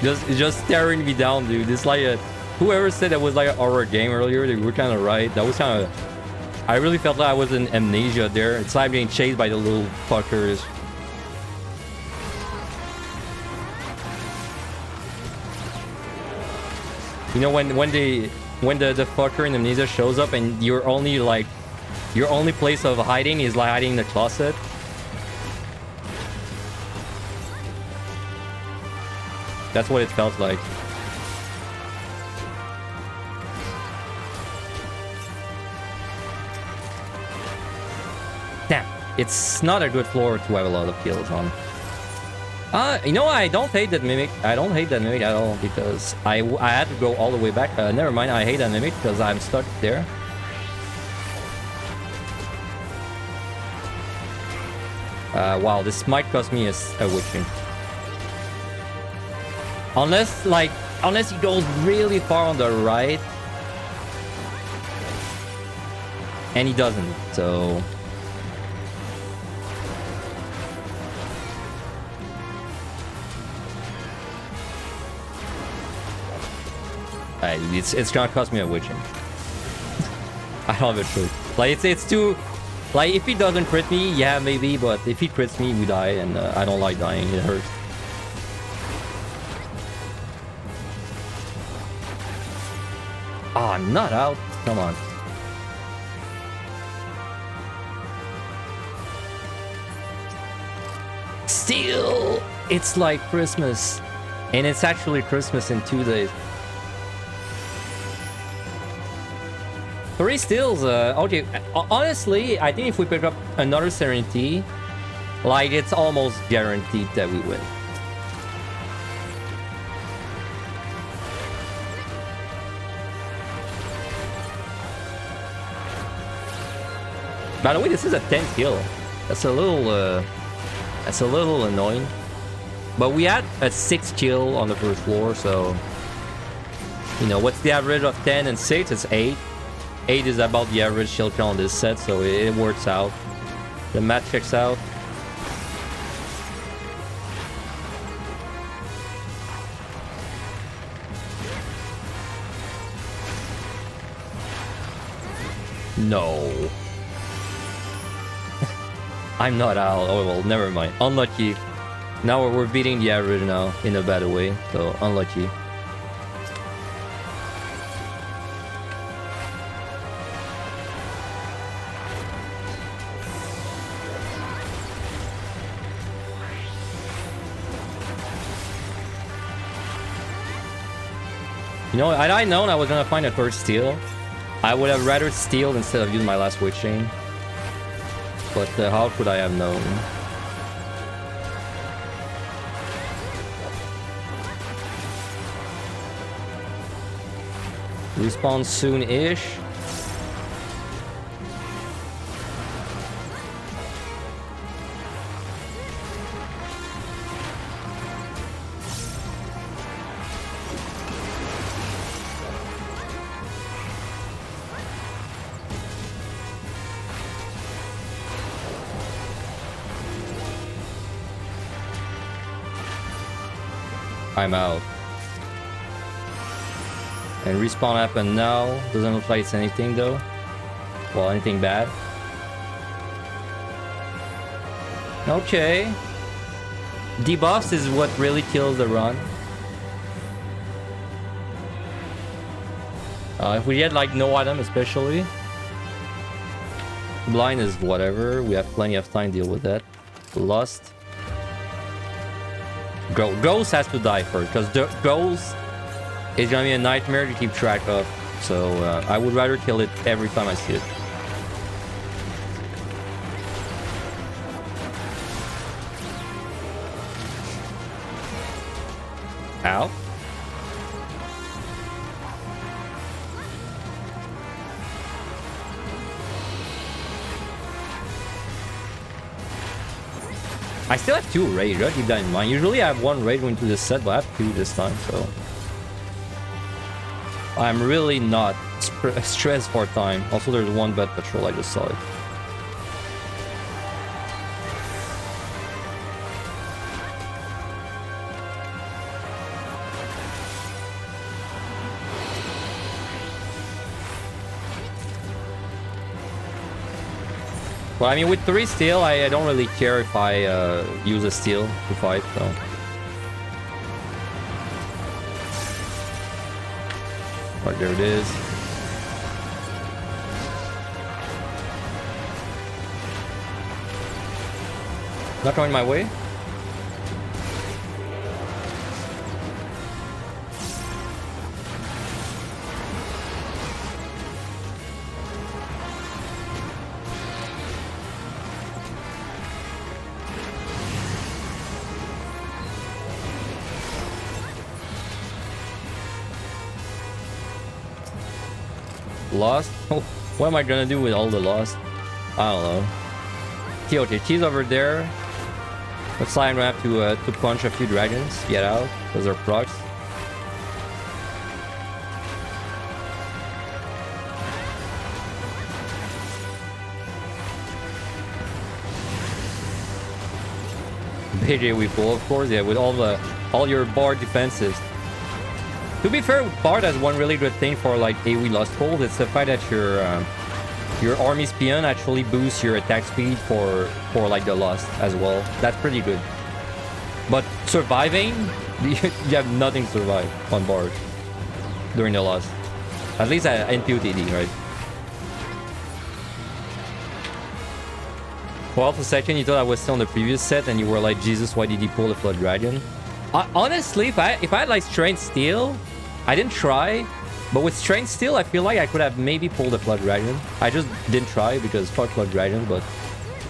Just staring me down, dude. It's like a... Whoever said that was like a horror game earlier, they were kind of right. That was kind of... I really felt like I was in amnesia there. It's like being chased by the little fuckers. You know, when the fucker in amnesia shows up and your only place of hiding is like hiding in the closet. That's what it felt like. Damn, it's not a good floor to have a lot of kills on. You know, I don't hate that mimic. I don't hate that mimic at all because I had to go all the way back. Never mind, I hate that mimic because I'm stuck there. Wow, this might cost me a witching. Unless he goes really far on the right. And he doesn't, so... It's gonna cost me a witching. I don't have a choice. Like it's too. Like if he doesn't crit me, yeah maybe, but if he crits me, we die, and I don't like dying. It hurts. Ah, I'm not out. Come on. Still, it's like Christmas, and it's actually Christmas in 2 days. 3 steals, okay, honestly, I think if we pick up another Serenity, like, it's almost guaranteed that we win. By the way, this is a 10 kill. That's a little annoying. But we had a 6 kill on the first floor, so... You know, what's the average of 10 and 6? It's 8. 8 is about the average shield kill on this set, so it works out. The math checks out. No. I'm not out. Oh well, never mind. Unlucky. Now we're beating the average now in a bad way, so unlucky. You know, had I known I was gonna find a third steal, I would have rather stealed instead of using my last witch chain. But how could I have known? Respawn soon-ish. I'm out. And respawn happened now. Doesn't look like it's anything though. Well, anything bad. Okay. Debuffs is what really kills the run. If we get like no item especially. Blind is whatever. We have plenty of time to deal with that. Lust. Ghost has to die first, because Ghost is gonna be a nightmare to keep track of. So I would rather kill it every time I see it. Ow. I still have 2 rage, I keep that in mind. Usually I have 1 rage going through this set, but I have 2 this time, so... I'm really not stressed for time. Also, there's 1 bed patrol, I just saw it. Well, I mean, with 3 steel, I don't really care if I use a steel to fight, so... But there it is. Not going my way? Lost? What am I gonna do with all the lost? I don't know. Okay, she's over there. Looks like I'm gonna have to punch a few dragons. Get out, because they're procs. BJ we pull, of course, yeah, with all your bar defenses. To be fair, Bard has one really good thing for like AoE Lost Cold. It's the fact that your army's peon actually boosts your attack speed for like the Lost as well. That's pretty good. But surviving, you have nothing to survive on Bard during the Lost. At least in PotD, right? Well, for a second you thought I was still on the previous set and you were like, Jesus, why did he pull the Flood Dragon? Honestly, if I had like Strength Steel, I didn't try, but with Strength Steel, I feel like I could have maybe pulled the Flood Dragon. I just didn't try because fuck Flood Dragon, but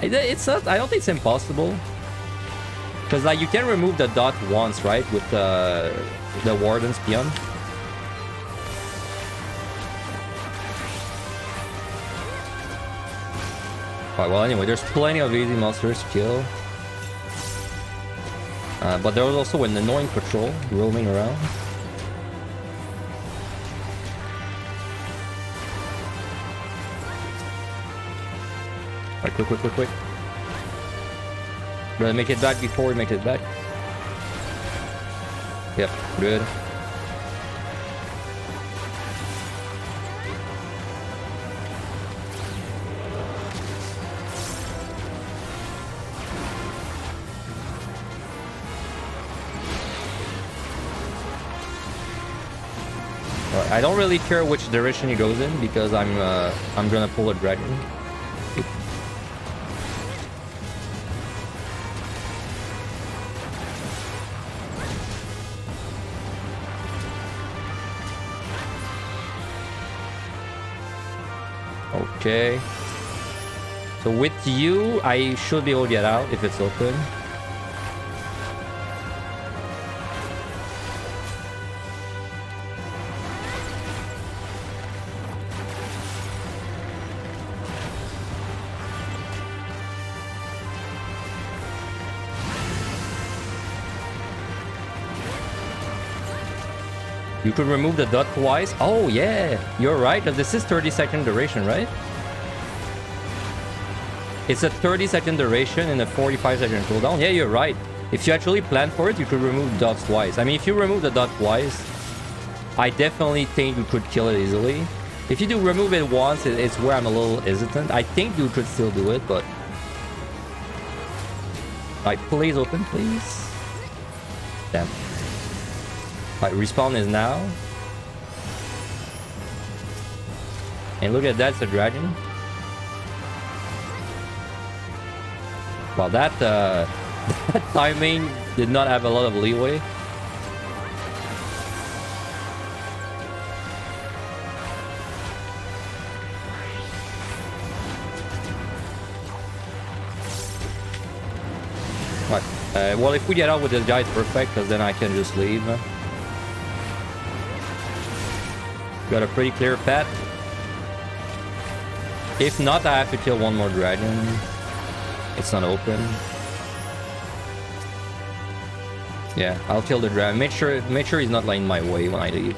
it's not, I don't think it's impossible. Because like you can remove the dot once, right, with the Warden's peon. Alright, well anyway, there's plenty of easy monsters to kill. But there was also an annoying patrol roaming around. Alright, quick. Gotta make it back before we make it back. Yep, good. I don't really care which direction he goes in because I'm gonna pull a dragon. Okay. So with you, I should be able to get out if it's open. You could remove the dot twice. Oh yeah, you're right. This is 30-second duration, right? It's a 30-second duration and a 45-second cooldown. Yeah, you're right. If you actually plan for it, you could remove dots twice. I mean, if you remove the dot twice, I definitely think you could kill it easily. If you do remove it once, it's where I'm a little hesitant. I think you could still do it, but... Alright, please open, please. Damn. Alright, respawn is now. And look at that, it's a dragon. Well, that, that timing did not have a lot of leeway. Right. Well, if we get out with this guy, it's perfect, because then I can just leave. Got a pretty clear path. If not, I have to kill one more dragon. It's not open. Yeah, I'll kill the dragon. Make sure he's not like in my way when I leave.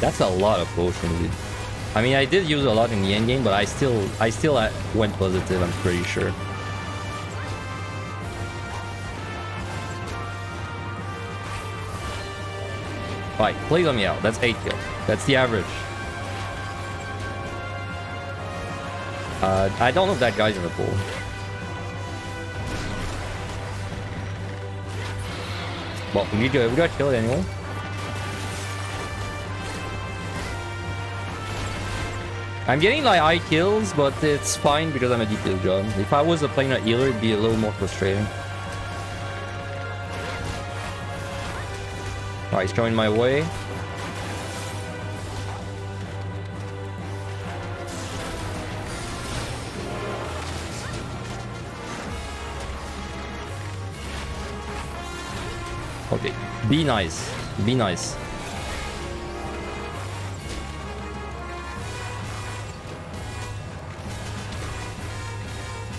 That's a lot of potions, dude. I mean, I did use a lot in the end game, but I still went positive, I'm pretty sure. Alright, please let me out. That's 8 kills. That's the average. I don't know if that guy's in the pool. Well, we got to kill it anyway. I'm getting like high kills, but it's fine because I'm a detail job. If I was playing a healer, it'd be a little more frustrating. Alright, he's coming my way. Okay, be nice. Be nice.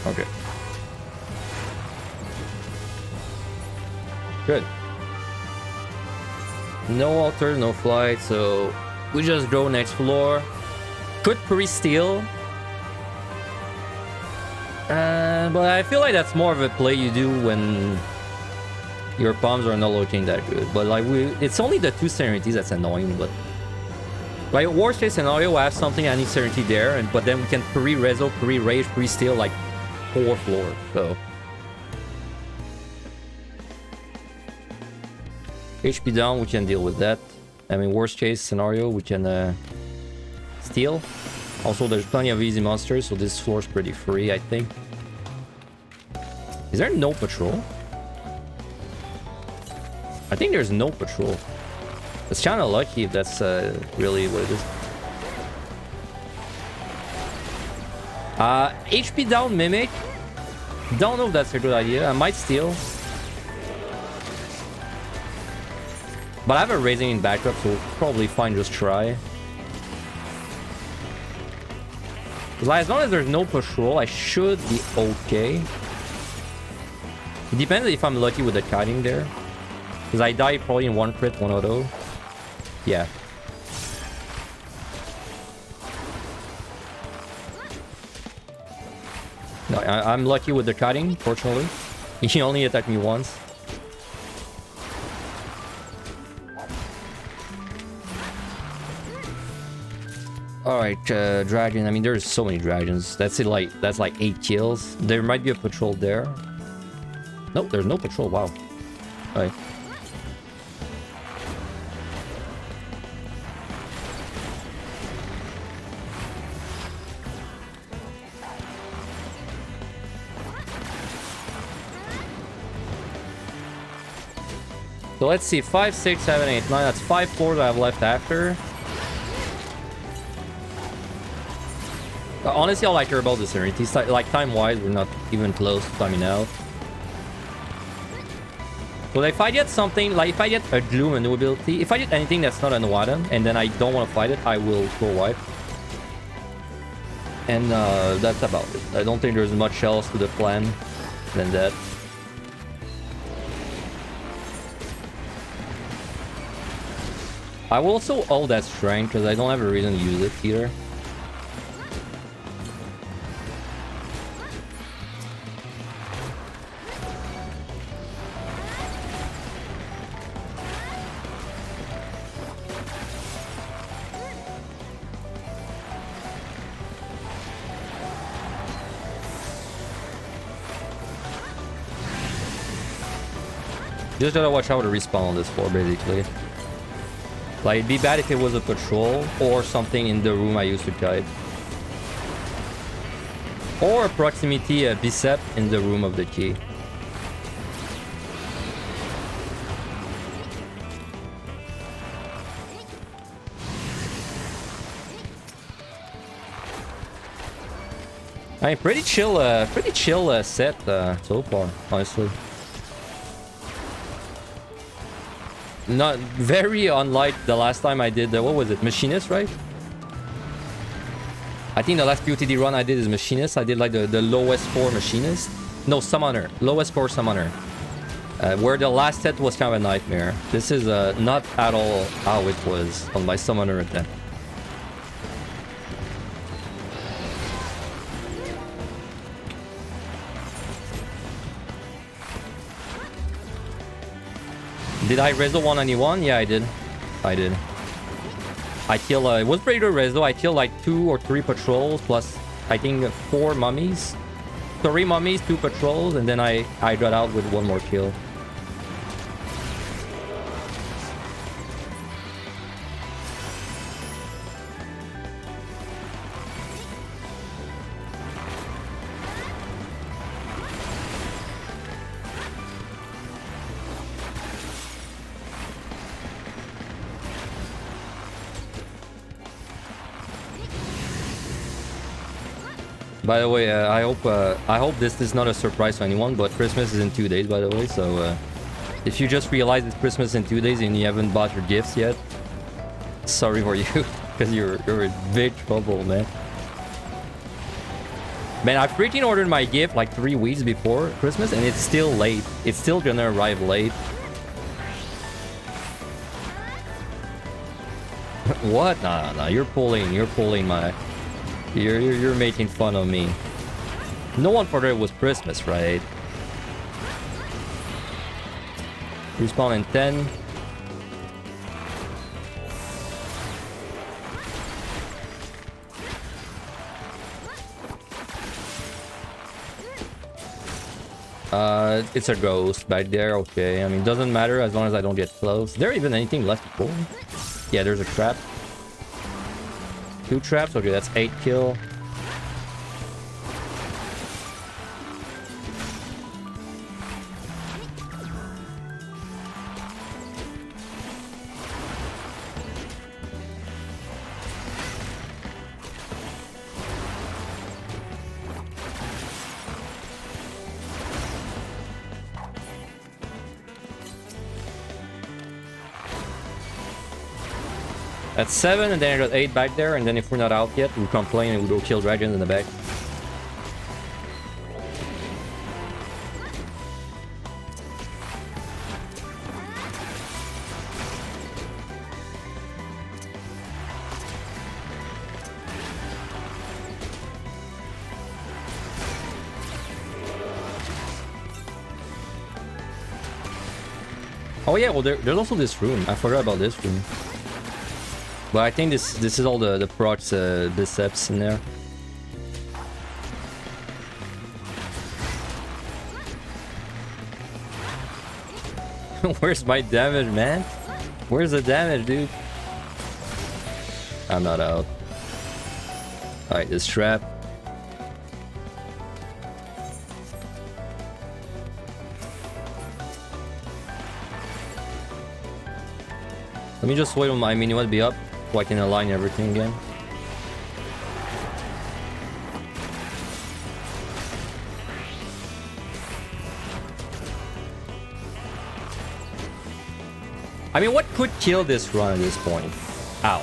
Okay. Good. No altar, no flight, so we just go next floor. Could pre-steal. But I feel like that's more of a play you do when your palms are not looking that good. But like it's only the 2 serenities that's annoying. But like worst case scenario, I have something I need serenity there, but then we can pre-rezo, pre-rage, pre-steal like 4 floors. So HP down, we can deal with that. I mean, worst case scenario, we can steal. Also, there's plenty of easy monsters, so this floor's pretty free, I think. Is there no patrol? I think there's no patrol. It's kind of lucky if that's really what it is. HP down Mimic. Don't know if that's a good idea. I might steal. But I have a raising in backup, so probably fine, just try. As long as there's no patrol, I should be okay. It depends if I'm lucky with the kiting there. Because I die probably in 1 crit, 1 auto. Yeah. No, I'm lucky with the kiting, fortunately. He only attacked me once. Alright, dragon. I mean, there's so many dragons. That's it, like, that's like 8 kills. There might be a patrol there. Nope, there's no patrol. Wow. Alright. So let's see, 5, 6, 7, 8, 9. That's 5 floors I have left after. Honestly, all I care about is serenity. Like, time-wise, we're not even close to timing out. But if I get something, like if I get a Gloom, a new ability, if I get anything that's not an Wadden, and then I don't want to fight it, I will full wipe. And that's about it. I don't think there's much else to the plan than that. I will also ult that strength, because I don't have a reason to use it either. Just gotta watch out to respawn on this floor, basically. Like, it'd be bad if it was a patrol or something in the room I used to guide. Or a proximity bicep in the room of the key. I mean, pretty chill set so far, honestly. Not very unlike the last time I did what was it, Machinist, right? I think the last POTD run I did is Machinist. I did like the lowest score Machinist. No, Summoner. Lowest score Summoner. Where the last set was kind of a nightmare. This is not at all how it was on my Summoner attempt. Did I rezo 191? Yeah, I did. I kill, it was pretty good rezo. I killed like 2 or 3 patrols plus, I think, 4 mummies. 3 mummies, 2 patrols, and then I got out with 1 more kill. By the way, I hope this is not a surprise to anyone, but Christmas is in 2 days, by the way. So if you just realized it's Christmas in 2 days and you haven't bought your gifts yet, sorry for you, because you're in big trouble, man. Man, I freaking ordered my gift like 3 weeks before Christmas, and it's still late. It's still gonna arrive late. What? Nah. You're pulling my... You're making fun of me. No one thought it was Christmas, right? Respawn in 10. It's a ghost back there. Okay, I mean, doesn't matter as long as I don't get close. Is there even anything left to pull? Yeah, there's a trap. 2 traps. Okay, that's 8 kill. That's 7, and then I got 8 back there, and then if we're not out yet, we complain and we go kill dragons in the back. Oh yeah, well there's also this room. I forgot about this room. But I think this is all the procs biceps in there. Where's my damage, man? Where's the damage, dude? I'm not out. Alright, this trap. Let me just wait on my mini to be up so I can align everything again. I mean, what could kill this run at this point? Ow.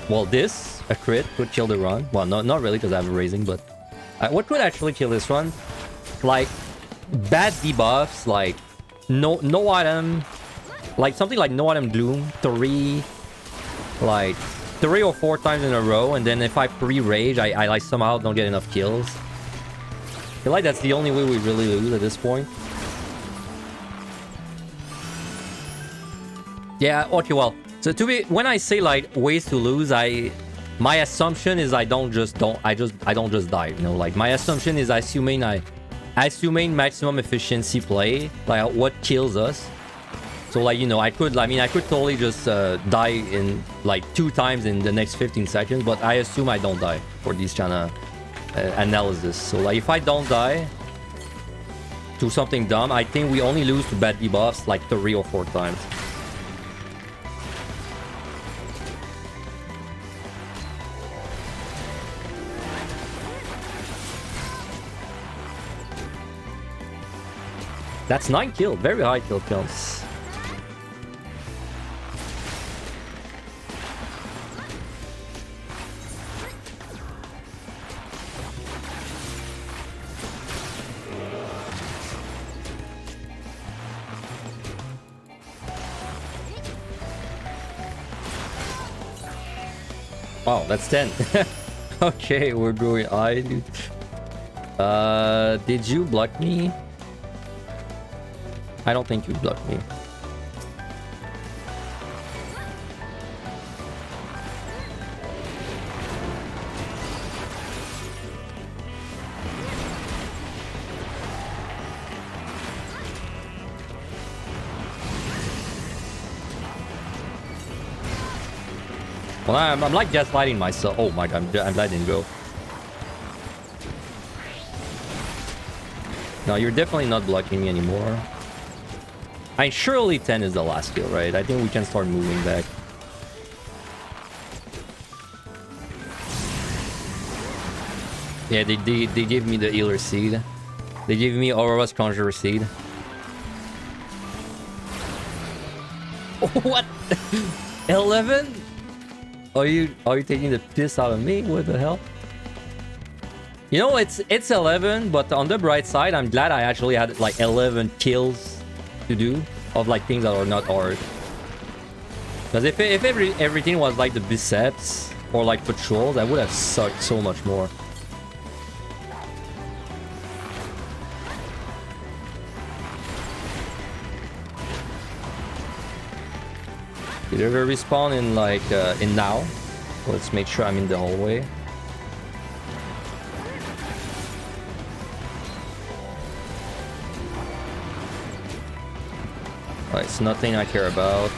Well, a crit could kill the run. Well, no, not really because I have a raising, but... what could actually kill this run? Like, bad debuffs, like, no item... Like, something like no item gloom, 3 or 4 times in a row, and then if I pre-rage, I like somehow don't get enough kills. I feel like that's the only way we really lose at this point. Yeah, okay, well, so when I say like ways to lose, my assumption is I don't just die, you know, like my assumption is assuming maximum efficiency play, like what kills us. So like, you know, I could totally just die in like 2 times in the next 15 seconds, but I assume I don't die for these kind of analysis. So like if I don't die to something dumb, I think we only lose to bad debuffs like 3 or 4 times. That's 9 kills, very high kill counts. Wow, that's 10. Okay, we're going high, dude. Did you block me? I don't think you blocked me. Well, I'm like gaslighting myself. Oh my god, I'm glad I didn't go. No, you're definitely not blocking me anymore. I mean, surely 10 is the last kill, right? I think we can start moving back. Yeah, they gave me the healer seed. They gave me Aurora's Conjurer seed. What? 11? Are you taking the piss out of me? What the hell? You know, it's 11, but on the bright side, I'm glad I actually had like 11 kills to do of like things that are not hard. Because if everything was like the biceps or like patrols, I would have sucked so much more. Did it ever respawn in like in now? Let's make sure I'm in the hallway. It's nothing I care about.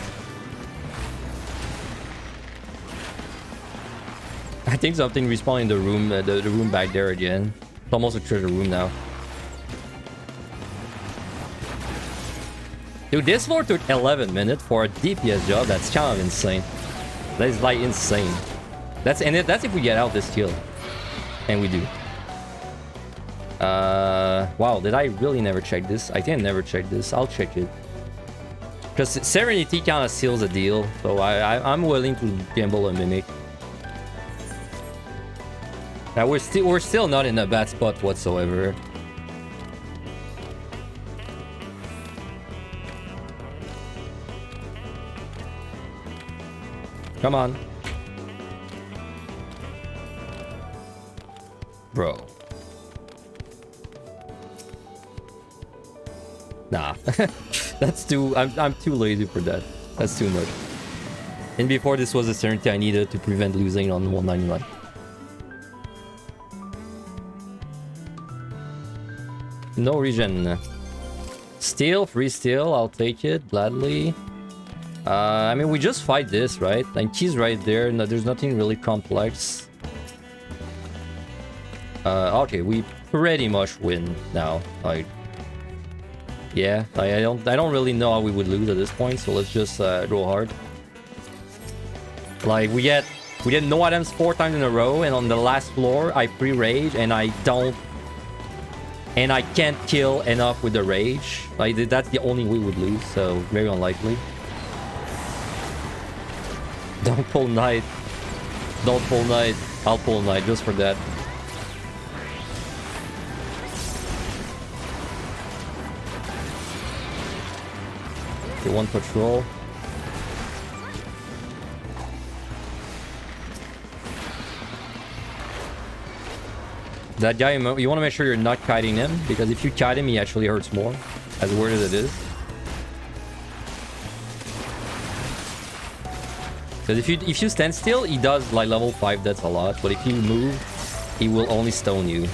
I think something respawned in the room, the room back there again. It's almost a treasure room now. Dude, this floor took 11 minutes for a DPS job. That's kind of insane. That is like insane. That's if we get out this kill, and we do. Wow, did I really never check this? I think I never checked this. I'll check it. Because Serenity kind of seals the deal, so I'm willing to gamble a Mimic. Now we're still not in a bad spot whatsoever. Come on. Bro. Nah. That's too... I'm too lazy for that. That's too much. And before this was a certainty I needed to prevent losing on 199. No regen. Steal, free steal, I'll take it gladly. I mean, we just fight this, right? And he's right there. No, there's nothing really complex. Okay, we pretty much win now. Like, yeah, I don't really know how we would lose at this point. So let's just go hard. Like we get no items 4 times in a row, and on the last floor I pre-rage and I can't kill enough with the rage. Like that's the only way we would lose. So very unlikely. Don't pull knight. Don't pull knight. I'll pull knight just for that. Okay, 1 patrol. That guy, you want to make sure you're not kiting him, because if you kite him, he actually hurts more, as weird as it is. Because if you stand still, he does like level 5 deaths a lot, but if you move, he will only stone you.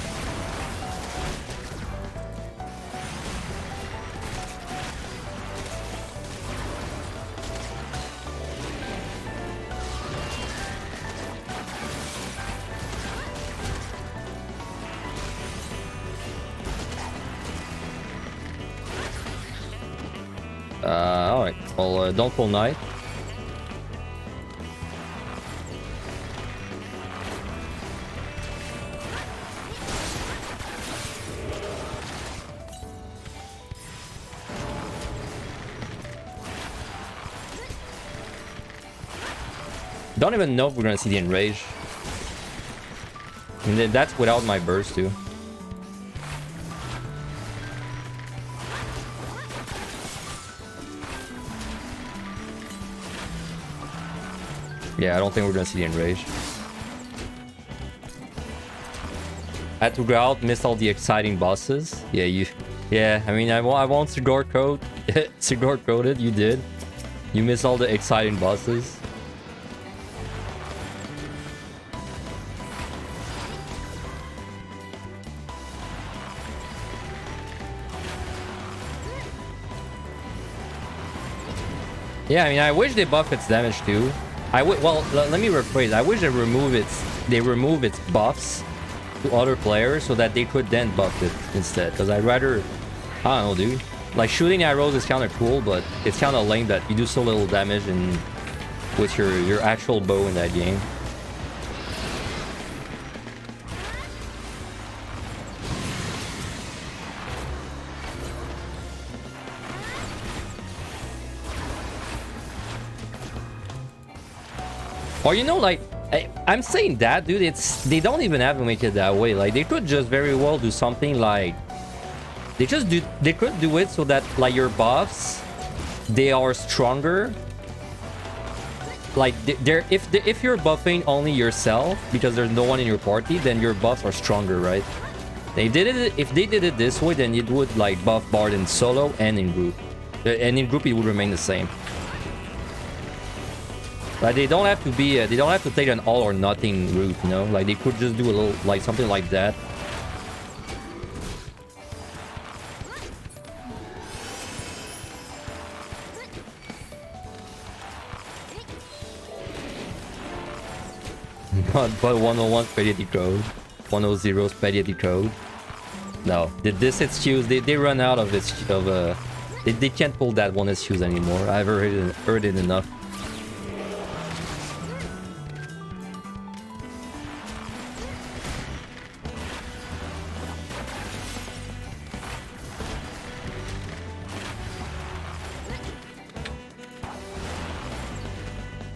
Alright, well, don't pull knight. Don't even know if we're gonna see the enrage. And that's without my burst too. Yeah, I don't think we're gonna see the enrage. Had to go out, missed all the exciting bosses. Yeah, I mean, I won't cigar code. Cigar coded, you did. You missed all the exciting bosses. Yeah, I mean, I wish they buff its damage too. Well, let me rephrase. I wish they remove its buffs to other players so that they could then buff it instead. Because I'd rather, I don't know, dude. Like shooting arrows is kind of cool, but it's kind of lame that you do so little damage with your actual bow in that game. Or you know, like I'm saying that, dude. They don't even have to make it that way. Like they could just very well do something like they could do it so that like your buffs, they are stronger like if you're buffing only yourself because there's no one in your party, then your buffs are stronger, right? If they did it this way, then it would like buff Bard in solo and in group. And in group it would remain the same. Like they don't have to be they don't have to take an all or nothing route, you know? Like they could just do a little like something like that. But 101 spaghetti code, 100 spaghetti code. No, this excuse they run out of its they can't pull that one excuse anymore. I've heard it enough.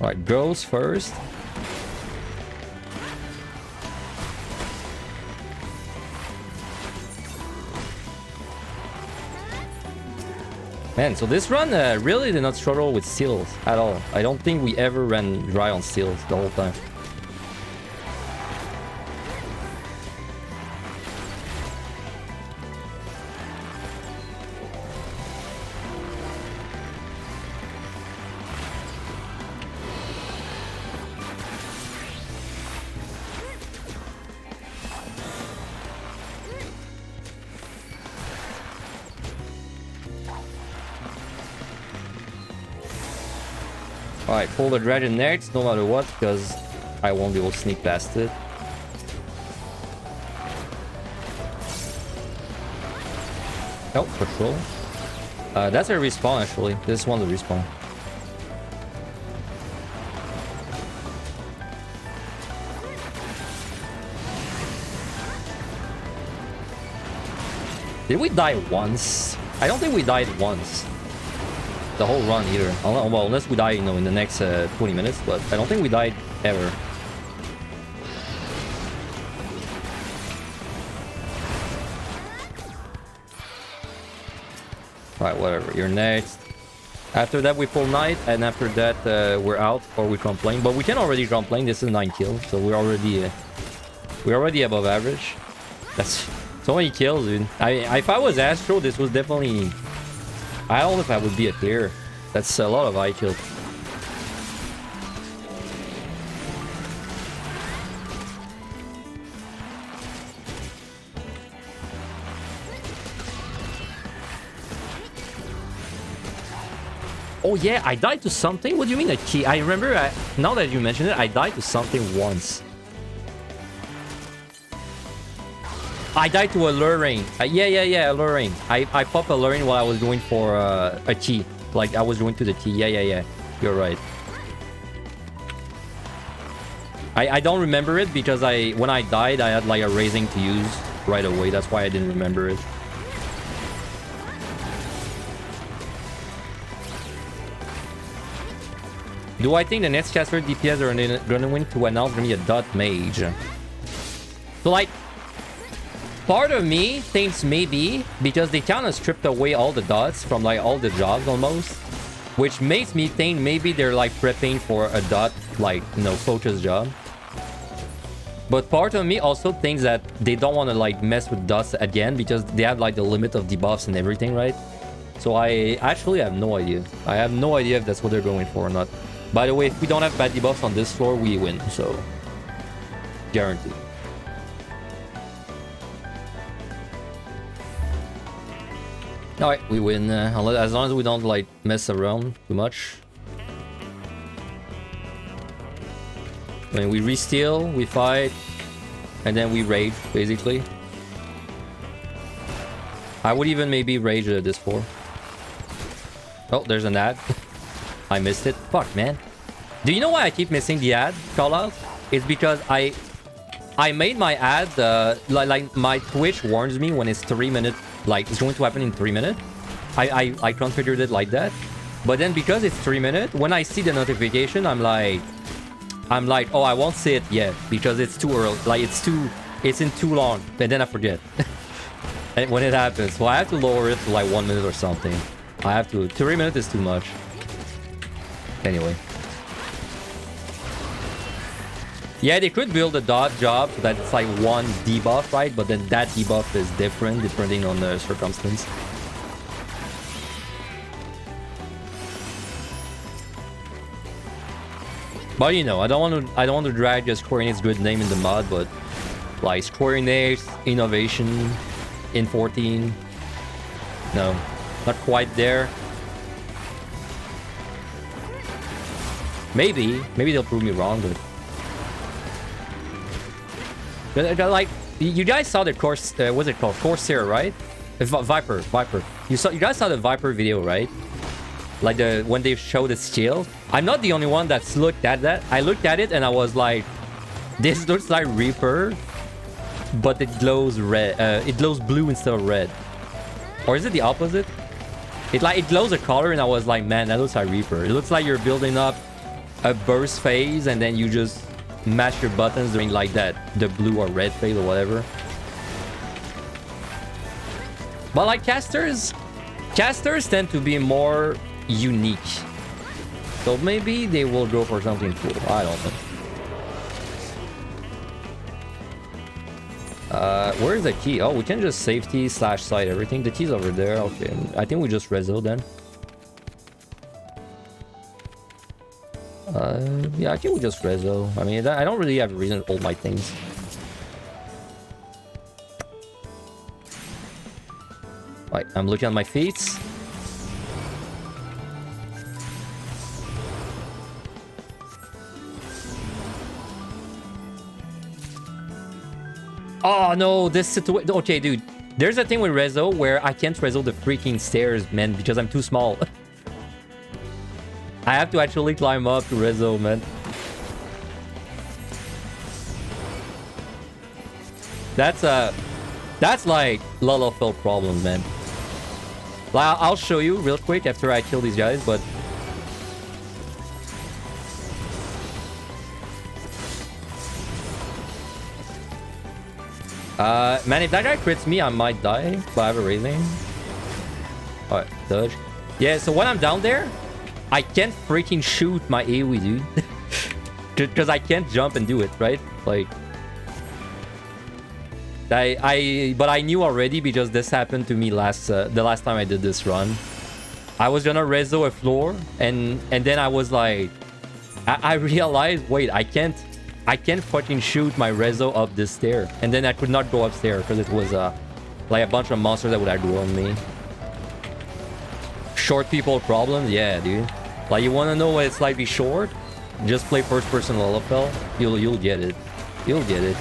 All right, girls first. Man, so this run really did not struggle with steals at all. I don't think we ever ran dry on steals the whole time. Alright, pull the dragon next, no matter what, because I won't be able to sneak past it. Oh, patrol. That's a respawn actually. This one's a respawn. Did we die once? I don't think we died once. The whole run either. Well, unless we die, you know, in the next 20 minutes, but I don't think we died ever. Alright, whatever. You're next. After that, we pull Knight, and after that, we're out or we complain. But we can already complain. This is 9 kills, so we're already above average. That's so many kills, dude. If I was Astro, this was definitely. I don't know if I would be a clear. That's a lot of high kills. Oh yeah, I died to something? What do you mean a key? I remember, now that you mention it, I died to something once. I died to a luring. Yeah, luring. I popped a luring while I was going for a key. Like I was going to the key. Yeah. You're right. I don't remember it because when I died, I had like a raising to use right away. That's why I didn't remember it. Do I think the next caster DPS are gonna win to announce gonna be a dot mage? So like. Part of me thinks maybe because they kind of stripped away all the dots from like all the jobs almost, which makes me think maybe they're like prepping for a dot like, you know, focus job. But part of me also thinks that they don't want to like mess with dots again because they have like the limit of debuffs and everything, right? So I actually have no idea. I have no idea if that's what they're going for or not. By the way, if we don't have bad debuffs on this floor, we win. So guaranteed. Alright, we win, as long as we don't like mess around too much. I mean, we re-steal, we fight, and then we rage, basically. I would even maybe rage this floor. Oh, there's an ad. I missed it. Fuck, man. Do you know why I keep missing the ad call-out? It's because I made my ad, like my Twitch warns me when it's 3 minutes. Like, it's going to happen in 3 minutes. I configured it like that. But then because it's 3 minutes, when I see the notification, I'm like, oh, I won't see it yet because it's too early. Like, it's in too long. And then I forget. And when it happens. So I have to lower it to like 1 minute or something. I have to. 3 minutes is too much. Anyway. Yeah, they could build a dot job so that it's like one debuff, right? But then that debuff is different depending on the circumstance. But you know, I don't want to drag Square Enix good name in the mud, but like Square Enix innovation in 14, no, not quite there. Maybe they'll prove me wrong, but like you guys saw the course, what's it called, Corsair, right? Viper. You guys saw the Viper video, right? Like when they showed the shield. I'm not the only one that's looked at that. I looked at it and I was like, this looks like Reaper, but it glows red. It glows blue instead of red. Or is it the opposite? It glows a color and I was like, man, that looks like Reaper. It looks like you're building up a burst phase and then you just mash your buttons during like that, the blue or red phase or whatever. But like casters tend to be more unique, so maybe they will go for something cool. I don't know. Where's the key? Oh, we can just safety / side everything. The key's over there. Okay, I think we just reso then. Yeah, I think we just reso. I mean, I don't really have a reason to hold my things. Right, I'm looking at my feats. Oh no, this situation. Okay, dude. There's a thing with reso where I can't reso the freaking stairs, man, because I'm too small. I have to actually climb up to reso, man. That's like Lalafell problem, man. I'll show you real quick after I kill these guys, but man, if that guy crits me, I might die, but I have a raising. Alright, dodge. Yeah, so when I'm down there, I can't freaking shoot my AoE, dude. Because I can't jump and do it, right? Like, but I knew already because this happened to me the last time I did this run. I was gonna reso a floor, and then I was like, I realized, wait, I can't fucking shoot my reso up this stair, and then I could not go upstairs because it was like a bunch of monsters that would aggro on me. Short people problem, yeah, dude. Like, you want to know what it's like to be short? Just play first person Lalafell. You'll get it. You'll get it.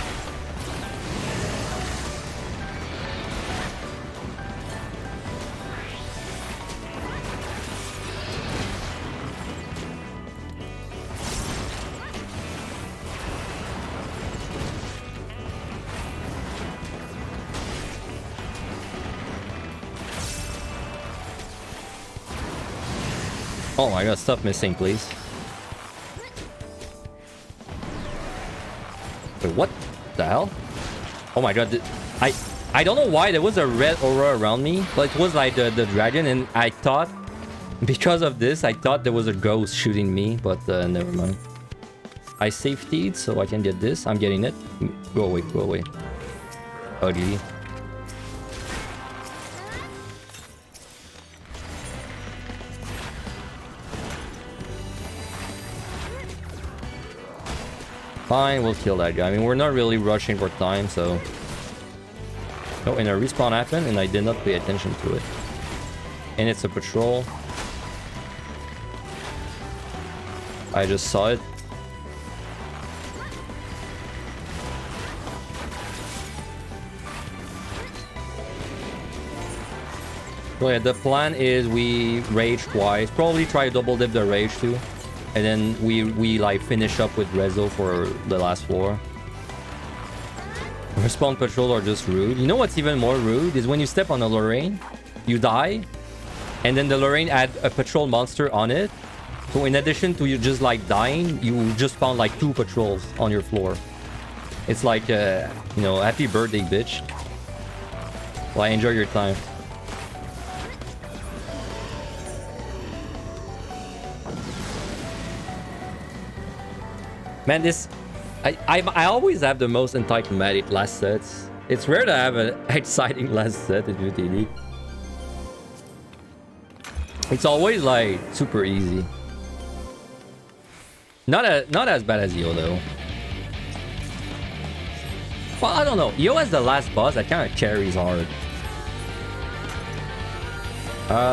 Oh my god, stuff missing, please. Wait, what the hell? Oh my god, I don't know why there was a red aura around me, but it was like the dragon, and I thought, because of this, I thought there was a ghost shooting me, but never mind. I safetied, so I can get this. I'm getting it. Go away, go away. Ugly. Fine, we'll kill that guy. I mean, we're not really rushing for time, so... Oh, and a respawn happened, and I did not pay attention to it. And it's a patrol. I just saw it. So yeah, the plan is we rage twice. Probably try to double dip the rage too. And then we like finish up with reso for the last floor. Respawn patrol are just rude. You know what's even more rude is when you step on a Lorraine, you die, and then the Lorraine add a patrol monster on it. So in addition to you just like dying, you just found like 2 patrols on your floor. It's like, you know, happy birthday, bitch. Well, enjoy your time. Man, this... I always have the most anti-climatic last sets. It's rare to have an exciting last set in UTD. It's always like super easy. Not as bad as Yo though. Well, I don't know. Yo as the last boss, that kind of carries hard.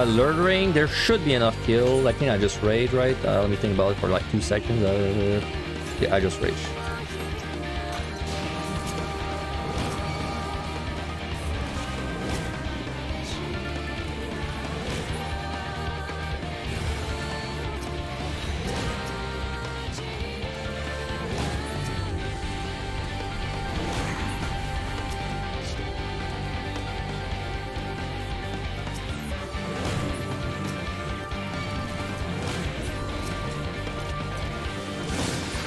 Luring, there should be enough kill. I think I just rage, right? Let me think about it for like 2 seconds. Yeah, I just rage.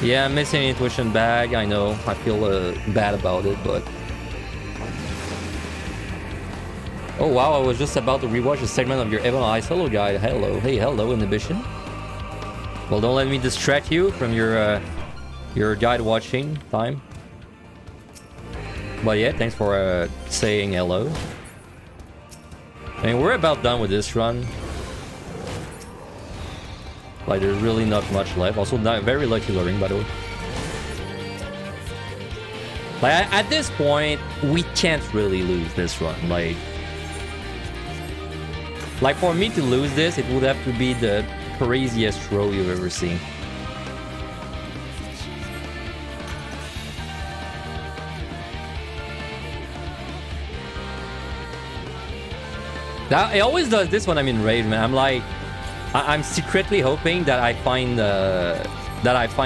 Yeah, I'm missing intuition bag. I know. I feel bad about it, but... Oh wow, I was just about to rewatch a segment of your Evan Eyes. Hello, guy. Hello. Hey, hello, Inhibition. Well, don't let me distract you from your guide watching time. But yeah, thanks for saying hello. I mean, we're about done with this run. Like, there's really not much left. Also, not very lucky luring, by the way. Like, at this point, we can't really lose this run. Like, for me to lose this, it would have to be the craziest throw you've ever seen. It always does this when I'm in raid, man. I'm like... I'm secretly hoping that I find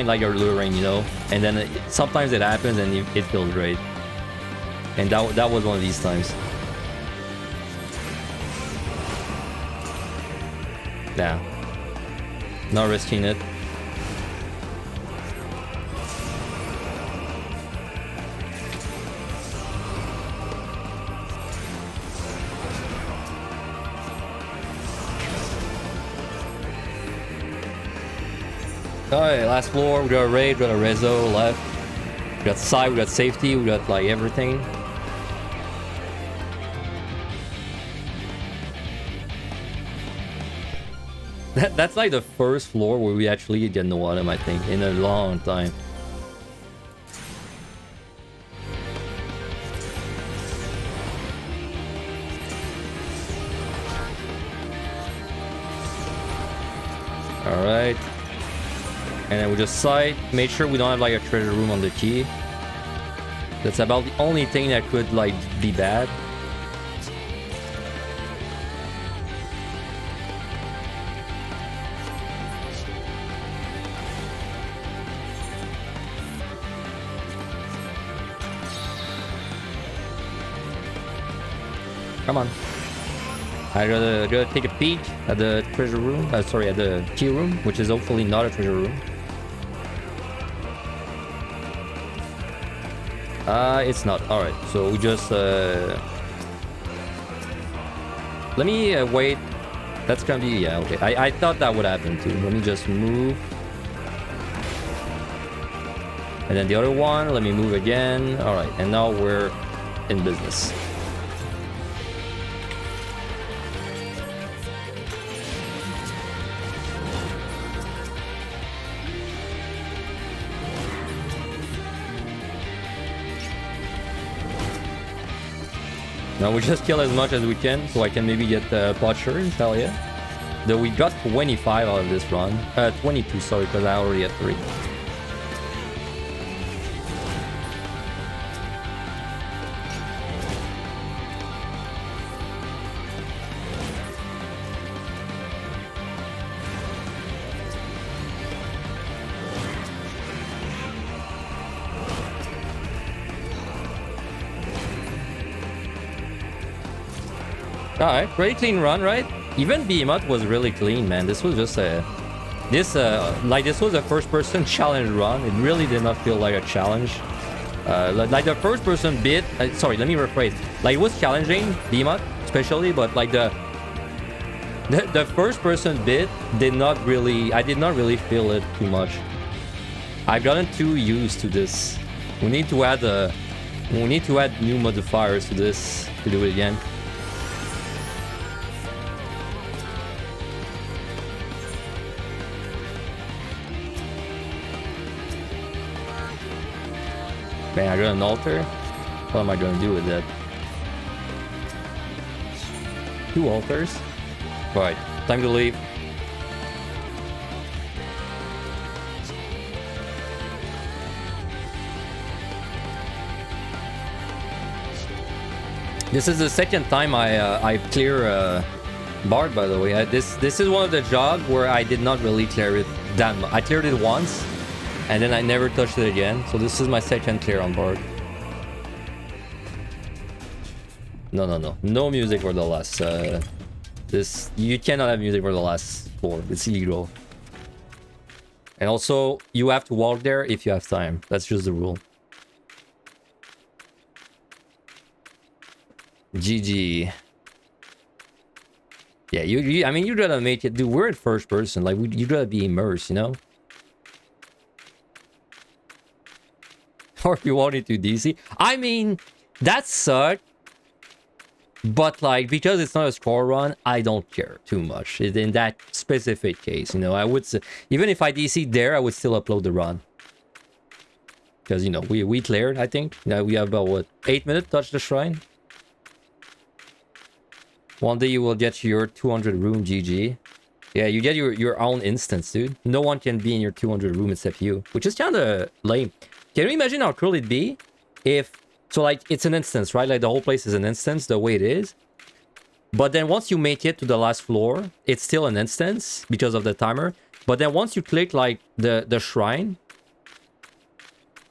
like your luring, you know, and then sometimes it happens and it feels great. And that was one of these times. Yeah, not risking it. Alright, last floor, we got a raid, we got a rezo left. We got side, we got safety, we got like everything. That's like the first floor where we actually get no autumn, I think, in a long time. Alright. And then we just sight, make sure we don't have like a treasure room on the key. That's about the only thing that could like be bad. Come on. I gotta take a peek at the treasure room. Sorry, at the key room, which is hopefully not a treasure room. It's not. Alright, so we just... Let me wait. That's gonna be... Yeah, okay. I thought that would happen too. Let me just move. And then the other one, let me move again. Alright, and now we're in business. Now we just kill as much as we can, so I can maybe get potshers, hell yeah. Though we got 25 out of this run. 22, sorry, because I already had 3. Alright, pretty clean run, right? Even Behemoth was really clean, man. This was just a... This was a first-person challenge run. It really did not feel like a challenge. Like the first-person bit... sorry, let me rephrase. Like, it was challenging, Behemoth, especially, but like the first-person bit did not really... I did not really feel it too much. I've gotten too used to this. We need to add new modifiers to this to do it again. Man, I got an altar. What am I gonna do with that? 2 altars. Right, time to leave. This is the second time I clear Bard, by the way. This is one of the jobs where I did not really clear it that much. I cleared it once, and then I never touched it again. So this is my second clear on Bard. No music for the last. You cannot have music for the last floor. It's illegal. And also, you have to walk there if you have time. That's just the rule. GG. Yeah, I mean, you gotta make it. Dude, we're at first person. Like, you gotta be immersed, you know? Or if you want it to DC. I mean, that sucked. But, like, because it's not a score run, I don't care too much. In that specific case, you know, I would say, even if I DC there, I would still upload the run. Because, you know, we cleared, I think. Now we have about, what, 8 minutes to touch the shrine? One day you will get your 200 room, GG. Yeah, you get your own instance, dude. No one can be in your 200 room except you, which is kind of lame. Can you imagine how cool it'd be if... So, like, it's an instance, right? Like, the whole place is an instance, the way it is. But then once you make it to the last floor, it's still an instance because of the timer. But then once you click, like, the shrine,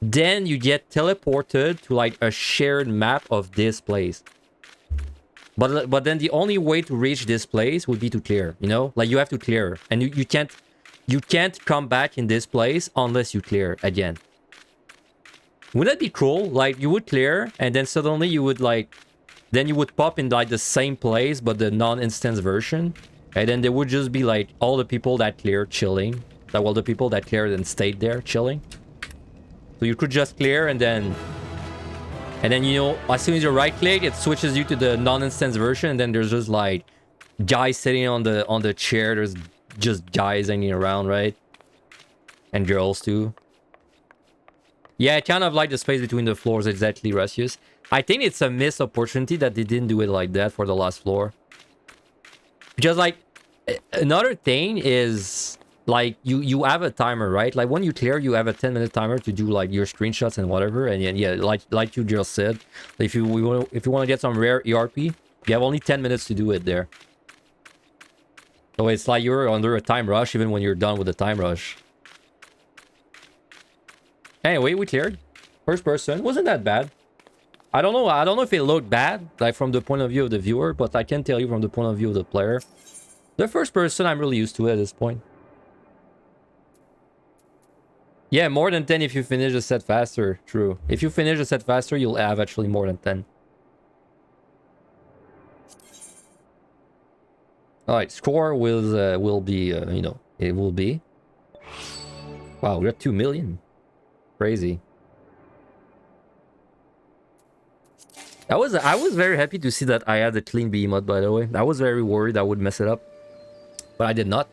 then you get teleported to, like, a shared map of this place. But then the only way to reach this place would be to clear, you know? Like, you have to clear. And you can't come back in this place unless you clear again. Wouldn't that be cool? Like, you would clear, and then suddenly you would, like... Then you would pop in, like, the same place, but the non-instance version. And then there would just be, like, all the people that cleared chilling. Like, well, the people that cleared and stayed there chilling. So you could just clear, and then... And then, you know, as soon as you right-click, it switches you to the non-instance version, and then there's just, like, guys sitting on the chair. There's just guys hanging around, right? And girls, too. Yeah, kind of like the space between the floors, exactly, Russius. I think it's a missed opportunity that they didn't do it like that for the last floor. Because, like, another thing is... Like, you have a timer, right? Like, when you clear, you have a 10-minute timer to do, like, your screenshots and whatever. And yeah, like you just said, if you want to get some rare ERP, you have only 10 minutes to do it there. So it's like you're under a time rush even when you're done with the time rush. Anyway, we cleared. First person. Wasn't that bad. I don't know if it looked bad, like, from the point of view of the viewer, but I can tell you from the point of view of the player. The first person, I'm really used to it at this point. Yeah, more than 10 if you finish the set faster. True. If you finish the set faster, you'll have actually more than 10. Alright, score will be, you know, it will be. Wow, we got 2 million. Crazy. I was very happy to see that I had a clean Behemoth, by the way. I was very worried I would mess it up. But I did not.